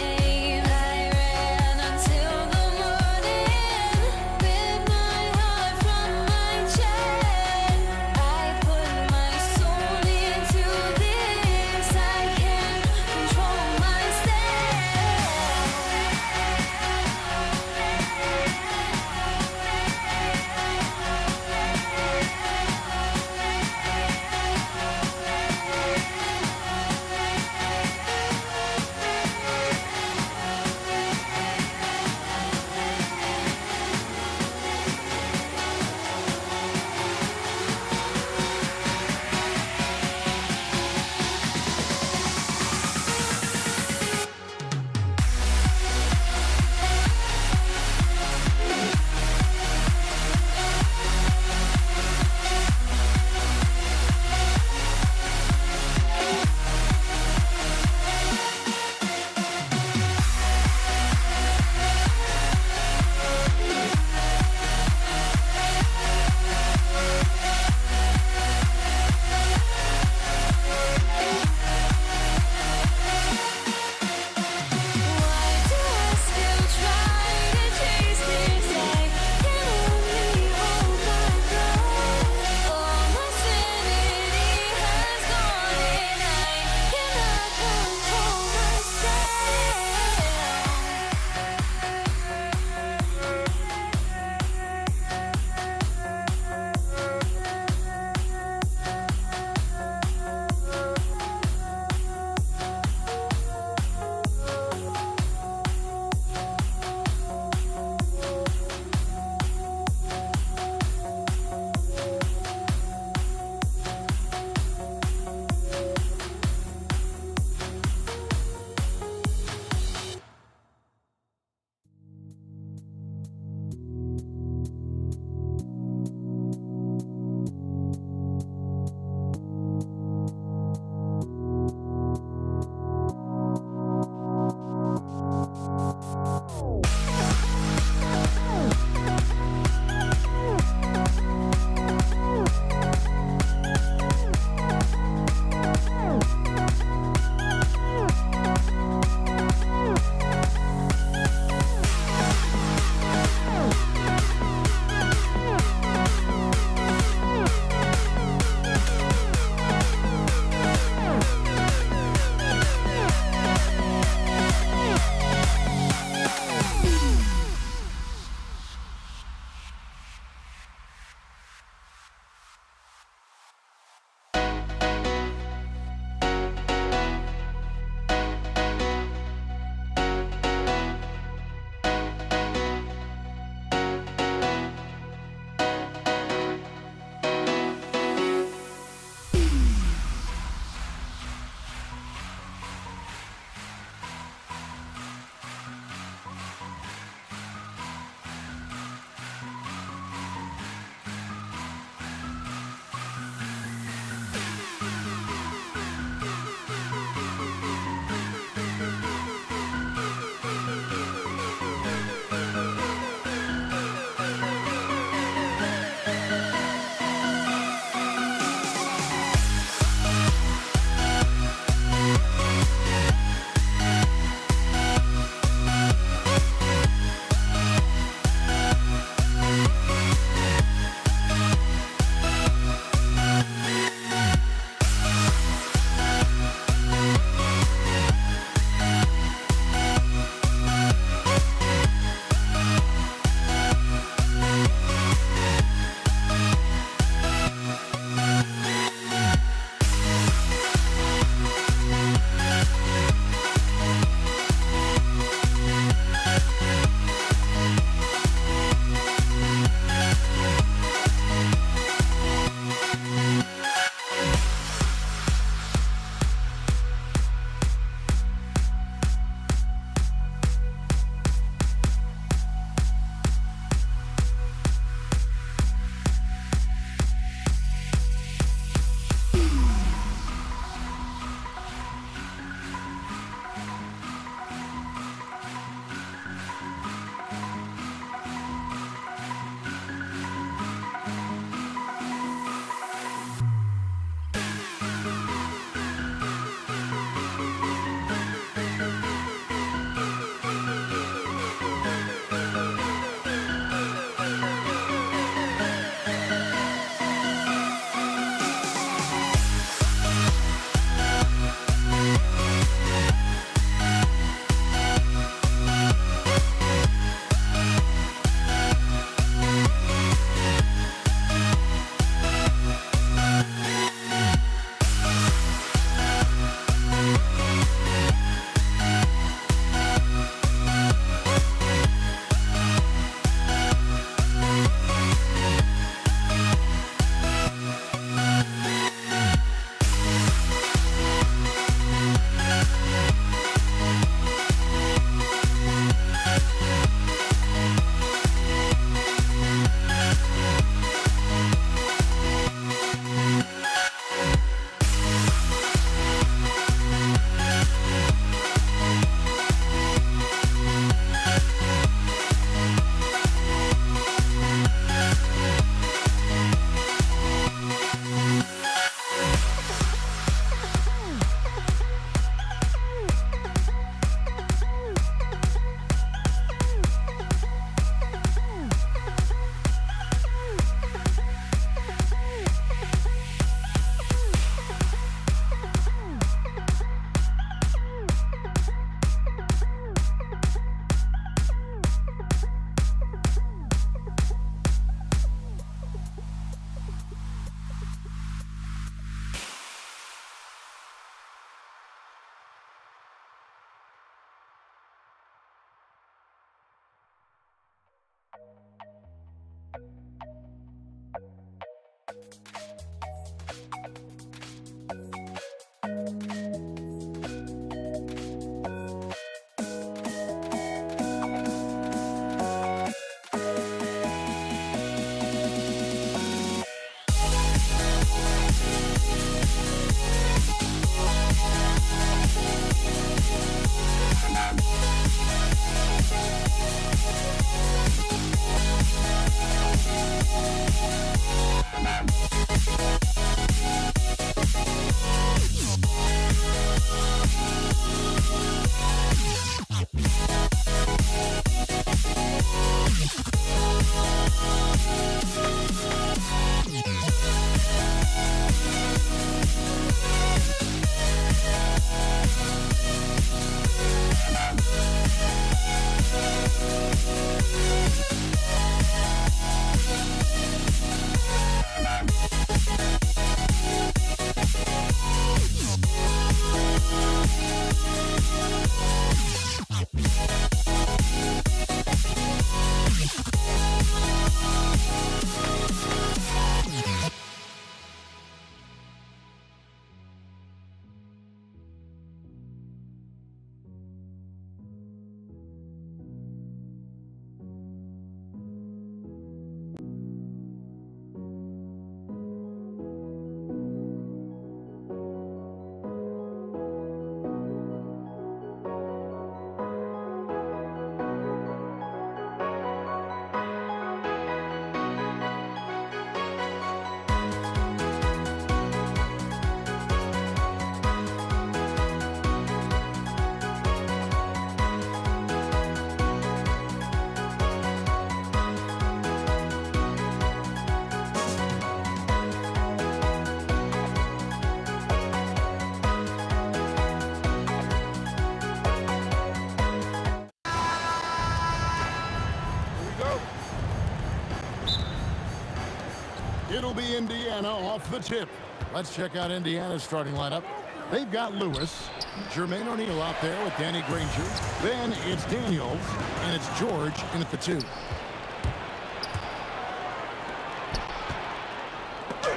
S8: It'll be Indiana off the tip. Let's check out Indiana's starting lineup. They've got Lewis, Jermaine O'Neal out there with Danny Granger. Then it's Daniels, and it's George in at the 2.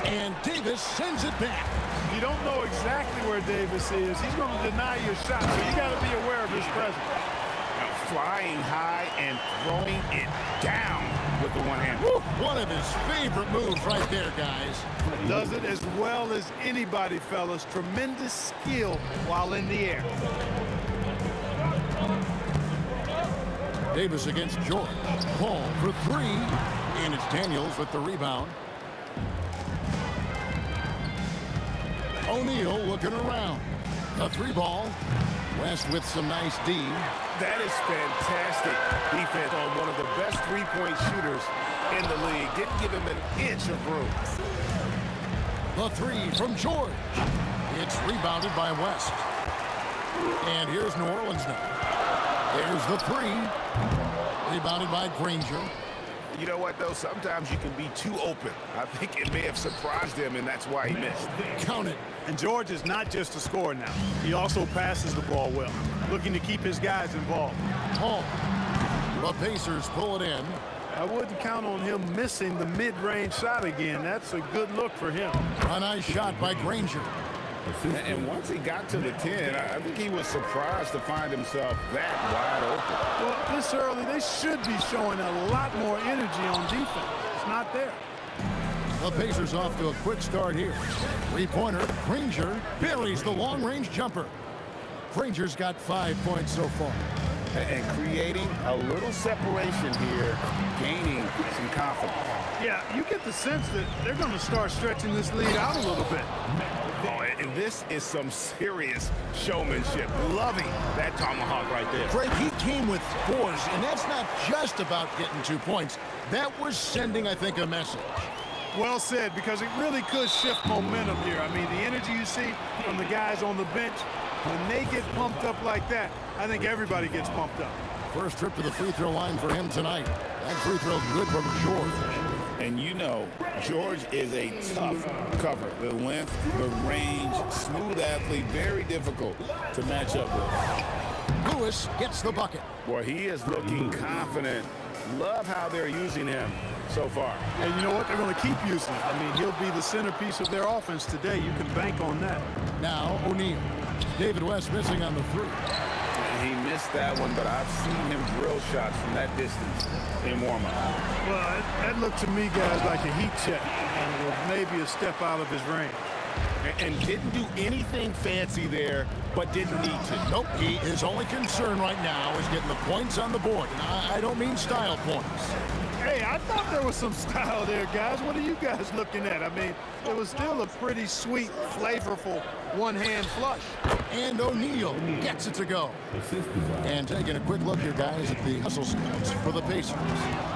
S8: And Davis sends it back.
S15: You don't know exactly where Davis is. He's going to deny your shot, so you got to be aware of his presence.
S9: Flying high and throwing it down with the one hand.
S8: Woo! One of his favorite moves right there, guys.
S15: Does it as well as anybody, fellas. Tremendous skill while in the air.
S8: Davis against George. Ball for 3. And it's Daniels with the rebound. O'Neal looking around. A 3-ball. West with some nice D.
S9: That is fantastic defense on one of the best three-point shooters in the league. Didn't give him an inch of room.
S8: The 3 from George. It's rebounded by West. And here's New Orleans now. There's the 3. Rebounded by Granger.
S9: You know what, though? Sometimes you can be too open. I think it may have surprised him, and that's why he missed.
S8: Count it.
S15: And George is not just a scorer now. He also passes the ball well, looking to keep his guys involved.
S8: Hall. The Pacers pull it in.
S15: I wouldn't count on him missing the mid-range shot again. That's a good look for him.
S8: A nice shot by Granger.
S9: And once he got to the 10, I think he was surprised to find himself that wide open.
S15: Well, this early, they should be showing a lot more energy on defense. It's not there.
S8: The Pacers off to a quick start here. 3-pointer. Granger buries the long-range jumper. Granger's got 5 points so far.
S9: And creating a little separation here, gaining some confidence.
S15: Yeah, you get the sense that they're going to start stretching this lead out a little bit.
S9: Oh, and this is some serious showmanship. Loving that tomahawk right there.
S8: Greg, he came with force, and that's not just about getting 2 points. That was sending, I think, a message.
S15: Well said, because it really could shift momentum here. I mean, the energy you see from the guys on the bench, when they get pumped up like that, I think everybody gets pumped up.
S8: First trip to the free throw line for him tonight. That free throw's good from George.
S9: And you know, George is a tough cover. The length, the range, smooth athlete, very difficult to match up with.
S8: Lewis gets the bucket.
S9: Boy, he is looking confident. Love how they're using him so far.
S15: And you know what? They're going to keep using him. I mean, he'll be the centerpiece of their offense today. You can bank on that.
S8: Now O'Neal. David West missing on the 3.
S9: He missed that one, but I've seen him drill shots from that distance in warm-up.
S15: Well, that looked to me, guys, like a heat check, and was maybe a step out of his range.
S9: And didn't do anything fancy there, but didn't need to.
S8: Nope, his only concern right now is getting the points on the board. And I don't mean style points.
S15: Hey, I thought there was some style there, guys. What are you guys looking at? I mean, it was still a pretty sweet, flavorful one-hand flush.
S8: And O'Neal gets it to go. And taking a quick look here, guys, at the hustle stats for the Pacers.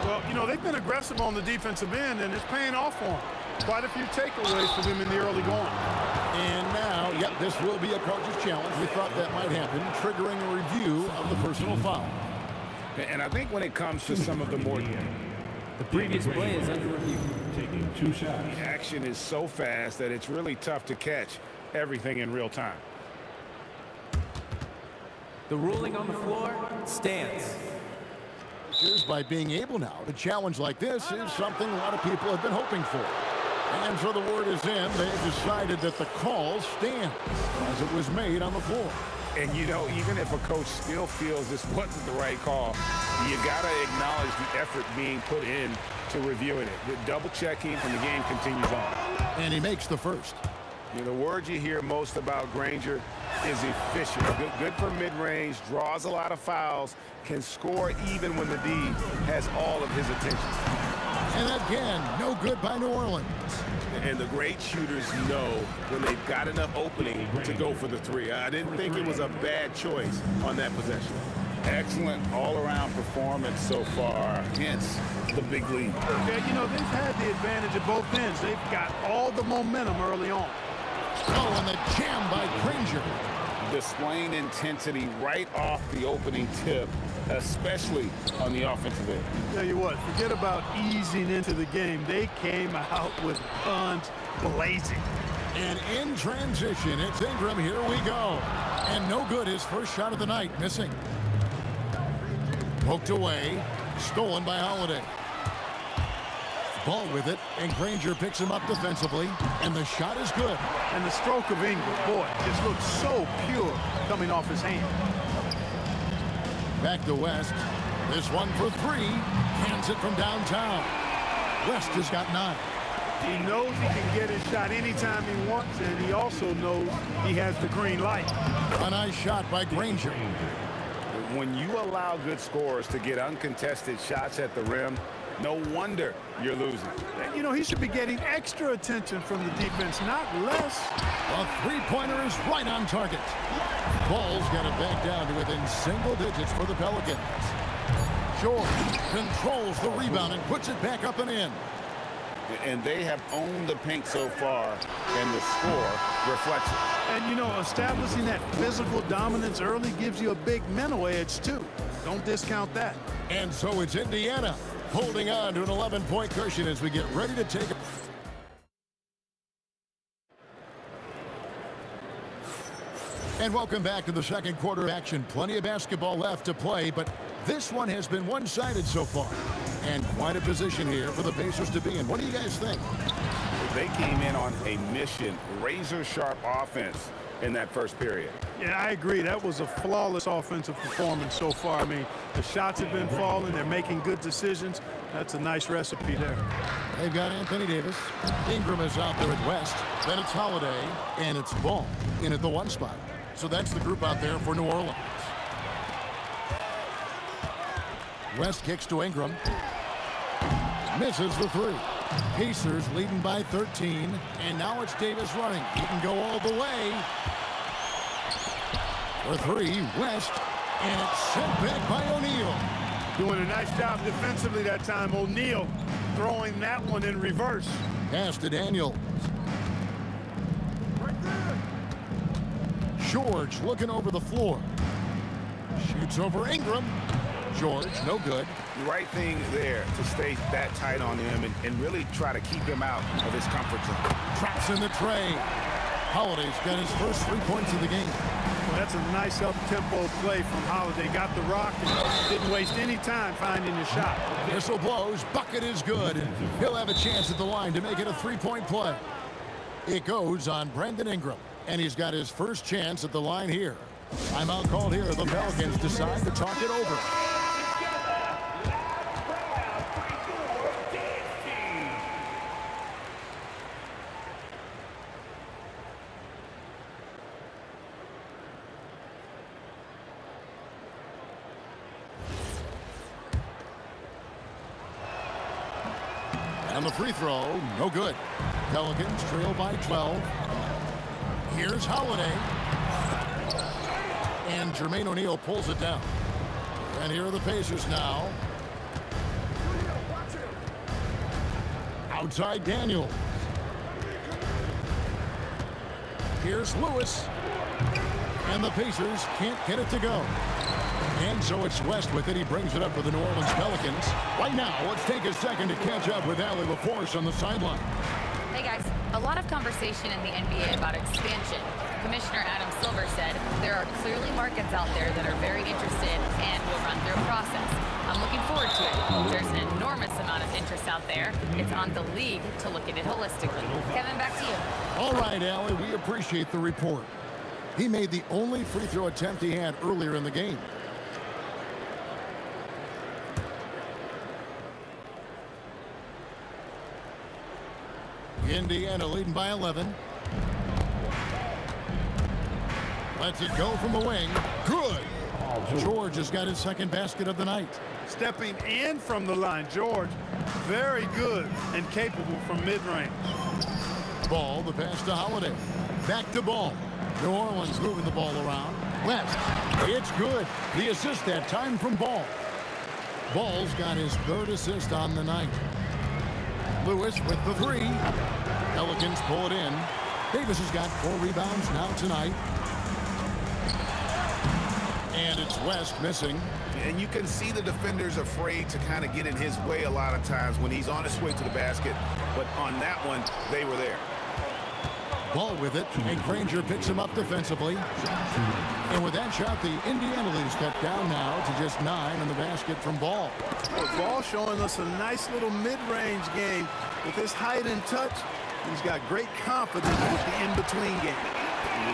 S15: Well, you know, they've been aggressive on the defensive end, and it's paying off for them. Quite a few takeaways for them in the early going.
S8: And now, yep, this will be a coach's challenge. We thought that might happen, triggering a review of the personal foul.
S9: And I think when it comes to some of the more...
S16: The previous play is under review.
S6: Taking 2 shots.
S9: The action is so fast that it's really tough to catch everything in real time.
S16: The ruling on the floor stands.
S8: By being able now to challenge like this is something a lot of people have been hoping for. And so the word is in, they've decided that the call stands as it was made on the floor.
S9: And you know, even if a coach still feels this wasn't the right call, you gotta acknowledge the effort being put in to reviewing it. The double checking and the game continues on.
S8: And he makes the first.
S9: You know, the word you hear most about Granger is efficient. Good for mid-range, draws a lot of fouls, can score even when the D has all of his attention.
S8: And again, no good by New Orleans.
S9: And the great shooters know when they've got enough opening to go for the 3. I didn't think it was a bad choice on that possession. Excellent all-around performance so far, hence the big lead.
S15: Okay, you know, they've had the advantage at both ends. They've got all the momentum early on.
S8: Oh, and the jam by Granger.
S9: Displaying intensity right off the opening tip. especially on the offensive end.
S15: Tell you what, forget about easing into the game. They came out with guns blazing.
S8: And in transition, it's Ingram. Here we go. And no good. His first shot of the night, missing. Poked away, stolen by Holiday. Ball with it, and Granger picks him up defensively, and the shot is good.
S15: And the stroke of Ingram, boy, just looks so pure coming off his hand.
S8: Back to West. This one for three. Hands it from downtown. West has got 9.
S15: He knows he can get his shot anytime he wants, and he also knows he has the green light.
S8: A nice shot by Granger.
S9: When you allow good scorers to get uncontested shots at the rim, no wonder you're losing.
S15: You know, he should be getting extra attention from the defense, not less.
S8: A three-pointer is right on target. Ball's got it back down to within single digits for the Pelicans. George controls the rebound and puts it back up and in.
S9: And they have owned the paint so far, and the score reflects it.
S15: And, you know, establishing that physical dominance early gives you a big mental edge, too. Don't discount that.
S8: And so it's Indiana holding on to an 11-point cushion as we get ready to take a... And welcome back to the second quarter of action. Plenty of basketball left to play, but this one has been one-sided so far. And quite a position here for the Pacers to be in. What do you guys think?
S9: They came in on a mission, razor-sharp offense in that first period.
S15: Yeah, I agree. That was a flawless offensive performance so far. I mean, the shots have been falling. They're making good decisions. That's a nice recipe there.
S8: They've got Anthony Davis. Ingram is out there at West. Then it's Holiday, and it's Ball in at the 1 spot. So that's the group out there for New Orleans. West kicks to Ingram. Misses the 3. Pacers leading by 13, and now it's Davis running. He can go all the way. For 3, West, and it's sent back by O'Neal.
S15: Doing a nice job defensively that time. O'Neal throwing that one in reverse.
S8: Pass to Daniels. George looking over the floor. Shoots over Ingram. George, no good.
S9: The right thing there to stay that tight on him and really try to keep him out of his comfort zone.
S8: Traps in the tray. Holiday's got his first 3 points of the game.
S15: Well, that's a nice up-tempo play from Holiday. Got the rock and didn't waste any time finding the shot.
S8: Whistle blows. Bucket is good. And he'll have a chance at the line to make it a 3-point play. It goes on Brandon Ingram. And he's got his first chance at the line here. Timeout called here. The Pelicans decide to talk it over. And the free throw, no good. Pelicans trail by 12. Here's Holiday. And Jermaine O'Neal pulls it down. And here are the Pacers now. Outside Daniels. Here's Lewis. And the Pacers can't get it to go. And so it's West with it. He brings it up for the New Orleans Pelicans. Right now, let's take a second to catch up with Allie LaForce on the sideline.
S11: Hey guys, a lot of conversation in the NBA about expansion. Commissioner Adam Silver said there are clearly markets out there that are very interested and will run through a process. I'm looking forward to it. There's an enormous amount of interest out there. It's on the league to look at it holistically. Kevin, back to you.
S8: All right, Allie, we appreciate the report. He made the only free throw attempt he had earlier in the game. Indiana leading by 11. Lets it go from the wing. Good. George has got his second basket of the night.
S15: Stepping in from the line, George, very good and capable from mid-range.
S8: Ball, the pass to Holiday. Back to Ball. New Orleans moving the ball around. West. It's good. The assist that time from Ball. Ball's got his third assist on the night. Lewis with the 3. Pelicans pull it in. Davis has got 4 rebounds now tonight. And it's West missing.
S9: And you can see the defenders afraid to kind of get in his way a lot of times when he's on his way to the basket. But on that one, they were there.
S8: Ball with it, and Granger picks him up defensively. And with that shot, the Indiana lead is cut down now to just 9 on the basket from Ball.
S15: Well, Ball showing us a nice little mid-range game. With his height and touch, he's got great confidence with the in-between game.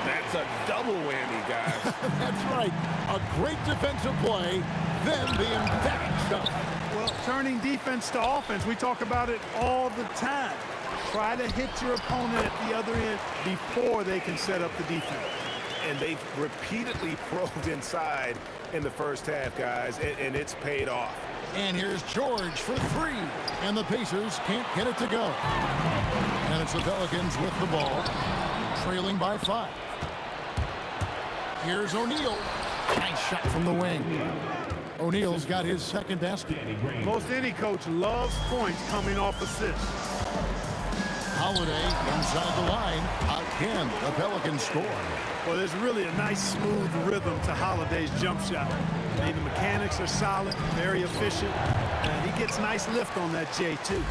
S9: That's a double whammy, guys.
S8: That's right. A great defensive play, then the emphatic shot.
S15: Well, turning defense to offense, we talk about it all the time. Try to hit your opponent at the other end before they can set up the defense.
S9: And they've repeatedly probed inside in the first half, guys, and it's paid off.
S8: And here's George for 3. And the Pacers can't get it to go. And it's the Pelicans with the ball, trailing by 5. Here's O'Neal. Nice shot from the wing. O'Neal's got his second basket.
S15: Most any coach loves points coming off assists.
S8: Holiday inside the line. Again, the Pelicans score.
S15: Well, there's really a nice smooth rhythm to Holiday's jump shot. I mean, the mechanics are solid, very efficient, and he gets nice lift on that J2.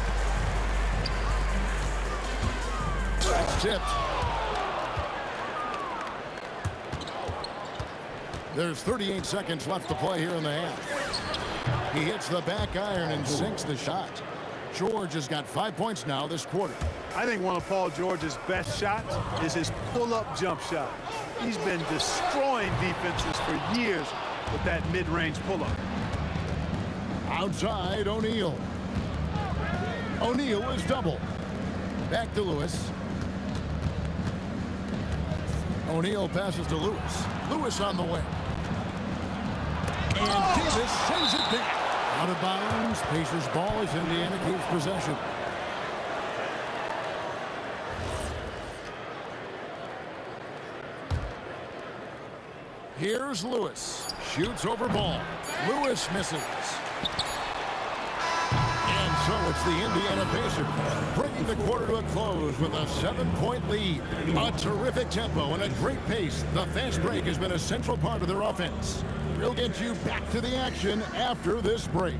S8: That's tipped. There's 38 seconds left to play here in the half. He hits the back iron and sinks the shot. George has got 5 points now this quarter.
S15: I think one of Paul George's best shots is his pull-up jump shot. He's been destroying defenses for years with that mid-range pull-up.
S8: Outside, O'Neal. O'Neal is double. Back to Lewis. O'Neal passes to Lewis. Lewis on the wing. And Davis sends it back. Out of bounds. Pacers ball as Indiana keeps possession. Here's Lewis. Shoots over Ball. Lewis misses. And so it's the Indiana Pacers bringing the quarter to a close with a 7-point lead. A terrific tempo and a great pace. The fast break has been a central part of their offense. We'll get you back to the action after this break.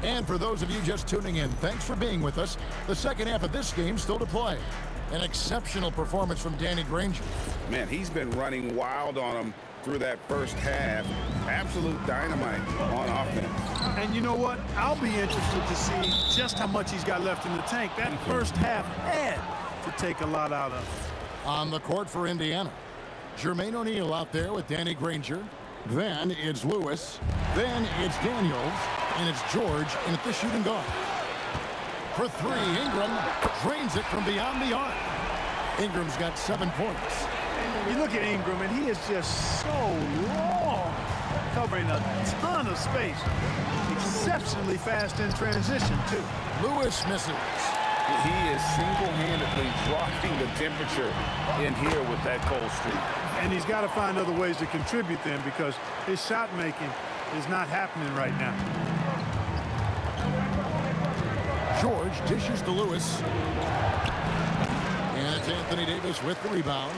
S8: And for those of you just tuning in, thanks for being with us. The second half of this game still to play. An exceptional performance from Danny Granger.
S9: Man, he's been running wild on him through that first half. Absolute dynamite on offense.
S15: And you know what? I'll be interested to see just how much he's got left in the tank. That first half had to take a lot out of.
S8: On the court for Indiana, Jermaine O'Neal out there with Danny Granger. Then it's Lewis. Then it's Daniels. And it's George in at the shooting guard. For 3, Ingram drains it from beyond the arc. Ingram's got 7 points.
S15: You look at Ingram, and he is just so long, covering a ton of space. Exceptionally fast in transition, too.
S8: Lewis misses.
S9: He is single-handedly dropping the temperature in here with that cold streak.
S15: And he's got to find other ways to contribute then, because his shot making is not happening right now.
S8: George dishes to Lewis. And it's Anthony Davis with the rebound.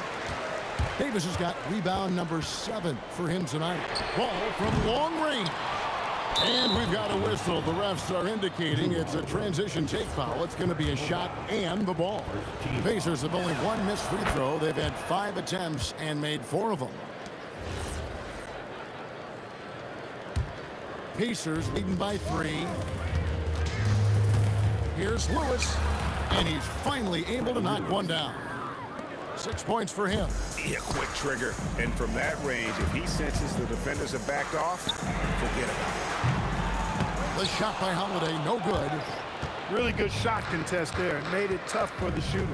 S8: Davis has got rebound number 7 for him tonight. Ball from long range. And we've got a whistle. The refs are indicating it's a transition take foul. It's going to be a shot and the ball. Pacers have only 1 missed free throw. They've had 5 attempts and made 4 of them. Pacers leading by 3. Here's Lewis, and he's finally able to knock one down. 6 points for him.
S9: Yeah, quick trigger. And from that range, if he senses the defenders have backed off, forget about it.
S8: The shot by Holiday, no good.
S15: Really good shot contest there. It made it tough for the shooter.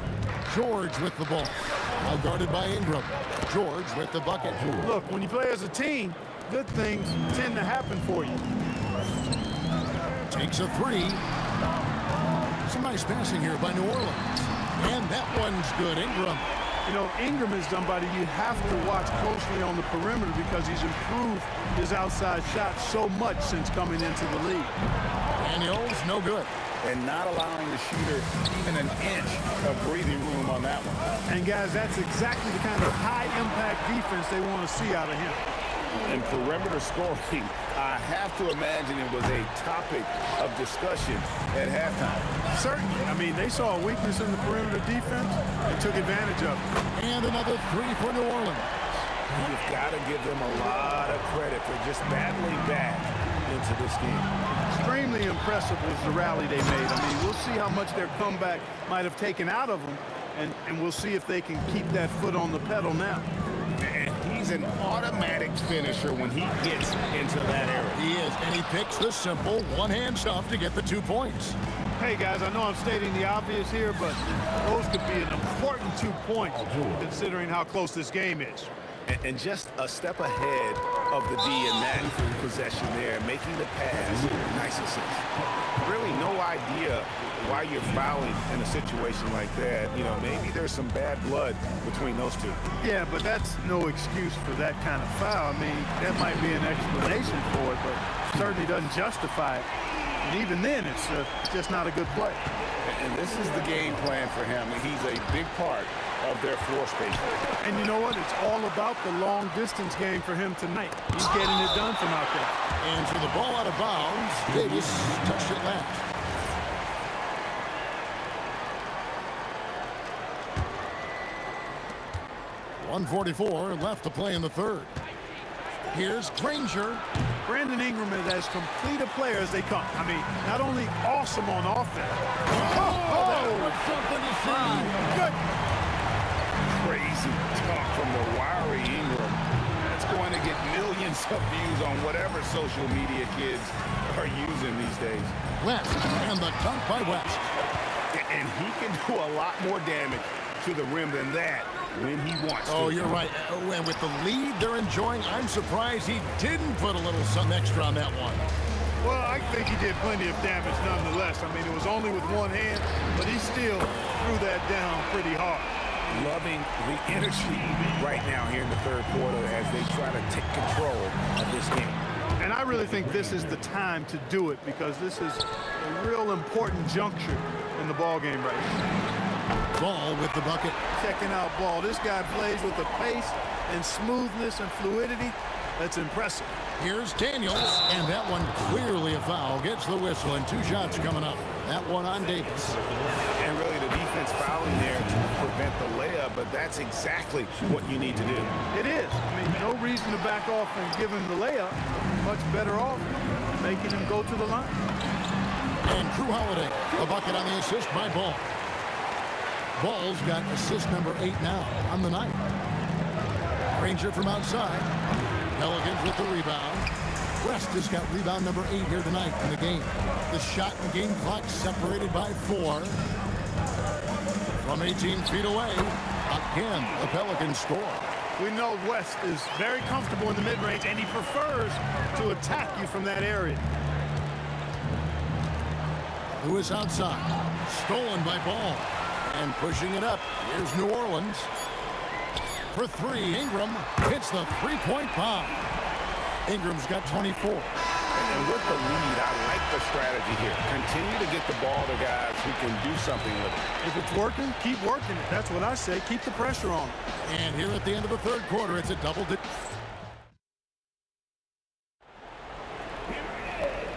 S8: George with the ball. Now guarded by Ingram. George with the bucket.
S15: Look, when you play as a team, good things tend to happen for you.
S8: Takes a 3. Some nice passing here by New Orleans. And that one's good. Ingram.
S15: You know, Ingram is somebody you have to watch closely on the perimeter because he's improved his outside shot so much since coming into the league.
S8: Daniels, no good.
S9: And not allowing the shooter even an inch of breathing room on that one.
S15: And, guys, that's exactly the kind of high-impact defense they want to see out of him.
S9: And perimeter scoring, I have to imagine it was a topic of discussion at halftime.
S15: Certainly. I mean, they saw a weakness in the perimeter defense and took advantage of it.
S8: And another three for New Orleans.
S9: You've got to give them a lot of credit for just battling back into this game.
S15: Extremely impressive was the rally they made. I mean, we'll see how much their comeback might have taken out of them, and we'll see if they can keep that foot on the pedal now.
S9: And he's an automatic finisher when he gets into that area.
S8: He is, and he picks the simple one-hand stuff to get the 2 points.
S15: Hey, guys, I know I'm stating the obvious here, but those could be an important 2 points considering how close this game is.
S9: And just a step ahead of the D in that possession there, making the pass. Nice assist. Really no idea why you're fouling in a situation like that. You know, maybe there's some bad blood between those two.
S15: Yeah, but that's no excuse for that kind of foul. I mean, that might be an explanation for it, but certainly doesn't justify it. And even then, it's just not a good play.
S9: And this is the game plan for him. He's a big part of their floor space.
S15: And you know what? It's all about the long-distance game for him tonight. He's getting it done from out there.
S8: And so the ball out of bounds. Davis touched it last. .144 left to play in the third. Here's Granger.
S15: Brandon Ingram is as complete a player as they come. I mean, not only awesome on offense.
S8: That was something to see.
S15: Good.
S9: Crazy talk from the wiry Ingram. That's going to get millions of views on whatever social media kids are using these days.
S8: West, and the dunk by West.
S9: And he can do a lot more damage to the rim than that when he wants to.
S8: Oh, you're right. And with the lead they're enjoying, I'm surprised he didn't put a little something extra on that one.
S15: Well, I think he did plenty of damage nonetheless. I mean, it was only with one hand, but he still threw that down pretty hard.
S9: Loving the energy right now here in the third quarter as they try to take control of this game.
S15: And I really think this is the time to do it because this is a real important juncture in the ball game right now.
S8: Ball with the bucket.
S15: Checking out Ball. This guy plays with a pace and smoothness and fluidity that's impressive.
S8: Here's Daniels, and that one clearly a foul. Gets the whistle, and 2 shots coming up. That one on Davis.
S9: And really the defense fouling there to prevent the layup, but that's exactly what you need to do.
S15: It is. I mean, no reason to back off and give him the layup. Much better off making him go to the line.
S8: And Drew Holiday, a bucket on the assist by Ball. Ball's got assist number 8 now on the night. Granger from outside. Pelicans with the rebound. West has got rebound number 8 here tonight in the game. The shot and game clock separated by 4. From 18 feet away, again, the Pelicans score.
S15: We know West is very comfortable in the mid-range, and he prefers to attack you from that area.
S8: Lewis outside. Stolen by Ball. And pushing it up. Here's New Orleans. For 3, Ingram hits the three-point bomb. Ingram's got 24.
S9: And with the lead, I like the strategy here. Continue to get the ball to guys who can do something with it.
S15: If it's working, keep working it. That's what I say. Keep the pressure on.
S8: And here at the end of the third quarter, it's a double-digit.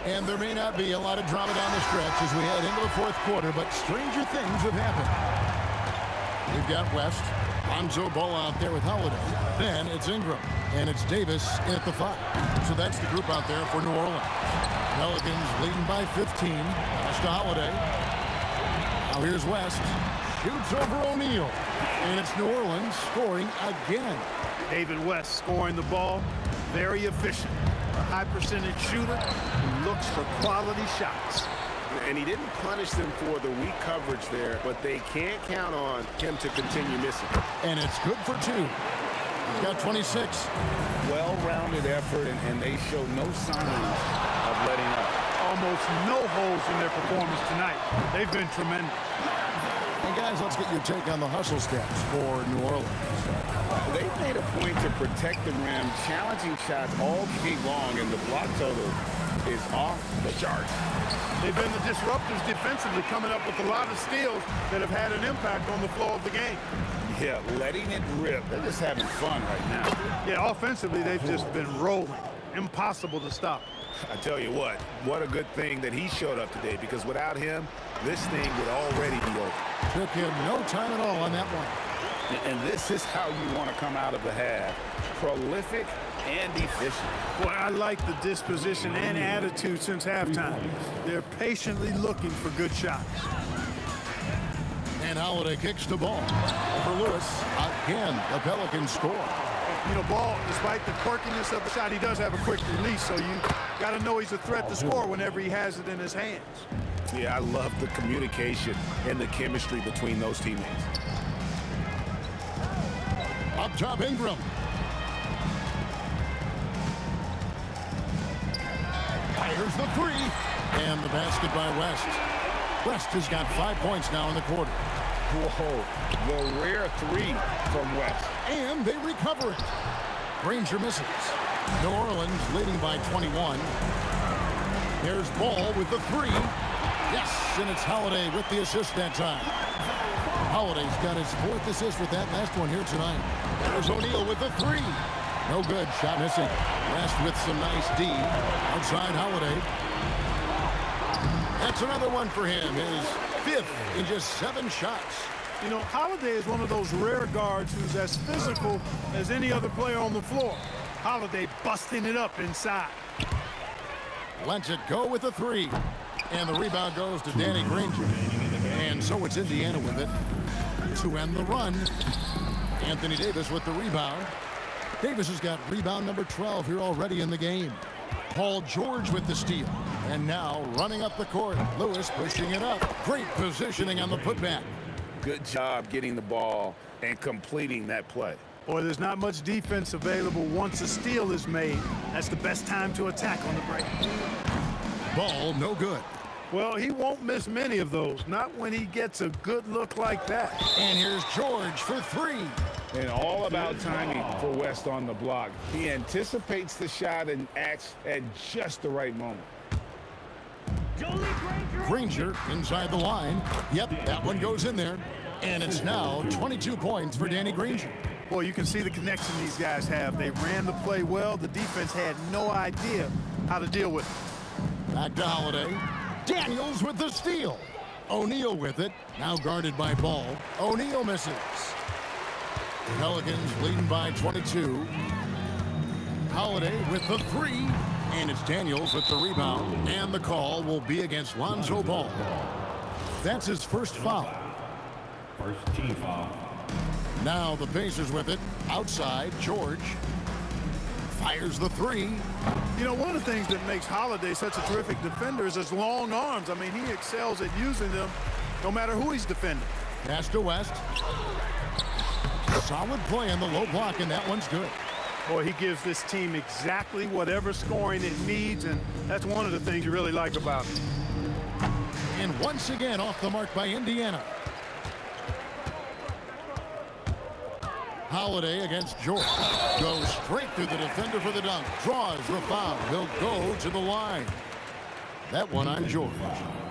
S8: And there may not be a lot of drama down the stretch as we head into the fourth quarter, but stranger things have happened. We've got West. Lonzo Ball out there with Holiday. Then it's Ingram. And it's Davis in at the 5. So that's the group out there for New Orleans. Pelicans leading by 15. Pass to Holiday. Now here's West. Shoots over O'Neal. And it's New Orleans scoring again.
S15: David West scoring the ball. Very efficient. A high percentage shooter who looks for quality shots.
S9: And he didn't punish them for the weak coverage there, but they can't count on him to continue missing.
S8: And it's good for 2. He's got 26.
S9: Well-rounded effort, and they show no signs of letting up.
S15: almost no holes in their performance tonight. They've been tremendous.
S8: And guys, let's get your take on the hustle steps for New Orleans.
S9: They've made a point to protect the rim, challenging shots all game long, and the block total is off the charts.
S15: They've been the disruptors defensively, coming up with a lot of steals that have had an impact on the flow of the game.
S9: Yeah, letting it rip. They're just having fun right now.
S15: Yeah, offensively, they've just been rolling. Impossible to stop.
S9: I tell you what a good thing that he showed up today, because without him, this thing would already be over.
S8: Took him no time at all on that one.
S9: And this is how you want to come out of the half. Prolific and efficient.
S15: Boy, I like the disposition and attitude since halftime. They're patiently looking for good shots.
S8: And Holiday kicks the ball for Lewis. Again, the Pelicans score.
S15: You know, Ball, despite the quirkiness of the shot, he does have a quick release, so you got to know he's a threat to score whenever he has it in his hands.
S9: Yeah, I love the communication and the chemistry between those teammates.
S8: Up top, Ingram. Fires the three. And the basket by West. West has got 5 points now in the quarter.
S9: Whoa, the rare three from West.
S8: And they recover it. Granger misses. New Orleans leading by 21. There's Ball with the three. Yes, and it's Holiday with the assist that time. Holiday's got his 4th assist with that last one here tonight. There's O'Neal with the three. No good. Shot missing. West with some nice D. Outside Holiday. That's another one for him. His 5th in just 7 shots.
S15: You know, Holiday is one of those rare guards who's as physical as any other player on the floor. Holiday busting it up inside.
S8: Lets it go with the three. And the rebound goes to Danny Granger. And so it's Indiana with it to end the run. Anthony Davis with the rebound. Davis has got rebound number 12 here already in the game. Paul George with the steal. And now running up the court. Lewis pushing it up. Great positioning on the putback.
S9: Good job getting the ball and completing that play.
S15: Boy, there's not much defense available once a steal is made. That's the best time to attack on the break.
S8: Ball no good.
S15: Well, he won't miss many of those. Not when he gets a good look like that.
S8: And here's George for three.
S9: And all about timing for West on the block. He anticipates the shot and acts at just the right moment.
S8: Granger inside the line. Yep, that one goes in there. And it's now 22 points for Danny Granger.
S15: Boy, you can see the connection these guys have. They ran the play well. The defense had no idea how to deal with it.
S8: Back to Holiday. Daniels with the steal. O'Neal with it. Now guarded by Ball. O'Neal misses. Pelicans leading by 22. Holiday with the three. And it's Daniels with the rebound. And the call will be against Lonzo Ball. That's his first foul.
S6: First team foul.
S8: Now the Pacers with it. Outside, George fires the three.
S15: You know, one of the things that makes Holiday such a terrific defender is his long arms. I mean, he excels at using them no matter who he's defending.
S8: Pass to West. Solid play in the low block, and that one's good.
S15: Boy, he gives this team exactly whatever scoring it needs, and that's one of the things you really like about him.
S8: And once again off the mark by Indiana. Holiday against George. Goes straight through the defender for the dunk. Draws the foul. He'll go to the line. That one on George.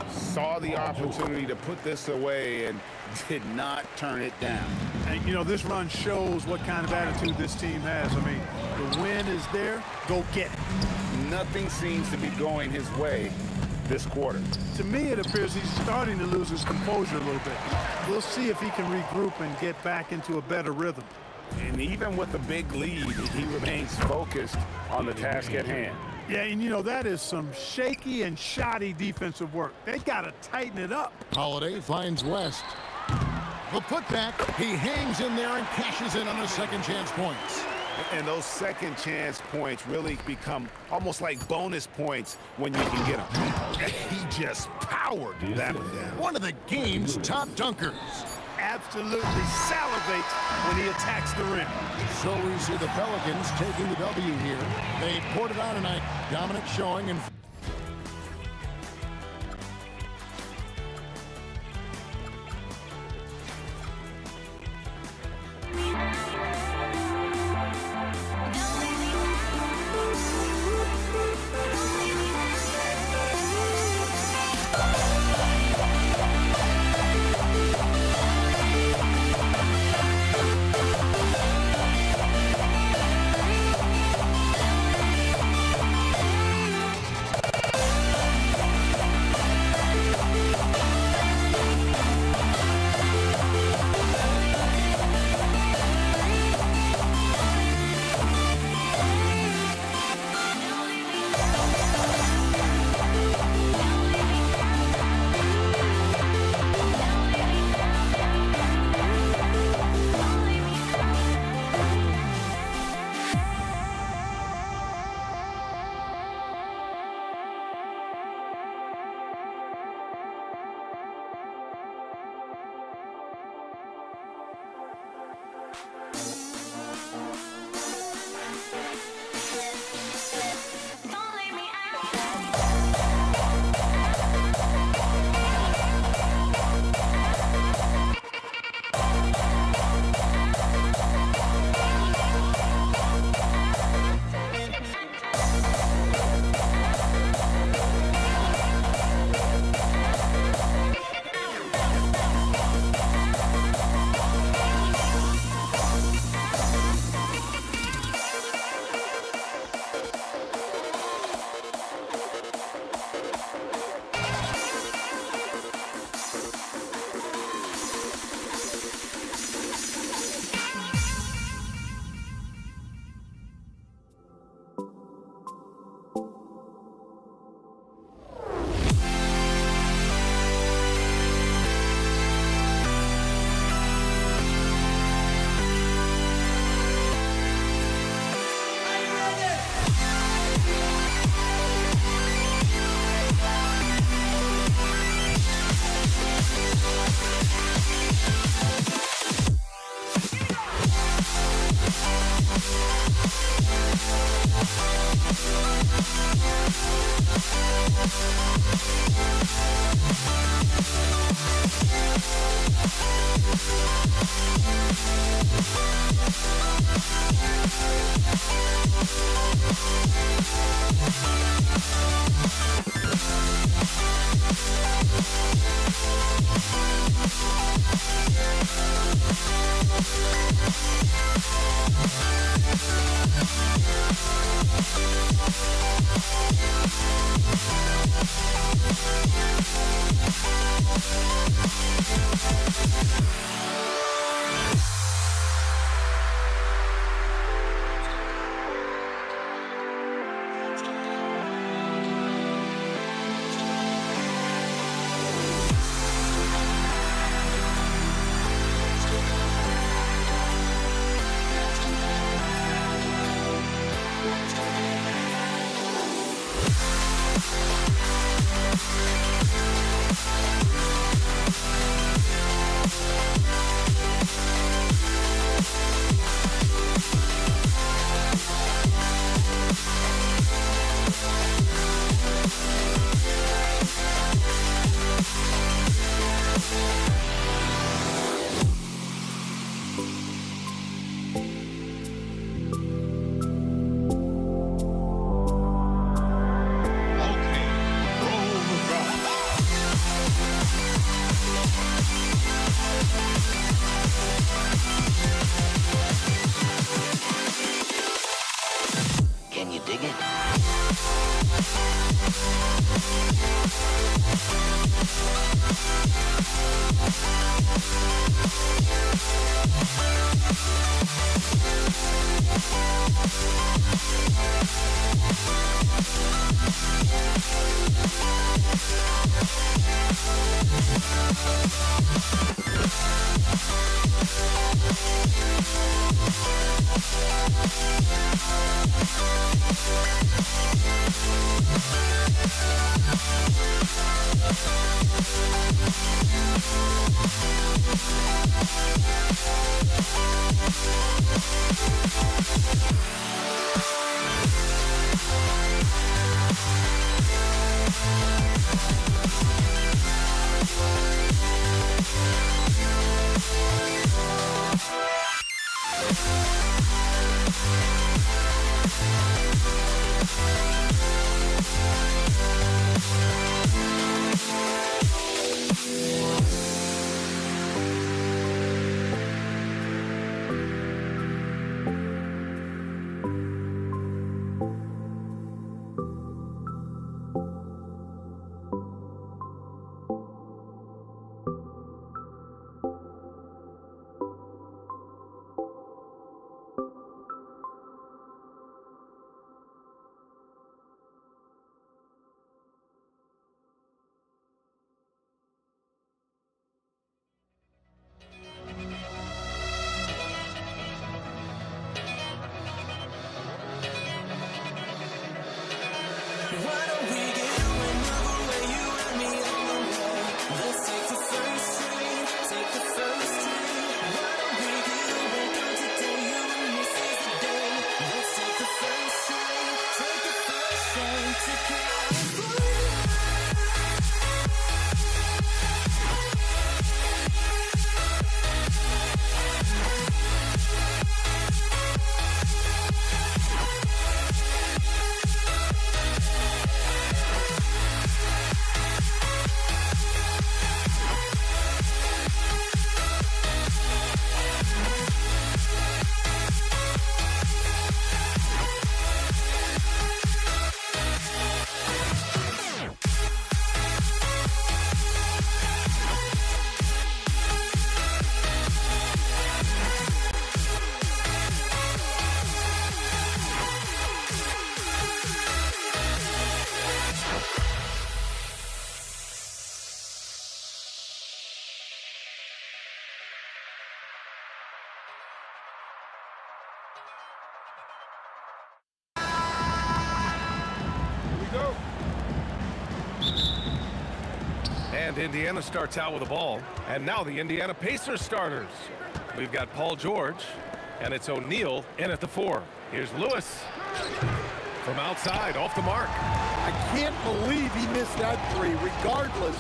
S9: Saw the opportunity to put this away and did not turn it down.
S15: And, you know, this run shows what kind of attitude this team has. I mean, the win is there. Go get it.
S9: Nothing seems to be going his way this quarter.
S15: To me, it appears he's starting to lose his composure a little bit. We'll see if he can regroup and get back into a better rhythm.
S9: And even with a big lead, he remains focused on the task at hand.
S15: Yeah, and you know, that is some shaky and shoddy defensive work. They got to tighten it up.
S8: Holiday finds West. The putback, he hangs in there and cashes in on the second chance points.
S9: And those second chance points really become almost like bonus points when you can get them. He just powered that one down.
S8: One of the game's top dunkers.
S15: Absolutely salivates when he attacks the rim.
S8: So we see the Pelicans taking the W here. They poured it on tonight. Dominant showing. And
S3: And Indiana starts out with the ball. And now the Indiana Pacers starters. We've got Paul George, and it's O'Neal in at the 4. Here's Lewis from outside, off the mark.
S4: I can't believe he missed that three. Regardless,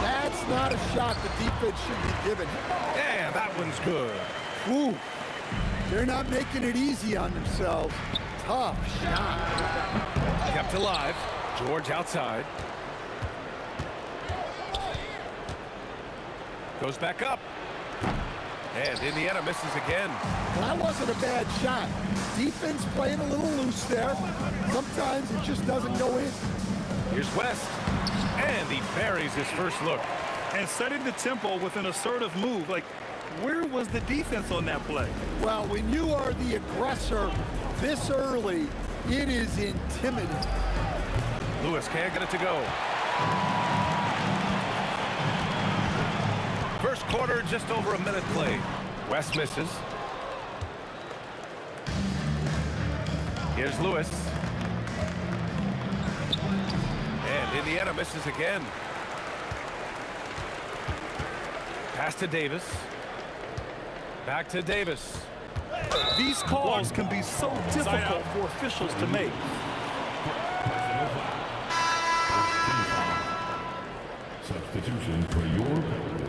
S4: that's not a shot the defense should be given.
S3: Yeah, that one's good.
S4: Ooh, they're not making it easy on themselves. Tough shot.
S3: Kept alive. George outside. Goes back up. And Indiana misses again.
S4: That wasn't a bad shot. Defense playing a little loose there. Sometimes it just doesn't go in.
S3: Here's West. And he buries his first look.
S5: And setting the tempo with an assertive move. Like, where was the defense on that play?
S4: Well, when you are the aggressor this early, it is intimidating.
S3: Lewis can't get it to go. First quarter, just over a minute played. West misses. Here's Lewis. And Indiana misses again. Pass to Davis. Back to Davis.
S5: These calls can be so difficult for officials to make.
S6: Substitution for your penalty.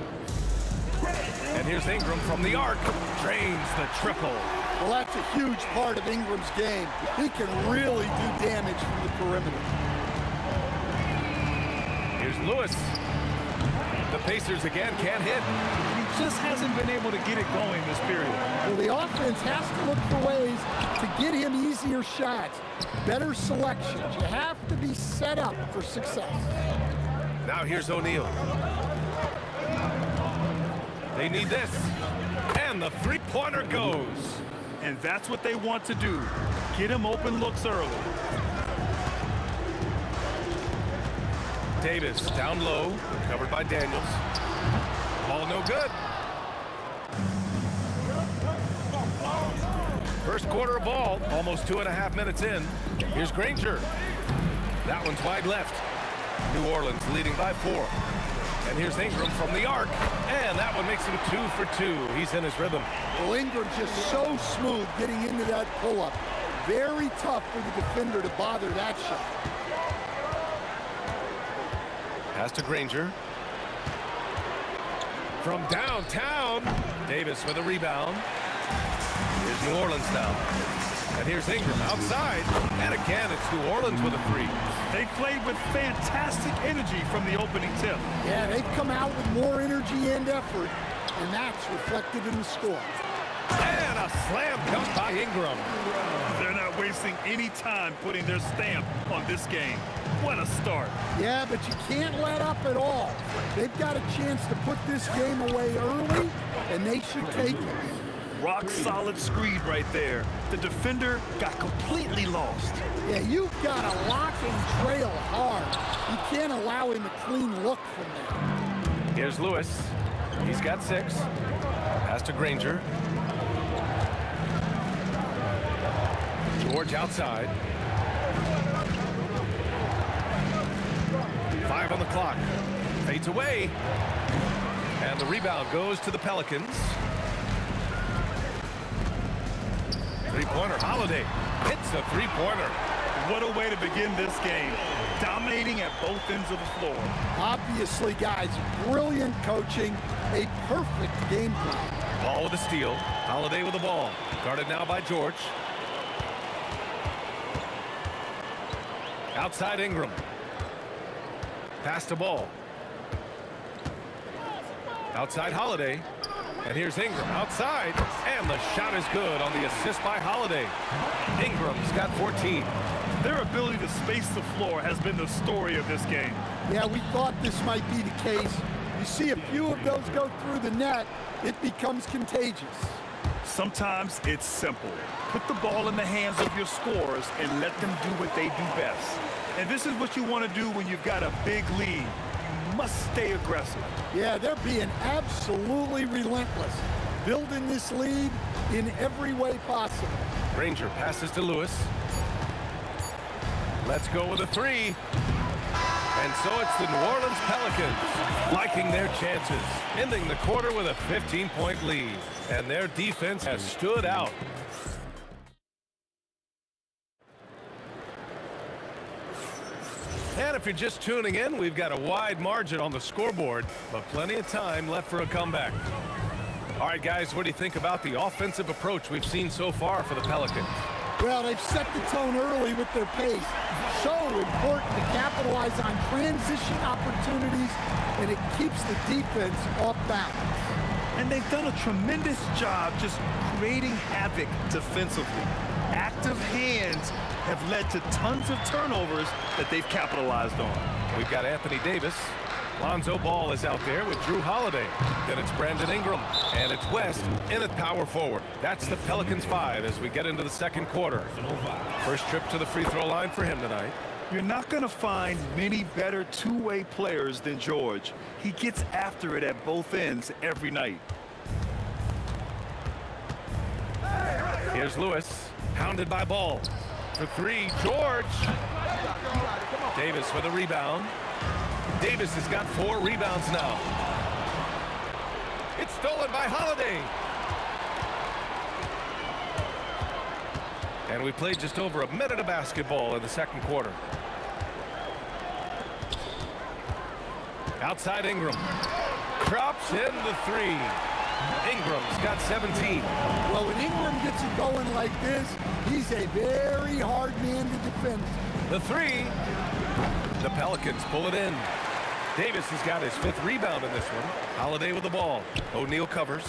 S3: And here's Ingram from the arc. Drains the triple.
S4: Well, that's a huge part of Ingram's game. He can really do damage from the perimeter.
S3: Here's Lewis. The Pacers again can't hit.
S5: He just hasn't been able to get it going this period.
S4: Well, the offense has to look for ways to get him easier shots, better selections. You have to be set up for success.
S3: Now here's O'Neal. They need this. And the three-pointer goes.
S5: And that's what they want to do. Get him open looks early.
S3: Davis down low, covered by Daniels. Ball no good. First quarter of ball, almost 2.5 minutes in. Here's Granger. That one's wide left. New Orleans leading by 4. And here's Ingram from the arc. And that one makes him 2 for 2. He's in his rhythm.
S4: Well, Ingram just so smooth getting into that pull-up. Very tough for the defender to bother that shot.
S3: Pass to Granger. From downtown, Davis with a rebound. Here's New Orleans now. And here's Ingram outside. And again, it's New Orleans with a three.
S5: They played with fantastic energy from the opening tip.
S4: Yeah, they've come out with more energy and effort, and that's reflected in the score.
S3: And a slam dunk by Ingram.
S5: They're not wasting any time putting their stamp on this game. What a start.
S4: Yeah, but you can't let up at all. They've got a chance to put this game away early, and they should take it.
S5: Rock solid screen right there. The defender got completely lost.
S4: Yeah, you've got to lock and trail hard. You can't allow him a clean look from there.
S3: Here's Lewis. He's got 6. Pass to Granger. George outside. 5 on the clock. Fades away. And the rebound goes to the Pelicans. Three-pointer, Holiday hits a three-pointer.
S5: What a way to begin this game. Dominating at both ends of the floor.
S4: Obviously, guys, brilliant coaching, a perfect game plan.
S3: Ball with a steal. Holiday with the ball. Guarded now by George. Outside Ingram. Pass to ball. Outside Holiday. And here's Ingram outside. And the shot is good on the assist by Holiday. Ingram's got 14.
S5: Their ability to space the floor has been the story of this game.
S4: Yeah, we thought this might be the case. You see a few of those go through the net, it becomes contagious.
S5: Sometimes it's simple. Put the ball in the hands of your scorers and let them do what they do best. And this is what you want to do when you've got a big lead. You must stay aggressive.
S4: Yeah, they're being absolutely relentless, building this lead in every way possible.
S3: Granger passes to Lewis. Let's go with a three. And so it's the New Orleans Pelicans liking their chances, ending the quarter with a 15-point lead. And their defense has stood out. And if you're just tuning in, we've got a wide margin on the scoreboard, but plenty of time left for a comeback. All right, guys, what do you think about the offensive approach we've seen so far for the Pelicans?
S4: Well, they've set the tone early with their pace. So important to capitalize on transition opportunities, and it keeps the defense off balance.
S5: And they've done a tremendous job just creating havoc defensively. Active hands have led to tons of turnovers that they've capitalized on.
S3: We've got Anthony Davis. Lonzo Ball is out there with Drew Holiday. Then it's Brandon Ingram. And it's West in at power forward. That's the Pelicans 5 as we get into the second quarter. First trip to the free throw line for him tonight.
S5: You're not going to find many better two-way players than George. He gets after it at both ends every night.
S3: Here's Lewis, hounded by Ball. For three, George. Davis with a rebound. Davis has got 4 rebounds now. It's stolen by Holiday. And we played just over a minute of basketball in the second quarter. Outside Ingram. Drops in the 3. Ingram's got 17.
S4: Well, when Ingram gets it going like this, he's a very hard man to defend.
S3: The 3. The Pelicans pull it in. Davis has got his 5th rebound in this one. Holiday with the ball. O'Neal covers.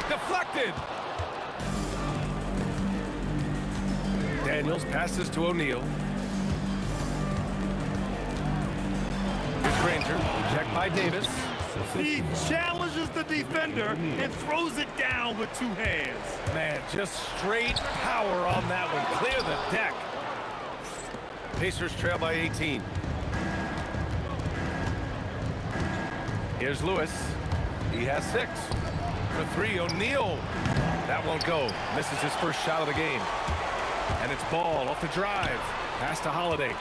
S3: Deflected. Daniels passes to O'Neal. Here's Granger. Checked by Davis.
S5: He challenges the defender and throws it down with 2 hands.
S3: Man, just straight power on that one. Clear the deck. Pacers trail by 18. Here's Lewis. He has 6. For 3, O'Neal. That won't go. Misses his first shot of the game. And it's Ball off the drive. Pass to Holiday.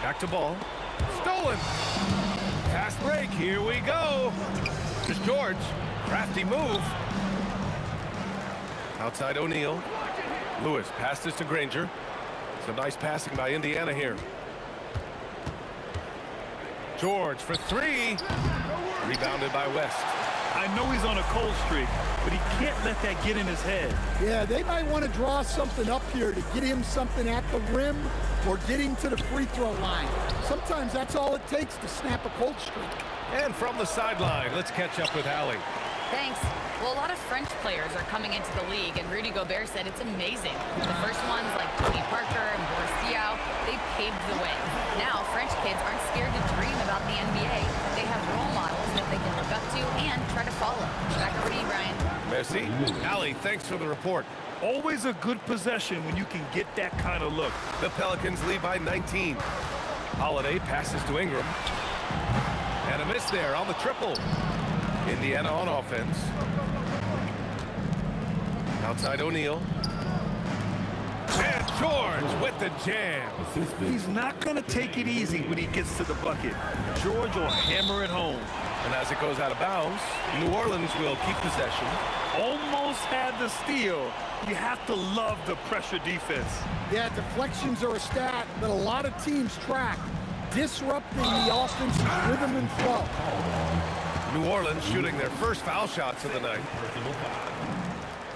S3: Back to Ball. Stolen. Fast break. Here we go. Here's George. Crafty move. Outside O'Neal. Lewis passes to Granger. Some nice passing by Indiana here. George for 3. Rebounded by West.
S5: I know he's on a cold streak, but he can't let that get in his head.
S4: Yeah, they might want to draw something up here to get him something at the rim or get him to the free throw line. Sometimes that's all it takes to snap a cold streak.
S3: And from the sideline, let's catch up with Allie.
S11: Thanks. Well, a lot of French players are coming into the league, and Rudy Gobert said it's amazing. The first ones, like Tony Parker and Boris Diaw, they paved the way. Now, French kids aren't scared to dream about the NBA. They have role models that they can look up to and try to follow. Back over to you, Brian.
S3: Merci. Allie, thanks for the report.
S5: Always a good possession when you can get that kind of look.
S3: The Pelicans lead by 19. Holiday passes to Ingram. And a miss there on the triple. Indiana on offense. Outside O'Neal. And George with the jam.
S5: He's not going to take it easy when he gets to the bucket. George will hammer it home.
S3: And as it goes out of bounds, New Orleans will keep possession.
S5: Almost had the steal. You have to love the pressure defense.
S4: Yeah, deflections are a stat that a lot of teams track, disrupting the offense's rhythm and flow.
S3: New Orleans shooting their first foul shots of the night.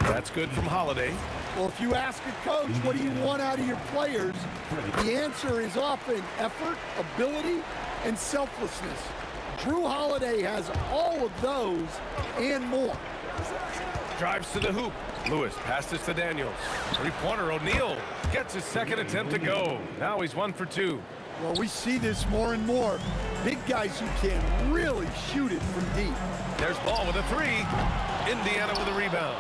S3: That's good from Holiday.
S4: Well, if you ask a coach, what do you want out of your players? The answer is often effort, ability, and selflessness. Drew Holiday has all of those and more.
S3: Drives to the hoop. Lewis passes to Daniels. Three-pointer O'Neal gets his second attempt to go. Now he's 1 for 2.
S4: Well, we see this more and more. Big guys who can really shoot it from deep.
S3: There's Ball with a 3. Indiana with a rebound.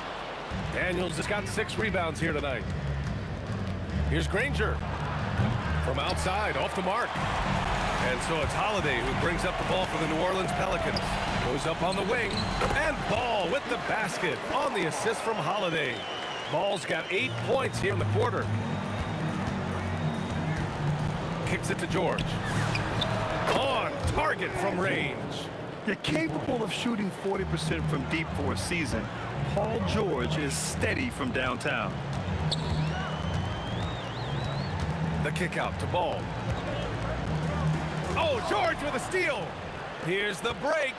S3: Daniels has got 6 rebounds here tonight. Here's Granger. From outside, off the mark. And so it's Holiday who brings up the ball for the New Orleans Pelicans. Goes up on the wing. And Ball with the basket on the assist from Holiday. Ball's got 8 points here in the quarter. Kicks it to George. On target from range.
S5: You're capable of shooting 40% from deep for a season. Paul George is steady from downtown.
S3: The kick out to Ball. Oh, George with a steal. Here's the break.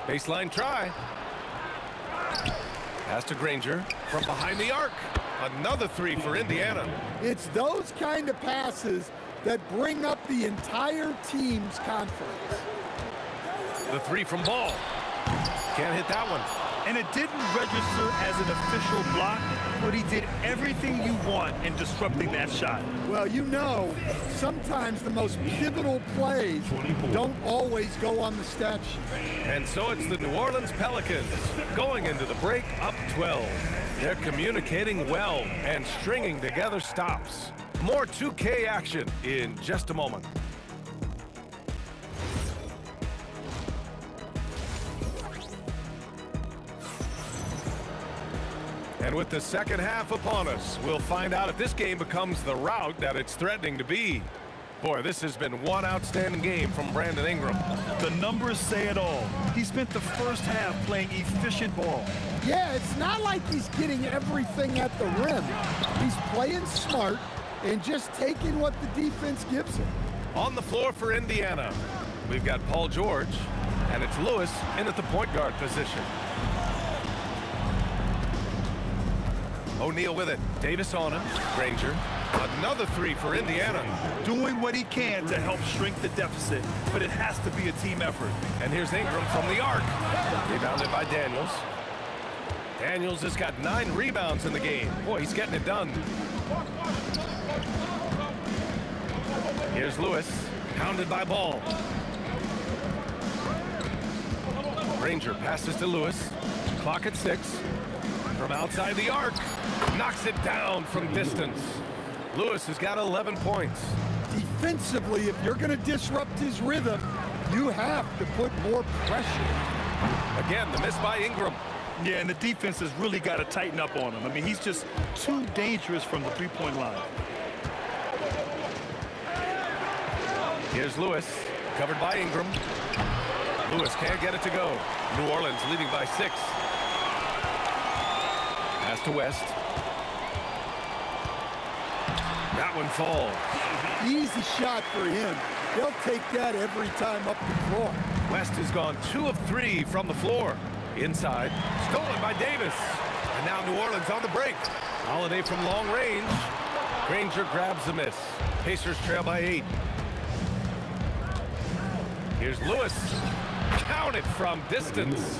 S3: Baseline try. Pass to Granger from behind the arc. Another 3 for Indiana.
S4: It's those kind of passes that bring up the entire team's confidence.
S3: The 3 from Ball. Can't hit that one.
S5: And it didn't register as an official block, but he did everything you want in disrupting that shot.
S4: Well, you know, sometimes the most pivotal plays don't always go on the stat sheet.
S3: And so it's the New Orleans Pelicans going into the break up 12. They're communicating well and stringing together stops. More 2K action in just a moment. And with the second half upon us, we'll find out if this game becomes the rout that it's threatening to be. Boy, this has been one outstanding game from Brandon Ingram.
S5: The numbers say it all. He spent the first half playing efficient ball.
S4: Yeah, it's not like he's getting everything at the rim. He's playing smart and just taking what the defense gives him.
S3: On the floor for Indiana, we've got Paul George, and it's Lewis in at the point guard position. O'Neal with it. Davis on him. Granger. Another 3 for Indiana.
S5: Doing what he can to help shrink the deficit, but it has to be a team effort.
S3: And here's Ingram from the arc. Rebounded by Daniels. Daniels has got 9 rebounds in the game. Boy, he's getting it done. Here's Lewis. Pounded by Ball. Granger passes to Lewis. Clock at 6. From outside the arc. Knocks it down from distance. Lewis has got 11 points.
S15: Defensively, if you're going to disrupt his rhythm, you have to put more pressure.
S3: Again, the miss by Ingram.
S5: Yeah, and the defense has really got to tighten up on him. I mean, he's just too dangerous from the three-point line.
S3: Here's Lewis, covered by Ingram. Lewis can't get it to go. New Orleans leading by 6. Pass to West. That one falls.
S15: Easy shot for him. They'll take that every time up the floor.
S3: West has gone 2 of 3 from the floor. Inside, stolen by Davis. And now New Orleans on the break. Holiday from long range. Granger grabs the miss. Pacers trail by 8. Here's Lewis. Counted from distance.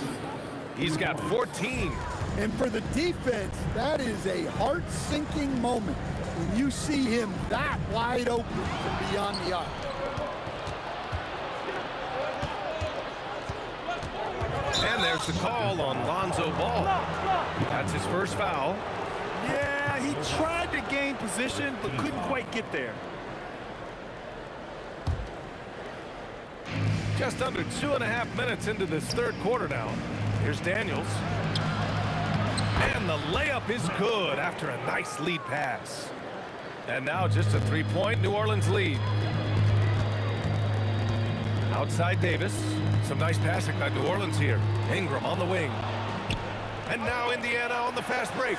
S3: He's got 14.
S15: And for the defense, that is a heart-sinking moment when you see him that wide open from beyond the arc.
S3: And there's the call on Lonzo Ball. That's his first foul.
S5: Yeah, he tried to gain position, but couldn't quite get there.
S3: Just under 2.5 minutes into this third quarter now. Here's Daniels. And the layup is good after a nice lead pass. And now just a 3-point New Orleans lead. Outside Davis. Some nice passing by New Orleans here. Ingram on the wing. And now Indiana on the fast break.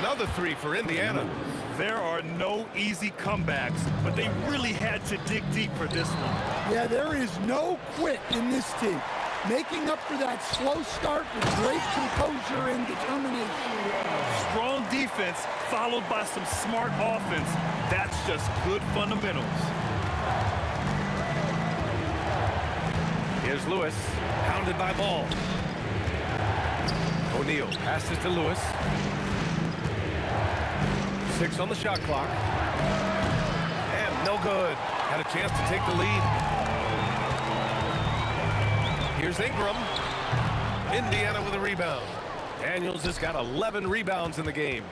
S3: Another 3 for Indiana.
S5: There are no easy comebacks, but they really had to dig deep for this one.
S15: Yeah, there is no quit in this team. Making up for that slow start with great composure and determination.
S5: Strong defense followed by some smart offense. That's just good fundamentals.
S3: Here's Lewis, pounded by Ball. O'Neal passes to Lewis. 6 on the shot clock. And no good. Had a chance to take the lead. Here's Ingram. Indiana with a rebound. Daniels has got 11 rebounds in the game.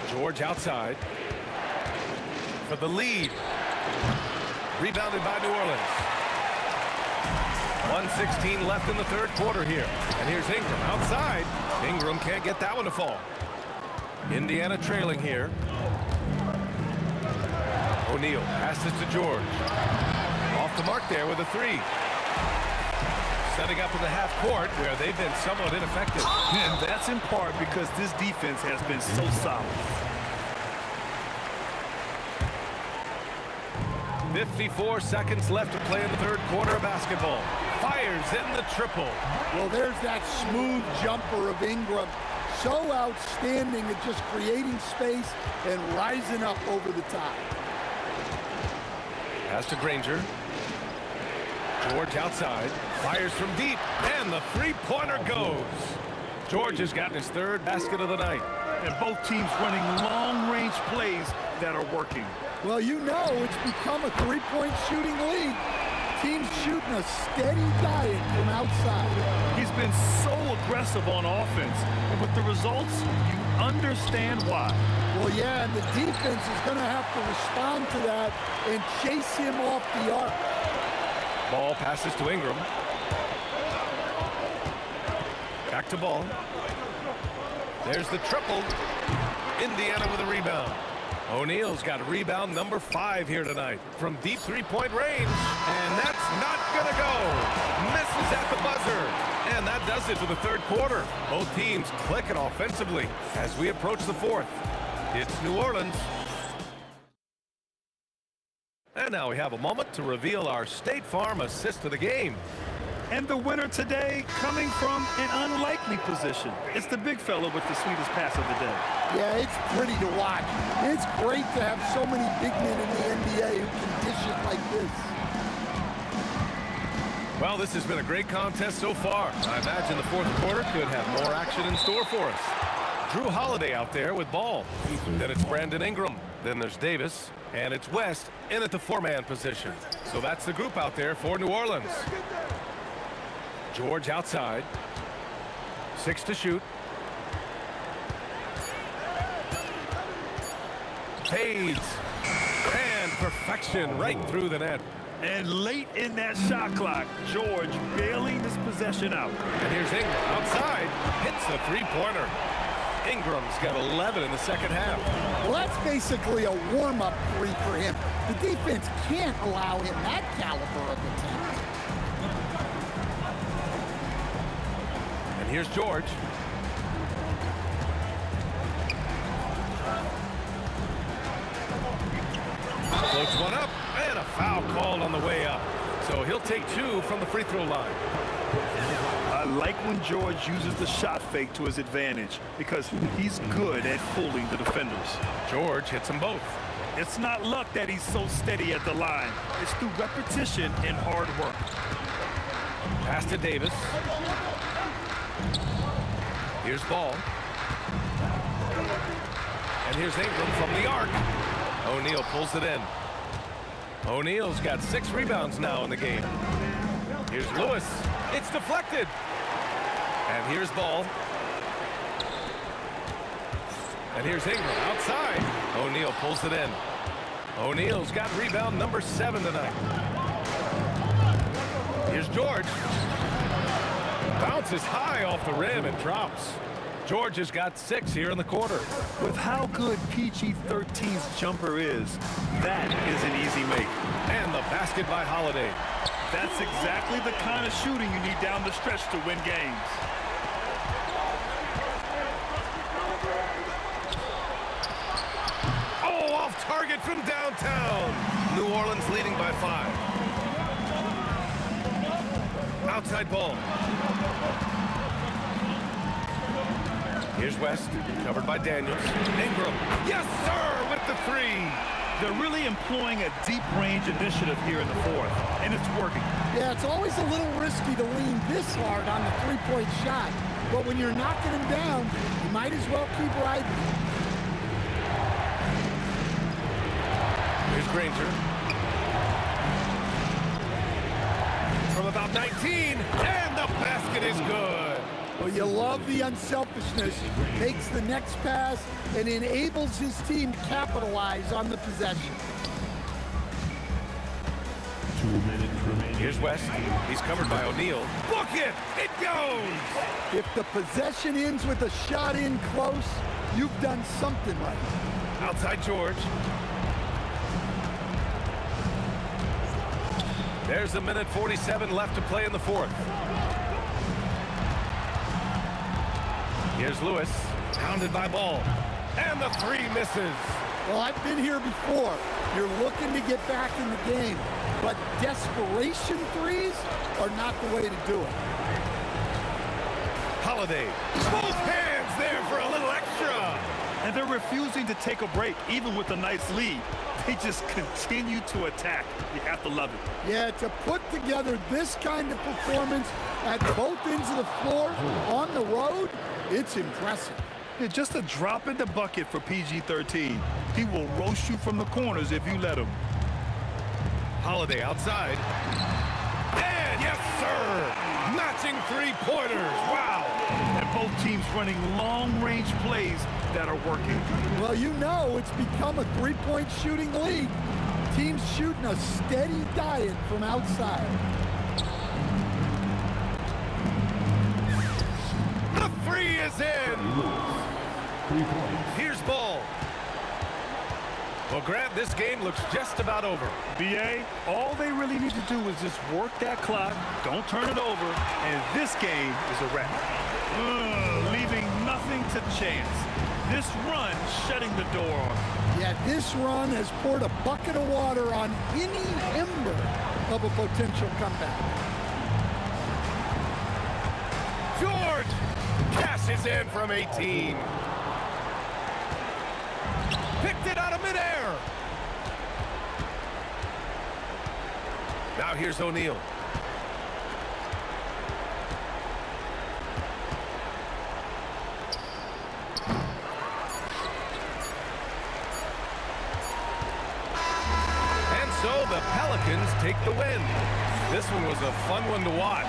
S3: George outside. For the lead. Rebounded by New Orleans. 1:16 left in the third quarter here. And here's Ingram outside. Ingram can't get that one to fall. Indiana trailing here. O'Neal passes to George. Off the mark there with a 3. Setting up in the half court where they've been somewhat ineffective.
S5: And that's in part because this defense has been so solid.
S3: 54 seconds left to play in the third quarter of basketball. Fires in the triple.
S15: Well, there's that smooth jumper of Ingram. So outstanding at just creating space and rising up over the top.
S3: Pass to Granger. George outside. Fires from deep. And the three-pointer goes. George has gotten his third basket of the night.
S5: And both teams running long-range plays that are working.
S15: Well, you know it's become a three-point shooting league. Teams shooting a steady diet from outside.
S5: He's been so aggressive on offense. And with the results, you understand why.
S15: Well, yeah, and the defense is going to have to respond to that and chase him off the arc.
S3: Ball passes to Ingram. Back to Ball. There's the triple. Indiana with a rebound. O'Neal's got rebound number 5 here tonight from deep three-point range. And that's not going to go. Misses at the buzzer. And that does it for the third quarter. Both teams clicking offensively as we approach the fourth. It's New Orleans. And now we have a moment to reveal our State Farm assist of the game.
S5: And the winner today coming from an unlikely position. It's the big fella with the sweetest pass of the day.
S15: Yeah, it's pretty to watch. It's great to have so many big men in the NBA who can dish it like this.
S3: Well, this has been a great contest so far. I imagine the fourth quarter could have more action in store for us. Drew Holiday out there with Ball. Then it's Brandon Ingram. Then there's Davis. And it's West in at the 4-man position. So that's the group out there for New Orleans. George outside. 6 to shoot. Fades. And perfection right through the net.
S5: And late in that shot clock, George bailing this possession out.
S3: And here's Ingram outside. Hits the three-pointer. Ingram's got 11 in the second half.
S17: Well, that's basically a warm-up three for him. The defense can't allow him that caliber of attempt.
S3: And here's George. Floats one up, and a foul called on the way up. So he'll take 2 from the free throw line.
S5: I like when George uses the shot fake to his advantage because he's good at fooling the defenders.
S3: George hits them both.
S5: It's not luck that he's so steady at the line. It's through repetition and hard work.
S3: Pass to Davis. Here's Ball. And here's Ingram from the arc. O'Neal pulls it in. O'Neal's got 6 rebounds now in the game. Here's Lewis. It's deflected. And here's Ball. And here's Ingram outside. O'Neal pulls it in. O'Neal's got rebound number 7 tonight. Here's George. Bounces high off the rim and drops. George has got 6 here in the quarter.
S5: With how good PG-13's jumper is, that is an easy make.
S3: And the basket by Holiday.
S5: That's exactly the kind of shooting you need down the stretch to win games.
S3: Oh, off target from downtown. New Orleans leading by 5. Outside ball. Here's West, covered by Daniels. Ingram, yes sir, with the 3.
S5: They're really employing a deep range initiative here in the 4th, and it's working.
S17: Yeah, it's always a little risky to lean this hard on the three-point shot, but when you're knocking him down, you might as well keep riding.
S3: Here's Granger. From about 19, and the basket is good.
S17: Well, you love the unselfishness. Makes the next pass and enables his team to capitalize on the possession.
S6: 2 minutes remaining.
S3: Here's West. He's covered by O'Neal. Book it! It goes!
S17: If the possession ends with a shot in close, you've done something right.
S3: Outside George. There's a minute 47 left to play in the 4th. Here's Lewis, pounded by Ball. And the 3 misses.
S17: Well, I've been here before. You're looking to get back in the game, but desperation threes are not the way to do it.
S3: Holiday, both hands there for a little extra.
S5: And they're refusing to take a break, even with a nice lead. They just continue to attack. You have to love it.
S17: Yeah, to put together this kind of performance at both ends of the floor on the road, it's impressive.
S5: Yeah, just a drop in the bucket for PG-13. He will roast you from the corners if you let him.
S3: Holiday outside. And yes, sir! Matching 3-pointers. Wow!
S5: And both teams running long-range plays that are working.
S17: Well, you know it's become a three-point shooting league. Teams shooting a steady diet from outside.
S3: The 3 is in! Here's Ball. Well, Grant, this game looks just about over.
S5: BA, all they really need to do is just work that clock, don't turn it over, and this game is a wrap. Leaving nothing to chance. This run shutting the door on them.
S17: Yeah, this run has poured a bucket of water on any ember of a potential comeback.
S3: George cashes in from 18. Picked it out of midair. Now here's O'Neal. And so the Pelicans take the win. This one was a fun one to watch.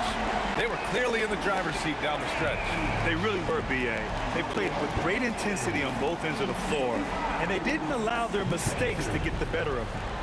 S3: They were clearly in the driver's seat down the stretch.
S5: They really were, B.A. They played with great intensity on both ends of the floor, and they didn't allow their mistakes to get the better of them.